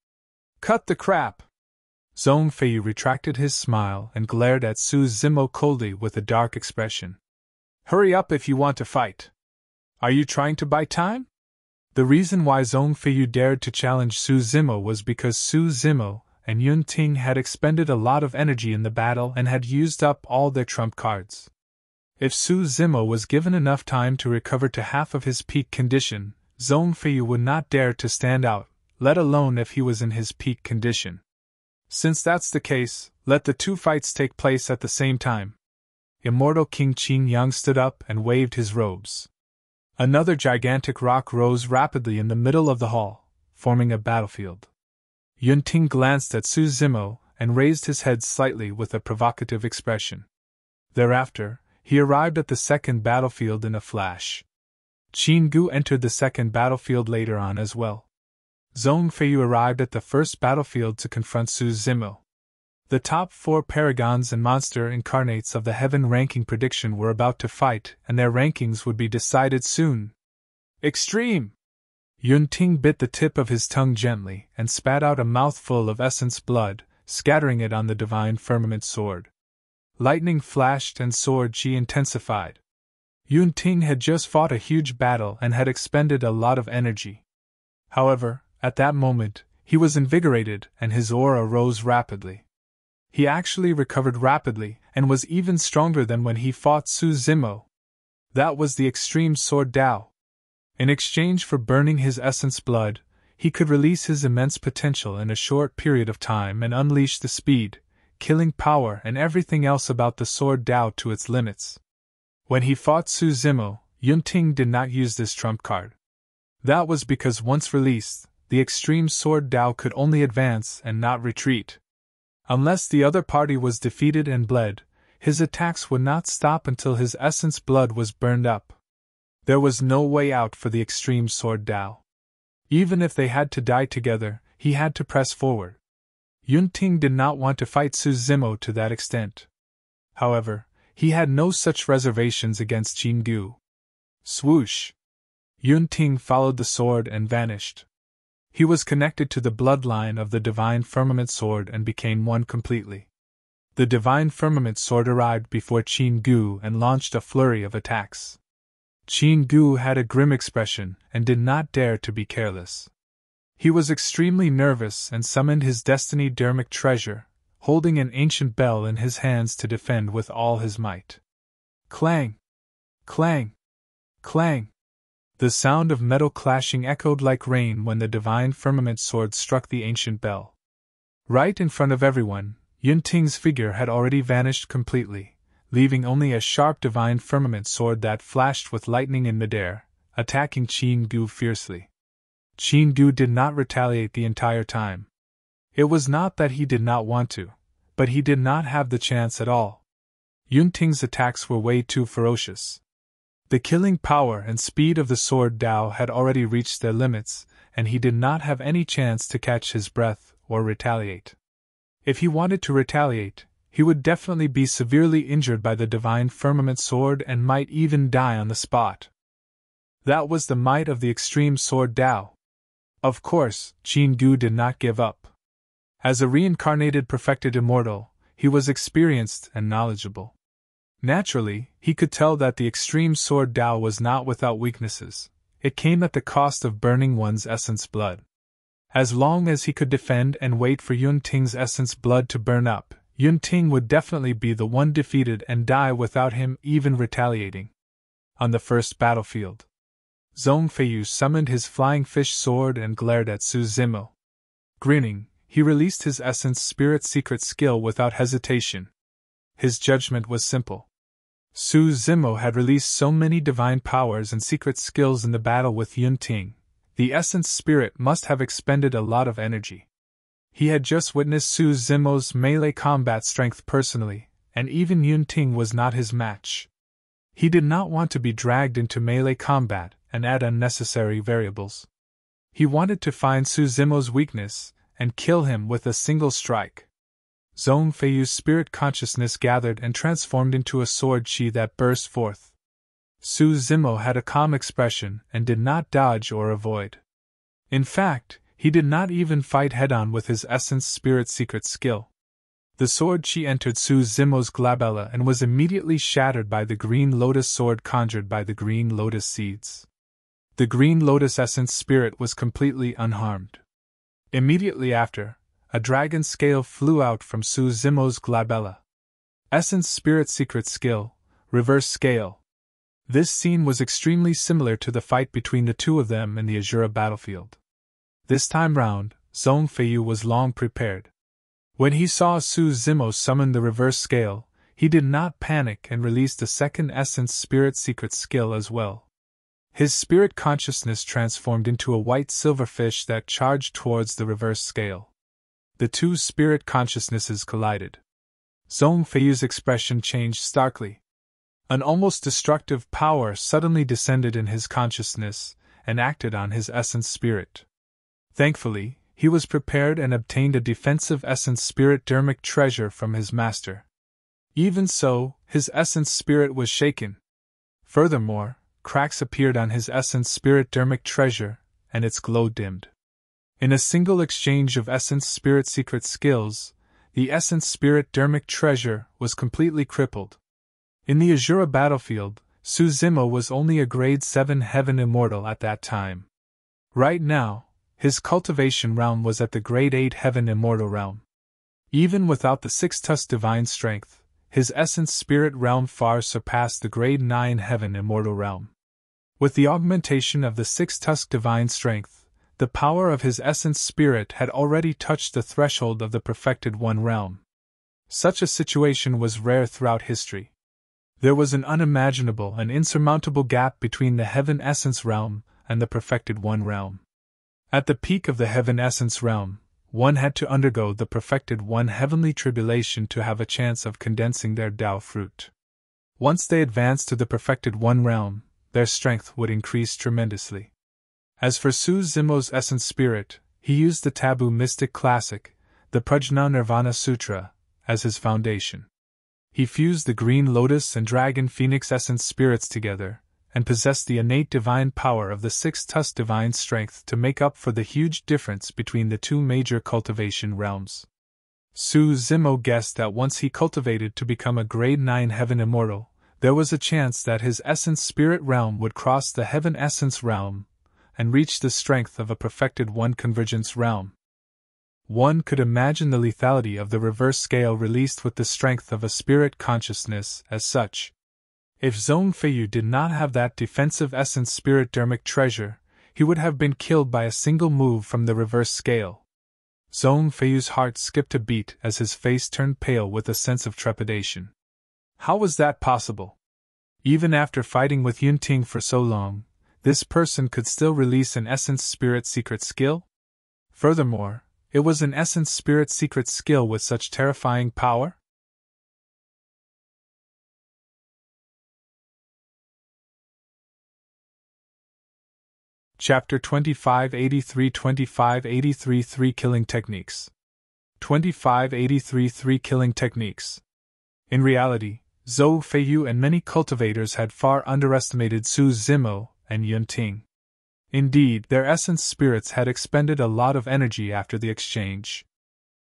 Cut the crap! Zhong Feiyu retracted his smile and glared at Su Zimo coldly with a dark expression. Hurry up if you want to fight. Are you trying to buy time? The reason why Zhong Feiyu dared to challenge Su Zimo was because Su Zimo and Yun Ting had expended a lot of energy in the battle and had used up all their trump cards. If Su Zimo was given enough time to recover to half of his peak condition, Zhong Feiyu would not dare to stand out, let alone if he was in his peak condition. Since that's the case, let the two fights take place at the same time. Immortal King Qin Yang stood up and waved his robes. Another gigantic rock rose rapidly in the middle of the hall, forming a battlefield. Yun Ting glanced at Su Zimo and raised his head slightly with a provocative expression. Thereafter, he arrived at the second battlefield in a flash. Qin Gu entered the second battlefield later on as well. Zhong Feiyu arrived at the first battlefield to confront Su Zimo. The top 4 Paragons and Monster Incarnates of the Heaven ranking prediction were about to fight, and their rankings would be decided soon. Extreme! Yun Ting bit the tip of his tongue gently and spat out a mouthful of essence blood, scattering it on the Divine Firmament sword. Lightning flashed and sword chi intensified. Yun Ting had just fought a huge battle and had expended a lot of energy. However, at that moment, he was invigorated and his aura rose rapidly. He actually recovered rapidly and was even stronger than when he fought Su Zimo. That was the extreme sword Dao. In exchange for burning his essence blood, he could release his immense potential in a short period of time and unleash the speed, killing power and everything else about the sword Dao to its limits. When he fought Su Zimo, Yun Ting did not use this trump card. That was because once released, the extreme sword Dao could only advance and not retreat. Unless the other party was defeated and bled, his attacks would not stop until his essence blood was burned up. There was no way out for the extreme sword Dao. Even if they had to die together, he had to press forward. Yunting did not want to fight Su Zimo to that extent. However, he had no such reservations against Qin Gu. Swoosh! Yunting followed the sword and vanished. He was connected to the bloodline of the Divine Firmament Sword and became one completely. The Divine Firmament Sword arrived before Qin Gu and launched a flurry of attacks. Qin Gu had a grim expression and did not dare to be careless. He was extremely nervous and summoned his destiny dermic treasure, holding an ancient bell in his hands to defend with all his might. Clang! Clang! Clang! The sound of metal clashing echoed like rain when the Divine Firmament Sword struck the ancient bell. Right in front of everyone, Yunting's figure had already vanished completely, leaving only a sharp Divine Firmament Sword that flashed with lightning in midair, attacking Qin Gu fiercely. Qin Gu did not retaliate the entire time. It was not that he did not want to, but he did not have the chance at all. Yunting's attacks were way too ferocious. The killing power and speed of the sword Dao had already reached their limits, and he did not have any chance to catch his breath or retaliate. If he wanted to retaliate, he would definitely be severely injured by the Divine Firmament Sword and might even die on the spot. That was the might of the extreme sword Dao. Of course, Qin Gu did not give up. As a reincarnated perfected immortal, he was experienced and knowledgeable. Naturally, he could tell that the extreme sword Dao was not without weaknesses. It came at the cost of burning one's essence blood. As long as he could defend and wait for Yunting's essence blood to burn up, Yunting would definitely be the one defeated and die without him even retaliating. On the first battlefield, Zhong Feiyu summoned his flying fish sword and glared at Su Zimo. Grinning, he released his essence spirit secret skill without hesitation. His judgment was simple. Su Zimo had released so many divine powers and secret skills in the battle with Yunting. The essence spirit must have expended a lot of energy. He had just witnessed Su Zimo's melee combat strength personally, and even Yunting was not his match. He did not want to be dragged into melee combat and add unnecessary variables. He wanted to find Su Zimo's weakness and kill him with a single strike. Zhong Feiyu's spirit consciousness gathered and transformed into a sword chi that burst forth. Su Zimo had a calm expression and did not dodge or avoid. In fact, he did not even fight head-on with his essence spirit secret skill. The sword chi entered Su Zimo's glabella and was immediately shattered by the green lotus sword conjured by the green lotus seeds. The green lotus essence spirit was completely unharmed. Immediately after, a dragon scale flew out from Su Zimo's glabella. Essence spirit secret skill, reverse scale. This scene was extremely similar to the fight between the two of them in the Azura battlefield. This time round, Zhong Feiyu was long prepared. When he saw Su Zimo summon the reverse scale, he did not panic and released a second essence spirit secret skill as well. His spirit consciousness transformed into a white silverfish that charged towards the reverse scale. The two spirit consciousnesses collided. Zhong Feiyu's expression changed starkly. An almost destructive power suddenly descended in his consciousness and acted on his essence spirit. Thankfully, he was prepared and obtained a defensive essence spirit dermic treasure from his master. Even so, his essence spirit was shaken. Furthermore, cracks appeared on his essence spirit dermic treasure, and its glow dimmed. In a single exchange of essence spirit secret skills, the essence spirit dermic treasure was completely crippled. In the Azura battlefield, Su Zimo was only a grade 7 heaven immortal at that time. Right now, his cultivation realm was at the grade 8 heaven immortal realm. Even without the 6-tusk divine strength, his essence spirit realm far surpassed the grade 9 heaven immortal realm. With the augmentation of the 6-tusk divine strength, the power of his essence spirit had already touched the threshold of the perfected one realm. Such a situation was rare throughout history. There was an unimaginable and insurmountable gap between the heaven essence realm and the perfected one realm. At the peak of the heaven essence realm, one had to undergo the perfected one heavenly tribulation to have a chance of condensing their Tao fruit. Once they advanced to the perfected one realm, their strength would increase tremendously. As for Su Zimo's essence spirit, he used the taboo mystic classic, the Prajna Nirvana Sutra, as his foundation. He fused the green lotus and dragon phoenix essence spirits together, and possessed the innate divine power of the six-tusked divine strength to make up for the huge difference between the two major cultivation realms. Su Zimo guessed that once he cultivated to become a grade 9 heaven immortal, there was a chance that his essence spirit realm would cross the heaven essence realm and reach the strength of a perfected one convergence realm. One could imagine the lethality of the reverse scale released with the strength of a spirit consciousness as such. If Zhong Feiyu did not have that defensive essence spirit dermic treasure, he would have been killed by a single move from the reverse scale. Zhong Feiyu's heart skipped a beat as his face turned pale with a sense of trepidation. How was that possible? Even after fighting with Yunting for so long, this person could still release an essence spirit secret skill? Furthermore, it was an essence spirit secret skill with such terrifying power? Chapter 2583 2583 3 Killing Techniques 2583 3 Killing Techniques. In reality, Zhou Feiyu and many cultivators had far underestimated Su Zimo and Yunting. Indeed, their essence spirits had expended a lot of energy after the exchange.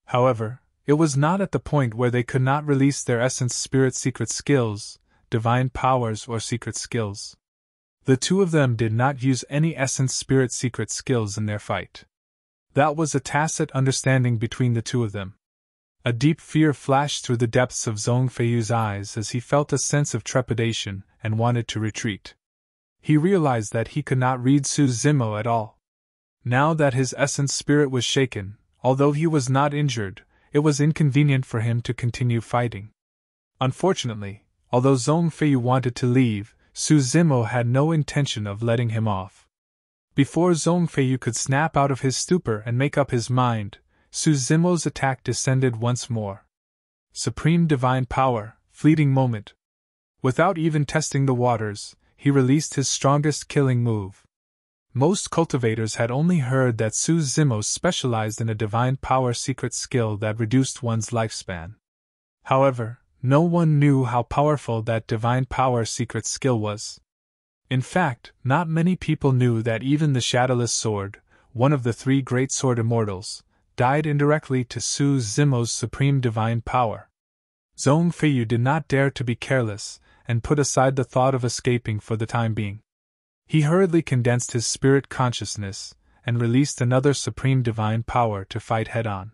However, it was not at the point where they could not release their essence spirit secret skills, divine powers, or secret skills. The two of them did not use any essence spirit secret skills in their fight. That was a tacit understanding between the two of them. A deep fear flashed through the depths of Zhong Feiyu's eyes as he felt a sense of trepidation and wanted to retreat. He realized that he could not read Su Zimo at all. Now that his essence spirit was shaken, although he was not injured, it was inconvenient for him to continue fighting. Unfortunately, although Zhong Feiyu wanted to leave, Su Zimo had no intention of letting him off. Before Zhong Feiyu could snap out of his stupor and make up his mind, Su Zimo's attack descended once more. Supreme Divine Power, Fleeting Moment. Without even testing the waters, he released his strongest killing move. Most cultivators had only heard that Su Zimo specialized in a divine power secret skill that reduced one's lifespan. However, no one knew how powerful that divine power secret skill was. In fact, not many people knew that even the Shadowless Sword, one of the three great sword immortals, died indirectly to Su Zimo's supreme divine power. Zhong Feiyu did not dare to be careless, and put aside the thought of escaping for the time being. He hurriedly condensed his spirit consciousness, and released another supreme divine power to fight head-on.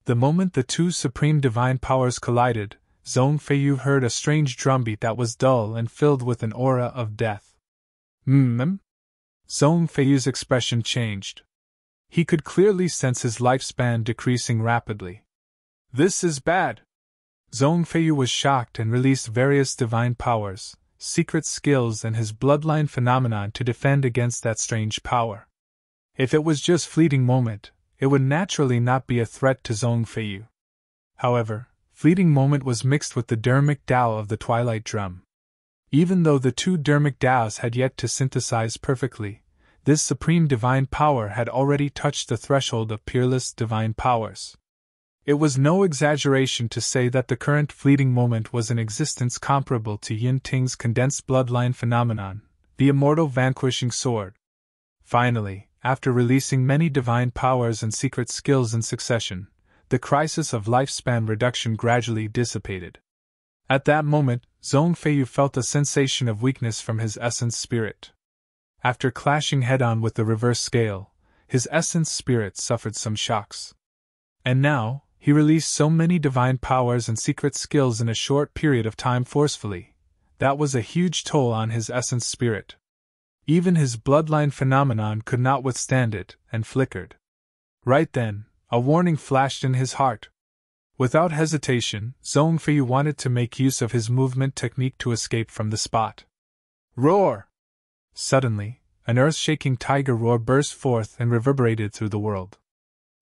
The moment the two supreme divine powers collided, Zhong Feiyu heard a strange drumbeat that was dull and filled with an aura of death. Zhong Feiyu's expression changed. He could clearly sense his lifespan decreasing rapidly. This is bad. Zhong Feiyu was shocked and released various divine powers, secret skills, and his bloodline phenomenon to defend against that strange power. If it was just fleeting moment, it would naturally not be a threat to Zhong Feiyu. However, Fleeting Moment was mixed with the dermic Tao of the Twilight Drum. Even though the two dermic Taos had yet to synthesize perfectly, this supreme divine power had already touched the threshold of peerless divine powers. It was no exaggeration to say that the current Fleeting Moment was an existence comparable to Yin Ting's condensed bloodline phenomenon, the Immortal Vanquishing Sword. Finally, after releasing many divine powers and secret skills in succession, the crisis of lifespan reduction gradually dissipated. At that moment, Zhong Feiyu felt a sensation of weakness from his essence spirit. After clashing head-on with the reverse scale, his essence spirit suffered some shocks. And now, he released so many divine powers and secret skills in a short period of time forcefully. That was a huge toll on his essence spirit. Even his bloodline phenomenon could not withstand it, and flickered. Right then, a warning flashed in his heart. Without hesitation, Zhong Feiyu wanted to make use of his movement technique to escape from the spot. Roar! Suddenly, an earth-shaking tiger roar burst forth and reverberated through the world.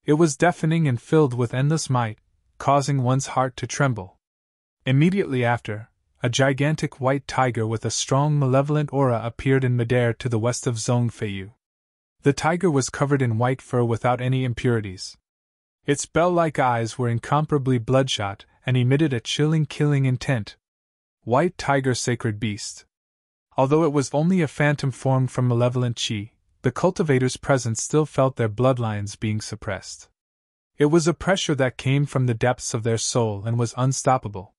It was deafening and filled with endless might, causing one's heart to tremble. Immediately after, a gigantic white tiger with a strong malevolent aura appeared in midair to the west of Zhong Feiyu. The tiger was covered in white fur without any impurities. Its bell-like eyes were incomparably bloodshot and emitted a chilling killing intent. White tiger sacred beast. Although it was only a phantom formed from malevolent qi, the cultivators present still felt their bloodlines being suppressed. It was a pressure that came from the depths of their soul and was unstoppable.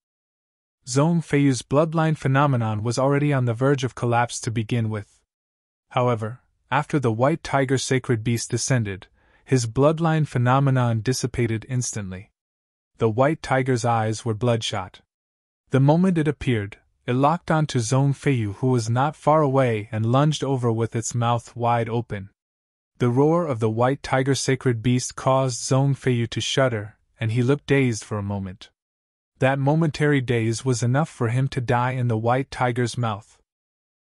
Zhong Feiyu's bloodline phenomenon was already on the verge of collapse to begin with. However, after the white tiger sacred beast descended, his bloodline phenomenon dissipated instantly. The white tiger's eyes were bloodshot. The moment it appeared, it locked onto Zhong Feiyu, who was not far away, and lunged over with its mouth wide open. The roar of the white tiger sacred beast caused Zhong Feiyu to shudder, and he looked dazed for a moment. That momentary daze was enough for him to die in the white tiger's mouth.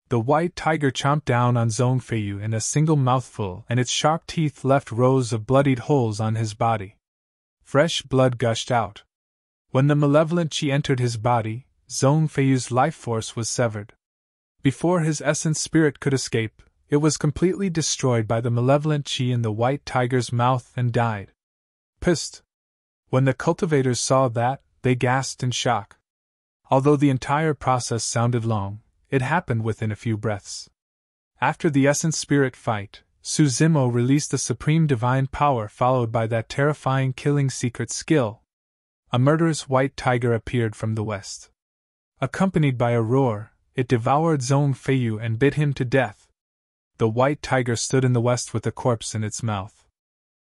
The white tiger chomped down on Zhong Feiyu in a single mouthful, and its sharp teeth left rows of bloodied holes on his body. Fresh blood gushed out. When the malevolent qi entered his body, Zhong Feiyu's life force was severed. Before his essence spirit could escape, it was completely destroyed by the malevolent qi in the white tiger's mouth and died. Pissed. When the cultivators saw that, they gasped in shock. Although the entire process sounded long, it happened within a few breaths. After the essence spirit fight, Su Zimo released the supreme divine power followed by that terrifying killing secret skill. A murderous white tiger appeared from the west. Accompanied by a roar, it devoured Zhong Feiyu and bit him to death. The white tiger stood in the west with a corpse in its mouth.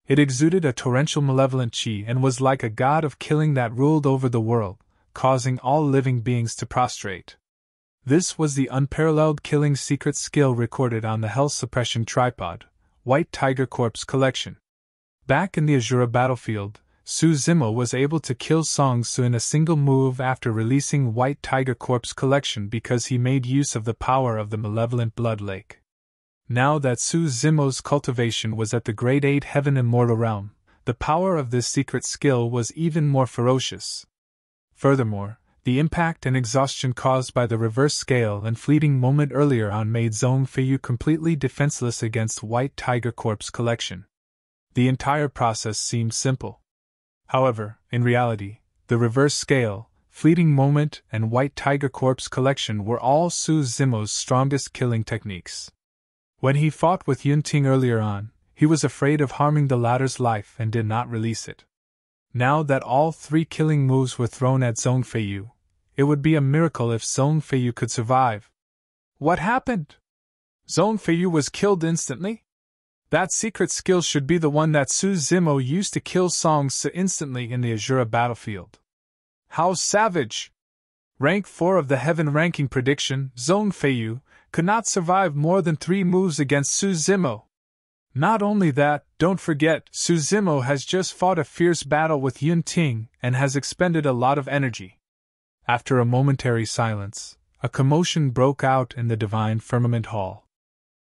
It exuded a torrential malevolent qi and was like a god of killing that ruled over the world, causing all living beings to prostrate. This was the unparalleled killing secret skill recorded on the Hell Suppression Tripod, White Tiger Corpse Collection. Back in the Azura battlefield, Su Zimo was able to kill Song Su in a single move after releasing White Tiger Corpse Collection because he made use of the power of the malevolent blood lake. Now that Su Zimo's cultivation was at the Grade 8 Heaven Immortal realm, the power of this secret skill was even more ferocious. Furthermore, the impact and exhaustion caused by the reverse scale and fleeting moment earlier on made Zhong Feiyu completely defenseless against White Tiger Corpse Collection. The entire process seemed simple. However, in reality, the reverse scale, fleeting moment, and White Tiger Corpse Collection were all Su Zimo's strongest killing techniques. When he fought with Yunting earlier on, he was afraid of harming the latter's life and did not release it. Now that all three killing moves were thrown at Zhong Feiyu, it would be a miracle if Zhong Feiyu could survive. What happened? Zhong Feiyu was killed instantly? That secret skill should be the one that Su Zimo used to kill Song Su instantly in the Azura battlefield. How savage! Rank 4 of the Heaven ranking prediction, Zhong Feiyu could not survive more than 3 moves against Su Zimo. Not only that, don't forget, Su Zimo has just fought a fierce battle with Yun Ting and has expended a lot of energy. After a momentary silence, a commotion broke out in the Divine Firmament Hall.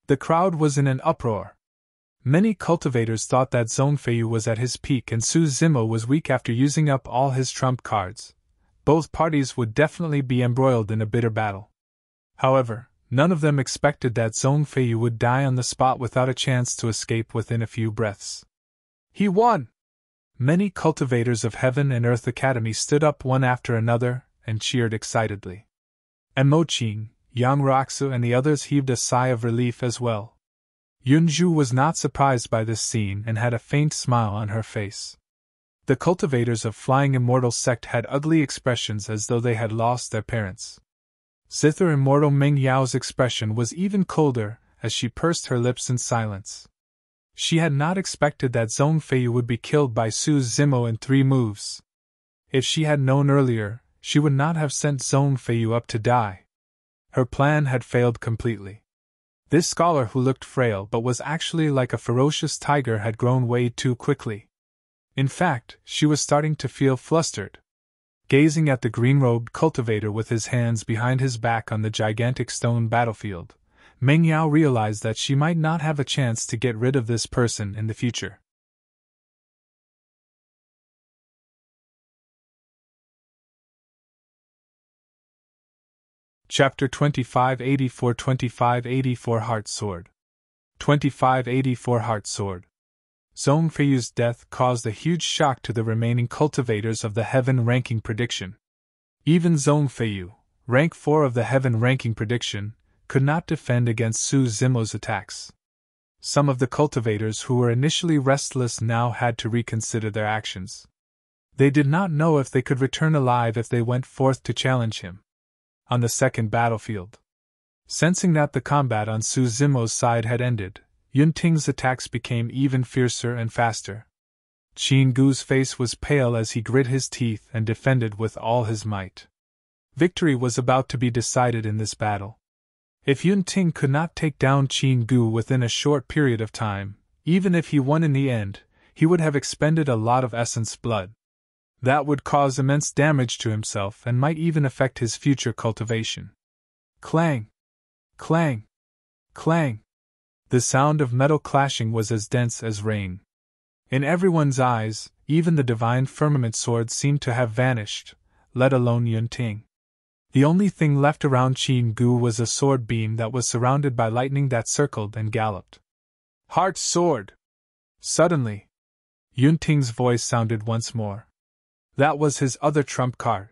The crowd was in an uproar. Many cultivators thought that Zhong Feiyu was at his peak and Su Zimo was weak after using up all his trump cards. Both parties would definitely be embroiled in a bitter battle. However, none of them expected that Zhong Feiyu would die on the spot without a chance to escape within a few breaths. He won! Many cultivators of Heaven and Earth Academy stood up one after another and cheered excitedly. And Mo Qing, Yang Roxu and the others heaved a sigh of relief as well. Yunju was not surprised by this scene and had a faint smile on her face. The cultivators of Flying Immortal sect had ugly expressions as though they had lost their parents. Zither Immortal Meng Yao's expression was even colder as she pursed her lips in silence. She had not expected that Zhong Feiyu would be killed by Su Zimo in 3 moves. If she had known earlier, she would not have sent Zhong Feiyu up to die. Her plan had failed completely. This scholar who looked frail but was actually like a ferocious tiger had grown way too quickly. In fact, she was starting to feel flustered. Gazing at the green-robed cultivator with his hands behind his back on the gigantic stone battlefield, Meng Yao realized that she might not have a chance to get rid of this person in the future. Chapter 2584 Heart Sword. 2584 Heart Sword. Zhong Feiyu's death caused a huge shock to the remaining cultivators of the Heaven ranking prediction. Even Zhong Feiyu, rank 4 of the Heaven ranking prediction, could not defend against Su Zimo's attacks. Some of the cultivators who were initially restless now had to reconsider their actions. They did not know if they could return alive if they went forth to challenge him. On the second battlefield. Sensing that the combat on Su Zimo's side had ended, Yun Ting's attacks became even fiercer and faster. Qin Gu's face was pale as he grit his teeth and defended with all his might. Victory was about to be decided in this battle. If Yun Ting could not take down Qin Gu within a short period of time, even if he won in the end, he would have expended a lot of essence blood. That would cause immense damage to himself and might even affect his future cultivation. Clang! Clang! Clang! The sound of metal clashing was as dense as rain. In everyone's eyes, even the divine firmament sword seemed to have vanished, let alone Yun Ting. The only thing left around Qin Gu was a sword beam that was surrounded by lightning that circled and galloped. Heart Sword! Suddenly, Yun Ting's voice sounded once more. That was his other trump card.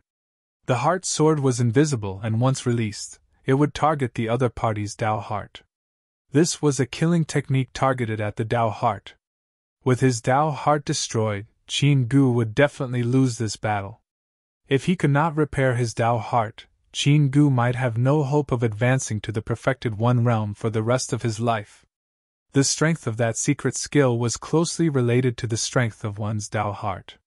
The Heart Sword was invisible and once released, it would target the other party's Dao Heart. This was a killing technique targeted at the Dao Heart. With his Dao Heart destroyed, Qin Gu would definitely lose this battle. If he could not repair his Dao Heart, Qin Gu might have no hope of advancing to the perfected One realm for the rest of his life. The strength of that secret skill was closely related to the strength of one's Dao Heart.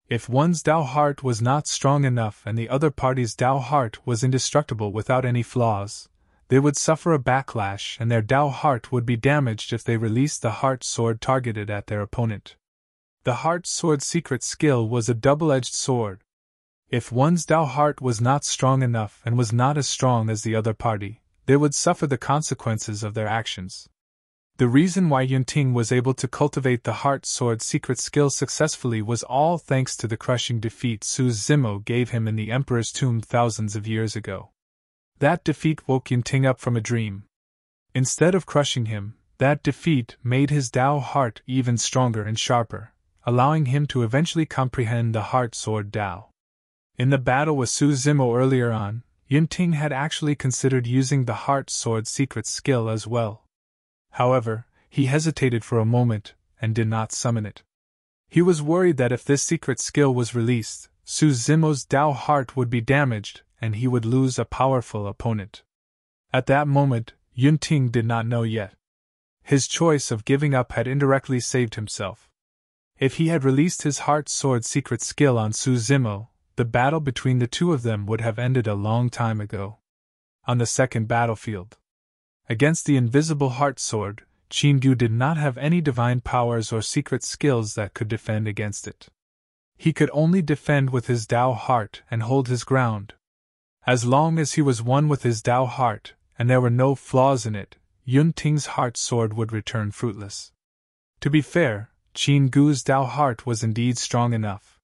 If one's Dao Heart was not strong enough and the other party's Dao Heart was indestructible without any flaws, they would suffer a backlash and their Dao Heart would be damaged if they released the Heart Sword targeted at their opponent. The Heart Sword secret skill was a double-edged sword. If one's Dao Heart was not strong enough and was not as strong as the other party, they would suffer the consequences of their actions. The reason why Yun Ting was able to cultivate the Heart Sword secret skill successfully was all thanks to the crushing defeat Su Zimo gave him in the Emperor's tomb thousands of years ago. That defeat woke Yun Ting up from a dream. Instead of crushing him, that defeat made his Dao Heart even stronger and sharper, allowing him to eventually comprehend the Heart Sword Dao. In the battle with Su Zimo earlier on, Yun Ting had actually considered using the Heart Sword secret skill as well. However, he hesitated for a moment, and did not summon it. He was worried that if this secret skill was released, Su Zimo's Dao Heart would be damaged, and he would lose a powerful opponent. At that moment, Yun Ting did not know yet. His choice of giving up had indirectly saved himself. If he had released his Heart Sword secret skill on Su Zimo, the battle between the two of them would have ended a long time ago. On the second battlefield. Against the invisible Heart Sword, Qin Gu did not have any divine powers or secret skills that could defend against it. He could only defend with his Dao Heart and hold his ground. As long as he was one with his Dao Heart, and there were no flaws in it, Yun Ting's Heart Sword would return fruitless. To be fair, Qin Gu's Dao Heart was indeed strong enough.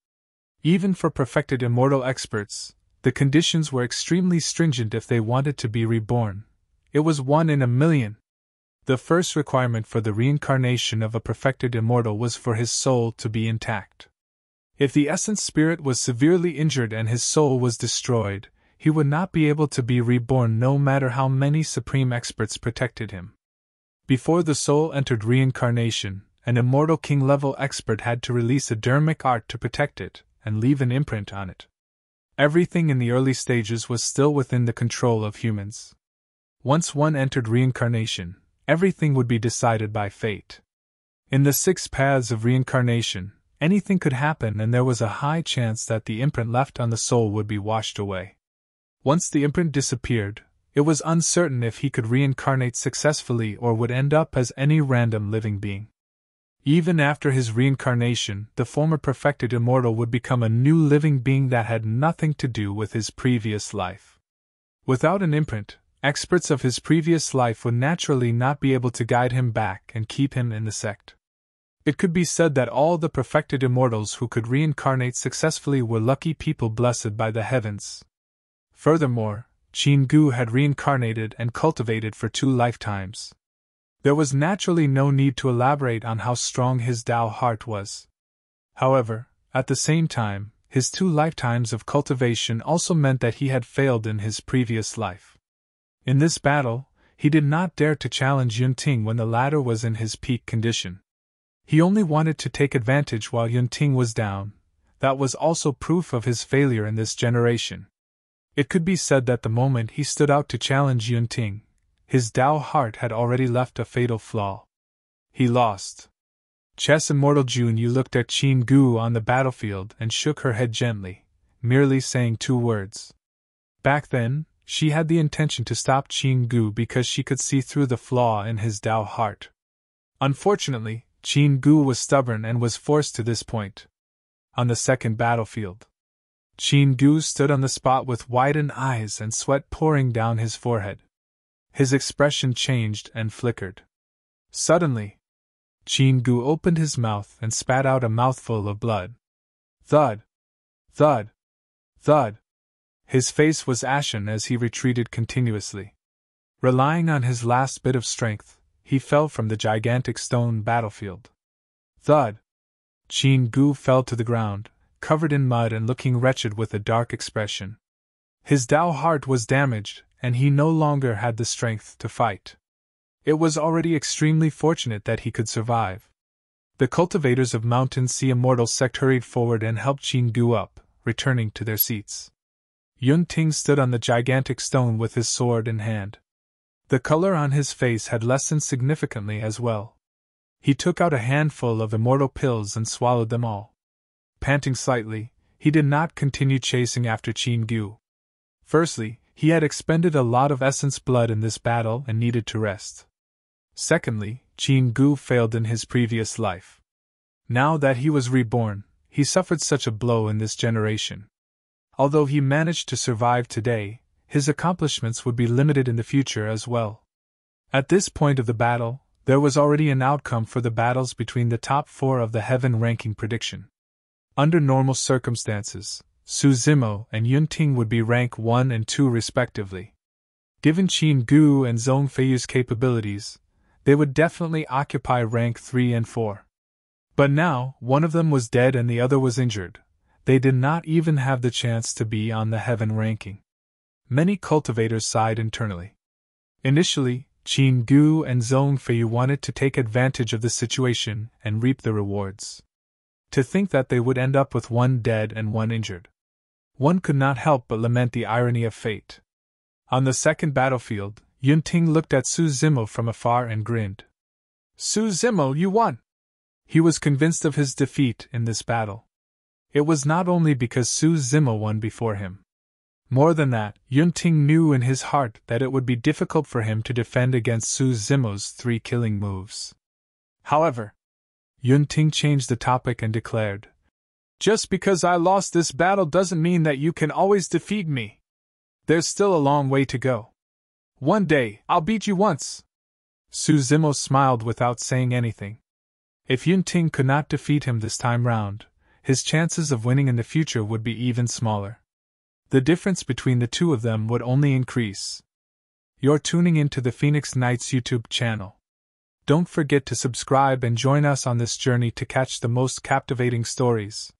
Even for perfected immortal experts, the conditions were extremely stringent if they wanted to be reborn. It was 1 in a million. The first requirement for the reincarnation of a perfected immortal was for his soul to be intact. If the essence spirit was severely injured and his soul was destroyed, he would not be able to be reborn no matter how many supreme experts protected him. Before the soul entered reincarnation, an immortal king-level expert had to release a dermic art to protect it, and leave an imprint on it. Everything in the early stages was still within the control of humans. Once one entered reincarnation, everything would be decided by fate. In the 6 paths of reincarnation, anything could happen and there was a high chance that the imprint left on the soul would be washed away. Once the imprint disappeared, it was uncertain if he could reincarnate successfully or would end up as any random living being. Even after his reincarnation, the former perfected immortal would become a new living being that had nothing to do with his previous life. Without an imprint, experts of his previous life would naturally not be able to guide him back and keep him in the sect. It could be said that all the perfected immortals who could reincarnate successfully were lucky people blessed by the heavens. Furthermore, Qin Gu had reincarnated and cultivated for 2 lifetimes. There was naturally no need to elaborate on how strong his Tao heart was. However, at the same time, his 2 lifetimes of cultivation also meant that he had failed in his previous life. In this battle, he did not dare to challenge Yunting when the latter was in his peak condition. He only wanted to take advantage while Yunting was down. That was also proof of his failure in this generation. It could be said that the moment he stood out to challenge Yunting, his Tao heart had already left a fatal flaw. He lost. Chess Immortal Junyu looked at Qin Gu on the battlefield and shook her head gently, merely saying 2 words. Back then, she had the intention to stop Qin Gu because she could see through the flaw in his Tao heart. Unfortunately, Qin Gu was stubborn and was forced to this point. On the second battlefield, Qin Gu stood on the spot with widened eyes and sweat pouring down his forehead. His expression changed and flickered. Suddenly, Qin Gu opened his mouth and spat out a mouthful of blood. Thud! Thud! Thud! His face was ashen as he retreated continuously. Relying on his last bit of strength, he fell from the gigantic stone battlefield. Thud! Qin Gu fell to the ground, covered in mud and looking wretched with a dark expression. His Tao heart was damaged, and he no longer had the strength to fight. It was already extremely fortunate that he could survive. The cultivators of Mountain Sea Immortal Sect hurried forward and helped Qin Gu up, returning to their seats. Yunting stood on the gigantic stone with his sword in hand. The color on his face had lessened significantly as well. He took out a handful of immortal pills and swallowed them all. Panting slightly, he did not continue chasing after Qin Gu. Firstly, he had expended a lot of essence blood in this battle and needed to rest. Secondly, Qin Gu failed in his previous life. Now that he was reborn, he suffered such a blow in this generation. Although he managed to survive today, his accomplishments would be limited in the future as well. At this point of the battle, there was already an outcome for the battles between the top 4 of the heaven ranking prediction. Under normal circumstances, Su Zimo and Yunting would be rank 1 and 2 respectively. Given Qin Gu and Zhong Feiyu's capabilities, they would definitely occupy rank 3 and 4. But now, one of them was dead and the other was injured. They did not even have the chance to be on the heaven ranking. Many cultivators sighed internally. Initially, Qin Gu and Zhong Feiyu wanted to take advantage of the situation and reap the rewards. To think that they would end up with 1 dead and 1 injured. One could not help but lament the irony of fate. On the second battlefield, Yunting looked at Su Zimo from afar and grinned. Su Zimo, you won! He was convinced of his defeat in this battle. It was not only because Su Zimo won before him. More than that, Yunting knew in his heart that it would be difficult for him to defend against Su Zimo's 3 killing moves. However, Yunting changed the topic and declared, "Just because I lost this battle doesn't mean that you can always defeat me. There's still a long way to go. One day, I'll beat you once." Su Zimo smiled without saying anything. If Yunting could not defeat him this time round, his chances of winning in the future would be even smaller. The difference between the two of them would only increase. You're tuning into the Phoenix Knights YouTube channel. Don't forget to subscribe and join us on this journey to catch the most captivating stories.